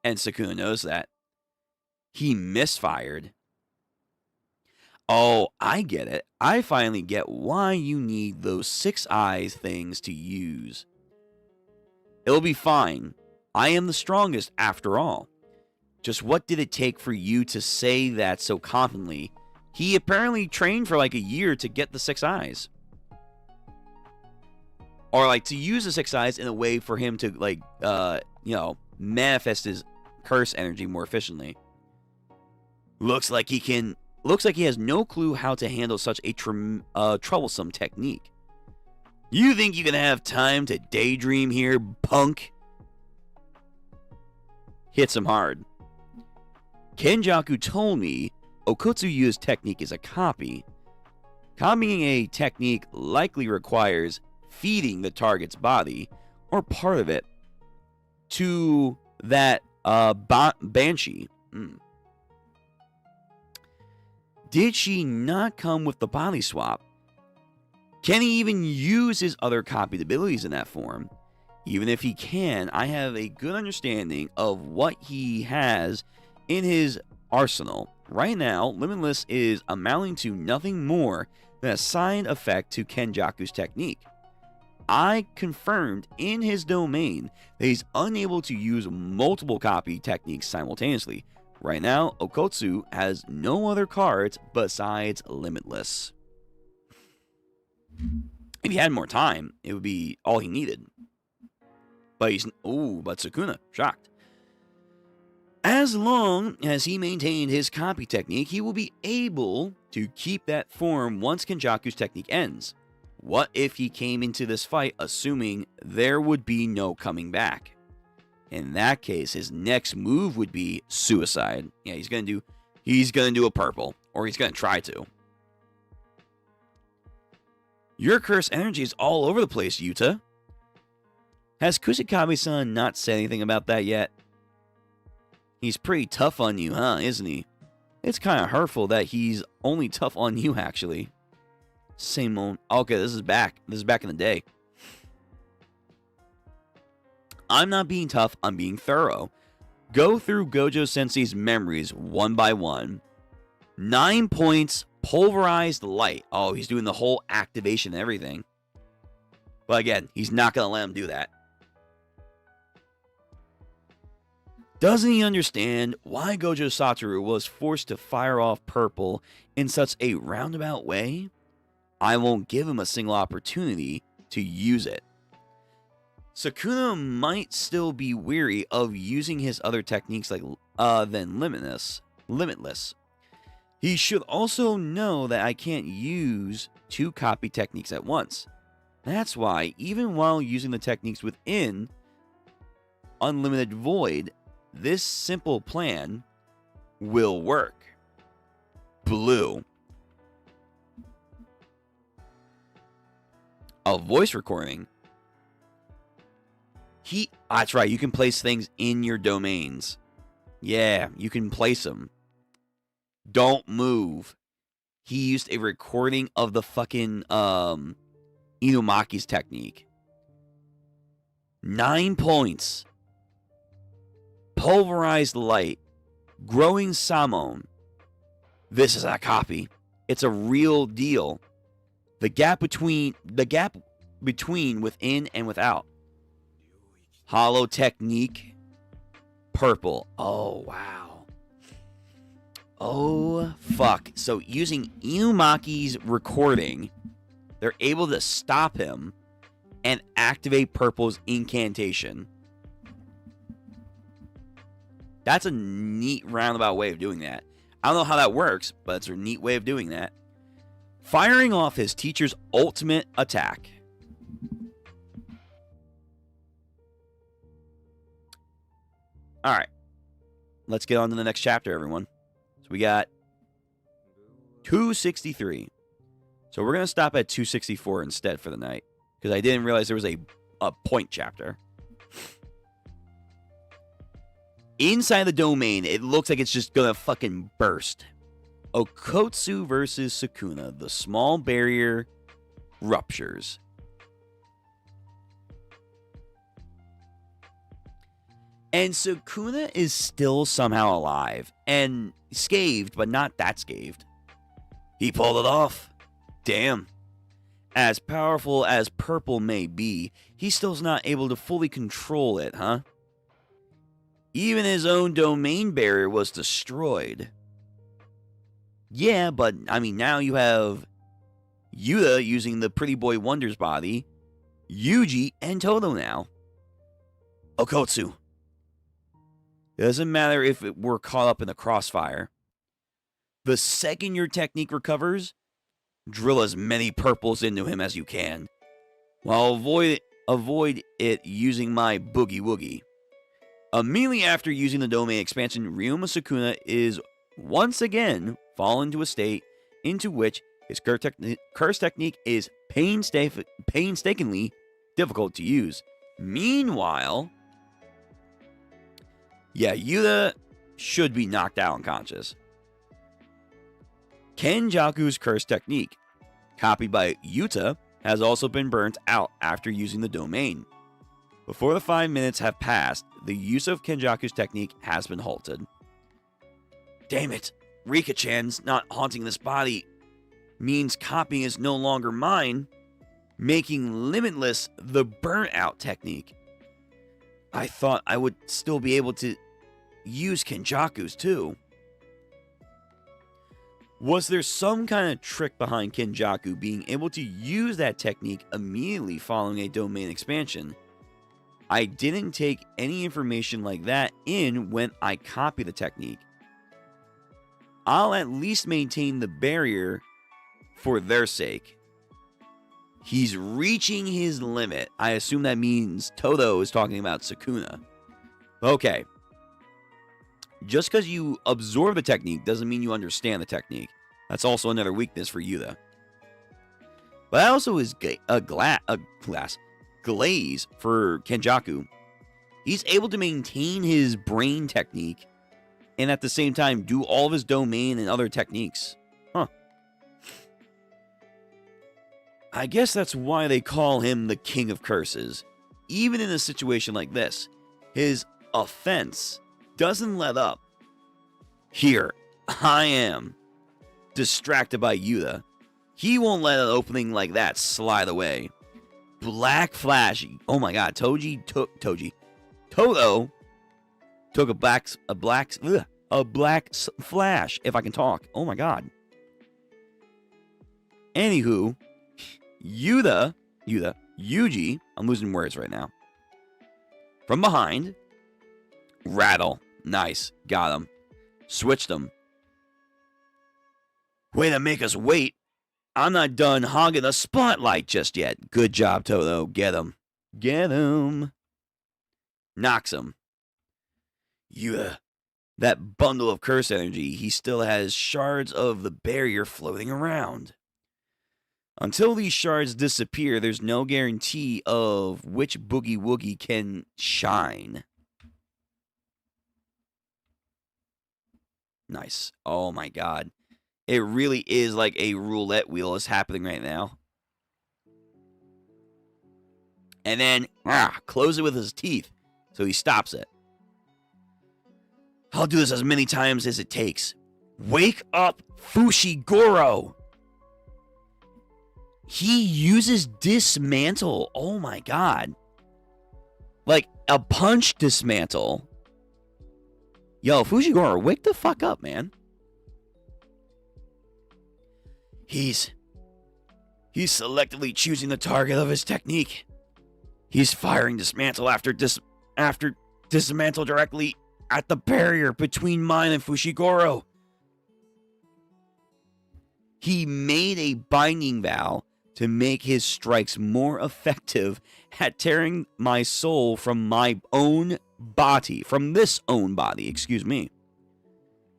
And Sukuna knows that. He misfired. Oh, I get it. I finally get why you need those 6 eyes things to use. It'll be fine. I am the strongest after all. Just what did it take for you to say that so confidently? He apparently trained for like a year to get the 6 eyes. Or like to use the 6 eyes in a way for him to like, manifest his curse energy more efficiently. Looks like he has no clue how to handle such a troublesome technique. You think you can have time to daydream here, punk? Hits him hard. Kenjaku told me Okotsu's technique is a copy. Copying a technique likely requires feeding the target's body, or part of it, to that banshee. Did she not come with the body swap? Can he even use his other copied abilities in that form? Even if he can, I have a good understanding of what he has in his arsenal. Right now, Limitless is amounting to nothing more than a side effect to Kenjaku's technique. I confirmed in his domain that he's unable to use multiple copy techniques simultaneously. Right now, Okotsu has no other cards besides Limitless. If he had more time, it would be all he needed. But Sukuna, shocked. As long as he maintained his copy technique, he will be able to keep that form once Kenjaku's technique ends. What if he came into this fight assuming there would be no coming back? In that case, his next move would be suicide. Yeah, he's gonna do a purple, or he's gonna try to. Your curse energy is all over the place, Yuta. Has Kusakabe-san not said anything about that yet? He's pretty tough on you, huh, isn't he? It's kind of hurtful that he's only tough on you, actually. Same. Okay, this is back. This is back in the day. I'm not being tough, I'm being thorough. Go through Gojo Sensei's memories one by one. 9 points, pulverized light. Oh, he's doing the whole activation and everything. But again, he's not going to let him do that. Doesn't he understand why Gojo Satoru was forced to fire off purple in such a roundabout way? I won't give him a single opportunity to use it. Sukuna might still be weary of using his other techniques than Limitless. He should also know that I can't use 2 copy techniques at once. That's why, even while using the techniques within Unlimited Void, this simple plan will work. Blue. A voice recording. That's right, you can place things in your domains. Yeah, you can place them. Don't move. He used a recording of the fucking Inumaki's technique. 9 points. Pulverized light. Growing Samon. This is a copy. It's a real deal. The gap between within and without. Hollow technique. Purple. Oh, wow. Oh, fuck. So using Inumaki's recording, they're able to stop him and activate Purple's incantation. That's a neat roundabout way of doing that. I don't know how that works, but it's a neat way of doing that. Firing off his teacher's ultimate attack. Alright. Let's get on to the next chapter, everyone. So we got 263. So we're going to stop at 264 instead for the night, because I didn't realize there was a point chapter. Inside the domain, it looks like it's just going to fucking burst. Okotsu versus Sukuna. The small barrier ruptures. And Sukuna is still somehow alive. And scathed, but not that scathed. He pulled it off. Damn. As powerful as Purple may be, he still's not able to fully control it, huh? Even his own domain barrier was destroyed. Yeah, but, I mean, now you have Yuta using the Pretty Boy Wonder's body, Yuji, and Todo now. Okotsu. It doesn't matter if we're caught up in the crossfire. The second your technique recovers, drill as many purples into him as you can, while avoid it using my Boogie Woogie. Immediately after using the domain expansion, Ryuma Sukuna is once again fallen into a state into which his curse technique is painstakingly difficult to use. Meanwhile, yeah, Yuta should be knocked out unconscious. Kenjaku's curse technique, copied by Yuta, has also been burnt out after using the domain. Before the 5 minutes have passed, the use of Kenjaku's technique has been halted. Damn it, Rika-chan's not haunting this body means copying is no longer mine, making limitless the burnt-out technique. I thought I would still be able to use Kenjaku's too. Was there some kind of trick behind Kenjaku being able to use that technique immediately following a domain expansion? I didn't take any information like that in when I copied the technique. I'll at least maintain the barrier for their sake. He's reaching his limit. I assume that means Todo is talking about Sukuna. Okay. Just because you absorb the technique doesn't mean you understand the technique. That's also another weakness for Yuta. But that also is a glaze for Kenjaku. He's able to maintain his brain technique and at the same time do all of his domain and other techniques. Huh. I guess that's why they call him the King of Curses. Even in a situation like this, his offense doesn't let up. Here, I am, distracted by Yuta. He won't let an opening like that slide away. Black Flash. Oh my god, Todo took a black flash, if I can talk. Oh my god. Anywho, Yuji, I'm losing words right now. From behind, rattle. Nice, got him. Switched him. Way to make us wait. I'm not done hogging the spotlight just yet. Good job, Todo. Get him. Get him. Knocks him. That bundle of curse energy, he still has shards of the barrier floating around. Until these shards disappear, there's no guarantee of which Boogie Woogie can shine. Nice. Oh my god. It really is like a roulette wheel is happening right now. And then, close it with his teeth. So he stops it. I'll do this as many times as it takes. Wake up, Fushiguro! He uses dismantle. Oh my god. Like, A punch dismantle. Yo, Fushiguro, wake the fuck up, man. He's selectively choosing the target of his technique. He's firing dismantle after dismantle directly at the barrier between mine and Fushiguro. He made a binding vow to make his strikes more effective at tearing my soul from my own body. From this own body, excuse me.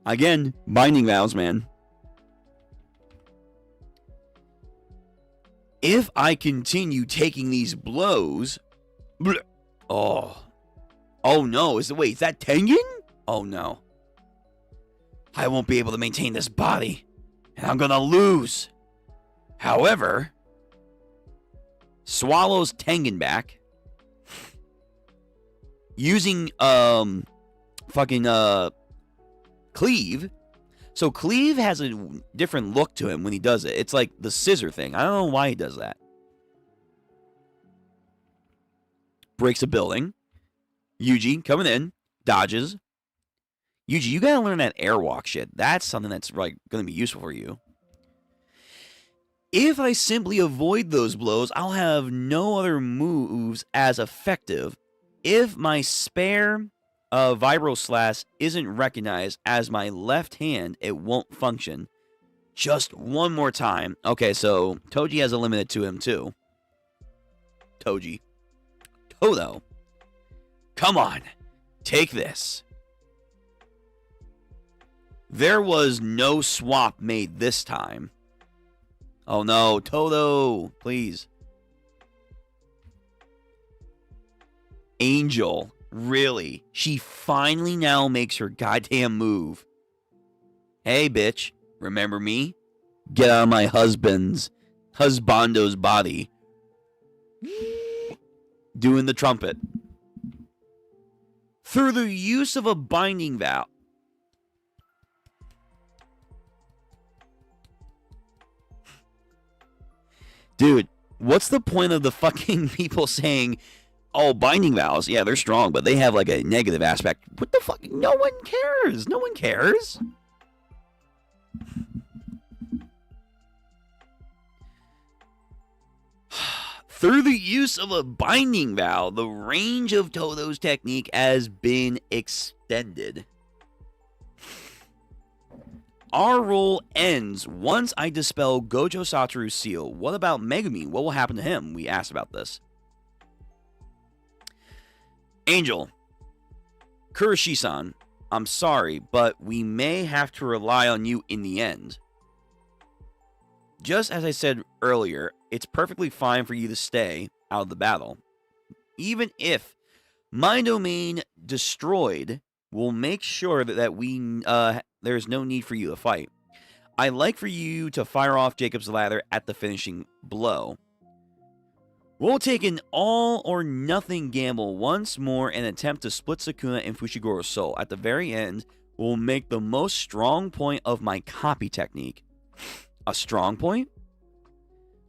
Again, binding vows, man. If I continue taking these blows... Oh no, is that Tengen? Oh no. I won't be able to maintain this body, and I'm gonna lose. However, swallows Tengen back, using Cleave. So Cleave has a different look to him when he does it. It's like the scissor thing. I don't know why he does that. Breaks a building. Yuji coming in, dodges. Yuji, you gotta learn that airwalk shit. That's something that's like gonna be useful for you. If I simply avoid those blows, I'll have no other moves as effective. If my spare Vibro Slash isn't recognized as my left hand, it won't function. Just one more time. Okay, so Toji has a limit to him too. Toji. Todo. Come on. Take this. There was no swap made this time. Oh no, Todo, please. Angel, really? She finally now makes her goddamn move. Hey, bitch, remember me? Get out of my husbando's body. Doing the trumpet. Through the use of a binding vow. Dude, what's the point of the fucking people saying, oh, binding vows, yeah, they're strong, but they have like a negative aspect. What the fuck? No one cares. No one cares. Through the use of a binding vow, the range of Todo's technique has been extended. Our role ends once I dispel Gojo Satoru's seal. What about Megumi? What will happen to him? We asked about this. Angel. Kuroshi-san, I'm sorry, but we may have to rely on you in the end. Just as I said earlier, it's perfectly fine for you to stay out of the battle. Even if my domain destroyed, we'll make sure that there's no need for you to fight. I like for you to fire off Jacob's ladder at the finishing blow. We'll take an all-or-nothing gamble once more and attempt to split Sukuna and Fushiguro's soul. At the very end, we'll make the most strong point of my copy technique. A strong point?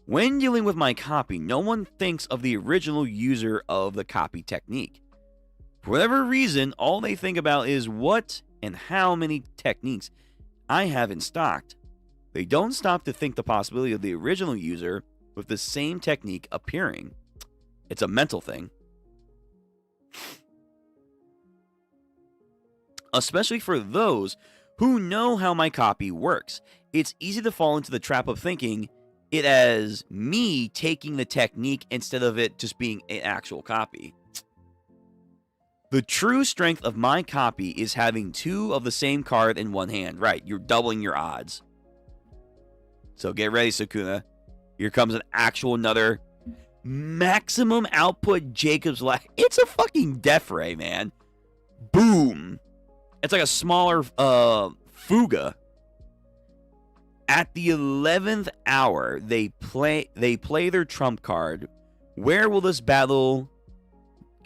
When dealing with my copy, no one thinks of the original user of the copy technique. For whatever reason, all they think about is what and how many techniques I have in stock. They don't stop to think the possibility of the original user with the same technique appearing. It's a mental thing. Especially for those who know how my copy works. It's easy to fall into the trap of thinking it as me taking the technique instead of it just being an actual copy. The true strength of my copy is having two of the same card in one hand. Right, you're doubling your odds. So get ready, Sukuna. Here comes an actual another maximum output Jacob's Ladder. It's a fucking death ray, man. Boom. It's like a smaller Fuga. At the 11th hour, they play their trump card. Where will this battle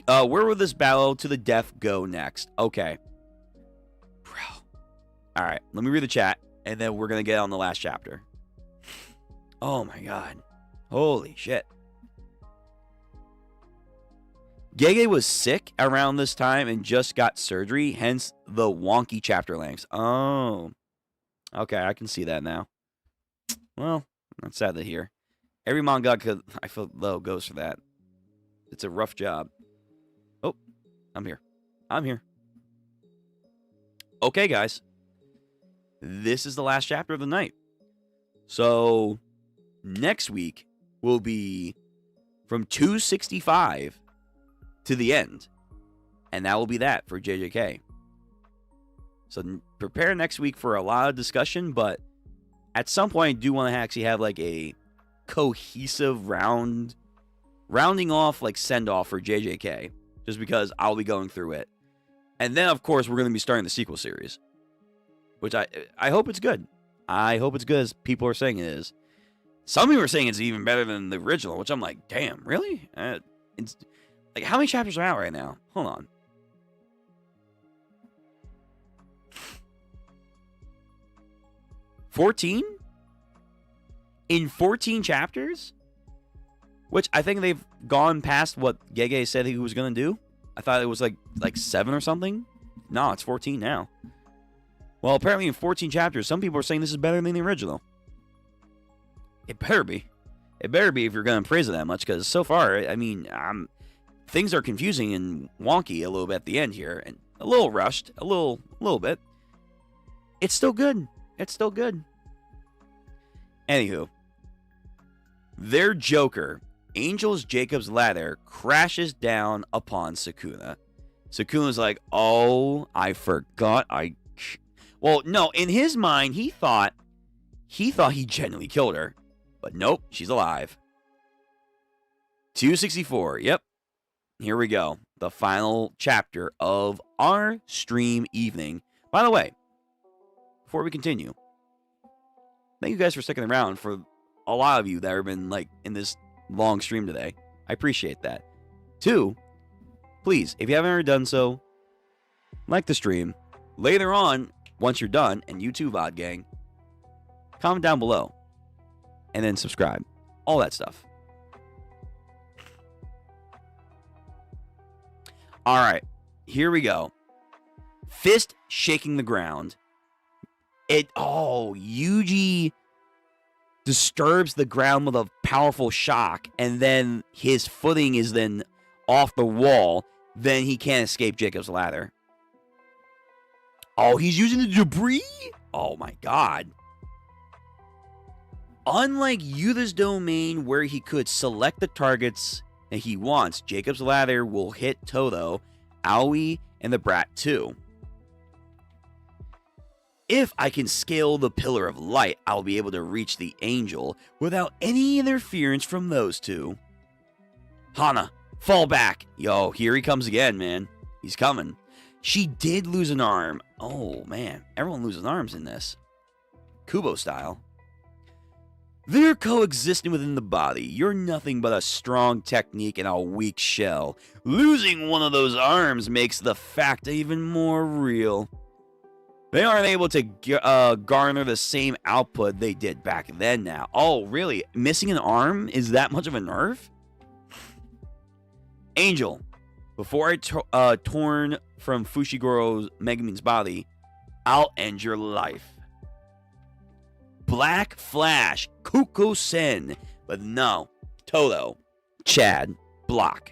to the death go next? Okay. Bro. Alright, let me read the chat, and then we're gonna get on the last chapter. Oh my god. Holy shit. Gege was sick around this time and just got surgery, hence the wonky chapter lengths. Oh. Okay, I can see that now. Well, that's sad to hear. Every mangaka, I feel low, goes for that. It's a rough job. Oh, I'm here. I'm here. Okay, guys. This is the last chapter of the night. So, next week will be from 265 to the end. And that will be that for JJK. So, prepare next week for a lot of discussion, but at some point, I do want to actually have like a cohesive rounding off, like send-off for JJK, just because I'll be going through it. And then, of course, we're going to be starting the sequel series, which I hope it's good. I hope it's good as people are saying it is. Some people are saying it's even better than the original, which I'm like, damn, really? It's like, how many chapters are out right now? Hold on. $14? In 14 chapters? Which I think they've gone past what Gege said he was going to do. I thought it was like 7 or something. No, it's 14 now. Well, apparently in 14 chapters, some people are saying this is better than the original. It better be. It better be if you're going to praise it that much, because so far, I mean, things are confusing and wonky a little bit at the end here, and a little rushed, a little bit. It's still good. It's still good. Anywho, their Joker, Angel's Jacob's Ladder, crashes down upon Sukuna. Sukuna's like, oh, I forgot. Well, no, in his mind, he thought he genuinely killed her. But nope, she's alive. 264, yep. Here we go. The final chapter of our stream evening. By the way, before we continue, thank you guys for sticking around, for a lot of you that have been like in this long stream today. I appreciate that. 2, please, if you haven't already done so, like the stream. Later on, once you're done, and you too, VOD gang, comment down below. And then subscribe. All that stuff. Alright, here we go. Fist shaking the ground. Yuji disturbs the ground with a powerful shock, and then his footing is then off the wall. Then he can't escape Jacob's Ladder. Oh, he's using the debris? Oh my god. Unlike Yuta's domain, where he could select the targets that he wants, Jacob's Ladder will hit Todo, Aoi, and the Brat too. If I can scale the Pillar of Light, I'll be able to reach the Angel without any interference from those two. Hana, fall back. Yo, here he comes again, man. He's coming. She did lose an arm. Oh, man. Everyone loses arms in this. Kubo style. They're coexisting within the body. You're nothing but a strong technique and a weak shell. Losing one of those arms makes the fact even more real. They aren't able to garner the same output they did back then now. Oh, really? Missing an arm is that much of a nerf? Angel, before I torn from Fushiguro Megumin's body, I'll end your life. Black Flash, Kuko-sen, but no, Todo, Chad, block.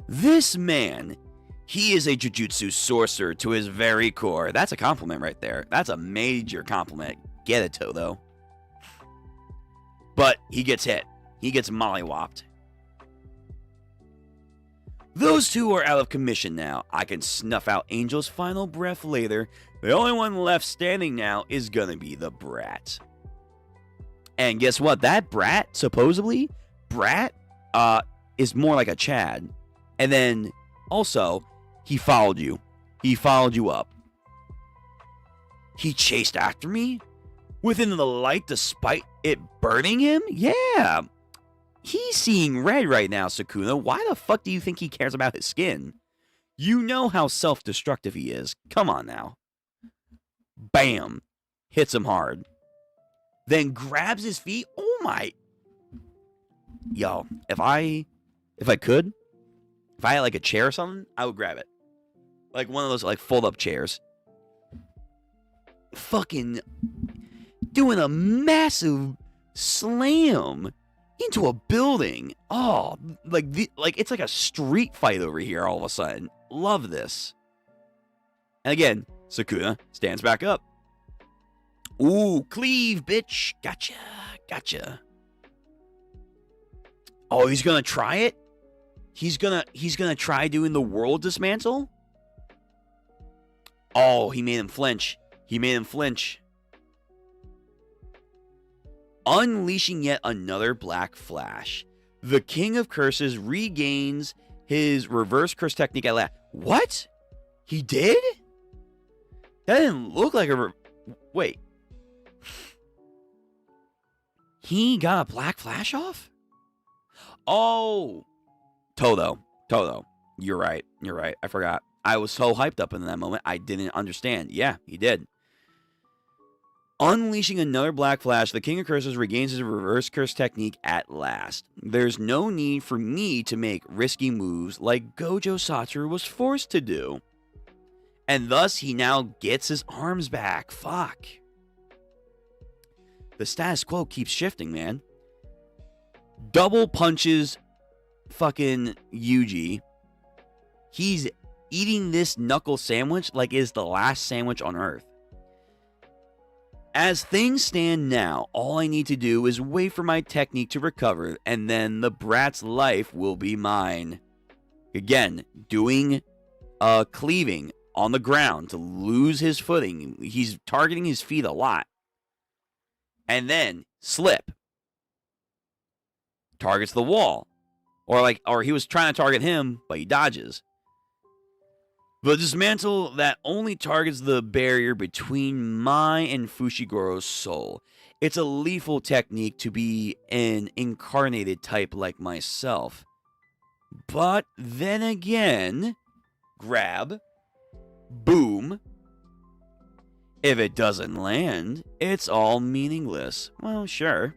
This man, he is a Jujutsu sorcerer to his very core. That's a compliment right there. That's a major compliment. Get it, Todo. But he gets hit. He gets mollywopped. Those two are out of commission now. I can snuff out Angel's final breath later. The only one left standing now is gonna be the Brat. And guess what? That Brat, supposedly, Brat, is more like a Chad. And then, also, he followed you. He followed you up. He chased after me? Within the light despite it burning him? Yeah. He's seeing red right now, Sukuna. Why the fuck do you think he cares about his skin? You know how self-destructive he is. Come on now. Bam. Hits him hard. Then grabs his feet. Oh my. Yo, if I If I could, if I had like a chair or something, I would grab it. Like one of those like fold-up chairs. Fucking doing a massive slam into a building. Oh, like it's like a street fight over here all of a sudden. Love this. And again, Sukuna stands back up. Ooh, cleave, bitch. Gotcha. Oh, he's gonna try it? He's gonna try doing the world dismantle? Oh, he made him flinch. Unleashing yet another black flash. The King of Curses regains his reverse curse technique at last. What? He did? That didn't look like a... Wait. He got a black flash off? Oh. Todo. You're right. I forgot. I was so hyped up in that moment, I didn't understand. Yeah, he did. Unleashing another black flash, the King of Curses regains his reverse curse technique at last. There's no need for me to make risky moves like Gojo Satoru was forced to do. And thus, he now gets his arms back. Fuck. The status quo keeps shifting, man. Double punches fucking Yuji. He's eating this knuckle sandwich like it's the last sandwich on earth. As things stand now, all I need to do is wait for my technique to recover, and then the brat's life will be mine. Again, doing cleaving on the ground to lose his footing. He's targeting his feet a lot. And then slip. Targets the wall. Or he was trying to target him, but he dodges. The dismantle that only targets the barrier between my and Fushigoro's soul. It's a lethal technique to be an incarnated type like myself. But then again, grab, boom. If it doesn't land, it's all meaningless. Well, sure.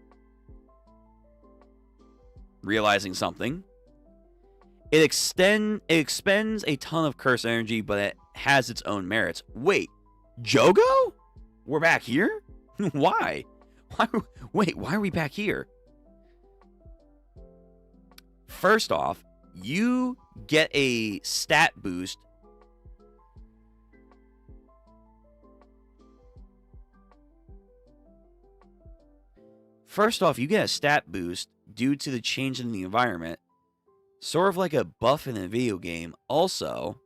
Realizing something. It expends a ton of curse energy, but it has its own merits. Wait, Jogo? We're back here? Why? Why are we back here? First off, you get a stat boost. Due to the change in the environment. Sort of like a buff in a video game. Also,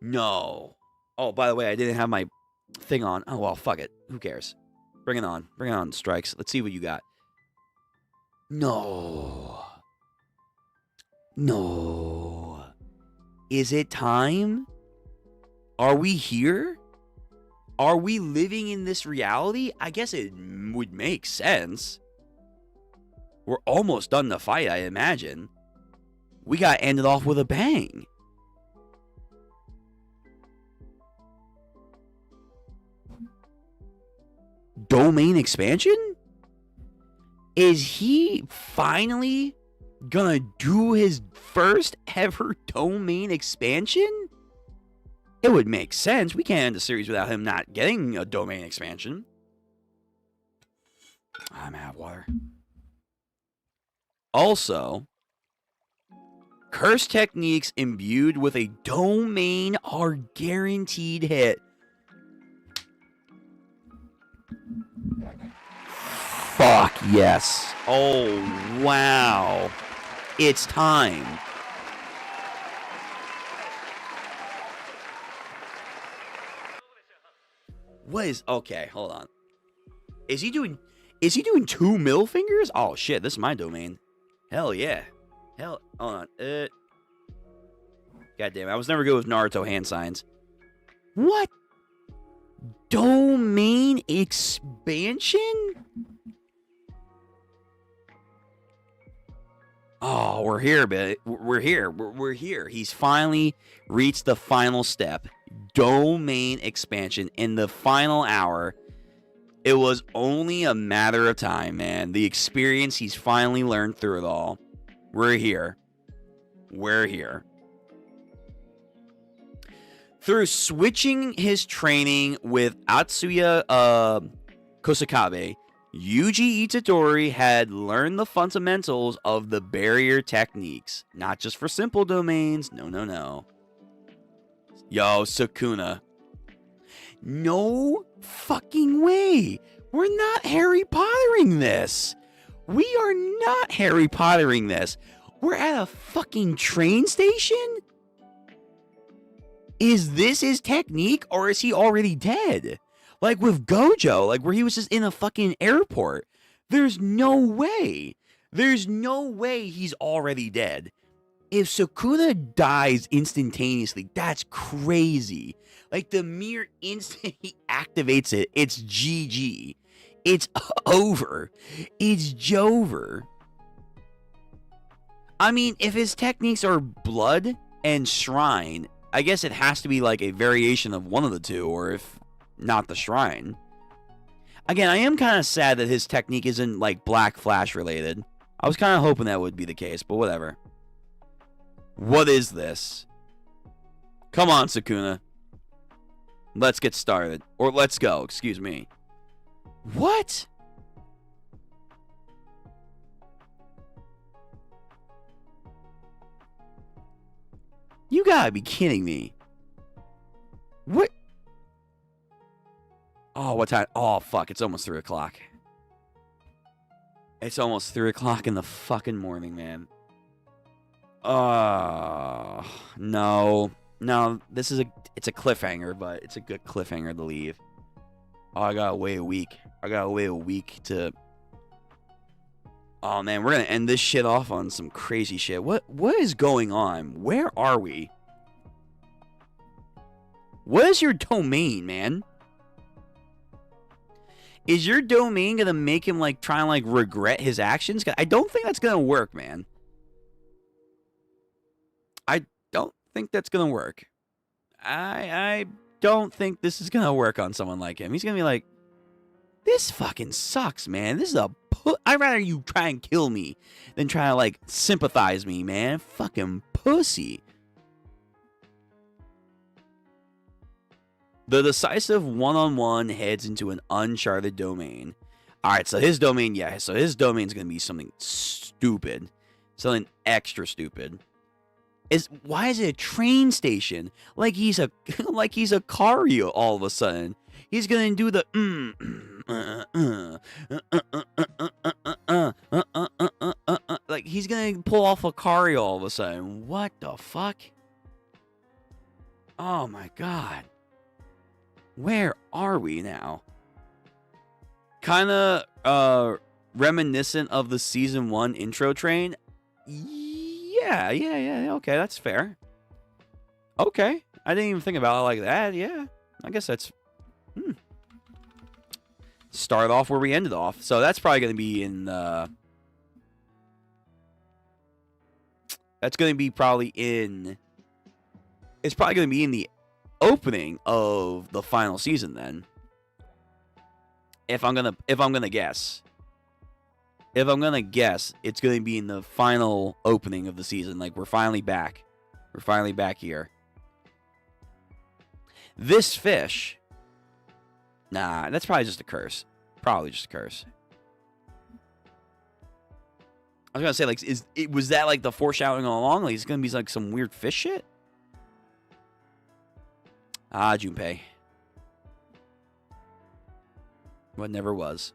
no. Oh, by the way, I didn't have my thing on. Oh, well, fuck it. Who cares? Bring it on. Bring it on, Strikes. Let's see what you got. No. Is it time? Are we here? Are we living in this reality? I guess it would make sense. We're almost done the fight, I imagine. We got ended off with a bang. Domain expansion? Is he finally gonna do his first ever domain expansion? It would make sense. We can't end the series without him not getting a domain expansion. I'm out of water. Also, curse techniques imbued with a domain are guaranteed hit. Fuck yes. Oh, wow. It's time. What is... Okay, hold on. Is he doing 2 middle fingers? Oh, shit, this is my domain. Hell yeah. Hold on. God damn it, I was never good with Naruto hand signs. What? Domain expansion? Oh, we're here, but we're here. He's finally reached the final step. Domain expansion in the final hour. It was only a matter of time, man. The experience, he's finally learned through it all. We're here. We're here. Through switching his training with Atsuya Kosakabe, Yuji Itadori had learned the fundamentals of the barrier techniques. Not just for simple domains. No, no, no. Yo, Sukuna. No fucking way. We're not Harry Pottering this. We are not Harry Pottering this. We're at a fucking train station? Is this his technique, or is he already dead? Like with Gojo, like where he was just in a fucking airport. There's no way. There's no way he's already dead. If Sukuna dies instantaneously, that's crazy. Like the mere instant he activates it, it's GG. It's over. It's Jover. I mean, if his techniques are blood and shrine, I guess it has to be like a variation of one of the two, or if not the shrine. Again, I am kind of sad that his technique isn't like Black Flash related. I was kind of hoping that would be the case, but whatever. What is this? Come on, Sukuna. Let's get started. Or let's go, excuse me. What? You gotta be kidding me. What? Oh, what time? Oh, fuck. It's almost 3 o'clock. It's almost 3 o'clock in the fucking morning, man. Oh, no. No, this is it's a cliffhanger, but it's a good cliffhanger to leave. Oh, I gotta wait a week. I gotta wait a week to... Oh, man, we're gonna end this shit off on some crazy shit. What is going on? Where are we? What is your domain, man? Is your domain gonna make him, like, try and, like, regret his actions? I don't think that's gonna work, man. I don't think that's gonna work. I don't think this is gonna work on someone like him. He's gonna be like, this fucking sucks, man. This is a I'd rather you try and kill me than try to, like, sympathize me, man. Fucking pussy. The decisive one-on-one heads into an uncharted domain. Alright, so his domain, yeah. So his domain's gonna be something stupid. Something extra stupid. Why is it a train station? Like he's a Kario all of a sudden. He's gonna do the like he's gonna pull off a Kario all of a sudden. What the fuck? Oh my god. Where are we now? Kinda reminiscent of the season 1 intro train. Yeah, okay, that's fair. Okay, I didn't even think about it like that, yeah. I guess that's... Start off where we ended off. So that's probably going to be in... That's going to be probably in... It's probably going to be in the opening of the final season then. If I'm gonna guess. If I'm gonna guess, it's gonna be in the final opening of the season. Like, we're finally back. We're finally back here. This fish. Nah, that's probably just a curse. Probably just a curse. I was gonna say, like, was that like the foreshadowing all along? Like, it's gonna be like some weird fish shit? Ah, Junpei. What never was.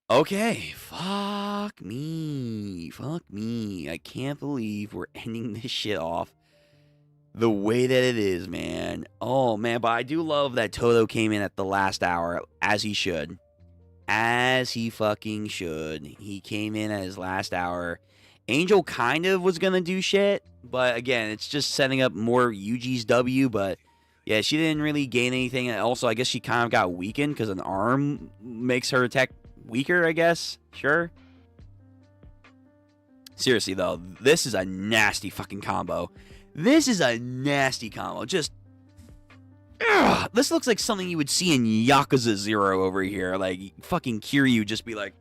Okay, fuck me. Fuck me. I can't believe we're ending this shit off the way that it is, man. Oh, man, but I do love that Toto came in at the last hour, as he should. As he fucking should. He came in at his last hour. Angel kind of was gonna do shit, but again, it's just setting up more Yuji's W, but yeah, she didn't really gain anything. And also, I guess she kind of got weakened because an arm makes her attack weaker, I guess. Sure. Seriously, though, this is a nasty fucking combo. This is a nasty combo. Just Ugh, this looks like something you would see in Yakuza 0 over here. Like, fucking Kiryu just be like,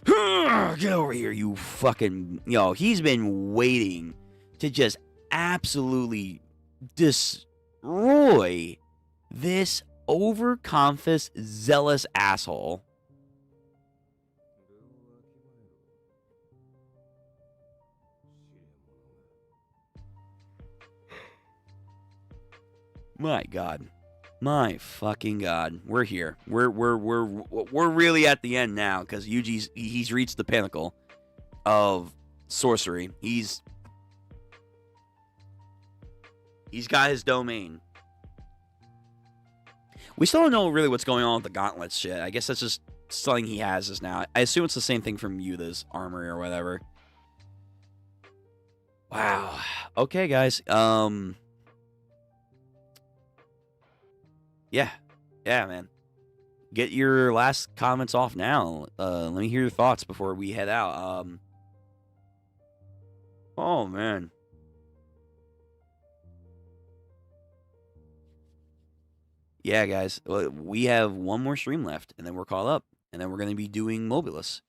get over here, you fucking... he's been waiting to just absolutely destroy this overconfident, zealous asshole. My God. My fucking God. We're here. We're really at the end now because he's reached the pinnacle of sorcery. He's got his domain. We still don't know really what's going on with the gauntlets shit. I guess that's just something he has just now. I assume it's the same thing from Yuta's armory or whatever. Wow. Okay, guys. Yeah, man. Get your last comments off now. Let me hear your thoughts before we head out. Oh man. Yeah, guys. We have one more stream left, and then we're caught up, and then we're gonna be doing Mobilus.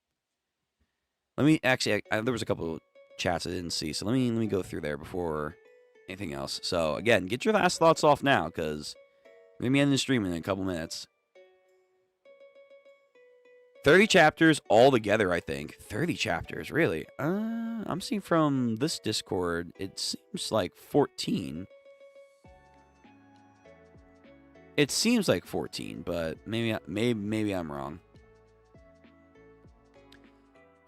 Let me actually. There was a couple of chats I didn't see, so let me go through there before anything else. So again, get your last thoughts off now, because we're gonna be ending the stream in a couple minutes. 30 chapters all together, I think. 30 chapters, really? I'm seeing from this Discord, it seems like 14. It seems like 14, but maybe I'm wrong.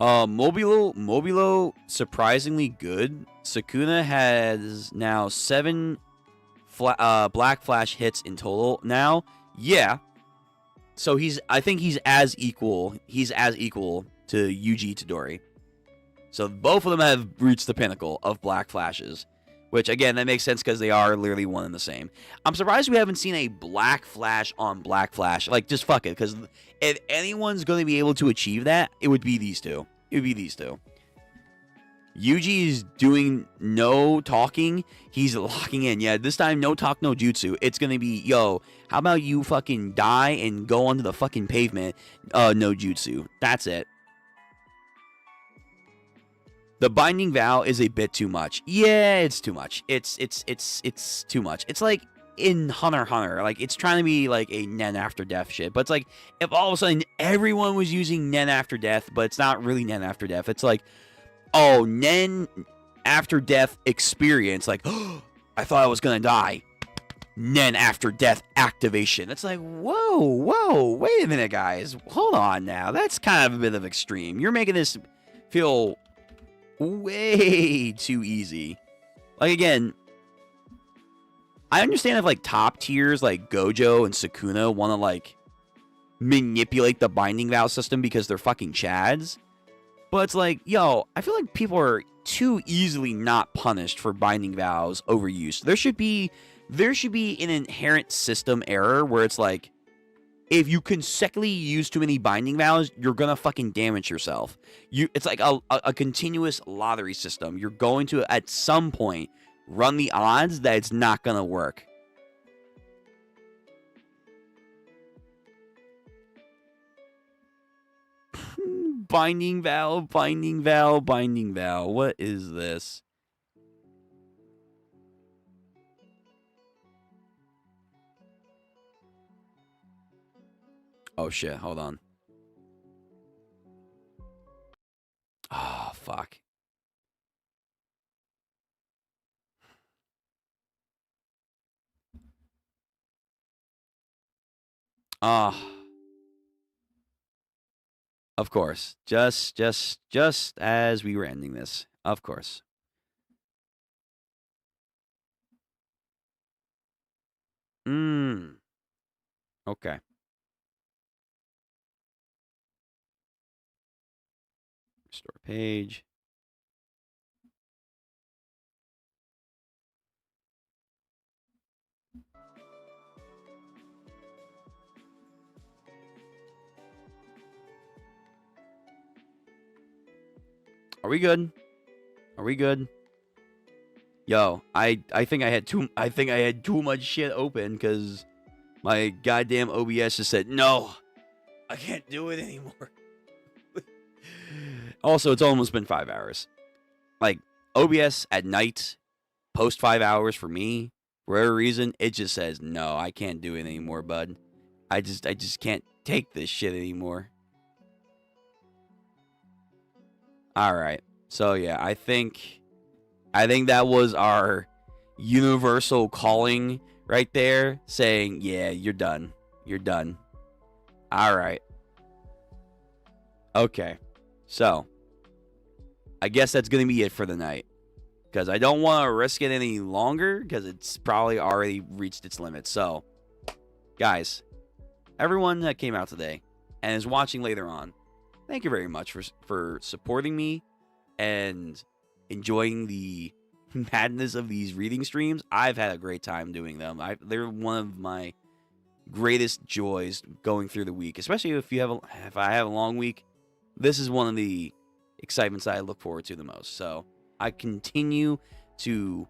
Mobilo, surprisingly good. Sukuna has now 7 Black Flash hits in total now. Yeah. So I think he's as equal to Yuji Itadori. So both of them have reached the pinnacle of Black Flashes. Which, again, that makes sense because they are literally one and the same. I'm surprised we haven't seen a Black Flash on Black Flash. Like, just fuck it. Because if anyone's going to be able to achieve that, it would be these two. It would be these two. Yuji is doing no talking. He's locking in. Yeah, this time, no talk, no jutsu. It's going to be, yo, how about you fucking die and go onto the fucking pavement? No jutsu. That's it. The binding vow is a bit too much. Yeah, it's too much. It's too much. It's like in Hunter x Hunter. Like, it's trying to be like a Nen after death shit. But it's like, if all of a sudden everyone was using Nen after death, but it's not really Nen after death. It's like, oh, Nen after death experience. Like, oh, I thought I was going to die. Nen after death activation. It's like, whoa, wait a minute, guys. Hold on now. That's kind of a bit of extreme. You're making this feel way too easy. Like, again, I understand if, like, top tiers like Gojo and Sukuna want to, like, manipulate the binding vow system because they're fucking chads. But it's like, yo, I feel like people are too easily not punished for binding vows overuse. There should be an inherent system error where it's like, if you consecutively use too many binding vows, you're gonna fucking damage yourself. It's like a continuous lottery system. You're going to, at some point, run the odds that it's not gonna work. Binding vow. What is this? Oh shit, hold on. Oh, fuck. Of course. Just as we were ending this. Of course. Okay. Restore page. Are we good? Yo, I think I had too much shit open because my goddamn OBS just said no. I can't do it anymore. Also, it's almost been 5 hours. Like OBS at night, post 5 hours for me, for whatever reason, it just says no. I can't do it anymore, bud. I just can't take this shit anymore. All right. So yeah, I think that was our universal calling right there, saying, yeah, you're done. You're done. All right. Okay. So I guess that's going to be it for the night, because I don't want to risk it any longer because it's probably already reached its limit. So, guys, everyone that came out today and is watching later on, thank you very much for supporting me and enjoying the madness of these reading streams. I've had a great time doing them. They're one of my greatest joys going through the week, especially if I have a long week. This is one of the excitements that I look forward to the most. So I continue to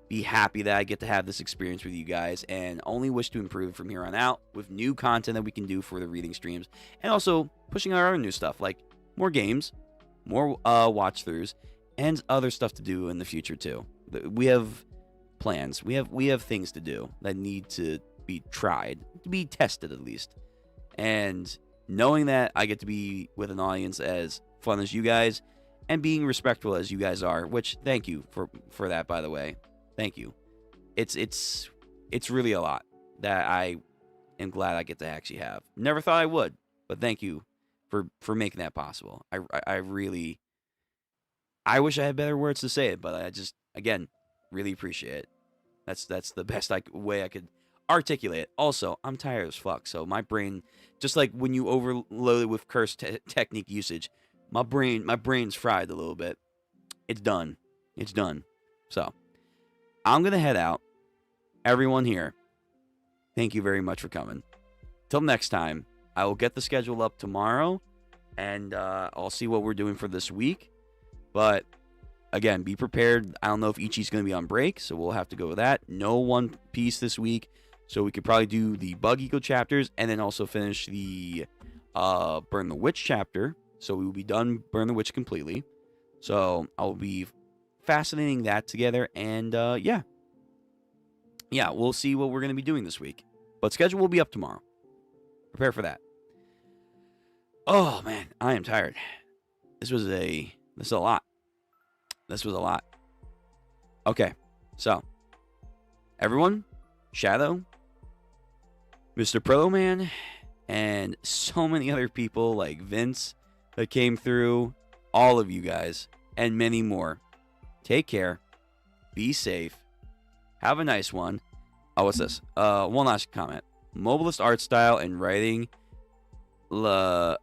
be happy that I get to have this experience with you guys, and only wish to improve from here on out with new content that we can do for the reading streams, and also pushing our own new stuff like more games, more watch throughs, and other stuff to do in the future too. We have plans. We have things to do that need to be tried, to be tested at least. And knowing that I get to be with an audience as fun as you guys and being respectful as you guys are, which thank you for that, by the way. Thank you. It's really a lot that I am glad I get to actually have. Never thought I would, but thank you for making that possible. I really, I wish I had better words to say it, but I just, again, really appreciate it. That's the best way I could articulate it. Also, I'm tired as fuck, so my brain, just like when you overload it with curse technique usage, my brain's fried a little bit. It's done. It's done. So I'm gonna head out. Everyone here, thank you very much for coming. Till next time, I will get the schedule up tomorrow, and I'll see what we're doing for this week. But again, be prepared. I don't know if Ichi's going to be on break, so we'll have to go with that. No One Piece this week, so we could probably do the Bug Eagle chapters, and then also finish the Burn the Witch chapter. So we will be done Burn the Witch completely. So I'll be fascinating that together, and yeah, we'll see what we're going to be doing this week. But schedule will be up tomorrow. Prepare for that. Oh man, I am tired. This was a lot. This was a lot. Okay, so everyone, Shadow, Mr. Pro Man, and so many other people like Vince that came through, all of you guys, and many more. Take care. Be safe. Have a nice one. Oh, what's this? One last comment. Mobilist art style and writing. I'm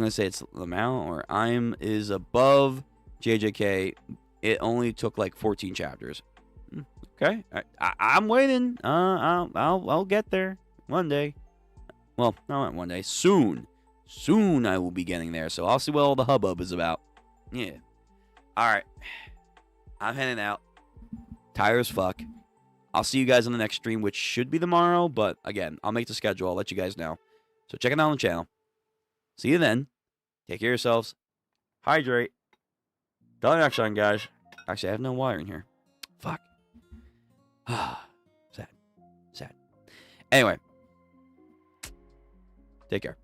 going to say it's Lamau or I'm is above JJK. It only took like 14 chapters. Okay. I'm waiting. I'll get there one day. Well, not one day. Soon I will be getting there. So I'll see what all the hubbub is about. Yeah. All right. I'm heading out. Tired as fuck. I'll see you guys on the next stream, which should be tomorrow. But again, I'll make the schedule. I'll let you guys know. So check it out on the channel. See you then. Take care of yourselves. Hydrate. Till next time, guys. Actually, I have no water in here. Fuck. Sad. Anyway. Take care.